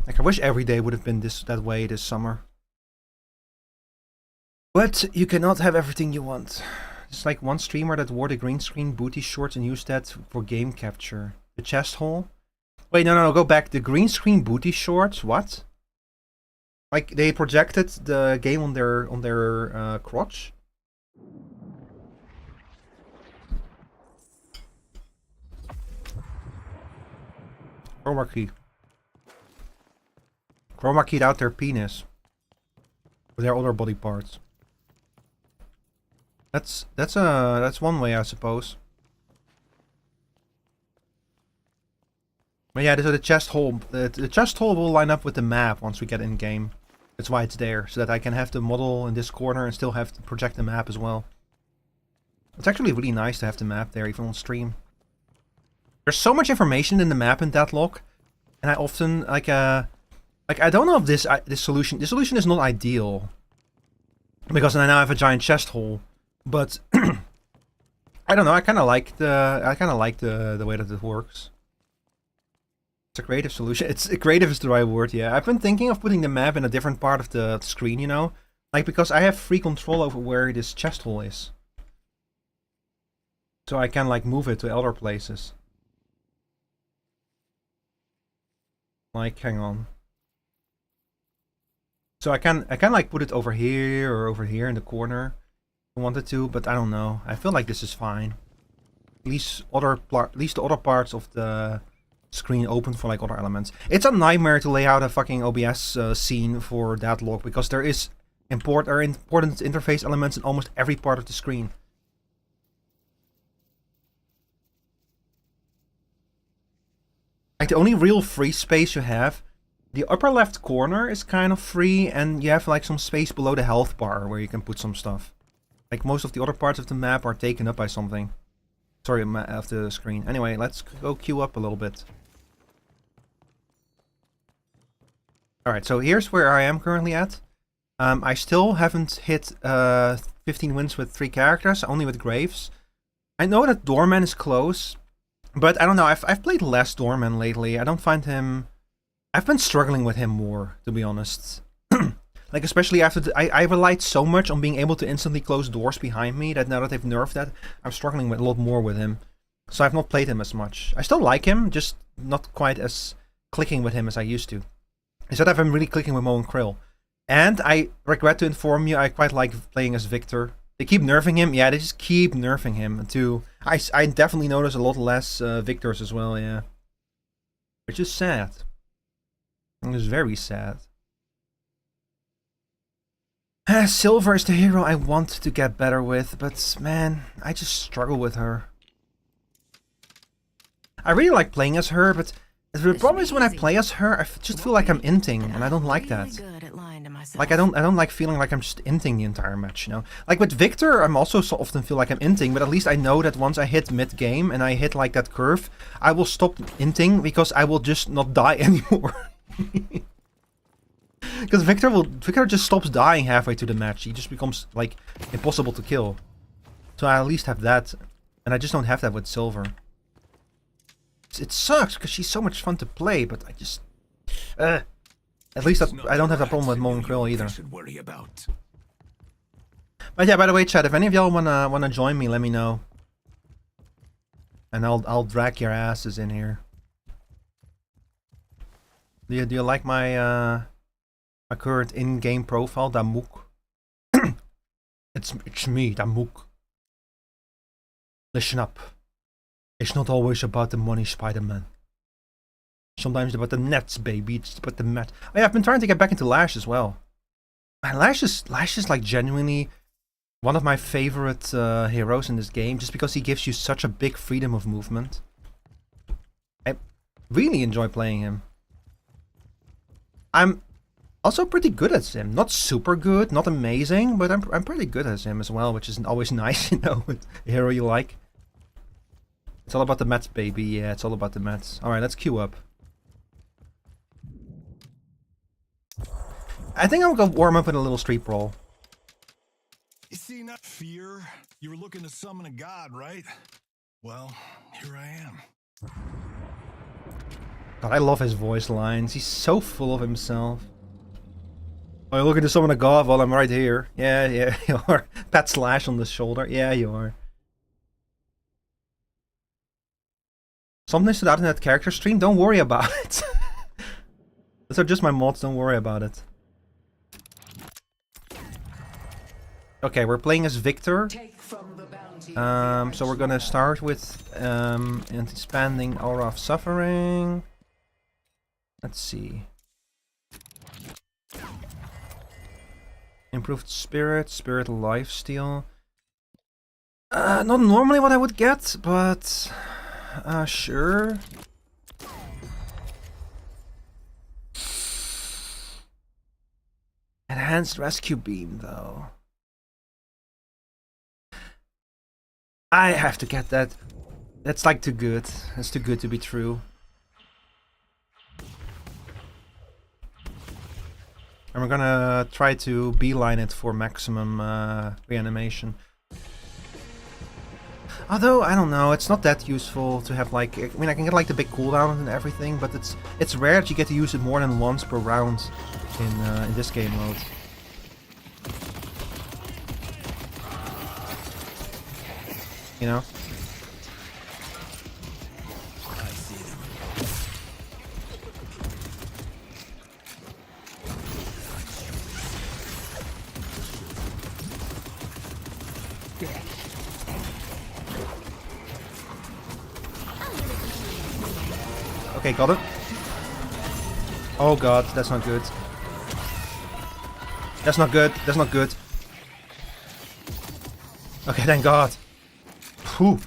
Like, I wish every day would have been that way this summer. But you cannot have everything you want. It's like one streamer that wore the green screen booty shorts and used that for game capture. The chest hole? Wait, no, go back. The green screen booty shorts? What? Like, they projected the game on their crotch? Chroma key. Chroma keyed out their penis. Or their other body parts. That's one way, I suppose. But yeah, so the chest hole, the chest hole will line up with the map once we get in game. That's why it's there, so that I can have the model in this corner and still have to project the map as well. It's actually really nice to have the map there, even on stream. There's so much information in the map in Deadlock, and I often like I don't know if this solution is not ideal, because I now have a giant chest hole. But I don't know. I kind of like the way that it works. It's a creative solution. Creative is the right word. Yeah, I've been thinking of putting the map in a different part of the screen. You know, like because I have free control over where this chest hole is, so I can like move it to other places. Like, hang on. So I can like put it over here or over here in the corner. Wanted to, but I don't know. I feel like this is fine. At least the other parts of the screen open for like other elements. It's a nightmare to lay out a fucking OBS scene for Deadlock because there is important interface elements in almost every part of the screen. Like the only real free space you have, the upper left corner is kind of free, and you have like some space below the health bar where you can put some stuff. Like, most of the other parts of the map are taken up by something. Sorry, of the screen. Anyway, let's go queue up a little bit. Alright, so here's where I am currently at. I still haven't hit 15 wins with 3 characters, only with Graves. I know that Doorman is close, but I don't know, I've played less Doorman lately. I don't find him... I've been struggling with him more, to be honest. Like, especially after I relied so much on being able to instantly close doors behind me that now that they've nerfed that, I'm struggling with a lot more with him. So I've not played him as much. I still like him, just not quite as clicking with him as I used to. Instead, I've been really clicking with Mo and Krill. And I regret to inform you, I quite like playing as Victor. They keep nerfing him. Yeah, they just keep nerfing him too. I definitely notice a lot less Victors as well, yeah. Which is sad. It's very sad. Silver is the hero I want to get better with, but man, I just struggle with her. I really like playing as her, but the problem is when I play as her, I just feel like I'm inting, and I don't like that. Like I don't like feeling like I'm just inting the entire match, you know? Like with Victor, I'm also so often feel like I'm inting, but at least I know that once I hit mid-game and I hit like that curve, I will stop inting because I will just not die anymore. Because Victor just stops dying halfway through the match. He just becomes, like, impossible to kill. So I at least have that. And I just don't have that with Silver. It sucks, because she's so much fun to play, but I just... at least I don't have that problem with Mo and Krill either. But yeah, by the way, chat, if any of y'all wanna join me, let me know. And I'll drag your asses in here. Do you like my current in-game profile, Damuk? It's me, Damuk. Listen up. It's not always about the money, Spider-Man. Sometimes it's about the nets, baby. It's about the mat. Oh yeah, I've been trying to get back into Lash as well. Man, Lash is like genuinely one of my favorite heroes in this game, just because he gives you such a big freedom of movement. I really enjoy playing him. I'm also pretty good at him. Not super good, not amazing, but I'm pretty good at him as well, which is always nice, you know, with a hero you like. It's all about the mats, baby. Yeah, it's all about the mats. Alright, let's queue up. I think I'll go warm up with a little street brawl. You see, not fear. You were looking to summon a god, right? Well, here I am. God, I love his voice lines. He's so full of himself. Oh, you're looking to summon a god? Well, I'm right here. Yeah, you are. Pat Slash on the shoulder. Yeah, you are. Something stood out in that character stream? Don't worry about it. Those are just my mods, don't worry about it. Okay, we're playing as Victor. So we're gonna start with expanding Aura of Suffering. Let's see. Improved Spirit, Spirit Lifesteal. Not normally what I would get, but sure. Enhanced Rescue Beam, though. I have to get that. That's like too good. That's too good to be true. And we're gonna try to beeline it for maximum reanimation. Although, I don't know, it's not that useful to have like... I mean, I can get like the big cooldown and everything, but it's rare that you get to use it more than once per round in this game mode. You know? Okay, got it. Oh god, that's not good. That's not good, that's not good. Okay, thank god. Whew.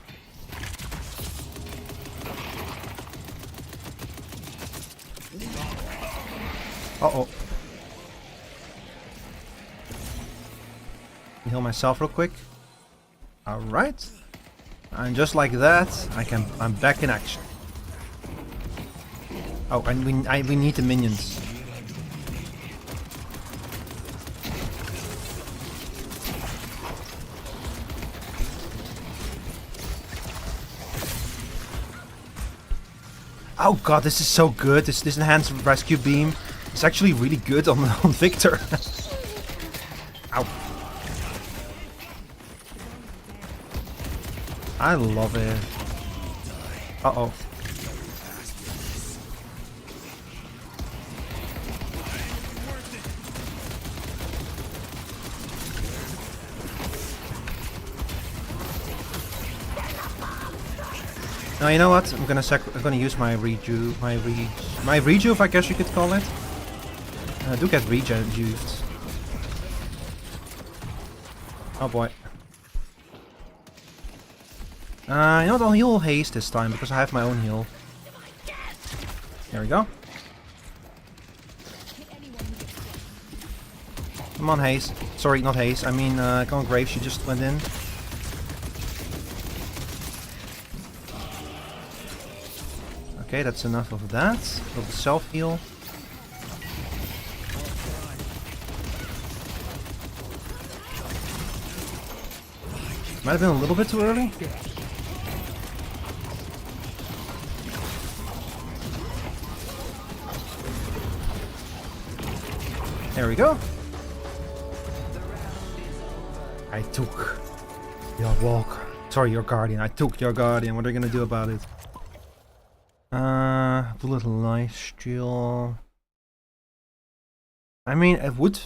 Uh-oh. Heal myself real quick. Alright. And just like that, I'm back in action. Oh, and we need the minions. Oh god, this is so good. This enhanced rescue beam is actually really good on Victor. Ow. I love it. Uh-oh. Now you know what? I'm gonna use my rejuve, my rejuve, I guess you could call it. I do get rejuved. Oh boy. You know what? I'll heal haste this time because I have my own heal. There we go. Come on, haste. Sorry, not haste. I mean, come on, Grave. She just went in. Okay, that's enough of that. Of the self-heal. Might have been a little bit too early. There we go. I took your walk. Sorry, your guardian. I took your guardian. What are you gonna do about it? Bullet lifesteal. I mean, it would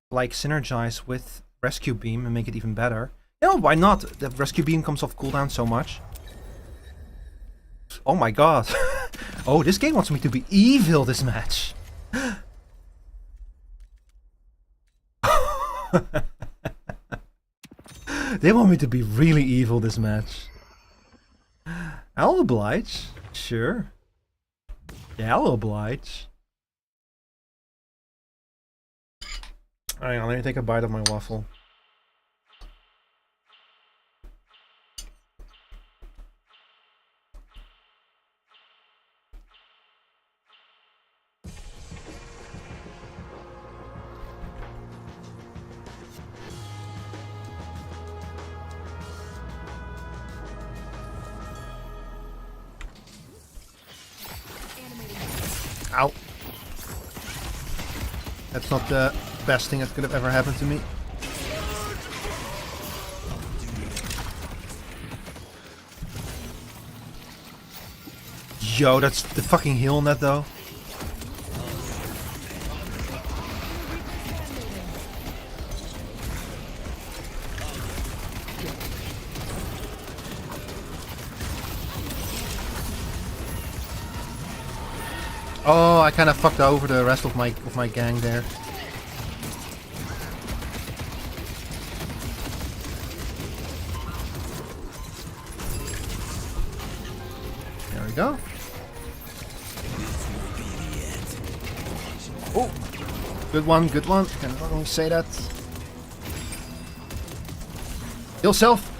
like synergize with rescue beam and make it even better. No, why not? The rescue beam comes off cooldown so much. Oh my god. Oh, this game wants me to be evil this match. They want me to be really evil this match. I'll oblige. Sure. Yeah, I'll oblige. Hang on, let me take a bite of my waffle. Ow. That's not the best thing that could have ever happened to me. Yo, that's the fucking heal on that though. Oh, I kind of fucked over the rest of my gang there. There we go. Oh, good one, good one. Can I only say that? Kill self.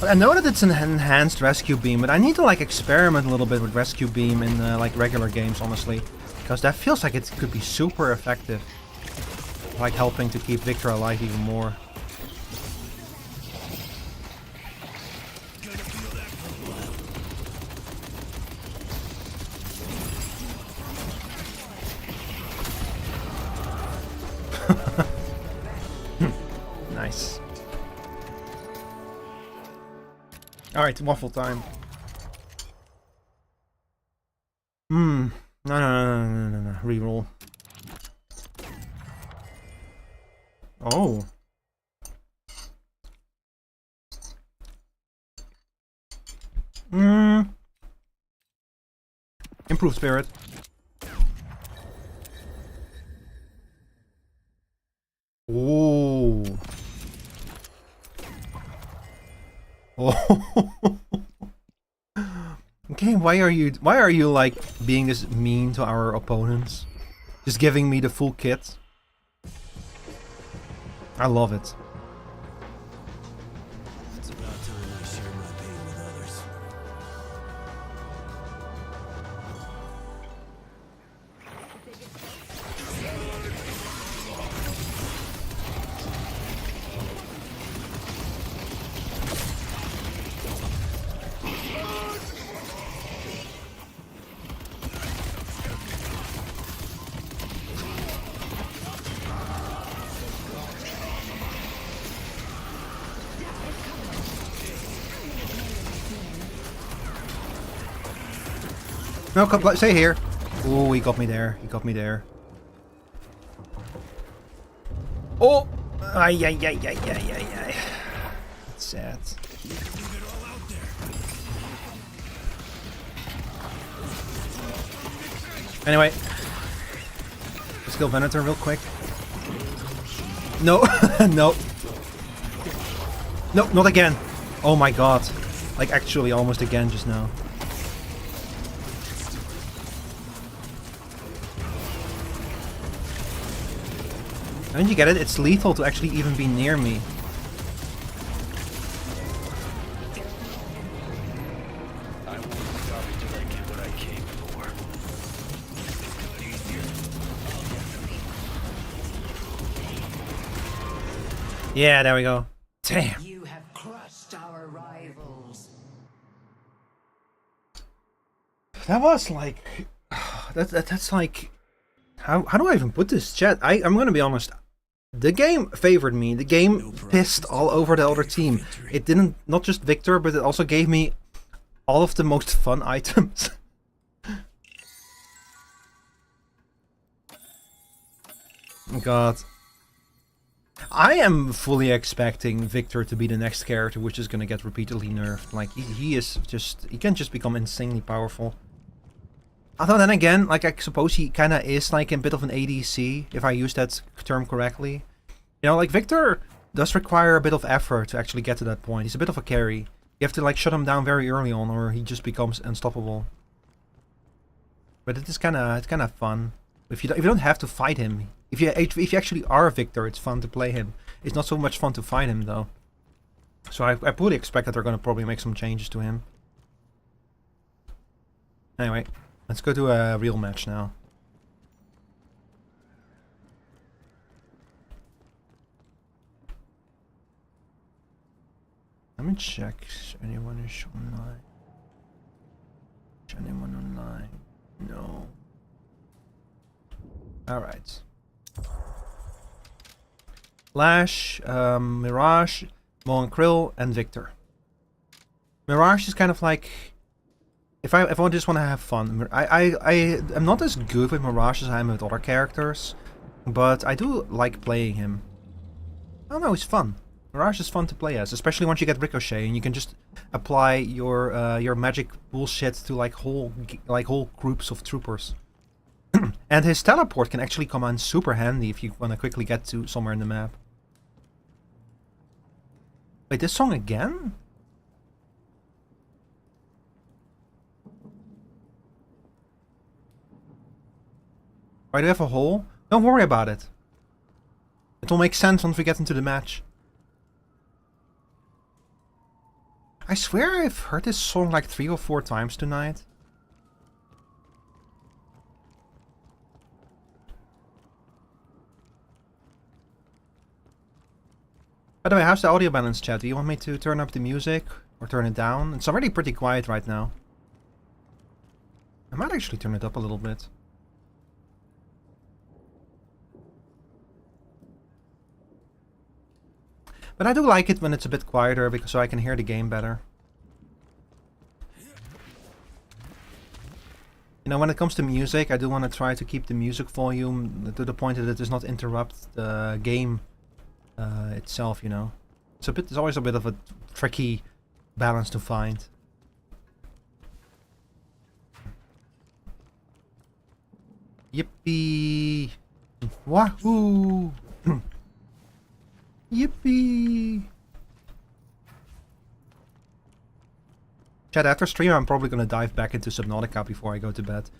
But I know that it's an enhanced rescue beam, but I need to like experiment a little bit with rescue beam in like regular games, honestly, because that feels like it could be super effective, like helping to keep Victor alive even more. Nice. Alright, waffle time. No, reroll. Oh. Improved spirit. Oh. Oh. Okay, why are you like being this mean to our opponents? Just giving me the full kit. I love it. It's about time I share my pain with others. No, come, stay here. Oh, he got me there. He got me there. Oh! Ay, ay, ay, ay, ay, ay, ay. That's sad. Anyway. Let's kill Venator real quick. No, no. No, not again. Oh my god. Like actually almost again just now. Don't you get it? It's lethal to actually even be near me. I won't stop until I get what I came for. Yeah, there we go. Damn. You have crushed our rivals. That was like... That's like... How do I even put this, chat? I'm gonna be honest. The game favored me. The game pissed all over the other team. It didn't... Not just Victor, but it also gave me all of the most fun items. God. I am fully expecting Victor to be the next character which is gonna get repeatedly nerfed. Like, he can just become insanely powerful. Although then again, like, I suppose he kinda is like a bit of an ADC, if I use that term correctly. You know, like, Victor does require a bit of effort to actually get to that point. He's a bit of a carry. You have to like shut him down very early on or he just becomes unstoppable. But it's kind of fun. If you don't have to fight him. If you actually are a Victor, it's fun to play him. It's not so much fun to fight him though. So I fully expect that they're going to probably make some changes to him. Anyway, let's go to a real match now. Let me check. Is anyone is online? Is anyone online? No. Alright. Lash, Mirage, Mo and Krill, and Victor. Mirage is kind of like... If I just want to have fun. I'm not as good with Mirage as I am with other characters. But I do like playing him. I don't know, it's fun. Mirage is fun to play as, especially once you get Ricochet and you can just apply your magic bullshit to like whole groups of troopers. And his teleport can actually come in super handy if you want to quickly get to somewhere in the map. Wait, this song again? Why do we have a hole? Don't worry about it. It will make sense once we get into the match. I swear I've heard this song like 3 or 4 times tonight. By the way, how's the audio balance, chat? Do you want me to turn up the music or turn it down? It's already pretty quiet right now. I might actually turn it up a little bit. But I do like it when it's a bit quieter because so I can hear the game better. You know, when it comes to music, I do want to try to keep the music volume to the point that it does not interrupt the game itself, you know. It's always a bit of a tricky balance to find. Yippee! Wahoo! Yippee! Chat, after stream I'm probably gonna dive back into Subnautica before I go to bed.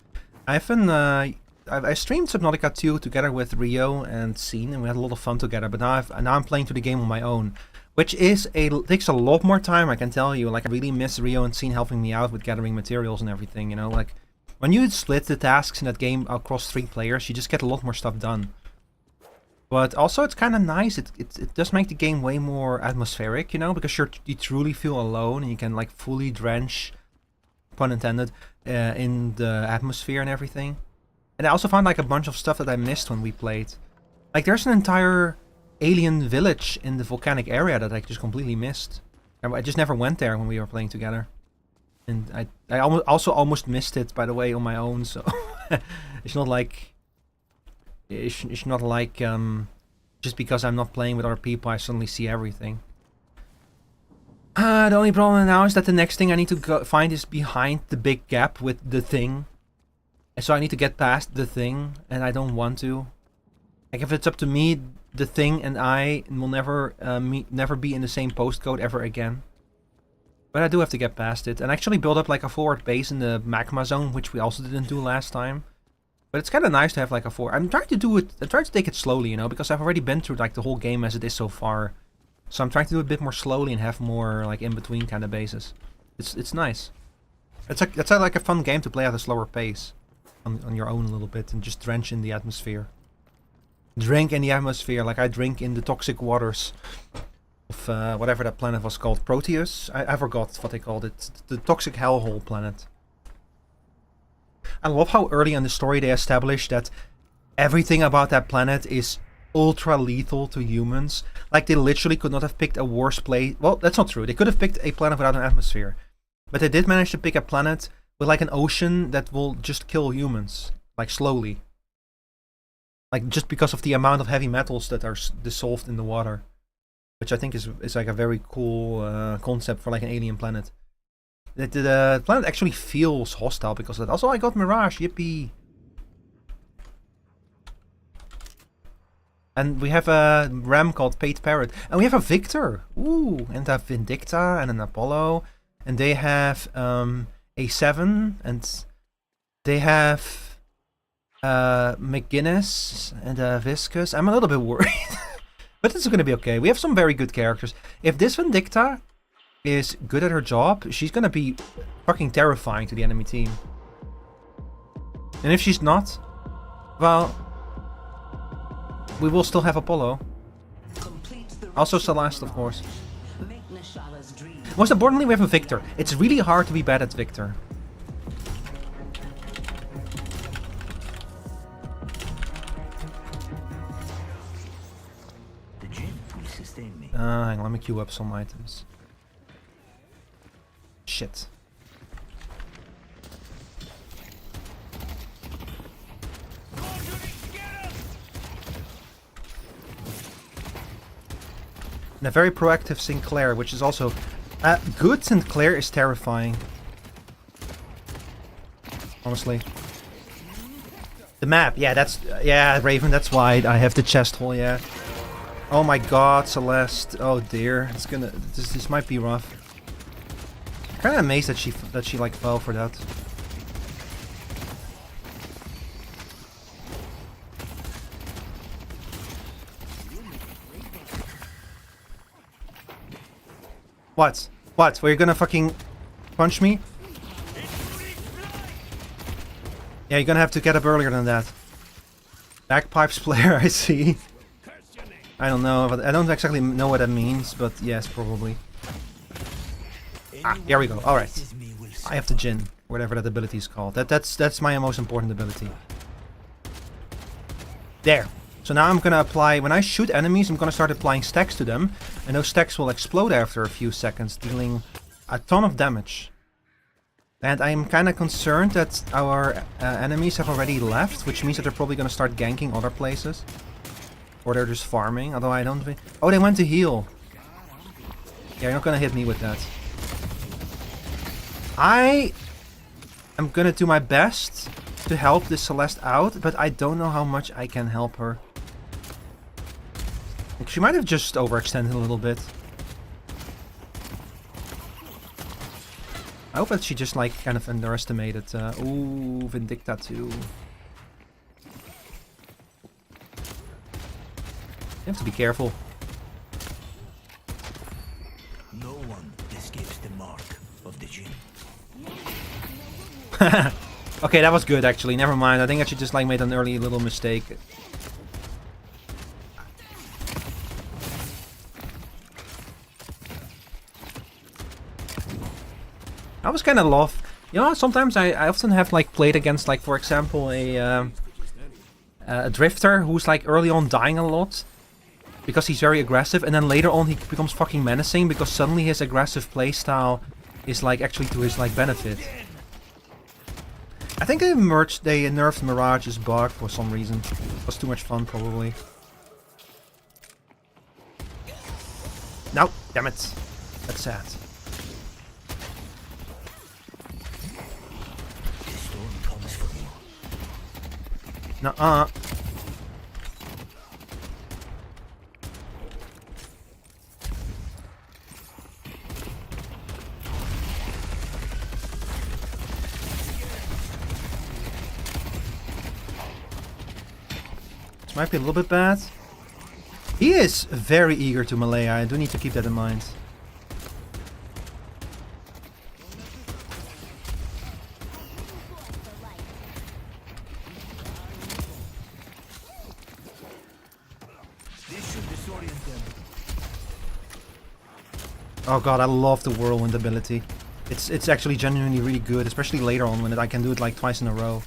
I streamed Subnautica 2 together with Rio and Scene, and we had a lot of fun together, but now I'm playing through the game on my own. Which takes a lot more time, I can tell you. Like, I really miss Rio and Scene helping me out with gathering materials and everything, you know? Like, when you split the tasks in that game across 3 players, you just get a lot more stuff done. But also it's kind of nice, it does make the game way more atmospheric, you know, because you truly feel alone and you can like fully drench, pun intended, in the atmosphere and everything. And I also found like a bunch of stuff that I missed when we played. Like there's an entire alien village in the volcanic area that I just completely missed. I just never went there when we were playing together. And I also almost missed it, by the way, on my own, so it's not like... It's not like just because I'm not playing with other people I suddenly see everything. The only problem now is that the next thing I need to find is behind the big gap with the thing. And so I need to get past the thing, and I don't want to. Like if it's up to me, the thing and I will never be in the same postcode ever again. But I do have to get past it and actually build up like a forward base in the magma zone, which we also didn't do last time. But it's kind of nice to have like a I'm trying to take it slowly, you know, because I've already been through like the whole game as it is so far. So I'm trying to do it a bit more slowly and have more like in between kind of bases. It's nice. It's like a fun game to play at a slower pace, on your own a little bit and just drench in the atmosphere. Drink in the atmosphere like I drink in the toxic waters of whatever that planet was called, Proteus. I forgot what they called it. The toxic hellhole planet. I love how early in the story they established that everything about that planet is ultra lethal to humans. Like they literally could not have picked a worse place. Well, that's not true. They could have picked a planet without an atmosphere. But they did manage to pick a planet with like an ocean that will just kill humans. Like slowly. Like, just because of the amount of heavy metals that are dissolved in the water. Which I think is like a very cool concept for like an alien planet. The planet actually feels hostile because of that. Also, I got Mirage, yippee! And we have a ram called Pate Parrot. And we have a Victor! Ooh! And a Vindicta and an Apollo. And they have a 7 and they have McGinnis and Viscus. I'm a little bit worried. But it's gonna be okay. We have some very good characters. If this Vindicta is good at her job, she's gonna be fucking terrifying to the enemy team. And if she's not, well, we will still have Apollo. Also Celeste, of course. Most importantly, we have a Victor. It's really hard to be bad at Victor. Hang on, let me queue up some items. Shit. And a very proactive Sinclair, which is also... good Sinclair is terrifying. Honestly. The map, yeah, that's... yeah, Raven, that's why I have the chest hole, yeah. Oh my god, Celeste. Oh dear. It's gonna... This might be rough. I'm kinda amazed that she like fell for that. What? What? Were you gonna fucking punch me? Yeah, you're gonna have to get up earlier than that. Bagpipes player, I see. I don't know, but I don't exactly know what that means, but yes, probably. Ah, here we go. Alright. I have the Jin, whatever that ability is called. That's my most important ability. There. So now I'm gonna apply, when I shoot enemies, I'm gonna start applying stacks to them, and those stacks will explode after a few seconds, dealing a ton of damage. And I'm kinda concerned that our enemies have already left, which means that they're probably gonna start ganking other places. Or they're just farming, although I don't think... Oh, they went to heal. Yeah, you're not gonna hit me with that. I am gonna do my best to help this Celeste out, but I don't know how much I can help her. She might have just overextended a little bit. I hope that she just like kind of underestimated. Ooh, Vindicta too. You have to be careful. No one escapes the mark of the Jin. Okay, that was good actually. Never mind. I think I should just like made an early little mistake. I was kind of lost. You know, sometimes I often have like played against like, for example, a drifter who's like early on dying a lot because he's very aggressive, and then later on he becomes fucking menacing because suddenly his aggressive playstyle is like actually to his like benefit. I think they nerfed Mirage's bug for some reason. It was too much fun probably. No, damn it. That's sad. Nuh-uh. This might be a little bit bad. He is very eager to melee. I do need to keep that in mind. Oh god, I love the whirlwind ability. It's actually genuinely really good, especially later on when I can do it like twice in a row.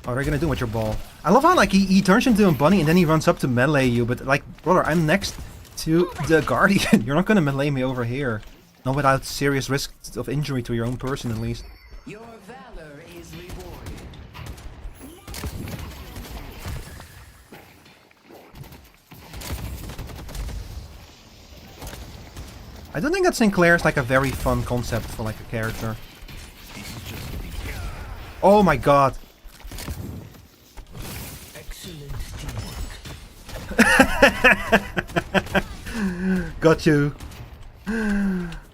What are you gonna do with your ball? I love how like he turns into a bunny and then he runs up to melee you, but like, brother, I'm next to the Guardian. You're not gonna melee me over here. Not without serious risk of injury to your own person, at least. Your valor is rewarded. I don't think that Sinclair is like a very fun concept for like a character. Oh my god. Excellent teamwork. Got you.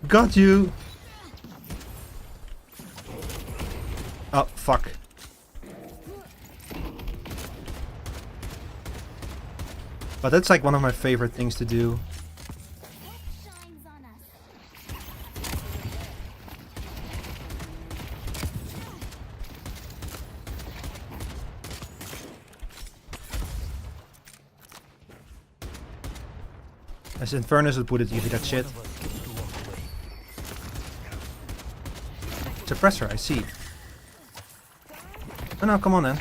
Got you. Oh, fuck. But that's like one of my favorite things to do. As Infernus would put it, you do that shit. Suppressor, I see. Oh no, come on then.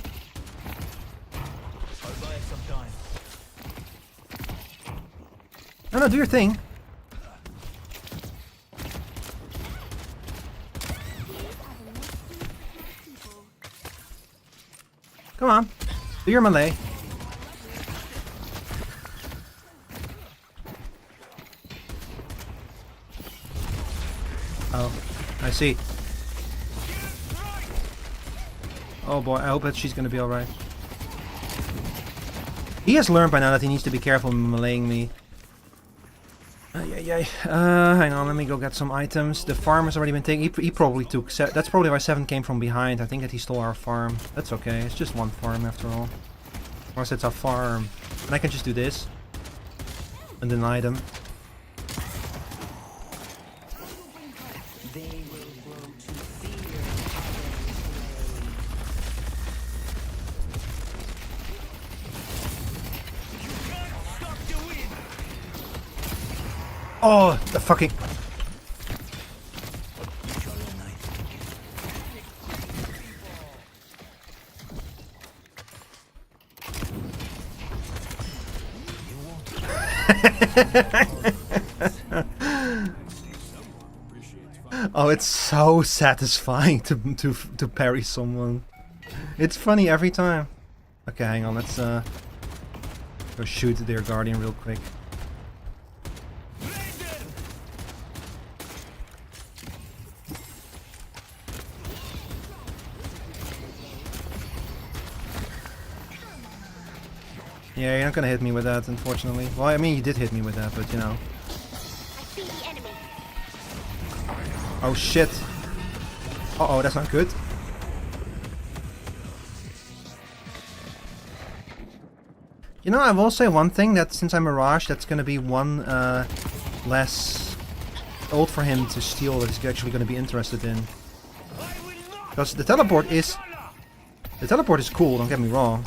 I'll buy some time. No, do your thing. Come on, do your melee. Oh, I see. Oh boy, I hope that she's gonna be alright. He has learned by now that he needs to be careful meleeing me. Hang on, let me go get some items. The farm has already been taken. He probably took... That's probably why 7 came from behind. I think that he stole our farm. That's okay, it's just one farm after all. Of course, it's a farm. And I can just do this. And deny them. They will grow to fear. Oh, the fucking... Oh, it's so satisfying to parry someone. It's funny every time. Okay, hang on, let's go shoot their guardian real quick. Yeah, you're not gonna hit me with that, unfortunately. Well, I mean, you did hit me with that, but you know. Oh shit. Uh-oh, that's not good. You know, I will say one thing, that since I'm Mirage, that's gonna be one less ult for him to steal that he's actually gonna be interested in. Because the teleport is cool, don't get me wrong.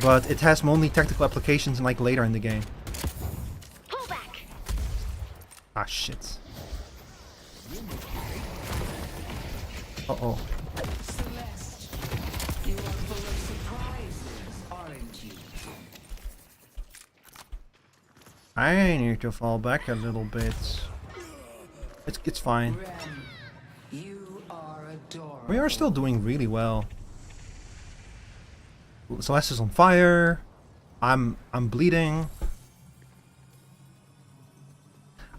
But it has only tactical applications like later in the game. Pull back. Ah shit. Uh-oh. Celeste, you are full of surprises, aren't you? I need to fall back a little bit. It's fine. Rem, you are adorable. We are still doing really well. Celeste is on fire. I'm bleeding.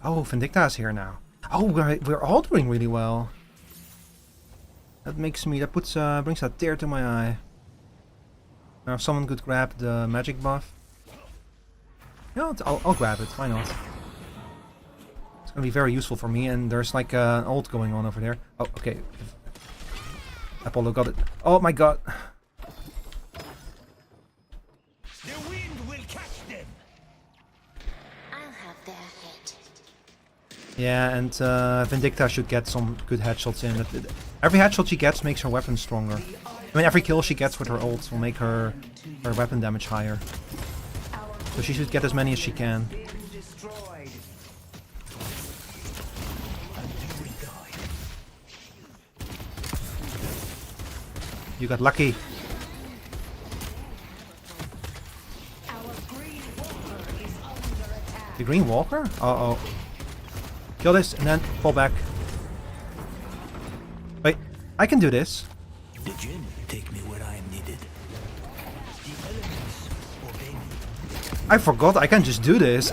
Oh, Vindicta is here now. Oh, we're all doing really well. That brings a tear to my eye. Now, if someone could grab the magic buff. Yeah, I'll grab it. Why not? It's gonna be very useful for me. And there's like an ult going on over there. Oh, okay. Apollo got it. Oh my god. The wind will catch them. I'll have their head. Yeah, and Vindicta should get some good headshots in. Every headshot she gets makes her weapon stronger. I mean, every kill she gets with her ult will make her weapon damage higher. So she should get as many as she can. You got lucky. The Green Walker? Uh-oh. Kill this and then fall back. Wait, I can do this. The gym take me where I am needed. The elements obey me. I forgot I can just do this.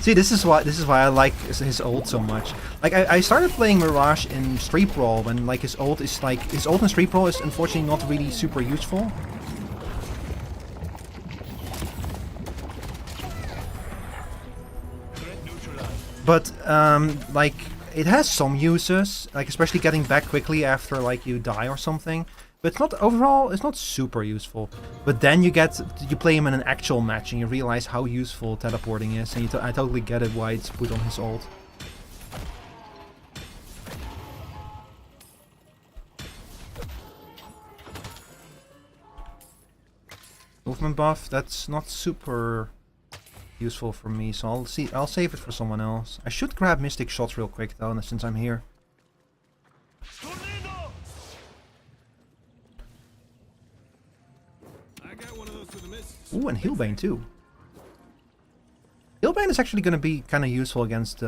See, this is why I like his ult so much. Like I started playing Mirage in Street Brawl when like his ult in Street Brawl is unfortunately not really super useful. But like it has some uses, like especially getting back quickly after like you die or something. But it's not overall, it's not super useful. But then you play him in an actual match and you realize how useful teleporting is, and I totally get it why it's put on his ult. Movement buff, that's not super useful for me, so I'll save it for someone else. I should grab Mystic Shots real quick though, since I'm here. Ooh, and Healbane too. Healbane is actually going to be kind of useful against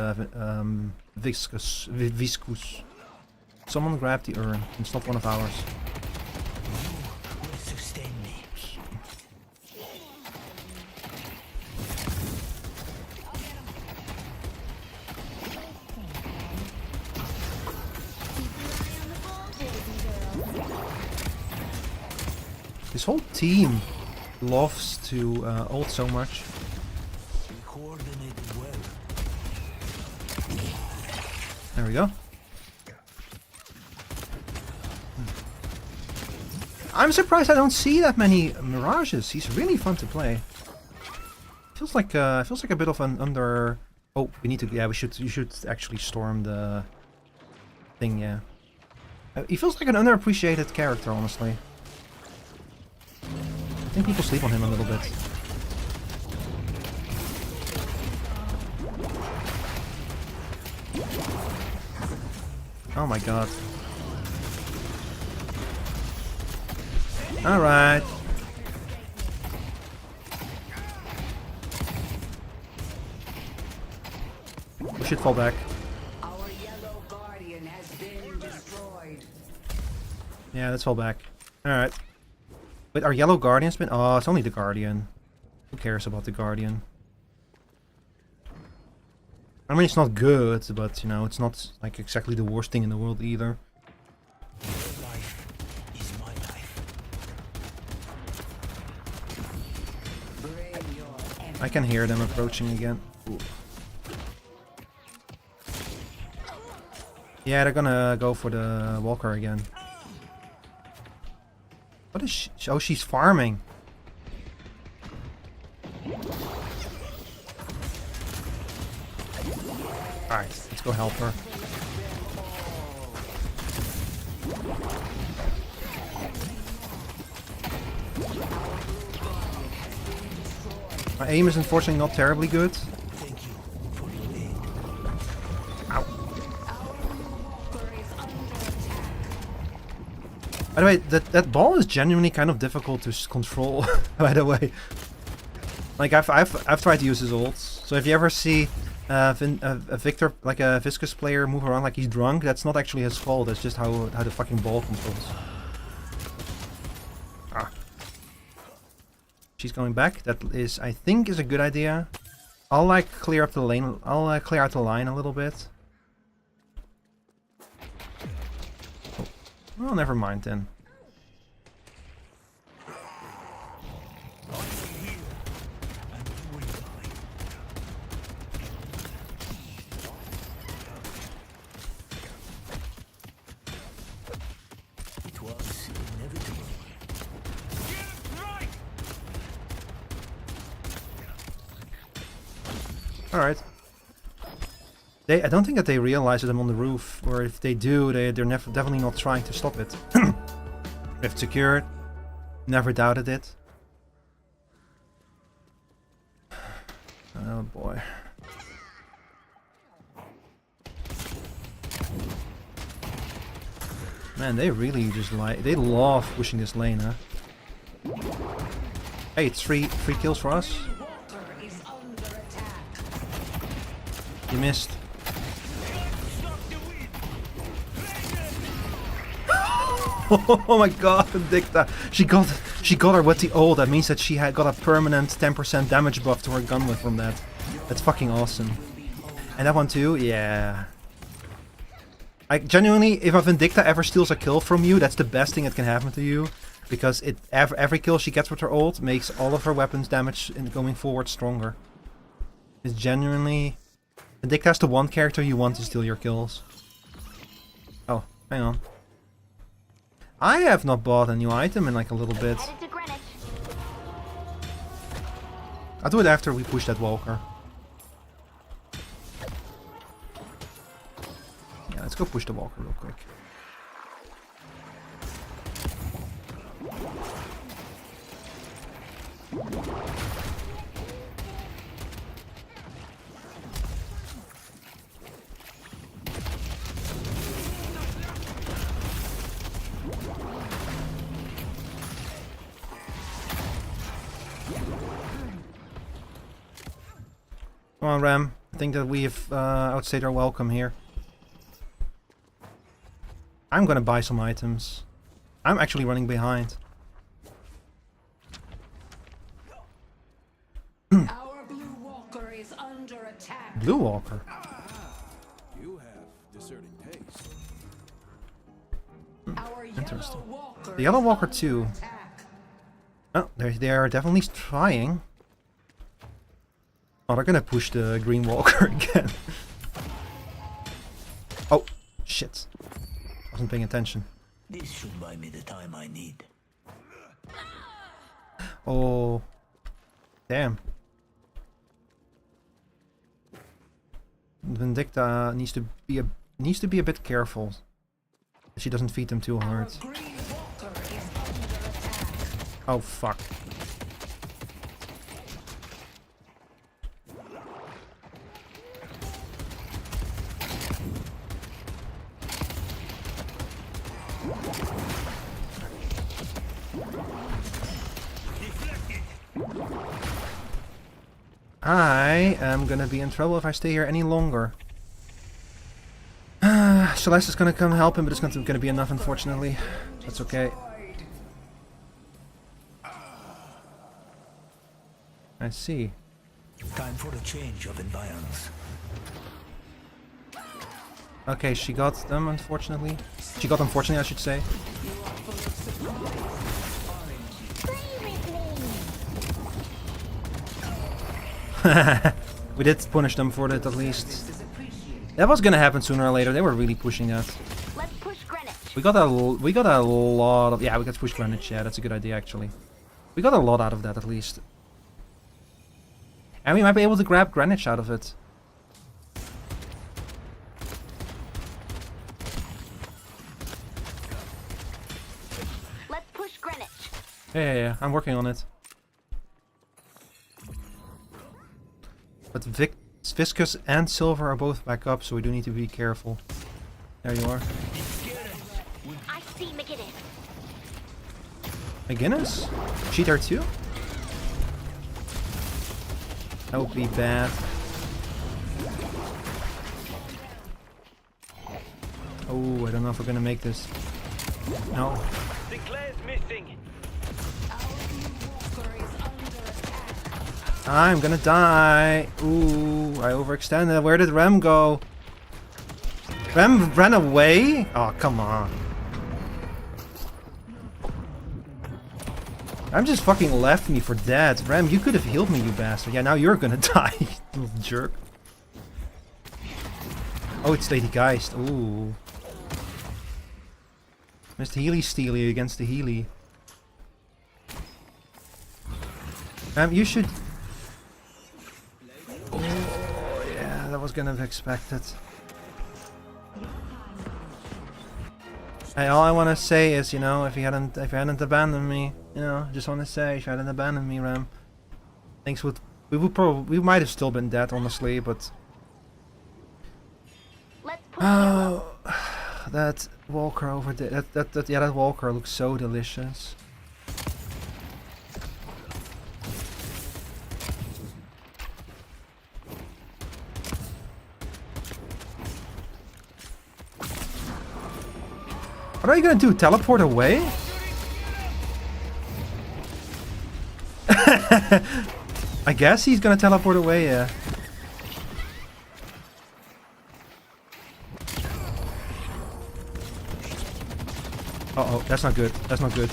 Viscous. Someone grab the urn. It's not one of ours. Sustain me. This whole team loves to ult so much. Coordinated well. There we go. I'm surprised I don't see that many Mirages. He's really fun to play. Feels like a bit of an under. Oh, we need to. Yeah, we should actually storm the thing. Yeah, he feels like an underappreciated character, honestly. I think people sleep on him a little bit. Oh my god. Alright. We should fall back. Our yellow guardian has been destroyed. Yeah, let's fall back. Alright. Wait, our yellow guardian's been... Oh, it's only the guardian. Who cares about the guardian? I mean, it's not good, but, you know, it's not, like, exactly the worst thing in the world either. Your life is my life. Bring your enemy. I can hear them approaching again. Ooh. Yeah, they're gonna go for the walker again. What is she? Oh, she's farming. Alright, let's go help her. My aim is unfortunately not terribly good. Thank you for your aid. Ow. By the way, that ball is genuinely kind of difficult to control. By the way, like I've tried to use his ults. So if you ever see a Victor, like a Viscous player, move around like he's drunk, that's not actually his fault. That's just how the fucking ball controls. Ah. She's going back. That is, I think, is a good idea. I'll like clear up the lane. I'll clear out the line a little bit. Well, never mind then. It was inevitable. Alright. I don't think that they realize that I'm on the roof, or if they do, they're definitely not trying to stop it. Rift secured. Never doubted it. Oh boy. Man, they really just they love pushing this lane, huh? Hey, it's three kills for us. You missed. Oh my god, Dicta. She got her with the ult. That means that she had got a permanent 10% damage buff to her gun with from that. That's fucking awesome. And that one too? Yeah. I genuinely, if a Vindicta ever steals a kill from you, that's the best thing that can happen to you. Because every kill she gets with her ult makes all of her weapons damage in going forward stronger. It's genuinely... Vindicta's the one character you want to steal your kills. Oh, hang on. I have not bought a new item in like a little bit. I'll do it after we push that walker. Yeah, let's go push the walker real quick. Come on, Ram. I think that we've outstayed our welcome here. I'm gonna buy some items. I'm actually running behind. Our blue walker is under attack. Blue walker? You have discerning taste. Our Interesting. yellow walker The yellow is walker under too. attack. Oh, they are definitely trying. Oh, they're gonna push the green walker again. Oh, shit. Wasn't paying attention. This should buy me the time I need. Oh. Damn. Vindicta needs to be a bit careful. She doesn't feed them too hard. Green walker is under attack. Oh fuck. I am gonna be in trouble if I stay here any longer. Celeste is gonna come help him, but it's not gonna be enough, unfortunately. That's okay. I see. Time for a change of environs. Okay, she got them, unfortunately. She got them, fortunately, I should say. We did punish them for that, at least. That was gonna happen sooner or later. They were really pushing that. Let's push Greenwich. We got a lot of... Yeah, we got to push Greenwich. Yeah, that's a good idea, actually. We got a lot out of that, at least. And we might be able to grab Greenwich out of it. Let's push Greenwich. Yeah, I'm working on it. But Viscous and Silver are both back up, so we do need to be careful. There you are. I see McGinnis. McGinnis? She there too? That would be bad. Oh, I don't know if we're gonna make this. No. Sinclair's missing. I'm gonna die. Ooh, I overextended. Where did Rem go? Rem ran away? Oh, come on. Rem just fucking left me for dead. Rem, you could have healed me, you bastard. Yeah, now you're gonna die, you little jerk. Oh, it's Lady Geist. Ooh. Mr. Healy Steely against the Healy. You should... Oh, yeah, that was gonna be expected. Hey, all I want to say is, you know, if you hadn't abandoned me, you know, just want to say, if you hadn't abandoned me, Ram, things would, we might have still been dead, honestly, but... Let's push Oh, that walker over there, that walker looks so delicious. What are you gonna do? Teleport away? I guess he's gonna teleport away, yeah. Uh-oh, that's not good. That's not good.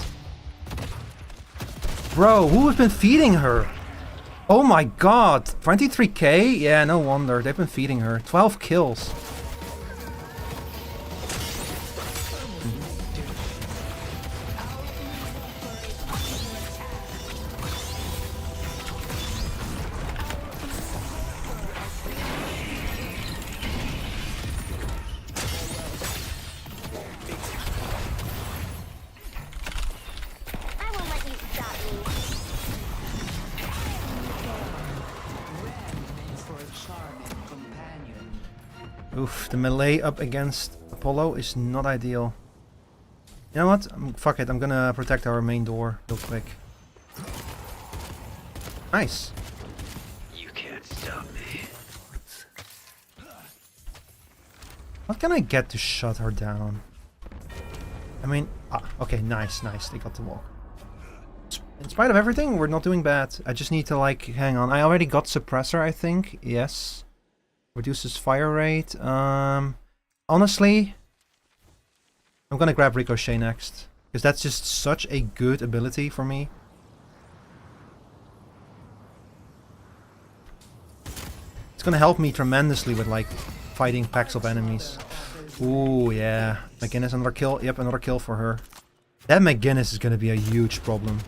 Bro, who has been feeding her? Oh my god. 23k? Yeah, no wonder. They've been feeding her. 12 kills. I won't let you stop me. For a charming companion. Oof, the melee up against Apollo is not ideal. You know what? Fuck it, I'm gonna protect our main door real quick. Nice. You can't stop me. What can I get to shut her down? I mean, okay, nice, nice. They got the wall. In spite of everything, we're not doing bad. I just need to, like, hang on. I already got suppressor, I think. Yes. Reduces fire rate. Honestly, I'm gonna grab Ricochet next. Because that's just such a good ability for me. It's gonna help me tremendously with, like, fighting packs of enemies. Ooh, yeah. McGinnis, another kill. Yep, another kill for her. That McGinnis is gonna be a huge problem.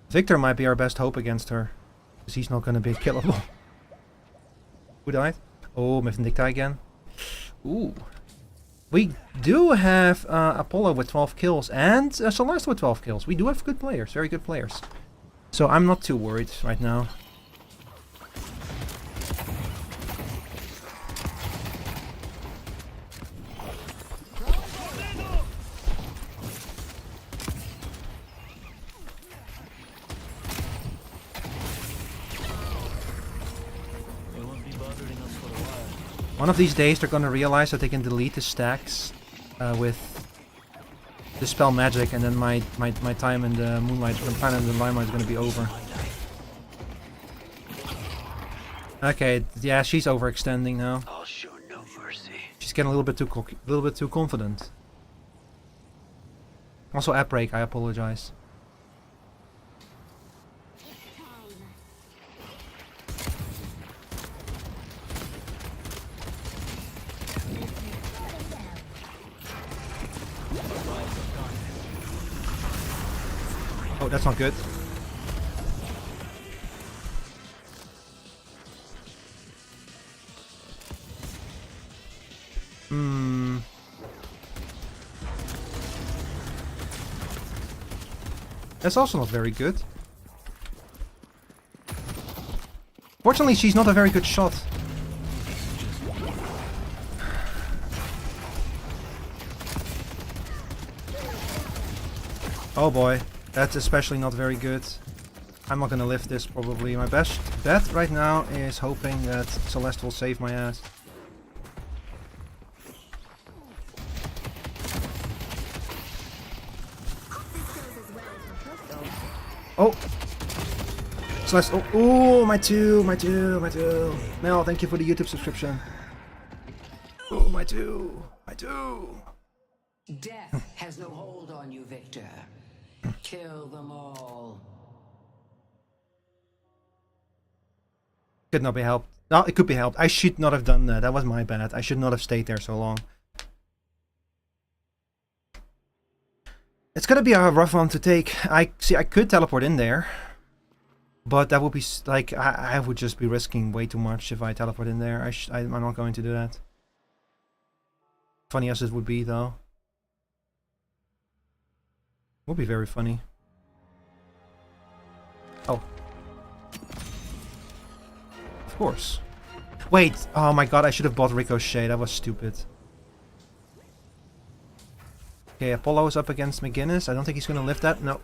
Victor might be our best hope against her. Because he's not gonna be killable. Who died? Oh, Mythindicta again. Ooh. We do have Apollo with 12 kills and Celeste with 12 kills. We do have good players, very good players. So I'm not too worried right now. One of these days they're gonna realize that they can delete the stacks with Dispel Magic, and then my time in the Moonlight, the Planet in the Limelight is gonna be over. Okay, yeah, she's overextending now. I'll show no mercy. She's getting a little bit too confident. Also, app break. I apologize. Oh, that's not good. That's also not very good. Fortunately, she's not a very good shot. Oh boy. That's especially not very good. I'm not gonna lift this probably. My best bet right now is hoping that Celeste will save my ass. Oh! Celeste, oh, my two. Mel, thank you for the YouTube subscription. Oh, my two. Death has no hold on you, Victor. Kill them all. Could not be helped. No, it could be helped. I should not have done that. That was my bad. I should not have stayed there so long. It's gonna be a rough one to take. I could teleport in there. But that would be like, I would just be risking way too much if I teleport in there. I'm not going to do that. Funny as it would be though. Would be very funny. Oh. Of course. Wait! Oh my god, I should have bought Ricochet. That was stupid. Okay, Apollo is up against McGinnis. I don't think he's gonna lift that. No.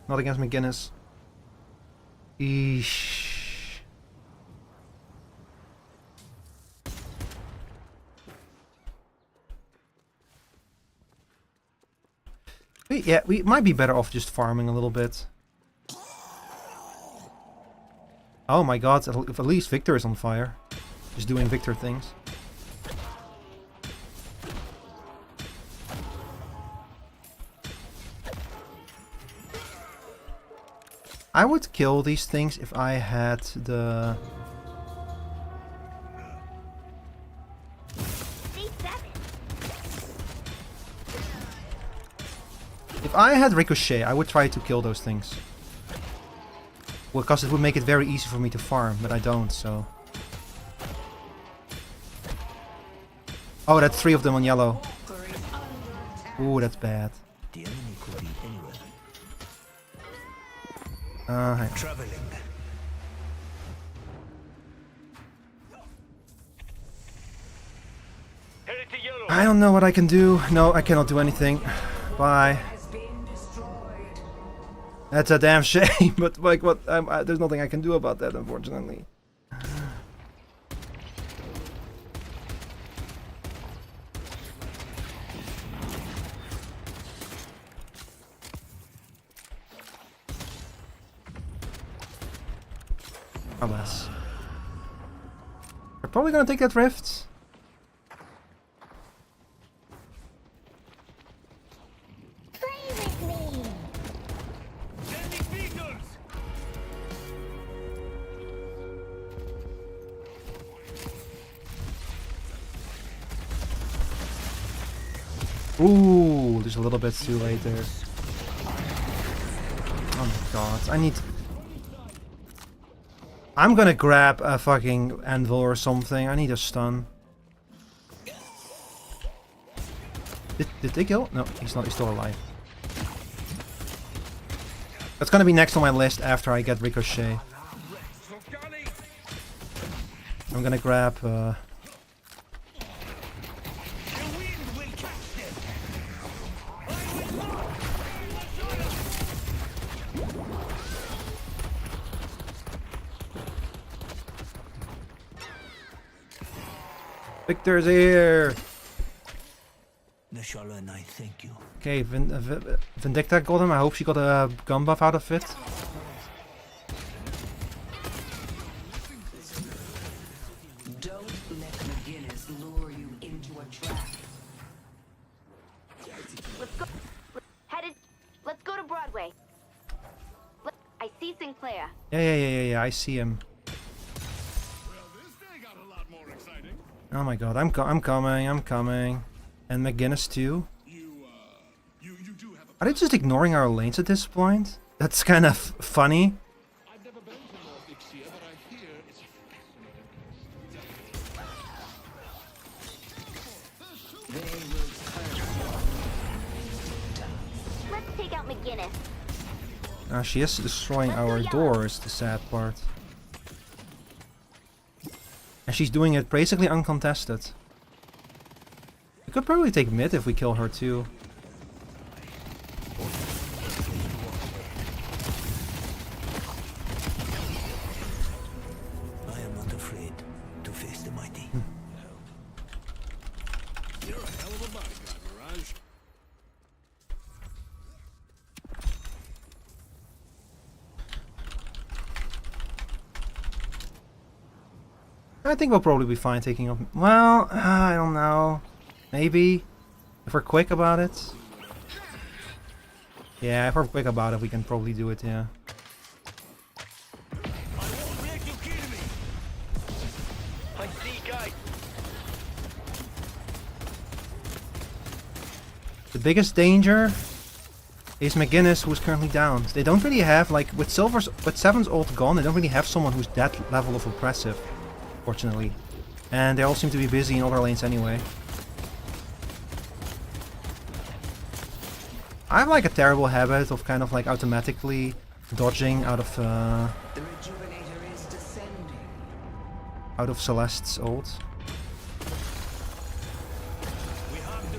Not against McGinnis. Eesh. We might be better off just farming a little bit. Oh my god, at least Victor is on fire. Just doing Victor things. I would kill these things if I had the... If I had Ricochet, I would try to kill those things. Well, because it would make it very easy for me to farm, but I don't, so... Oh, that's 3 of them on yellow. Ooh, that's bad. The enemy could be anywhere. Traveling. I don't know what I can do. No, I cannot do anything. Bye. That's a damn shame, but like, what? There's nothing I can do about that, unfortunately. Alas. We're probably gonna take that rift. Ooh, just a little bit too late there. Oh my god, I need... I'm gonna grab a fucking anvil or something. I need a stun. Did they kill? No, he's not. He's still alive. That's gonna be next on my list after I get Ricochet. I'm gonna grab... Victor's here! And I thank you. Okay, Vindicta got him. I hope she got a gun buff out of it. Don't let McGinnis lure you into a trap. Let's go to Broadway. I see Sinclair. Yeah, I see him. Oh my god, I'm coming. And McGinnis too. Are they just ignoring our lanes at this point? That's kind of funny. Let's take out McGinnis. She is destroying our doors, the sad part. And she's doing it basically uncontested. We could probably take mid if we kill her too. I am not afraid to face the mighty. You're a hell of a bodyguard, Mirage. I think we'll probably be fine taking off. Well, I don't know. Maybe. If we're quick about it. Yeah, if we're quick about it, we can probably do it, yeah. The biggest danger is McGinnis, who's currently down. They don't really have, like, with Seven's ult gone, they don't really have someone who's that level of oppressive, fortunately. And they all seem to be busy in other lanes anyway. I have like a terrible habit of kind of like automatically dodging out of The rejuvenator is descending. out of Celeste's ult.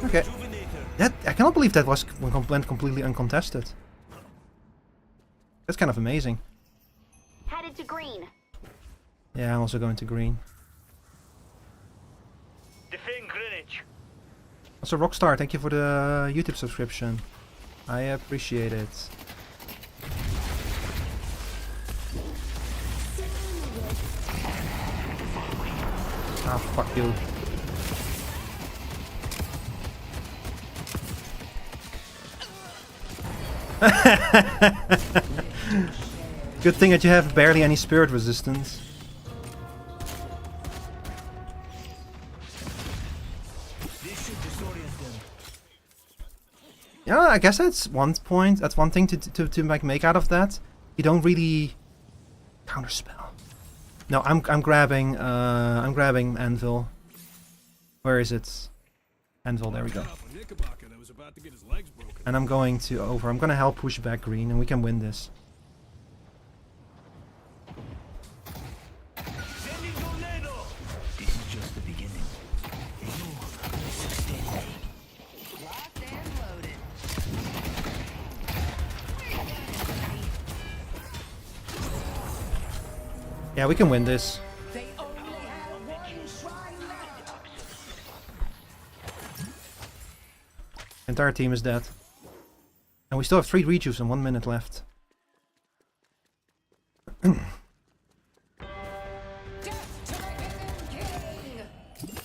Okay. That I cannot believe that went completely uncontested. That's kind of amazing. Headed to green. Yeah, I'm also going to green. Defend Greenwich. Also, Rockstar, thank you for the YouTube subscription. I appreciate it. Ah, fuck you. Good thing that you have barely any spirit resistance. This should disorient them. Yeah, I guess that's one point. That's one thing to like make out of that. You don't really counterspell. No, I'm grabbing Anvil. Where is it? Anvil, there we go. And I'm going to over. I'm gonna help push back green, and we can win this. This is just the beginning. Sustain me. Locked and loaded. Yeah, we can win this. They only have one shrine left. Entire team is dead. And we still have 3 rejuves and 1 minute left. Death to the Hidden King.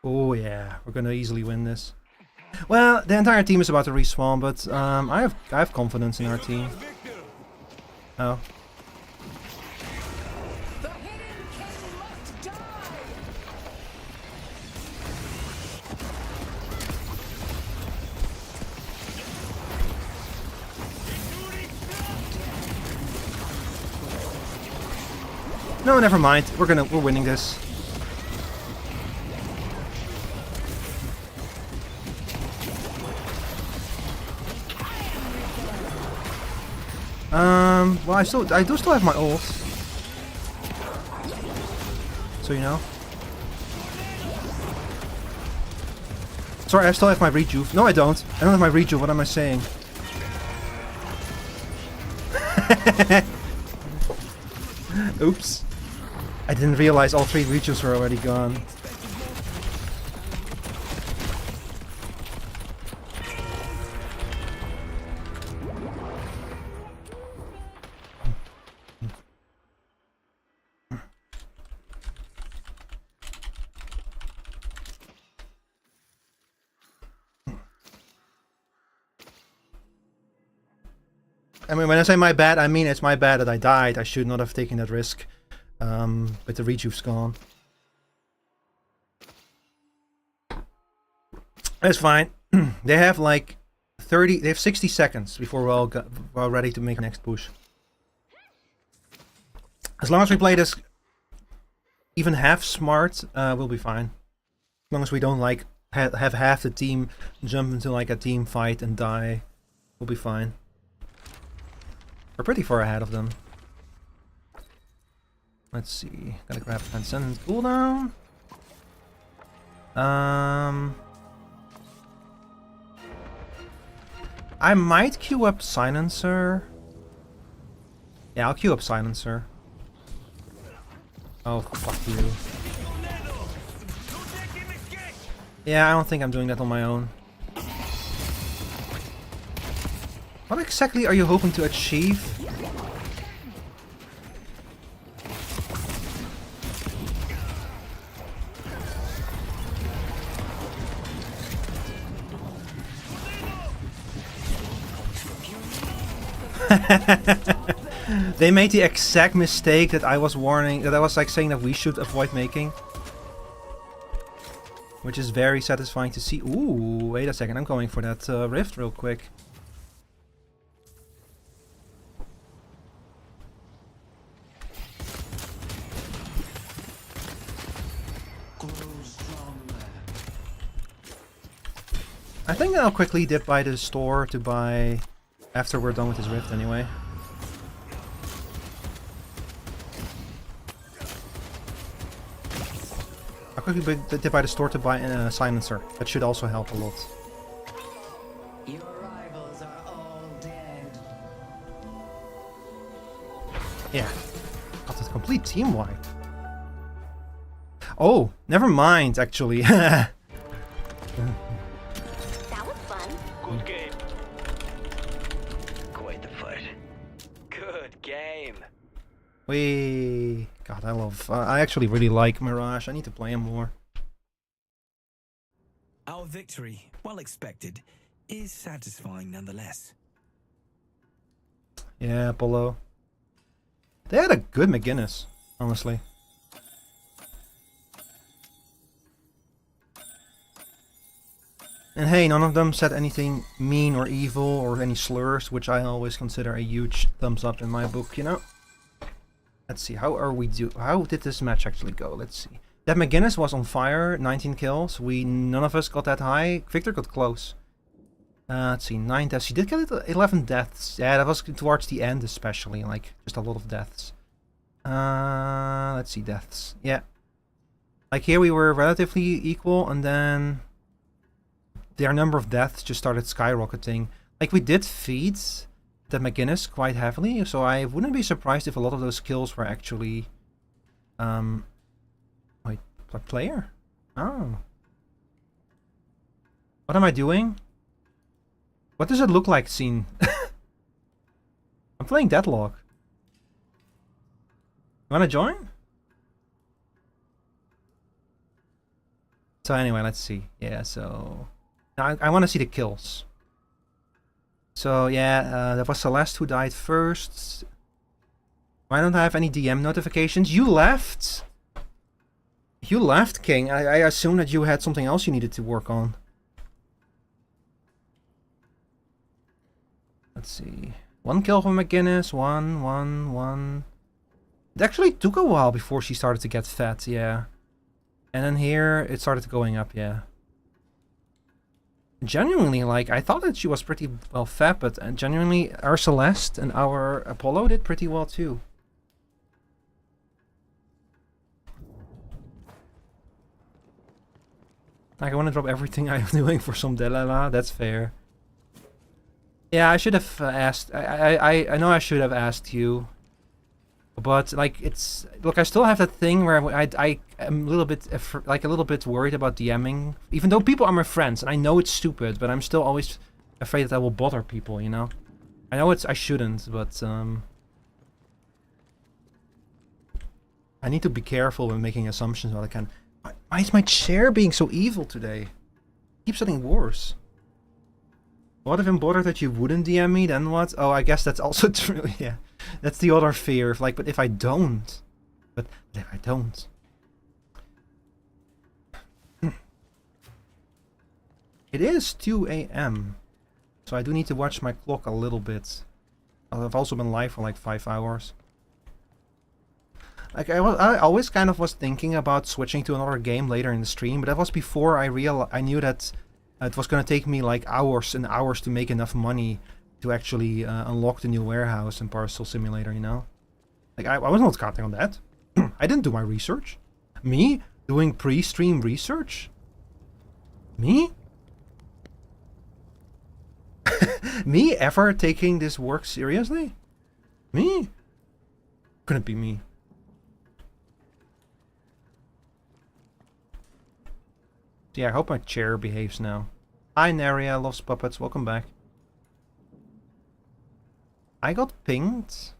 Oh yeah, we're gonna easily win this. Well, the entire team is about to respawn, but I have confidence in our team. Oh. The Hidden King must die. No, never mind. We're winning this. Well, I do still have my ult. So you know. Sorry, I still have my rejuve. No, I don't. I don't have my rejuve. What am I saying? Oops. I didn't realize all 3 rejuves were already gone. I mean, when I say my bad, I mean it's my bad that I died. I should not have taken that risk. But the rejuve's gone. That's fine. They have like 30, they have 60 seconds before we're all ready to make the next push. As long as we play this even half smart, we'll be fine. As long as we don't like have half the team jump into like a team fight and die, we'll be fine. We're pretty far ahead of them. Let's see. Gotta grab Transcendent cooldown. I might queue up Silencer. Yeah, I'll queue up Silencer. Oh, fuck you. Yeah, I don't think I'm doing that on my own. What exactly are you hoping to achieve? They made the exact mistake that I was warning, that I was like saying that we should avoid making. Which is very satisfying to see. Ooh, wait a second, I'm going for that rift real quick. I think I'll quickly dip by the store to buy after we're done with this rift anyway. I'll quickly dip by the store to buy a silencer. That should also help a lot. Your rivals are all dead. Yeah. Got a complete team wipe. Oh, never mind, actually. That was fun. Good game. Quite the fight. Good game. Wee. God, I actually really like Mirage. I need to play him more. Our victory, well expected, is satisfying nonetheless. Yeah, Apollo. They had a good McGinnis, honestly. And hey, none of them said anything mean or evil or any slurs, which I always consider a huge thumbs up in my book, you know? Let's see, how did this match actually go? Let's see. That McGinnis was on fire, 19 kills. None of us got that high. Victor got close. Let's see, 9 deaths. She did get 11 deaths. Yeah, that was towards the end especially, like, just a lot of deaths. Let's see, deaths. Yeah. Like here we were relatively equal, and then their number of deaths just started skyrocketing. Like, we did feed the McGinnis quite heavily, so I wouldn't be surprised if a lot of those kills were actually... Wait, player? Oh. What am I doing? What does it look like, scene? I'm playing Deadlock. You wanna join? So anyway, let's see. Yeah, so... I want to see the kills. So yeah, that was Celeste who died first. Why don't I have any DM notifications? You left! You left, King. I assume that you had something else you needed to work on. Let's see. 1 kill from McGinnis. 1. It actually took a while before she started to get fat, yeah. And then here, it started going up, yeah. Genuinely, like, I thought that she was pretty well fat, but genuinely, our Celeste and our Apollo did pretty well too. Like, I want to drop everything I'm doing for some Delala, that's fair. Yeah, I should have asked, I know I should have asked you. But like it's look, I still have that thing where I am a little bit worried about DMing, even though people are my friends, and I know it's stupid, but I'm still always afraid that I will bother people, you know. I know I shouldn't, but I need to be careful when making assumptions about I can. Why is my chair being so evil today? It keeps getting worse. What if I'm bothered that you wouldn't DM me? Then what? Oh, I guess that's also true. Yeah. That's the other fear. Like, but if I don't, but if I don't, it is 2 a.m. So I do need to watch my clock a little bit. I've also been live for like 5 hours. Like I always kind of was thinking about switching to another game later in the stream, but that was before I knew that it was gonna take me like hours and hours to make enough money to actually unlock the new warehouse in Parcel Simulator, you know? Like, I was not counting on that. I didn't do my research. Me? Doing pre-stream research? Me? Me ever taking this work seriously? Me? Couldn't be me. Yeah, I hope my chair behaves now. Hi Naria, loves puppets, welcome back. I got pinged.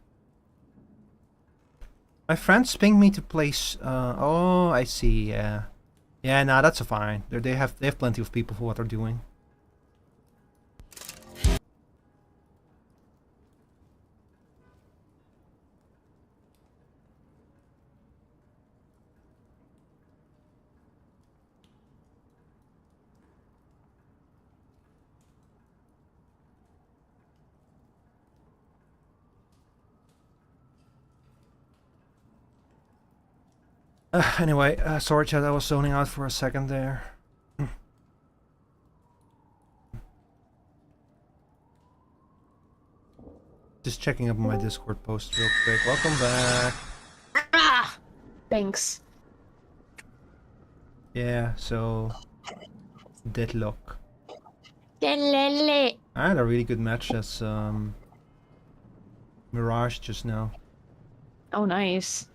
My friends pinged me to place. Oh, I see. Yeah, yeah. Nah, that's fine. They have plenty of people for what they're doing. Anyway, sorry chat, I was zoning out for a second there. Just checking up on my Discord post real quick. Welcome back. Ah! Thanks. Yeah, so Deadlock. Delele. I had a really good match as Mirage just now. Oh, nice.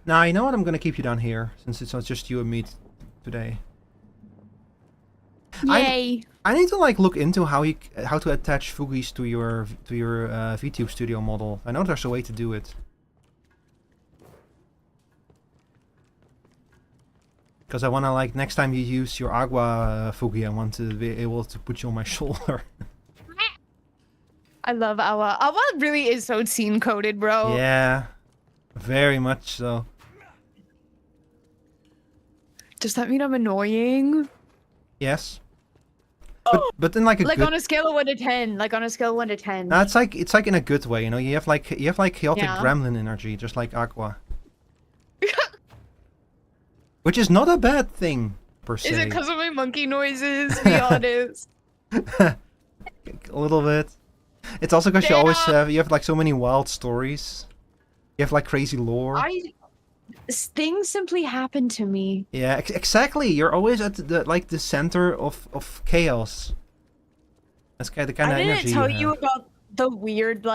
Now, you know what? I'm gonna keep you down here, since it's not just you and me today. Yay. I need to like look into how to attach Fugis to your VTube Studio model. I know there's a way to do it. Because I wanna like next time you use your Agua Fugi, I want to be able to put you on my shoulder. I love Awa. Awa really is so scene coded, bro. Yeah, very much so. Does that mean I'm annoying? Yes. But then like a Like good... on a scale of 1 to 10. Like on a scale of 1 to 10. It's like in a good way, you know. You have like chaotic Yeah. gremlin energy, just like Aqua. Which is not a bad thing per se. Is it because of my monkey noises? Be honest. A little bit. It's also because you have like so many wild stories. You have like crazy lore. Things simply happen to me. Yeah, exactly. You're always at the center of chaos. That's kind of the kind of energy. I didn't tell you about the weird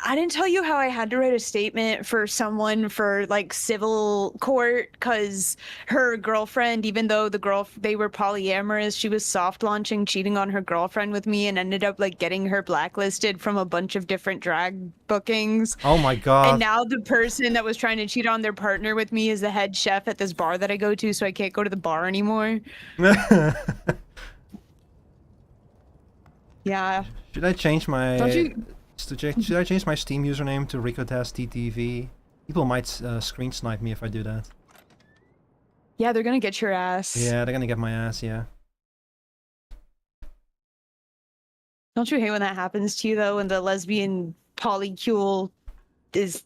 I didn't tell you how I had to write a statement for someone for like civil court because her girlfriend, even though they were polyamorous, she was soft launching, cheating on her girlfriend with me, and ended up like getting her blacklisted from a bunch of different drag bookings. Oh my god! And now the person that was trying to cheat on their partner with me is the head chef at this bar that I go to, so I can't go to the bar anymore. Yeah. Should I change my? Don't you? Should I change my Steam username to RicoTastTTV? People might screen snipe me if I do that. Yeah, they're gonna get your ass. Yeah, they're gonna get my ass, yeah. Don't you hate when that happens to you, though, when the lesbian polycule is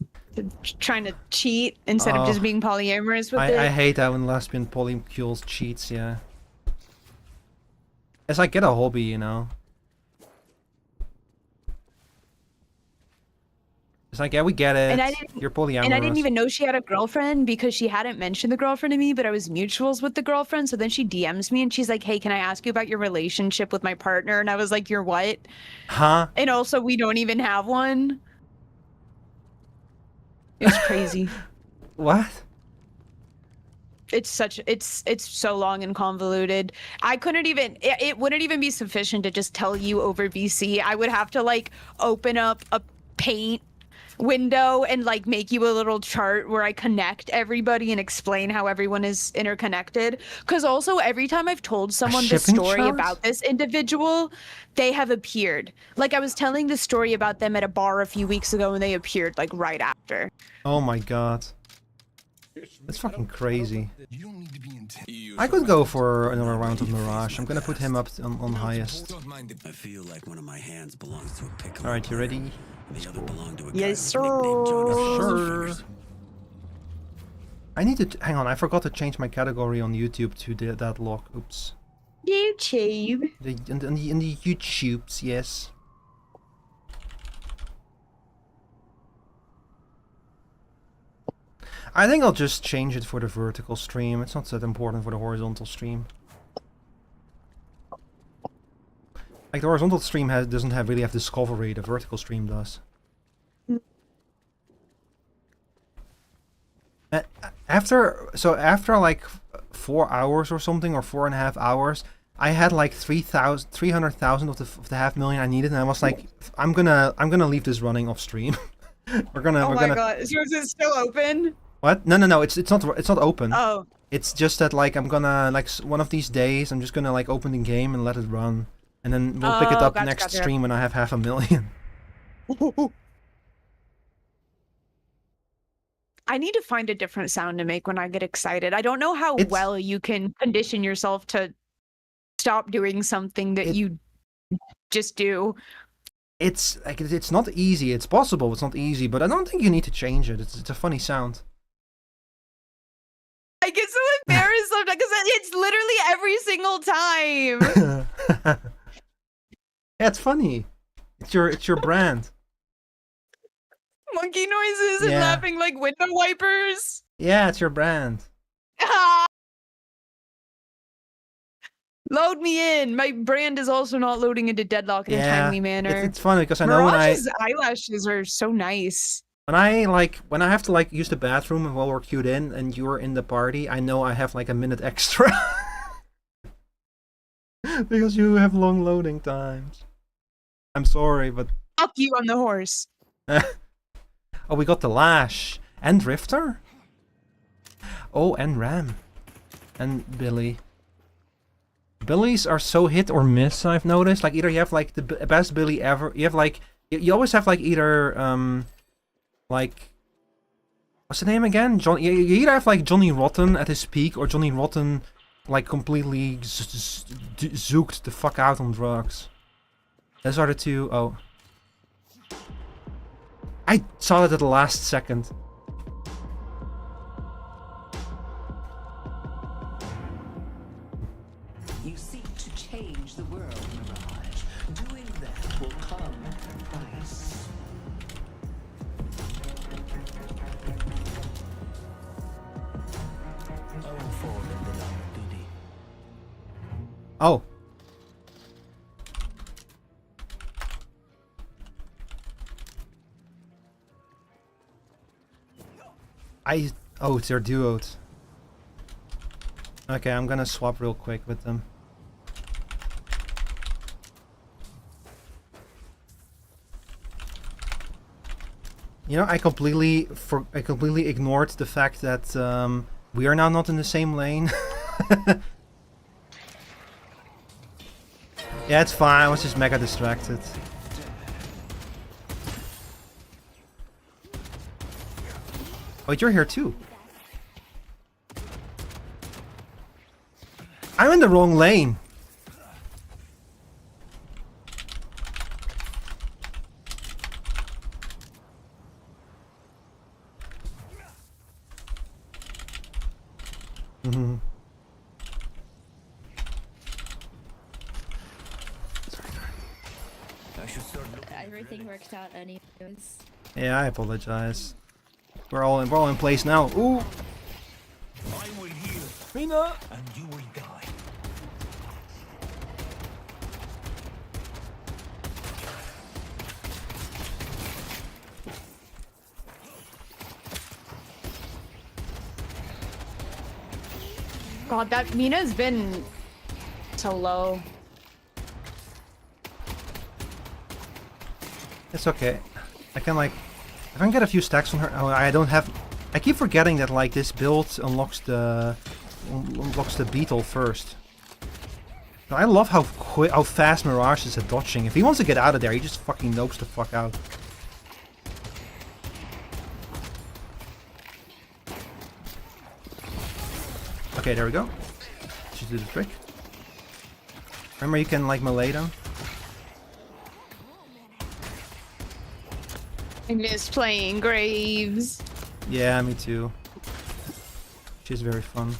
trying to cheat instead of just being polyamorous with it? I hate that when lesbian polycules cheats, yeah. It's like, get a hobby, you know? It's like, yeah, we get it. You're polyamorous. And I didn't even know she had a girlfriend because she hadn't mentioned the girlfriend to me, but I was mutuals with the girlfriend. So then she DMs me and she's like, hey, can I ask you about your relationship with my partner? And I was like, you're what? Huh? And also, we don't even have one. It's crazy. What? It's so long and convoluted. I couldn't even, it wouldn't even be sufficient to just tell you over VC. I would have to like open up a Paint window and like make you a little chart where I connect everybody and explain how everyone is interconnected. Because also every time I've told someone the story about this individual, they have appeared. Like I was telling the story about them at a bar a few weeks ago and they appeared like right after. Oh my god. That's fucking crazy. I could go for another round of Mirage. I'm gonna put him up on highest. I feel like one of my hands belongs to a pickle. Alright, you ready? The other belonged to a Yes, guy nicknamed Jonathan. Sure. I need to hang on. I forgot to change my category on YouTube to the Deadlock. Oops. YouTube. In the YouTubes, yes. I think I'll just change it for the vertical stream. It's not that important for the horizontal stream. Like the horizontal stream doesn't really have discovery. The vertical stream does. After like 4 hours or something, or 4.5 hours, I had like 300,000 of the 500,000 I needed, and I was like, I'm gonna leave this running off stream. we're gonna. Oh my god, is yours still open? What? No, it's not open. Oh. It's just that like I'm gonna like one of these days I'm just gonna like open the game and let it run, and then we'll pick it up next stream when I have 500,000. I need to find a different sound to make when I get excited. I don't know how well you can condition yourself to stop doing something that you just do. It's like it's not easy. It's possible. It's not easy, but I don't think you need to change it. It's a funny sound. I get so embarrassed sometimes because it's literally every single time. Yeah, it's funny. It's your brand. monkey noises and Yeah. laughing like window wipers. Yeah, it's your brand. Load me in. My brand is also not loading into Deadlock in a timely manner. It's funny because I know Mirage's eyelashes are so nice. when I have to like use the bathroom while we're queued in and you're in the party, I know I have like a minute extra. Because you have long loading times. I'm sorry, but Fuck you on the horse. oh, we got the Lash and Drifter. Oh, and Ram and Billy. Billies are so hit or miss, I've noticed. Like, either you have, like, the best Billy ever. You have, like... You always have, like, either, like... What's the name again? You either have, like, Johnny Rotten at his peak, or Johnny Rotten, like, completely zooked the fuck out on drugs. Those are the two... Oh. I saw it at the last second. You seek to change the world, Mirage. Doing that will come at a price. I will fall in the line of duty. Oh. Oh, it's their duos. Okay, I'm gonna swap real quick with them. You know, I completely ignored the fact that we are now not in the same lane. Yeah, it's fine. I was just mega distracted. Oh, you're here too. I'm in the wrong lane. Everything worked out anyways. Yeah, I apologize. We're all in place now. Ooh. I will heal, Mina. and you will die. God, that Mina's been so low. It's okay. I can like, I can get a few stacks on her. Oh, I don't have. I keep forgetting that like this build unlocks the beetle first. I love how fast Mirage is at dodging. If he wants to get out of there, he just fucking nopes the fuck out. Okay, there we go. Just do the trick. Remember, you can like melee them. I miss playing Graves. Yeah, me too. She's very fun.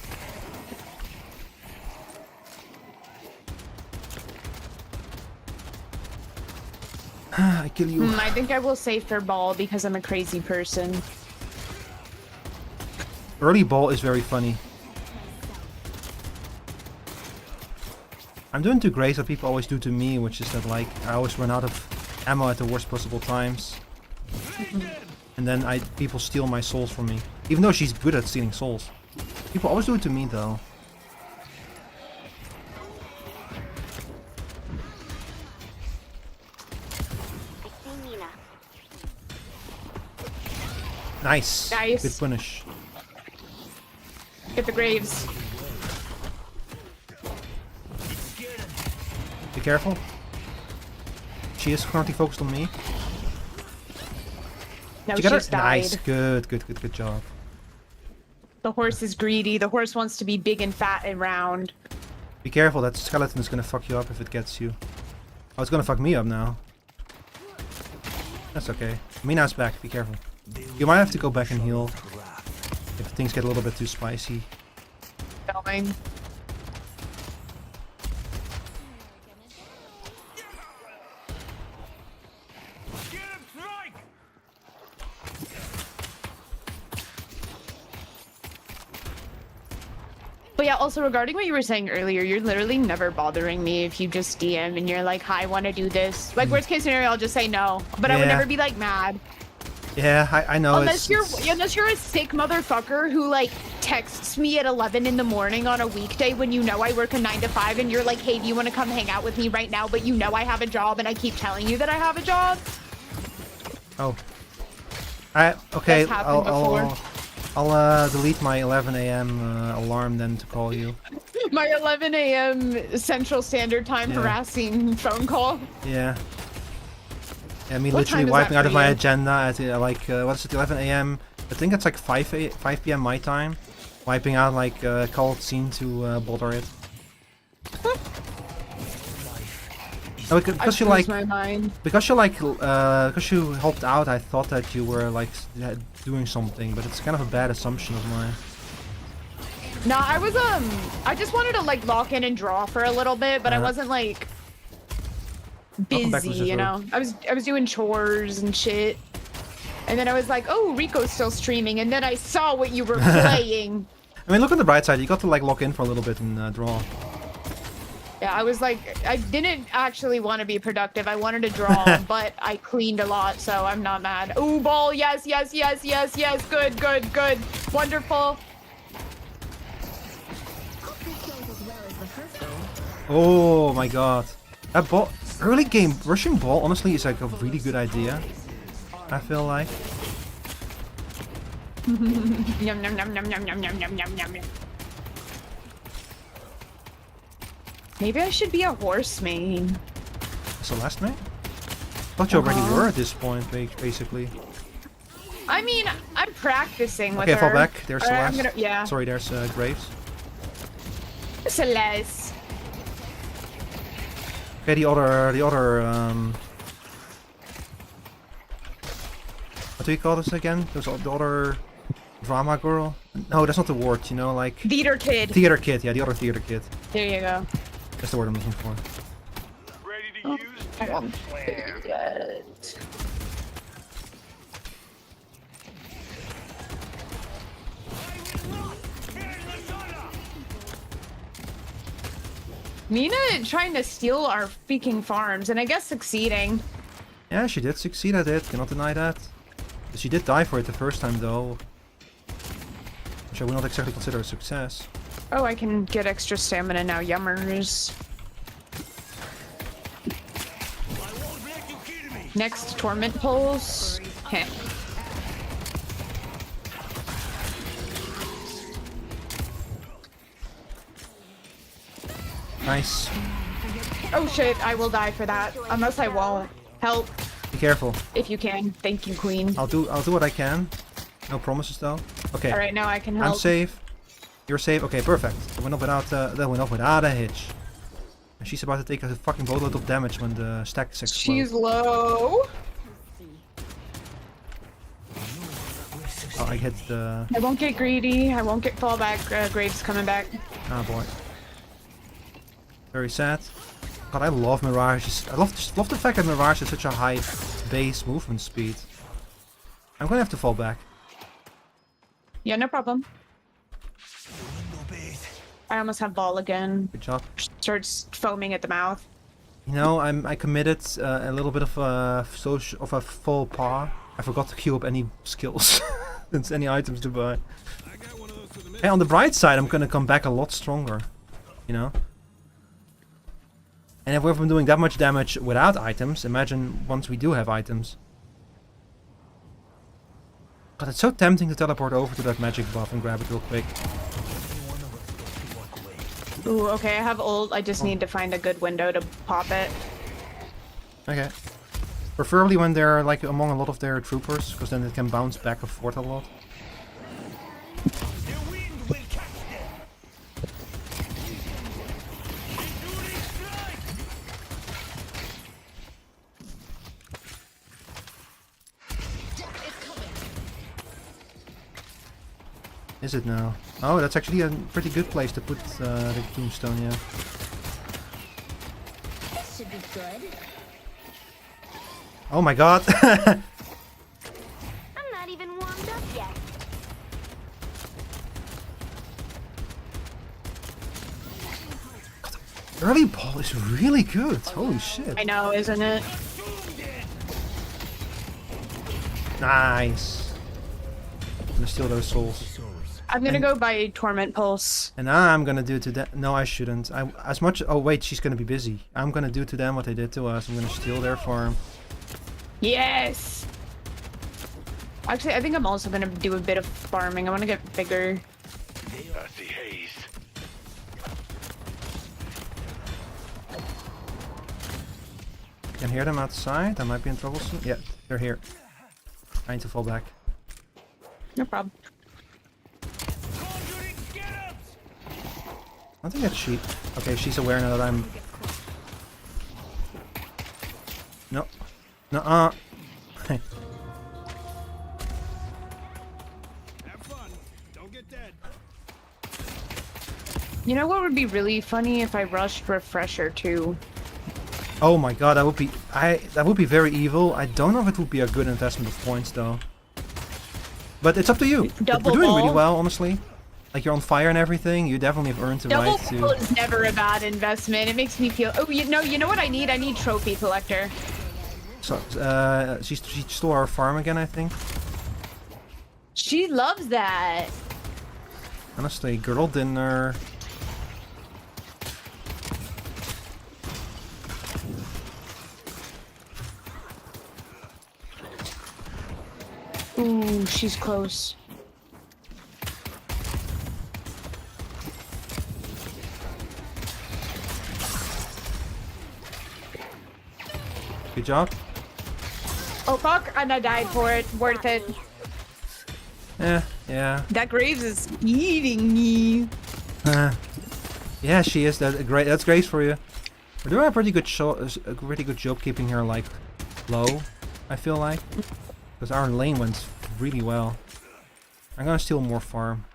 I kill you. I think I will save for ball because I'm a crazy person. Early ball is very funny. I'm doing to Grace what people always do to me, which is that like I always run out of ammo at the worst possible times. And then people steal my souls from me. Even though she's good at stealing souls. People always do it to me though. I see Mina. Nice. Nice. Good punish. Get the Graves. Be careful. She is currently focused on me. No, Did you get she's her? died. Nice. Good job. The horse is greedy. The horse wants to be big and fat and round. Be careful, that skeleton is gonna fuck you up if it gets you. Oh, it's gonna fuck me up now. That's okay. Mina's back, be careful. You might have to go back and heal if things get a little bit too spicy. Going. But yeah, also regarding what you were saying earlier, you're literally never bothering me if you just DM and you're like, hi, I want to do this. Like, worst case scenario, I'll just say no. But I would never be like mad. Yeah, I know. Unless you're a sick motherfucker who like texts me at 11 in the morning on a weekday when you know I work a 9 to 5 and you're like, hey, do you want to come hang out with me right now? But you know I have a job and I keep telling you that I have a job. Oh. Okay, I'll delete my 11 a.m. Alarm then to call you. My 11 a.m. Central Standard Time harassing phone call. Yeah. Yeah, me What literally time is wiping that out for of my you? agenda at like what is it, 11 a.m. I think it's like 5 p.m. my time. Wiping out like cold scene to bother it. Oh, because you like, because you helped out, I thought that you were like doing something, but it's kind of a bad assumption of mine. No, I just wanted to like lock in and draw for a little bit, but I wasn't like busy, you know. I was doing chores and shit, and then I was like, oh, Rico's still streaming, and then I saw what you were playing. I mean, look on the bright side. You got to like lock in for a little bit and draw. Yeah, I was like, I didn't actually want to be productive. I wanted to draw, but I cleaned a lot, so I'm not mad. Ooh, ball, yes, yes, yes, yes, yes. Good, good, good. Wonderful. Oh my god. That ball, early game, rushing ball honestly is like a really good idea. I feel like. Yum, yum, yum, yum, yum, yum, yum, yum, yum, yum. Maybe I should be a horse main. Celeste main? Thought you already were at this point, basically. I mean, I'm practicing with her. Okay, fall back. There's Celeste. Yeah. Sorry, there's Graves. Celeste. Okay, the other, what do you call this again? There's the other drama girl? No, that's not the word, you know, like... Theater kid. Theater kid, yeah, the other theater kid. There you go. That's the word I'm looking for. Ready to use I won't flare. yet. Nina trying to steal our freaking farms, and I guess succeeding. Yeah, she did succeed at it, cannot deny that. She did die for it the first time though. Which I would not exactly consider a success. Oh, I can get extra stamina now, yummers. Next, torment pulse. Heh. Nice. Oh shit, I will die for that. Unless I won't. Help. Be careful. If you can. Thank you, queen. I'll do what I can. No promises though. Okay. Alright, now I can help. I'm safe. You're safe. Okay, perfect. That went off without a hitch. And she's about to take a fucking boatload of damage when the stacks explode. She's low. Oh, I hit the... I won't get greedy. I won't get fallback. Graves coming back. Ah, boy. Very sad. God, I love Mirage. I love the fact that Mirage has such a high base movement speed. I'm gonna have to fall back. Yeah, no problem. I almost have ball again. Good job. Starts foaming at the mouth. You know, I committed a little bit of a faux pas. I forgot to queue up any skills and any items to buy. Hey, on the bright side, I'm gonna come back a lot stronger. You know. And if we've been doing that much damage without items, imagine once we do have items. God, it's so tempting to teleport over to that magic buff and grab it real quick. Ooh, okay, I have ult. I just need to find a good window to pop it. Okay. Preferably when they're like among a lot of their troopers, because then it can bounce back and forth a lot. Is it now? Oh, that's actually a pretty good place to put the tombstone, yeah. This should be good. Oh my god! I'm not even warmed up yet. Early ball is really good. Holy shit. I know, isn't it? Nice. I'm gonna steal those souls. I'm gonna And- go buy Torment Pulse. And I'm gonna do to them. No, I shouldn't. As much. Oh wait, she's gonna be busy. I'm gonna do to them what they did to us. I'm gonna steal their farm. Yes! Actually, I think I'm also gonna do a bit of farming. I wanna get bigger. I see haze. Can hear them outside. I might be in trouble soon. Yeah, they're here. I need to fall back. No problem. I think that's she. Okay, she's aware now that I'm. No. No. Have fun. Don't get dead. You know what would be really funny if I rushed Refresher too? Oh my god, that would be. That would be very evil. I don't know if it would be a good investment of points though. But it's up to you. Double We're doing really ball? well, honestly. Like you're on fire and everything. You definitely have earned the Double right ball to. is never a bad investment. It makes me feel. Oh, you know what I need? I need Trophy Collector. So, she stole our farm again, I think. She loves that. Honestly, girl dinner. Ooh, she's close. Good job. Oh fuck, and I died for it. Worth it. Yeah. That Graves is eating me. Yeah, she is. That's Grace for you. We're doing a pretty good job keeping her like low. I feel like because our lane went really well. I'm gonna steal more farm.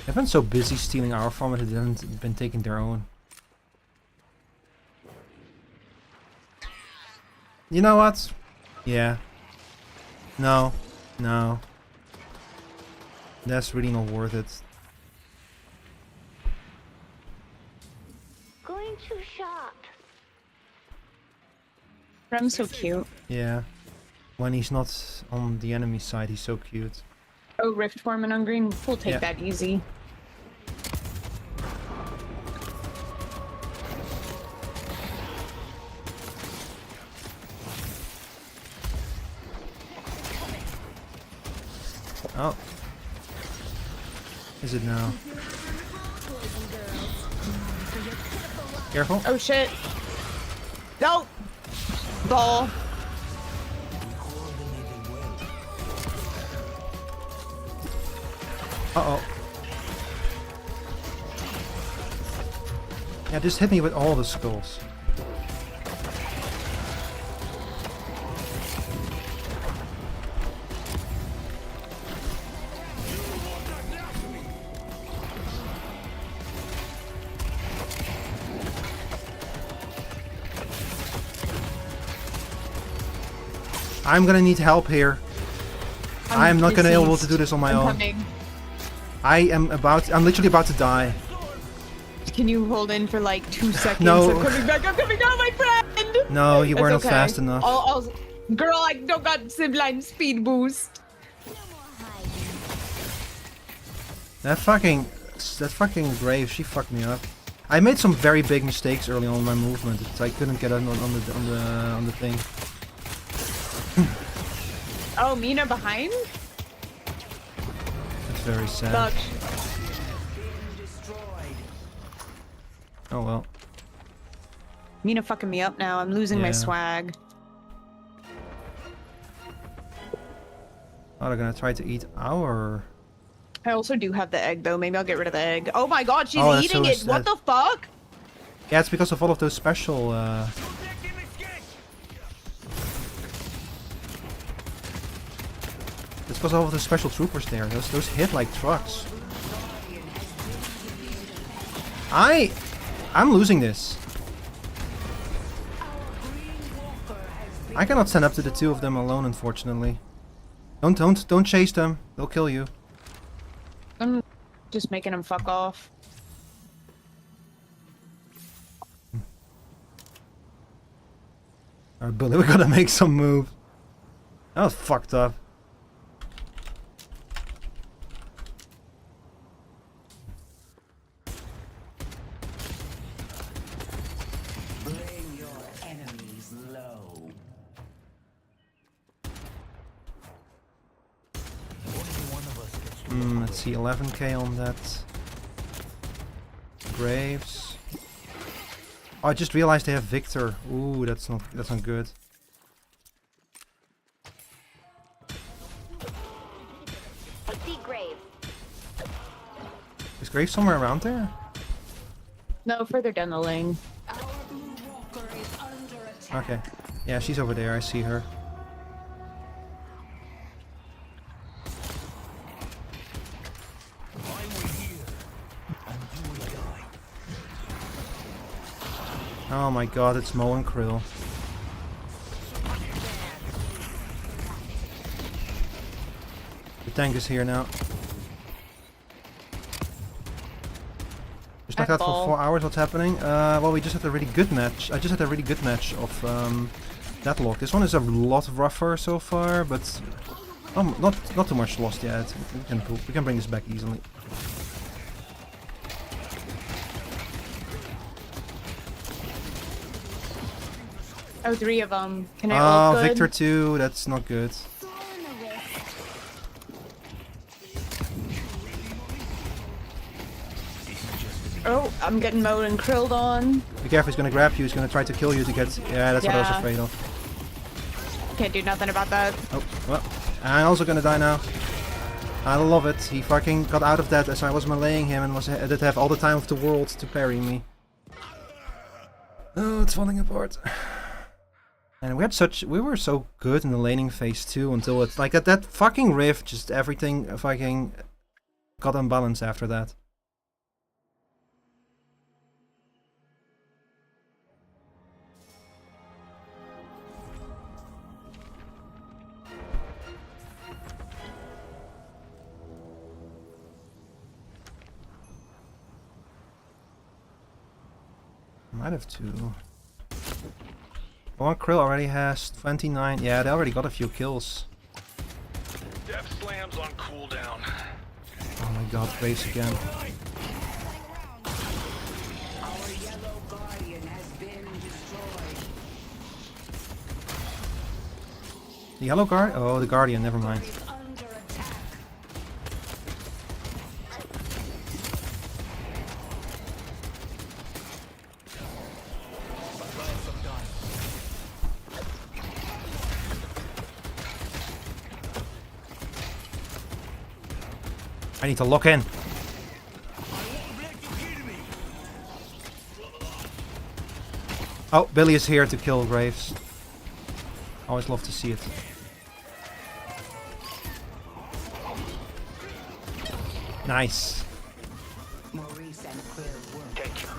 They've been so busy stealing our farm that they haven't been taking their own. You know what? Yeah. No. That's really not worth it. Going to shop. I'm so cute. Yeah. When he's not on the enemy side, he's so cute. Oh, Rift Foreman on green. We'll take Yeah. that easy. Oh. Is it now? Careful. Oh shit. No! Ball. Uh-oh. Yeah, just hit me with all the skulls. I'm gonna need help here. I'm not gonna be able to do this on my own. Coming. I'm literally about to die. Can you hold in for like 2 seconds? No. I'm coming back, my friend! No, you were It's not okay. fast enough. Girl, I don't got zipline speed boost. That fucking Brave, she fucked me up. I made some very big mistakes early on in my movement. I couldn't get on the thing. Oh, Mina behind? That's very sad. Fuck. Oh well. Mina fucking me up now. I'm losing my Yeah. swag. Oh, they're gonna try to eat our. I also do have the egg though. Maybe I'll get rid of the egg. Oh my god, she's Oh, that's eating so it. What sad. the fuck? Yeah, it's because of all of those special. It's because of all of the special troopers there. Those hit like trucks. I'm losing this. I cannot stand up to the two of them alone, unfortunately. Don't chase them. They'll kill you. I'm just making him fuck off. Alright, Billy, we gotta make some moves. That was fucked up. Bring your enemies low. Let's see, 11k on that. Graves. Oh, I just realized they have Victor. Ooh, that's not good. I see Grave. Is Graves somewhere around there? No, further down the lane. Our blue walker is under attack. Okay. Yeah, she's over there. I see her. Oh my god, it's Mo and Krill. The tank is here now. Just like that for 4 hours, what's happening? Well, we just had a really good match. I just had a really good match of Deadlock. This one is a lot rougher so far, but not too much lost yet. We can bring this back easily. Oh, 3 of them. Can I ult good? Victor 2, that's not good. Oh, I'm getting mowed and krilled on. Be careful, he's gonna grab you, he's gonna try to kill you to get... Yeah, that's what I was afraid of. Can't do nothing about that. Oh, well, I'm also gonna die now. I love it, he fucking got out of that as I was meleeing him and did have all the time of the world to parry me. Oh, it's falling apart. And we were so good in the laning phase too, until it's like that fucking rift, just everything fucking got unbalanced after that. Might have 2. One Krill already has 29. Yeah, they already got a few kills. Death slams on cooldown. Oh my god, Graves again. Our yellow guardian has been destroyed. The yellow guard? Oh, the guardian, never mind. Is under attack. I need to lock in. Oh, Billy is here to kill Graves. Always love to see it. Nice. Maurice and Krill work. Thank you.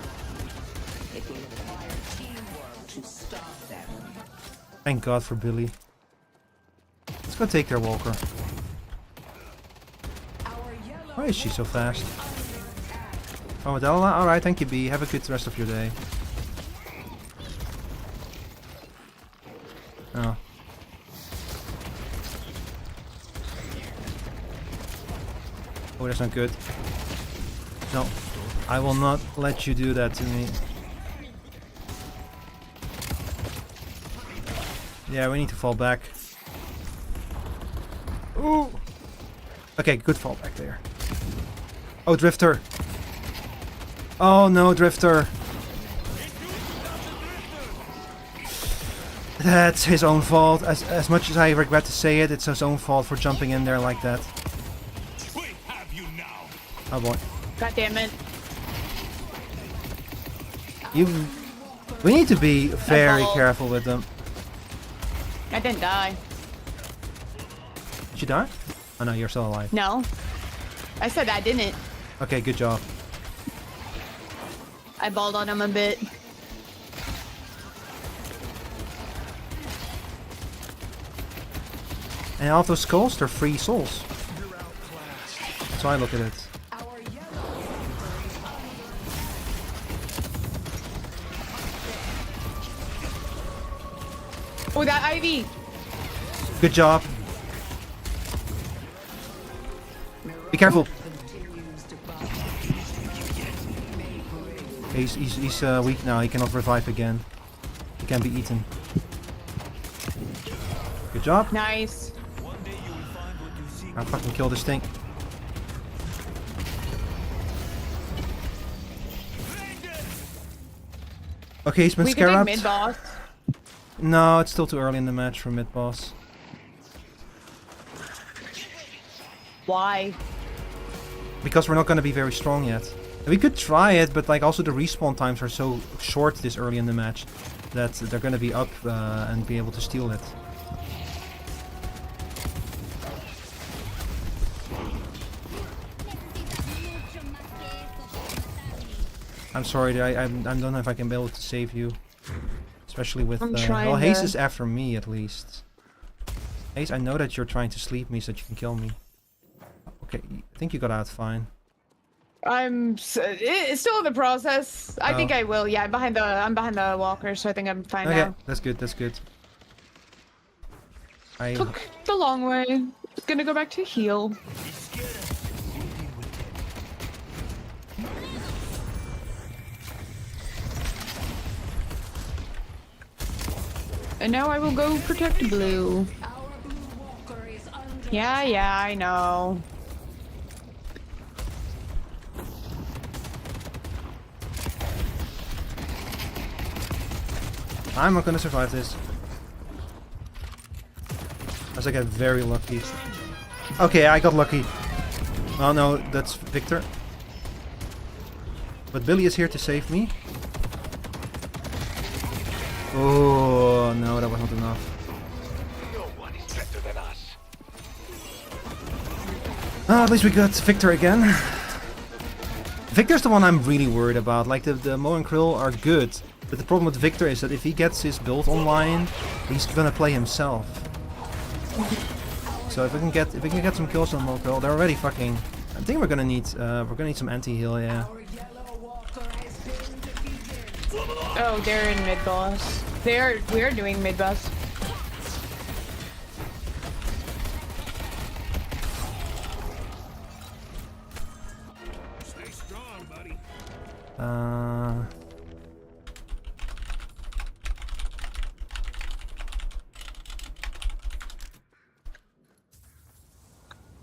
It will require teamwork to stop them. Thank God for Billy. Let's go take their walker. Why is she so fast? Oh, Adela? Alright, thank you, B. Have a good rest of your day. Oh. Oh, that's not good. No. I will not let you do that to me. Yeah, we need to fall back. Ooh! Okay, good fall back there. Oh, Drifter! Oh no, Drifter! That's his own fault. As much as I regret to say it, it's his own fault for jumping in there like that. We have you now. Oh boy. God damn it. We need to be very careful with them. I didn't die. Did you die? Oh no, you're still alive. No. I said I didn't. Okay, good job. I balled on him a bit. And all those skulls, they're free souls. That's how I look at it. Oh, that Ivy. Good job. Be careful. He's weak now. He cannot revive again. He can be eaten. Good job. Nice. I'll fucking kill this thing. Okay, he's been We could take scarabed. mid boss. No, it's still too early in the match for mid boss. Why? Because we're not going to be very strong yet. We could try it, but like also the respawn times are so short this early in the match that they're going to be up and be able to steal it. I'm sorry, I don't know if I can be able to save you. Especially with... well, Haze is after me, at least. Haze, I know that you're trying to sleep me so that you can kill me. Okay, I think you got out fine. It's still in the process. I think I will. Yeah, I'm behind the walker, so I think I'm fine now. Okay, that's good, that's good. I Took the long way. Gonna go back to heal. And now I will go protect blue. Yeah, I know. I'm not gonna survive this. Unless I get very lucky. Okay, I got lucky. Oh no, that's Victor. But Billy is here to save me. Oh no, that was not enough. No one is better than us. At least we got Victor again. Victor's the one I'm really worried about. Like the Mo and Krill are good, but the problem with Victor is that if he gets his build online, he's gonna play himself. So if we can get some kills on Mo and Krill, they're already fucking. I think we're gonna need some anti-heal, yeah. Oh, they're in mid boss. We're doing mid boss. Stay strong, buddy.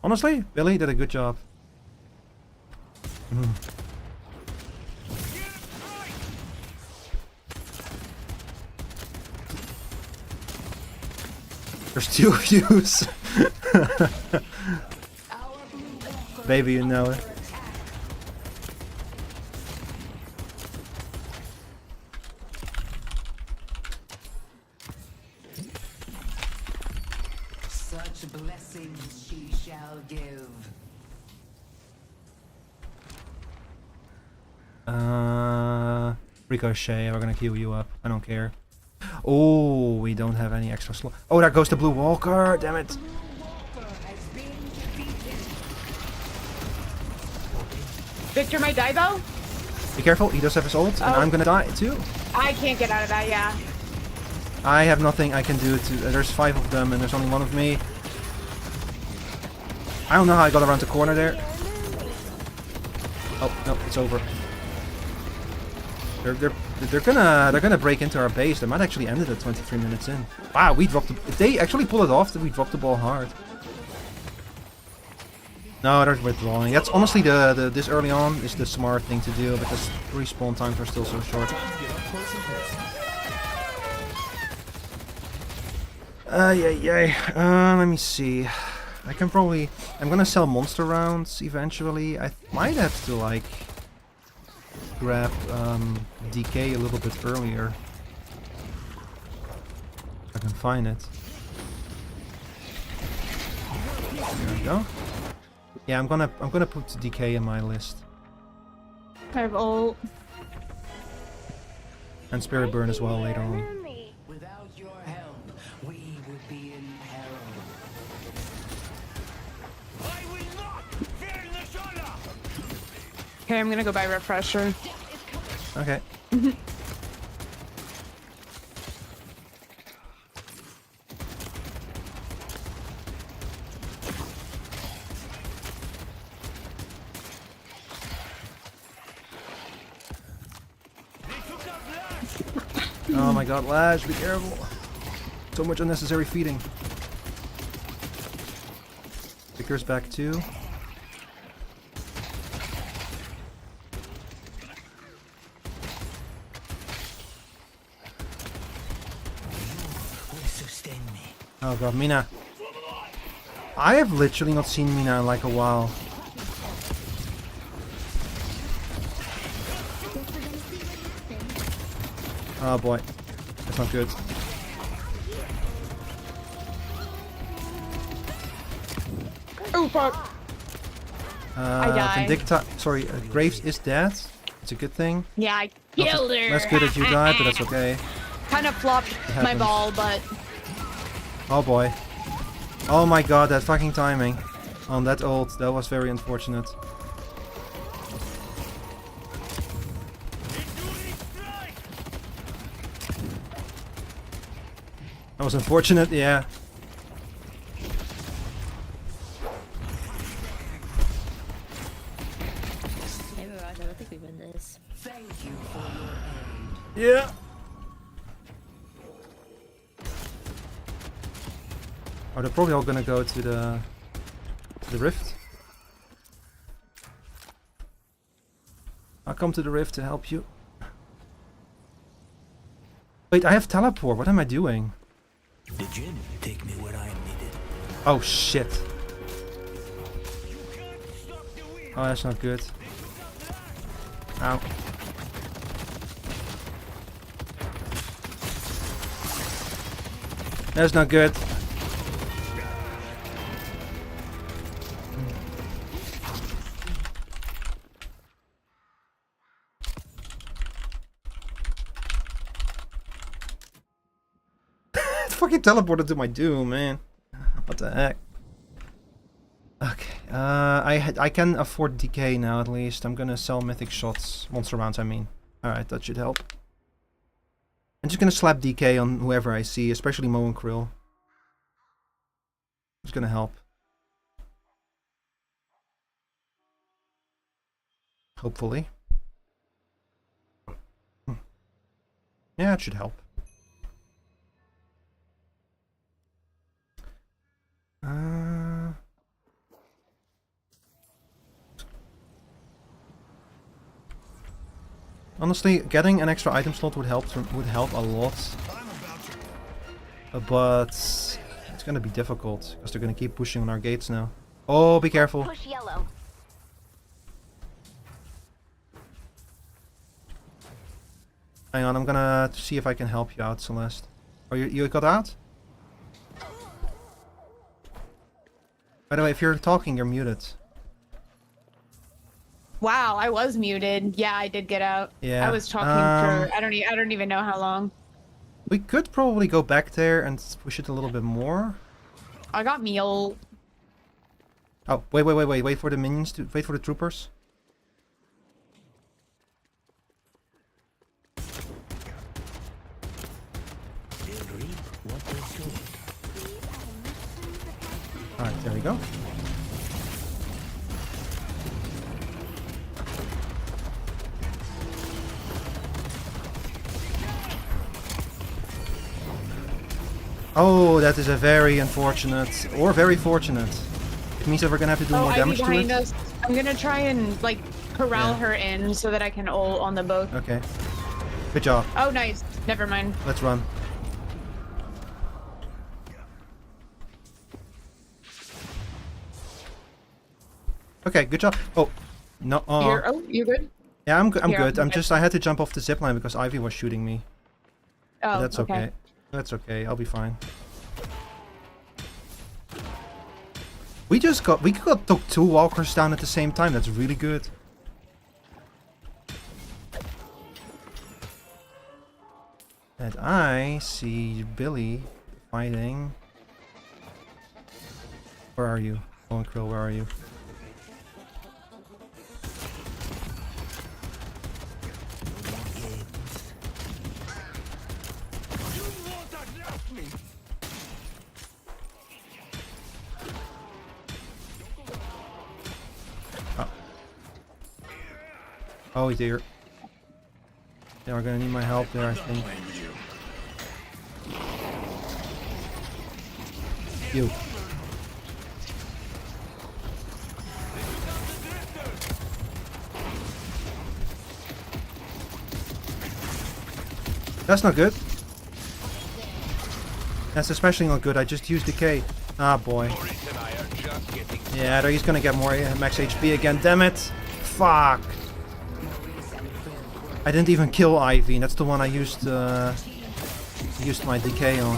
Honestly, Billy did a good job. There's two views. Baby, you know it. Such blessings she shall give. Ricochet, we're gonna queue you up. I don't care. Oh, we don't have any extra slot. Oh, there goes the blue walker. Damn it. Victor might die though. Be careful, he does have his ult, and I'm gonna die too. I can't get out of that. Yeah. I have nothing I can do to. There's 5 of them, and there's only 1 of me. I don't know how I got around the corner there. Oh no, it's over. They're gonna break into our base. They might actually end it at 23 minutes in. Wow, we dropped the. If they actually pull it off, then we dropped the ball hard. No, they're withdrawing. That's honestly this early on is the smart thing to do because respawn times are still so short. Let me see. I can probably. I'm gonna sell monster rounds eventually. I might have to like grab DK a little bit earlier. If I can find it. There we go. Yeah, I'm gonna put DK in my list. I have ult. And Spirit Burn as well later on. Without your help, we would be in peril. I will not fear the shoulder. Okay, I'm gonna go buy refresher. Okay. Oh my god, Lash, be careful. So much unnecessary feeding. Victor's back too. Oh god, Mina. I have literally not seen Mina in like a while. Oh boy. That's not good. Oh fuck. I died. Sorry, Graves is dead. It's a good thing. Yeah, I killed her. Less good that you died, but that's okay. Kind of flopped my ball, but... Oh boy. Oh my god, that fucking timing. On that ult, that was very unfortunate. That was unfortunate, yeah. Hey, Mirage, I don't think we win this. Thank you for your aid. Yeah. Oh, they're probably all gonna go to the rift. I'll come to the rift to help you. Wait, I have teleport. What am I doing? The gin take me where I am needed. Oh shit. Oh, that's not good. Ow. That's not good. Fucking teleported to my doom, man. What the heck? Okay, I can afford decay now at least. I'm gonna sell mythic shots, monster rounds I mean. Alright, that should help. I'm just gonna slap DK on whoever I see, especially Mo and Krill. It's gonna help. Hopefully. Yeah, it should help. Honestly, getting an extra item slot would help a lot. But it's gonna be difficult because they're gonna keep pushing on our gates now. Oh, be careful! Push yellow. Hang on, I'm gonna see if I can help you out, Celeste. Oh, you got out? By the way, if you're talking, you're muted. Wow, I was muted. Yeah, I did get out. Yeah. I was talking for I don't even know how long. We could probably go back there and push it a little bit more. I got meal. Oh, wait for the minions to wait for the troopers. Alright, there we go. Oh, that is a very unfortunate, or very fortunate. It means that we're gonna have to do more damage to it. Us. I'm gonna try and like corral her in so that I can ult on the both. Okay. Good job. Oh, nice. Never mind. Let's run. Okay, good job. Oh, no. You're good? Yeah, I'm good. I'm Here, good. I'm I had to jump off the zipline because Ivy was shooting me. Oh, But that's okay. That's okay. I'll be fine. We took 2 walkers down at the same time. That's really good. And I see Billy fighting. Where are you? Oh, and Krill, where are you? Oh dear. Yeah, we're gonna need my help there, I think. You. That's not good. That's especially not good. I just used decay. Ah, boy. Yeah, he's gonna get more max HP again. Damn it. Fuck. I didn't even kill Ivy. That's the one I used my decay on.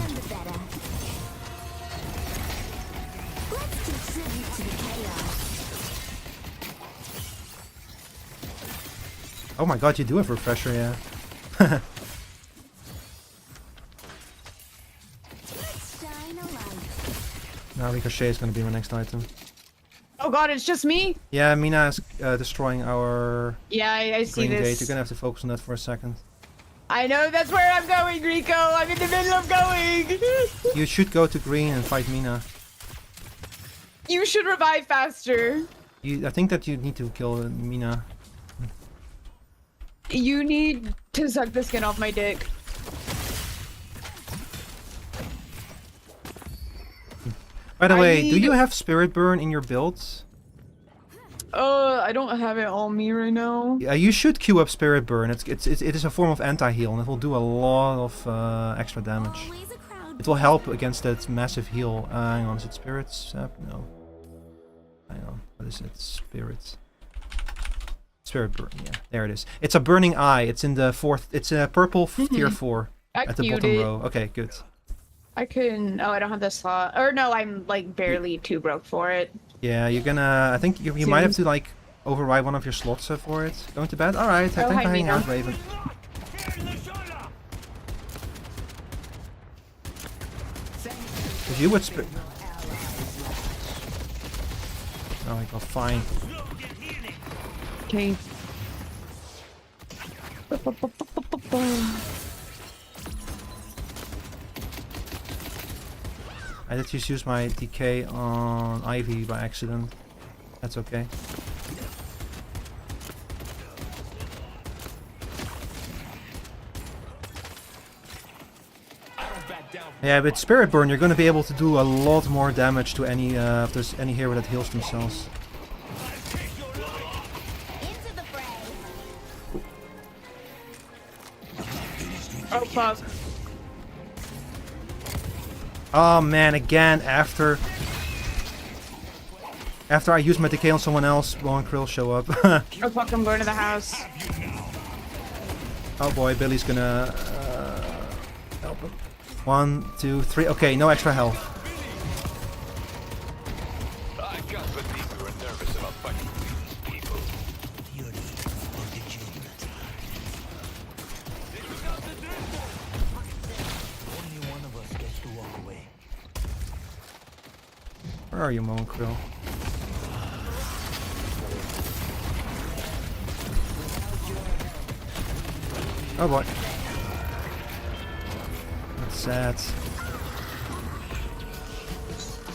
Oh my god, you do have refresher, yeah. Now Ricochet is gonna be my next item. Oh god, it's just me? Yeah, Mina is destroying our I see green this. gate. You're gonna have to focus on that for a second. I know, that's where I'm going, Rico! I'm in the middle of going! You should go to green and fight Mina. You should revive faster. I think that you need to kill Mina. You need to suck the skin off my dick. By the way, do you have Spirit Burn in your builds? I don't have it on me right now. Yeah, you should queue up Spirit Burn. It is a form of anti-heal and it will do a lot of extra damage. It will help against that massive heal. Hang on, is it Spirits? No. Hang on, what is it? Spirits. Spirit Burn, yeah, there it is. It's a Burning Eye. It's in the fourth. It's a purple tier 4 at the bottom row. Okay, good. I couldn't. Oh, I don't have the slot. Or no, I'm like barely too broke for it. Yeah, you're gonna. I think you might have to like override one of your slots for it. Going to bed? Alright, thanks for hanging out, Raven. If you would spit. Oh my god, fine. Okay. I did just use my decay on Ivy by accident. That's okay. Yeah, with Spirit Burn you're going to be able to do a lot more damage to any if there's any hero that heals themselves. Oh fuck. Oh man, again after I use my decay on someone else, Bo and Krill show up. Oh fuck, I'm going to the house. Oh boy, Billy's gonna help him. 1, 2, 3. Okay, no extra health. I can't believe you were nervous about fighting these people. Only one of us gets to walk away. Where are you, Mo and Krill? Oh boy. That's sad.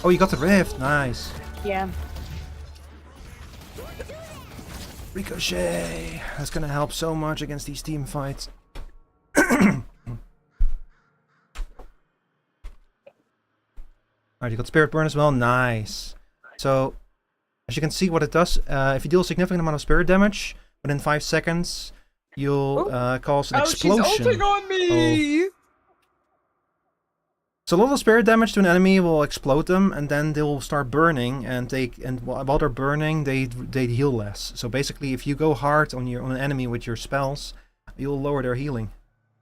Oh, you got the rift. Nice. Yeah. Ricochet. That's gonna help so much against these team fights. Alright, you got Spirit Burn as well. Nice. So, as you can see what it does, if you deal a significant amount of spirit damage within 5 seconds, you'll cause an explosion. She's ulting on me! Oh. So a lot of spirit damage to an enemy will explode them, and then they'll start burning. And while they're burning, they heal less. So basically, if you go hard on an enemy with your spells, you'll lower their healing.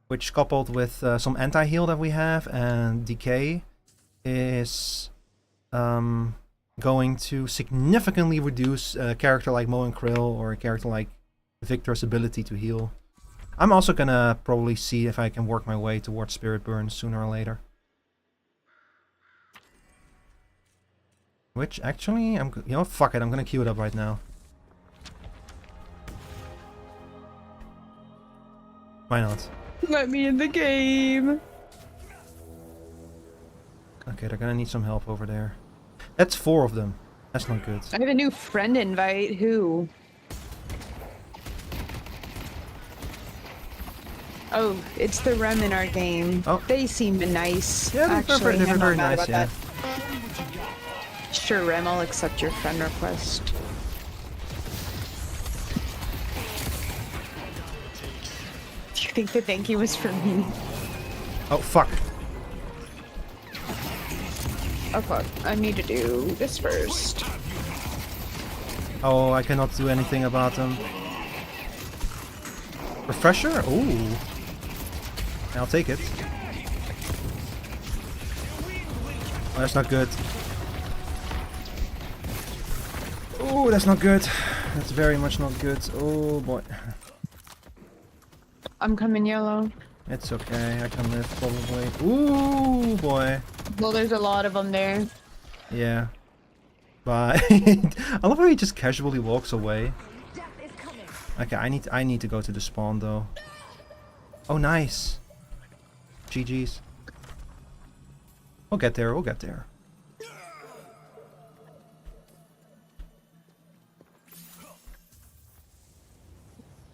Which, coupled with some anti-heal that we have and decay, is going to significantly reduce a character like Mo and Krill or a character like Victor's ability to heal. I'm also gonna probably see if I can work my way towards Spirit Burn sooner or later. Which actually, you know, fuck it, I'm gonna queue it up right now. Why not? Let me in the game. Okay, they're gonna need some help over there. That's 4 of them. That's not good. I have a new friend invite. Who? Oh, it's the Rem in our game. Oh. They seem nice. Yeah, they're actually. very I'm not very mad nice, about yeah. that. Sure, Rem, I'll accept your friend request. Do you think the thank you was for me? Oh, fuck. Oh fuck, I need to do this first. Oh, I cannot do anything about them. Refresher? Ooh. I'll take it. Oh, that's not good. Oh, that's not good. That's very much not good. Oh boy. I'm coming yellow. It's okay, I can live probably. Ooh boy. Well, there's a lot of them there. Yeah. Bye. I love how he just casually walks away. Okay, I need to go to the spawn though. Oh nice. GG's. We'll get there, we'll get there.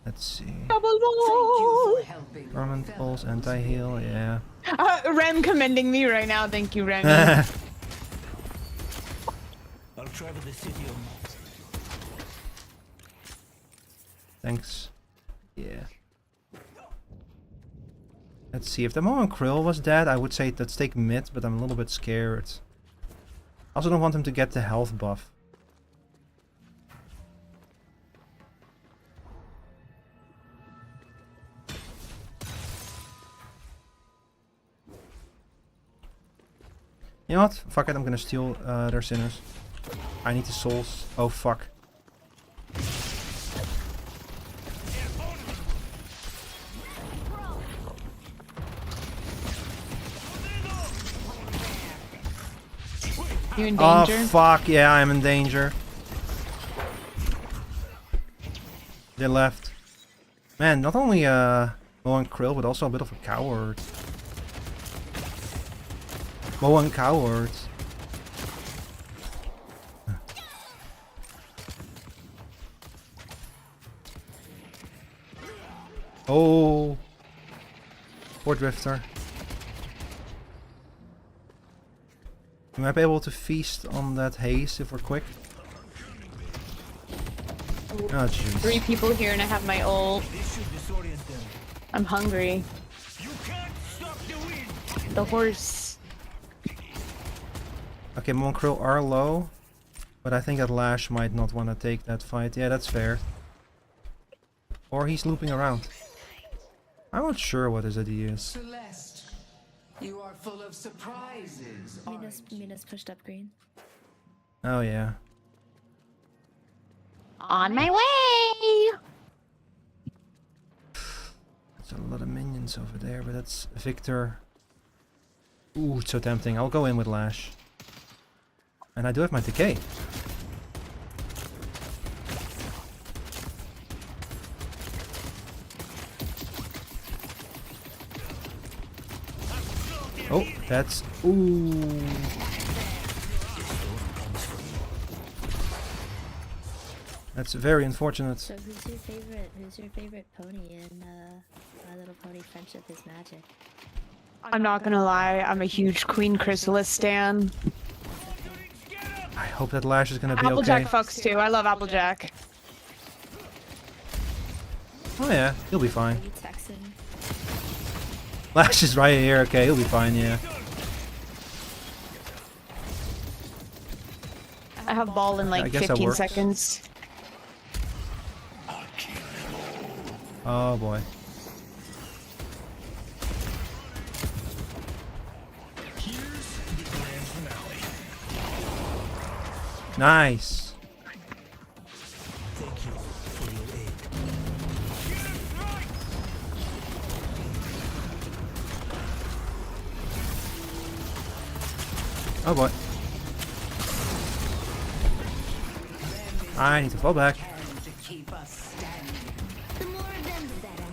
Let's see. Double ball! Garment pulse, anti-heal, yeah. Rem commending me right now, thank you, Rem. I'll travel the city on Mars. Thanks. Yeah. Let's see, if the Moan Krill was dead, I would say let's take mid, but I'm a little bit scared. I also don't want him to get the health buff. You know what? Fuck it, I'm gonna steal their sinners. I need the souls. Oh fuck. You in Oh danger? fuck, yeah, I'm in danger. They left. Man, not only Moan Krill, but also a bit of a coward. Moan coward. Oh, poor Drifter. We might be able to feast on that haze if we're quick. Oh jeez. 3 people here and I have my ult. I'm hungry. The horse. Okay, Moan Krill are low, but I think that Lash might not want to take that fight. Yeah, that's fair. Or he's looping around. I'm not sure what his idea is. Celeste, you are full of surprises. Mina's pushed up green. Oh yeah. On my way! There's a lot of minions over there, but that's Victor. Ooh, it's so tempting. I'll go in with Lash. And I do have my decay. Oh, that's... Ooh. That's very unfortunate. So who's your favorite pony in My Little Pony Friendship is Magic? I'm not gonna lie, I'm a huge Queen Chrysalis stan. I hope that Lash is gonna be Applejack okay. fucks too, I love Applejack. Oh yeah, he'll be fine. Are you Texan? Lash is right here, okay, he'll be fine, yeah. I have ball in I like guess that 15 works. seconds. Oh boy. Nice. Thank you for your aid. Oh boy. I need to fall back. To keep us standing. The more of them, the better.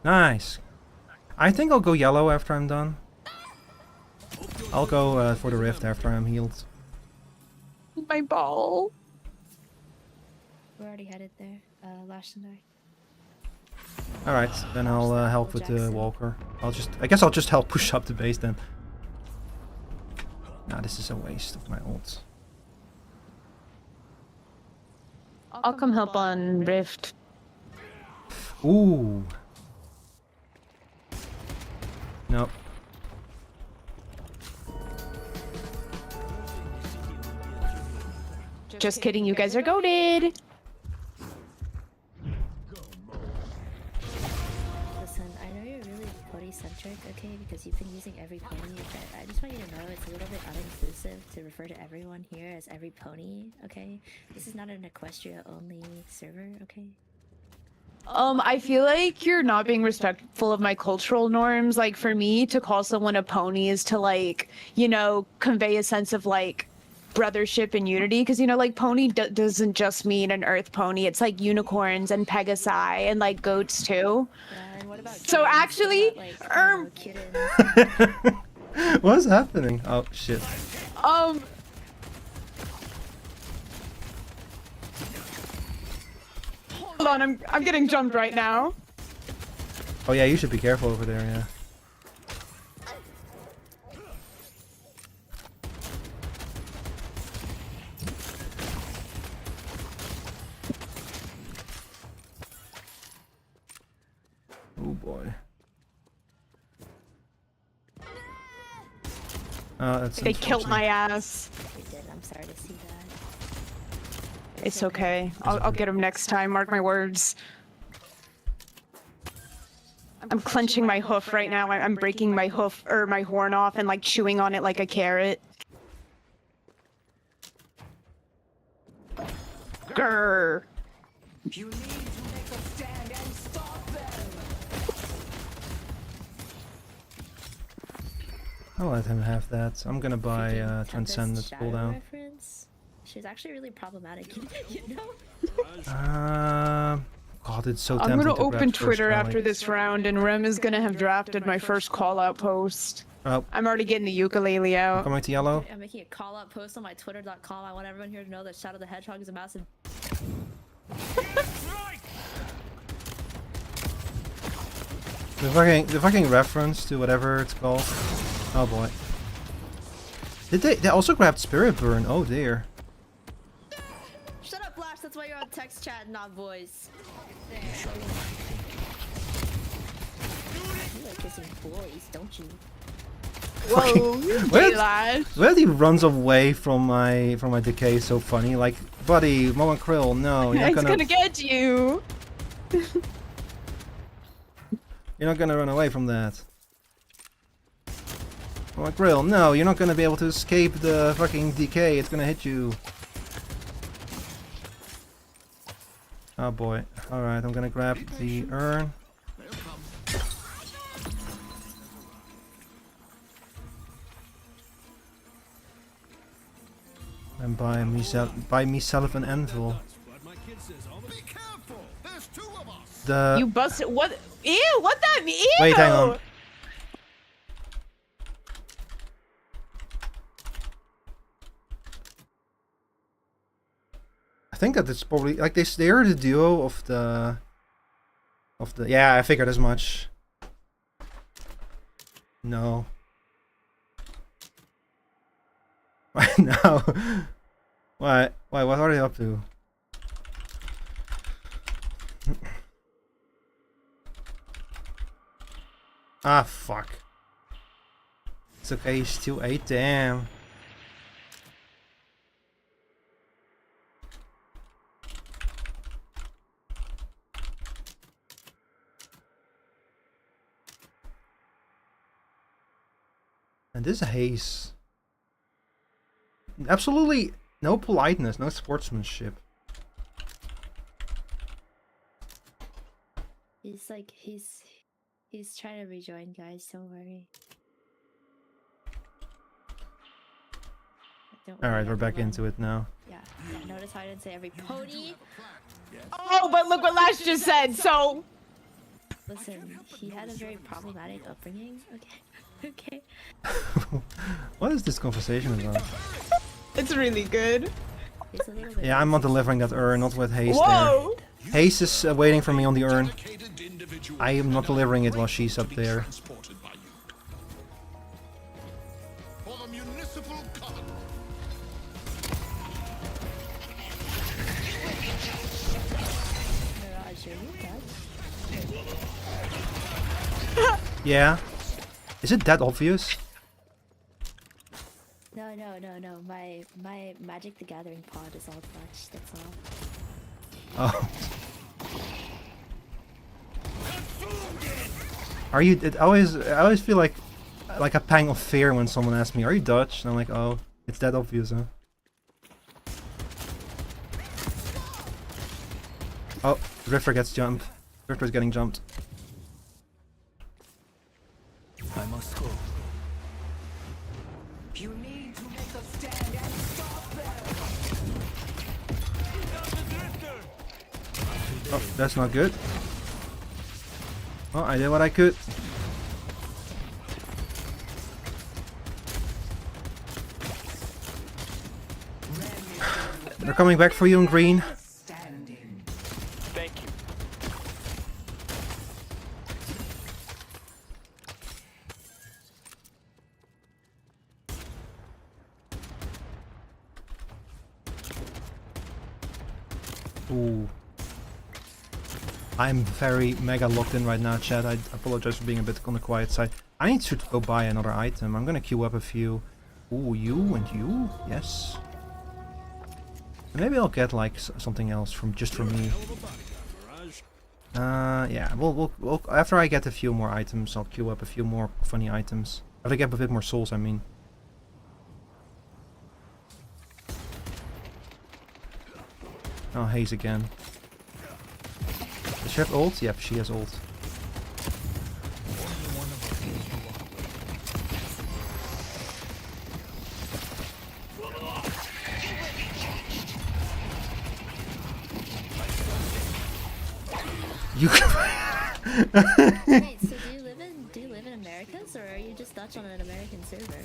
Nice. I think I'll go yellow after I'm done. I'll go for the rift after I'm healed. My ball. We're already headed there. Lash and I. Alright, then I'll help with the walker. I guess I'll just help push up the base then. Nah, this is a waste of my ult. I'll come help on Rift. Ooh. Nope. Just kidding, you guys are goated. Listen, I know you're really pony-centric, okay, because you've been using every pony, but I just want you to know it's a little bit uninclusive to refer to everyone here as every pony, okay? This is not an Equestria-only server, okay? I feel like you're not being respectful of my cultural norms. Like, for me, to call someone a pony is to, like, you know, convey a sense of, like, brothership and unity. Because, you know, like, pony doesn't just mean an earth pony. It's, like, unicorns and pegasi and, like, goats, too. Yeah, and what about So, kittens? actually, What about, like, kittens? What's happening? Oh, shit. Hold on, I'm getting jumped right now. Oh yeah, you should be careful over there, yeah. Oh boy. Oh, that's They killed my unfortunate. ass. They did, I'm sorry to see that. It's okay. I'll get him next time, mark my words. I'm clenching my hoof right now. I'm breaking my hoof or my horn off and like chewing on it like a carrot. Grr. You need to make a stand and stop them. I'll let him have that. I'm gonna buy Freaking Transcendence Tempest cooldown. Shadow reference? She's actually really problematic, you know? God, it's so I'm tempting gonna to grab open first Twitter rally. after this round, and Rem is gonna have drafted my first call-out post. Oh, I'm already getting the ukulele out. coming to yellow. I'm making a call-out post on my twitter.com. I want everyone here to know that Shadow the Hedgehog is a massive... The fucking reference to whatever it's called. Oh boy. Did they also grabbed Spirit Burn? Oh dear. Shut up, Flash. That's why you're on text chat, not voice. You like kissing boys, don't you? Whoa, Where- J-Lash. Where he runs away from my decay is so funny. Like, buddy, Mo and Krill, no, you're It's not gonna get you. you're not gonna run away from that. Mo and Krill, no, you're not gonna be able to escape the fucking decay. It's gonna hit you. Oh boy. Alright, I'm gonna grab the urn. And buy myself an anvil. Be careful. There's two of us. The You busted what? Ew! What that mean? Ew! Wait, hang on. I think that it's probably like they're the duo of the yeah, I figured as much. No. Why no? Why what are they up to? Ah fuck. It's okay, he's still 8, damn. And this haze. Absolutely no politeness, no sportsmanship. He's like, he's trying to rejoin, guys, don't worry. Alright, we're back into it now. Yeah, notice how I didn't say every pony? Oh, but look what Lash just said. So Listen, he had a very problematic upbringing, okay? Okay. What is this conversation about? it's really good. He's a little bit Yeah, I'm not delivering that urn, not with haste Whoa! there. Haste is waiting for me on the urn. I am not delivering it while she's up there. For the municipal common. Mirage, are you dead? Yeah. Is it that obvious? No. My Magic the Gathering pod is all Dutch, that's all. Oh. Are you? I always feel like a pang of fear when someone asks me, "Are you Dutch?" And I'm like, "Oh, it's that obvious, huh?" Oh, Drifter gets jumped. Drifter's getting jumped. I must go. You need to make a stand and stop them. Oh, that's not good. Well, I did what I could. They're coming back for you in green. Thank you. Ooh. I'm very mega locked in right now, chat. I apologize for being a bit on the quiet side. I need to go buy another item. I'm gonna queue up a few. Ooh, you and you? Yes. And maybe I'll get like something else from just for me. Yeah. We'll after I get a few more items, I'll queue up a few more funny items. After I get a bit more souls, I mean. Oh, Haze again. Does she have ult? Yep, she has ult. You. Wait, so do you live in Americas, or are you just Dutch on an American server?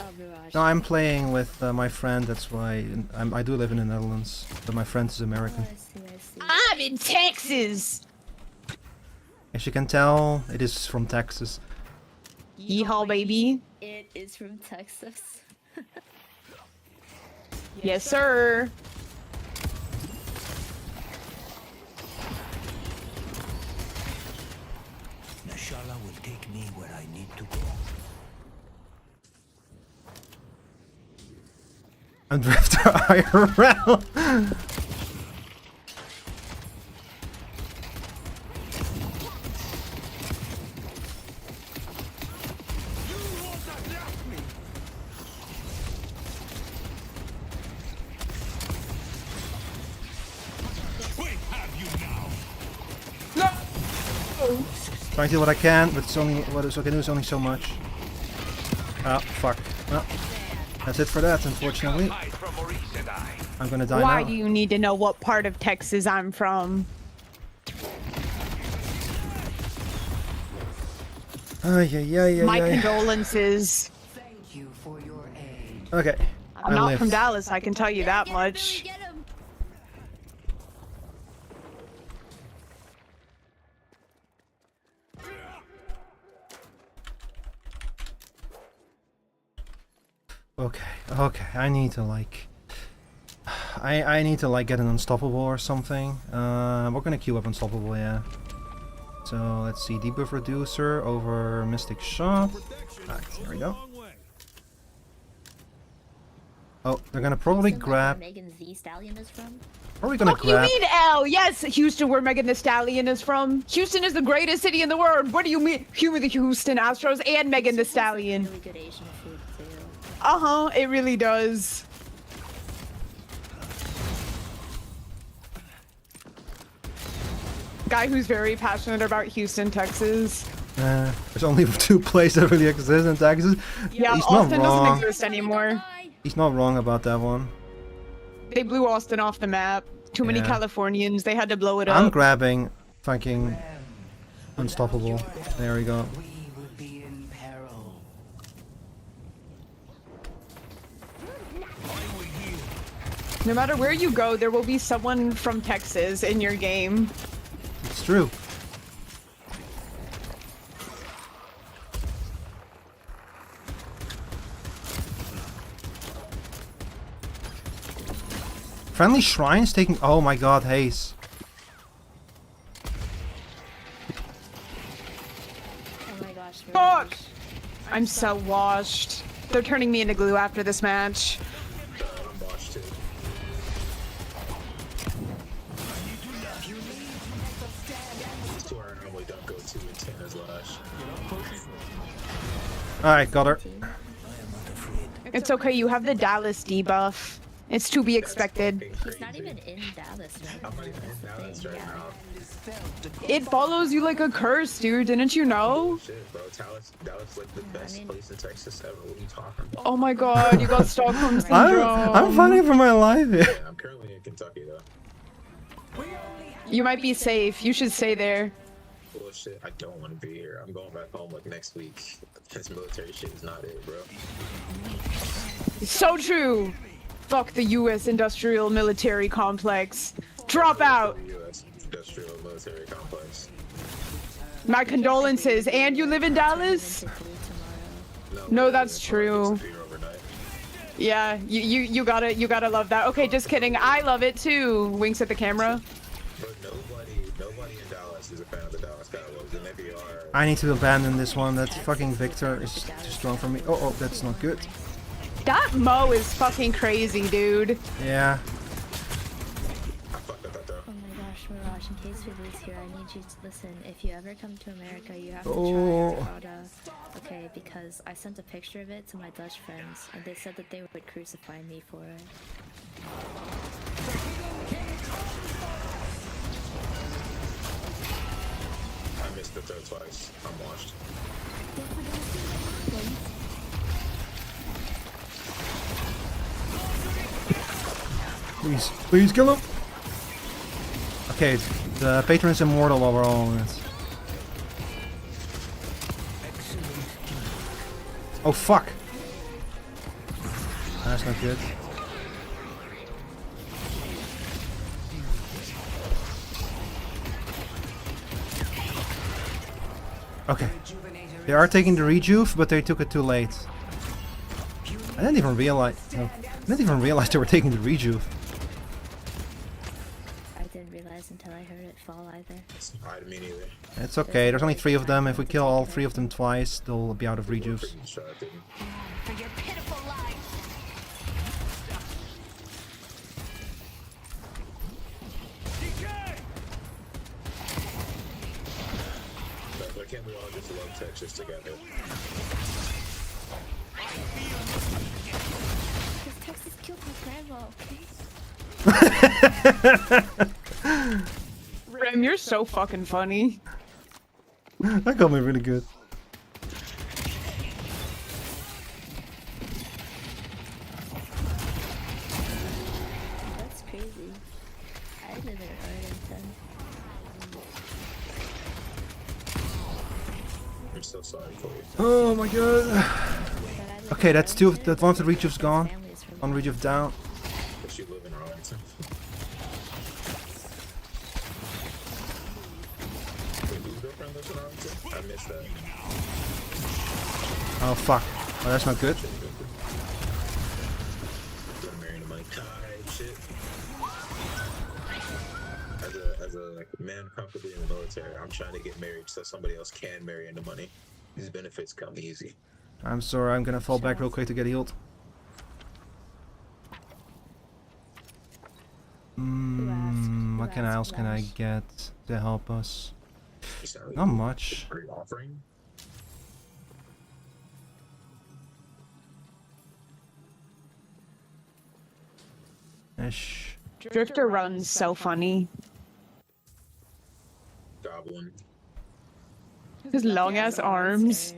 Oh, Mirage. No, I'm playing with my friend. That's why I do live in the Netherlands, but my friend is American. Oh, I see. I'm in Texas. As you can tell, it is from Texas. Yeehaw, baby. It is from Texas. Yes, sir. Nashala will take me where I need to go. And Drifter IRL. Trying to do what I can, but it's only what I can do is only so much. Ah, fuck. Well, that's it for that, unfortunately. I'm gonna die Why now. do you need to know what part of Texas I'm from? My condolences. Thank you for your aid. Okay. I'm not from Dallas, I can tell you that much. Get him! Okay, I need to like... I need to like get an Unstoppable or something. We're gonna queue up Unstoppable, yeah. So, let's see, debuff reducer over Mystic Shot. Alright, there we go. Oh, they're gonna probably Isn't that grab... where Megan Thee Stallion is from? Probably gonna Fuck you grab... mean, L? Yes, Houston, where Megan Thee Stallion is from. Houston is the greatest city in the world. What do you mean? The Houston Astros and Megan Thee Stallion. Really good Asian food too. Uh-huh, it really does. Guy who's very passionate about Houston, Texas. There's only 2 places that really exist in Texas. Yeah, He's not Austin wrong. doesn't exist anymore. He's not wrong about that one. They blew Austin off the map. Too many Yeah. Californians. They had to blow it I'm up. grabbing fucking Unstoppable. There we go. We will be in peril. No matter where you go, there will be someone from Texas in your game. It's true. Friendly shrines taking. Oh my god, Haze. Oh my gosh. Fuck! I'm so washed. They're turning me into glue after this match. I'm washed too. That's where I normally don't go to in 10 as Lash. Alright, got her. It's okay, you have the Dallas debuff. It's to be expected. He's not even in Dallas right now. I'm not even in That's Dallas the right thing. now. It follows you like a curse, dude. Didn't you know? Shit, bro. Dallas like the best place in Texas ever. What are you talking about? Oh my god, you got Stockholm syndrome. I'm fighting for my life here. Yeah, I'm currently in Kentucky though. You might be safe. You should stay there. Bullshit. I don't want to be here. I'm going back home like next week. This military shit is not it, bro. So true. Fuck the U.S. industrial military complex. Drop out. The U.S. industrial military complex. My condolences. And you live in Dallas? No, that's true. Disappear overnight. Yeah, you gotta love that. Okay, just kidding. I love it too. Winks at the camera. But nobody in Dallas is a fan of the Dallas Cowboys, and maybe you are. I need to abandon this one. That fucking Victor is too strong for me. Oh, that's not good. That Mo is fucking crazy, dude. Yeah. I fucked up that though. Oh my gosh, Mirage, in case we lose here, I need you to listen. If you ever come to America, you have to Oh. try Arcada. Okay, because I sent a picture of it to my Dutch friends, and they said that they would crucify me for it. I missed the third twice. I'm washed. Please kill him. Okay, the patron's immortal while we're all on it. Oh fuck. That's not good. Okay. They are taking the rejuve, but they took it too late. I didn't even realize. No, I didn't even realize they were taking the rejuve. I didn't realize until I heard it fall either. I didn't mean either. It's okay. There's only 3 of them. If we kill all 3 of them twice, they'll be out of rejuves. Pretty sure I didn't. For your pitiful life. But can't we all just love Texas together? Because Texas killed my grandma, okay? Rem, you're so fucking funny. That got me really good. That's crazy. I live in Arlington. I'm so sorry for you. Oh my god. But I live Okay, in that's 2 of Arlington, that one of the so rejuves my gone. family's from One rejuve down. But you live in Arlington. Wait, whose girlfriend lives in Arlington? I missed that. Oh fuck. Oh, that's not good. Gonna marry into money type shit. As a like, man comfortably in the military, I'm trying to get married so somebody else can marry into money. These benefits come easy. I'm sorry, I'm gonna fall back real quick to get healed. What else can I get to help us? You sound like Not much. a great offering. Ish. Drifter runs so funny. Goblin. His long ass arms.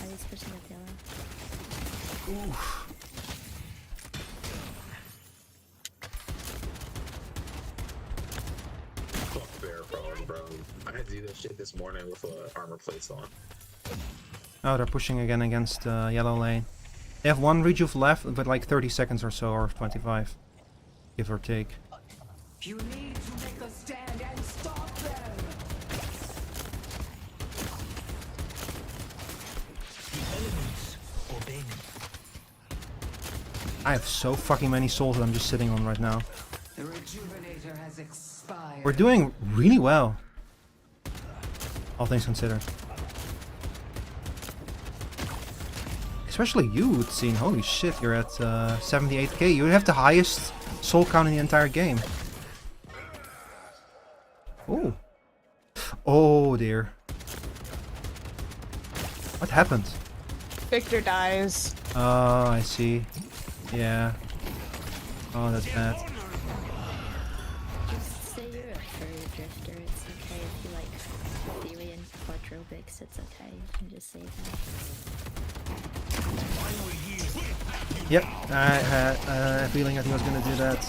He's pushing up yellow. Oof. Fuck bear for all bro. I had to do that shit this morning with armor plates on. Oh, they're pushing again against yellow lane. They have one rejuve left, but like 30 seconds or so, or 25. Give or take. You need to make a stand and stop them. The elements obey me. I have so fucking many souls that I'm just sitting on right now. The rejuvenator has expired. We're doing really well. All things considered. Especially you, it seems. Holy shit, you're at 78k. You have the highest soul count in the entire game. Oh. Oh dear. What happened? Victor dies. Oh, I see. Yeah. Oh, that's bad. Just say you're a furry drifter. It's okay if you like Etherean quadrobics. It's okay. You can just say that. Yep, I had a feeling that he was gonna do that.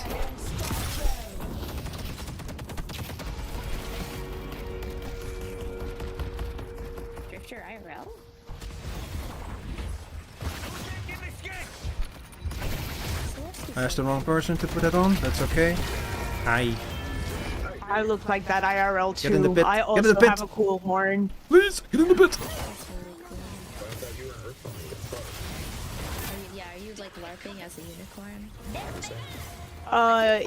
Drifter IRL? I asked the wrong person to put that on. That's okay. Hi. I look like that IRL Get in the too. pit. I Get in also the pit. have a cool horn. Please, get in the pit. Are you like LARPing as a unicorn?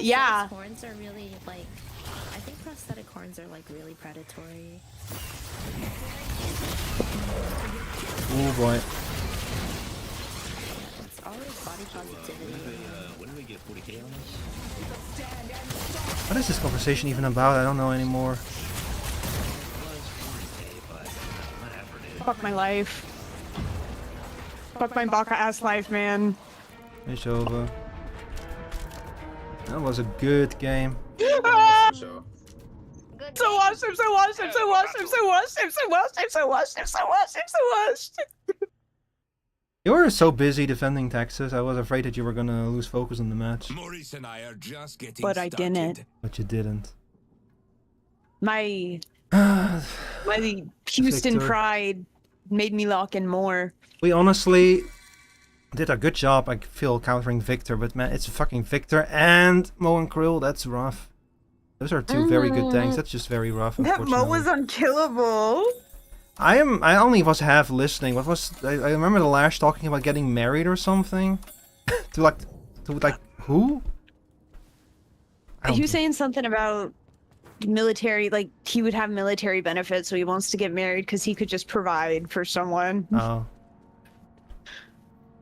Yeah. Horns are really like, I think prosthetic horns are like really predatory. Oh boy. It's always body positivity. When do we get 40k on this? What is this conversation even about? I don't know anymore. Fuck my life. Fuck my baka ass life, man. It's over. That was a good game. Ah! So, So washed, I'm so washed, I'm so washed, I'm so washed, I'm so washed, I'm so washed, I'm so washed, I'm so washed. You were so busy defending Texas, I was afraid that you were gonna lose focus on the match. Maurice and I are just getting But I didn't. But you didn't. My We Houston Victor. pride made me lock in more. honestly did a good job, I feel, countering Victor, but man, it's fucking Victor and Mo and Krill, that's rough. Those are two very good tanks, that's just very rough, That Mo unfortunately. was unkillable. I only was half listening. What was I remember the Lash talking about getting married or something? to like who? I don't He was think- saying something about military, like he would have military benefits, so he wants to get married because he could just provide for someone. Oh.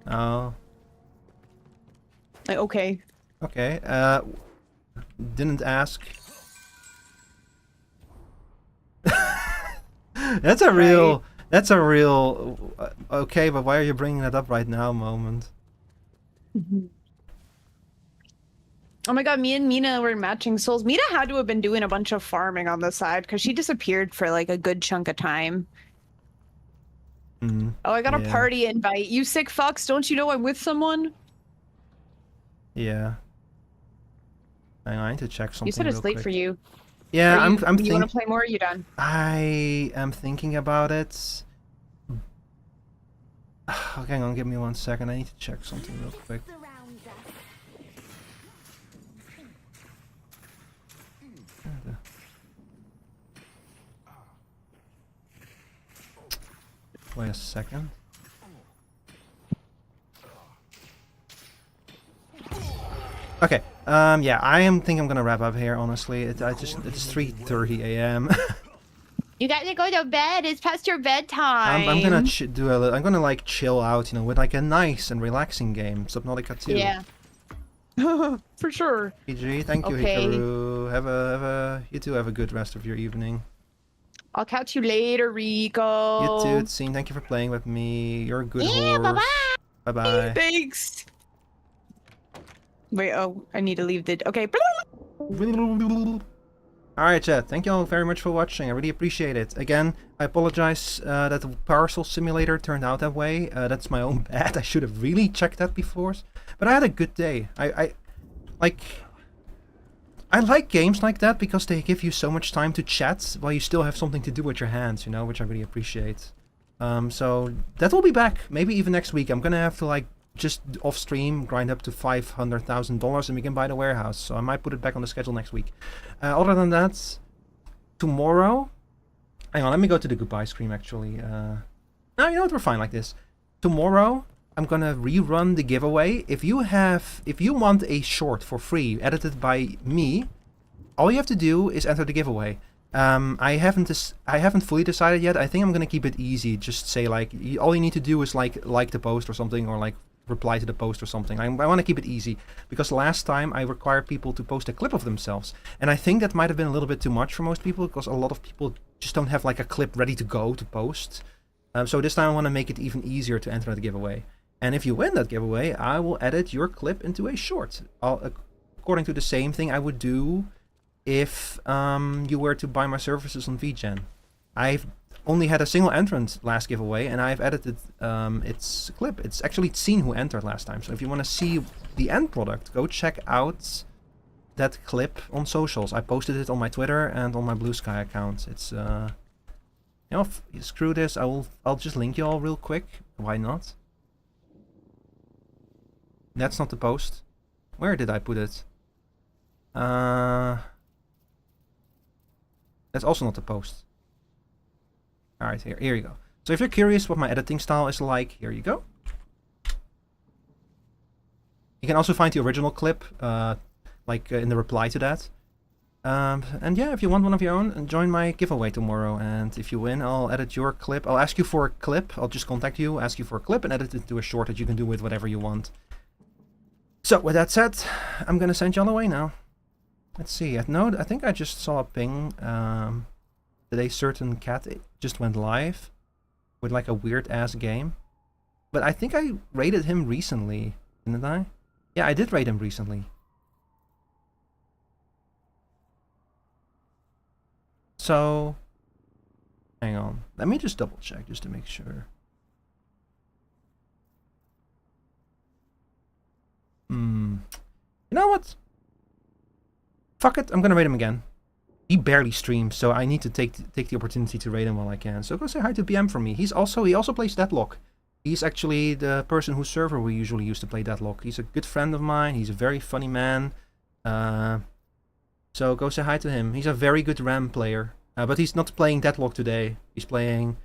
Oh. Like, okay. Okay. Didn't ask. That's a real. That's a real. Okay, but why are you bringing that up right now? Moment. Oh my god, me and Mina were matching souls. Mina had to have been doing a bunch of farming on the side because she disappeared for like a good chunk of time. Mm, Oh, I got a yeah. party invite. You sick fucks, don't you know I'm with someone? Yeah. Hang on, I need to check something. You said it's real late quick. for you. Yeah, Are I'm you thinking. want to play more? Or are you done? I am thinking about it. Okay, hang on, give me 1 second. I need to check something real quick. Surrounds us. Wait a second. Okay. Yeah, I think I'm gonna wrap up here. Honestly, it's 3:30 a.m. You got to go to bed. It's past your bedtime. I'm gonna do a little. I'm gonna like chill out, you know, with like a nice and relaxing game. Subnautica 2. Yeah. For sure. PG, thank you, Okay. Hikaru. You two have a good rest of your evening. I'll catch you later, Rico. You too, Tsine. Thank you for playing with me. You're a good Yeah, horse. bye-bye. Bye-bye. Thanks. Wait, oh, I need to leave the... Okay. Alright, chat. Thank you all very much for watching. I really appreciate it. Again, I apologize that the Parcel Simulator turned out that way. That's my own bad. I should have really checked that before. But I had a good day. I I like games like that because they give you so much time to chat while you still have something to do with your hands, you know, which I really appreciate. So that will be back, maybe even next week. I'm gonna have to like just off stream grind up to $500,000 and we can buy the warehouse. So I might put it back on the schedule next week. Other than that, tomorrow. Hang on, let me go to the goodbye screen actually. No, you know what? We're fine like this. Tomorrow, I'm gonna rerun the giveaway. If you want a short for free edited by me, all you have to do is enter the giveaway. I haven't fully decided yet. I think I'm gonna keep it easy. Just say like all you need to do is like the post or something, or like reply to the post or something. I want to keep it easy because last time I required people to post a clip of themselves, and I think that might have been a little bit too much for most people because a lot of people just don't have like a clip ready to go to post. So this time I want to make it even easier to enter the giveaway. And if you win that giveaway, I will edit your clip into a short. According to the same thing I would do if you were to buy my services on VGen. I've only had a single entrant last giveaway, and I've edited its clip. It's actually seen who entered last time. So if you want to see the end product, go check out that clip on socials. I posted it on my Twitter and on my Blue Sky account. It's you know, screw this. I'll just link you all real quick. Why not? That's not the post. Where did I put it? That's also not the post. Alright, here you go. So if you're curious what my editing style is like, here you go. You can also find the original clip, in the reply to that. And yeah, if you want one of your own, join my giveaway tomorrow. And if you win, I'll edit your clip. I'll ask you for a clip. I'll just contact you, ask you for a clip, and edit it to a short that you can do with whatever you want. So with that said, I'm gonna send y'all away now. Let's see. I think I just saw a ping that a certain cat just went live with like a weird ass game. But I think I rated him recently, didn't I? Yeah, I did rate him recently. So, hang on. Let me just double check just to make sure. You know what? Fuck it, I'm gonna rate him again. He barely streams, so I need to take the opportunity to rate him while I can. So go say hi to BM for me. He also plays Deadlock. He's actually the person whose server we usually used to play Deadlock. He's a good friend of mine. He's a very funny man. So go say hi to him. He's a very good RAM player. But he's not playing Deadlock today. He's playing...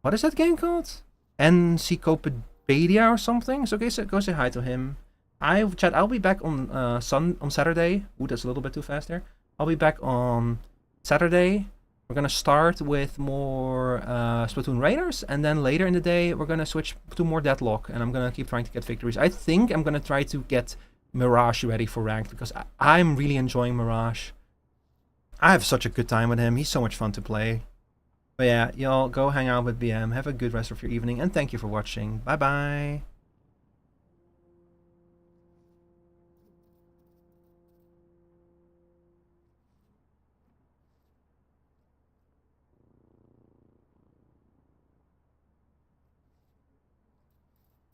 What is that game called? Encyclopedia or something? So go say hi to him. I'll be back on Saturday. Ooh, that's a little bit too fast there. I'll be back on Saturday. We're gonna start with more Splatoon Raiders, and then later in the day we're gonna switch to more Deadlock, and I'm gonna keep trying to get victories. I think I'm gonna try to get Mirage ready for ranked because I'm really enjoying Mirage. I have such a good time with him. He's so much fun to play. But yeah, y'all go hang out with BM. Have a good rest of your evening, and thank you for watching. Bye bye.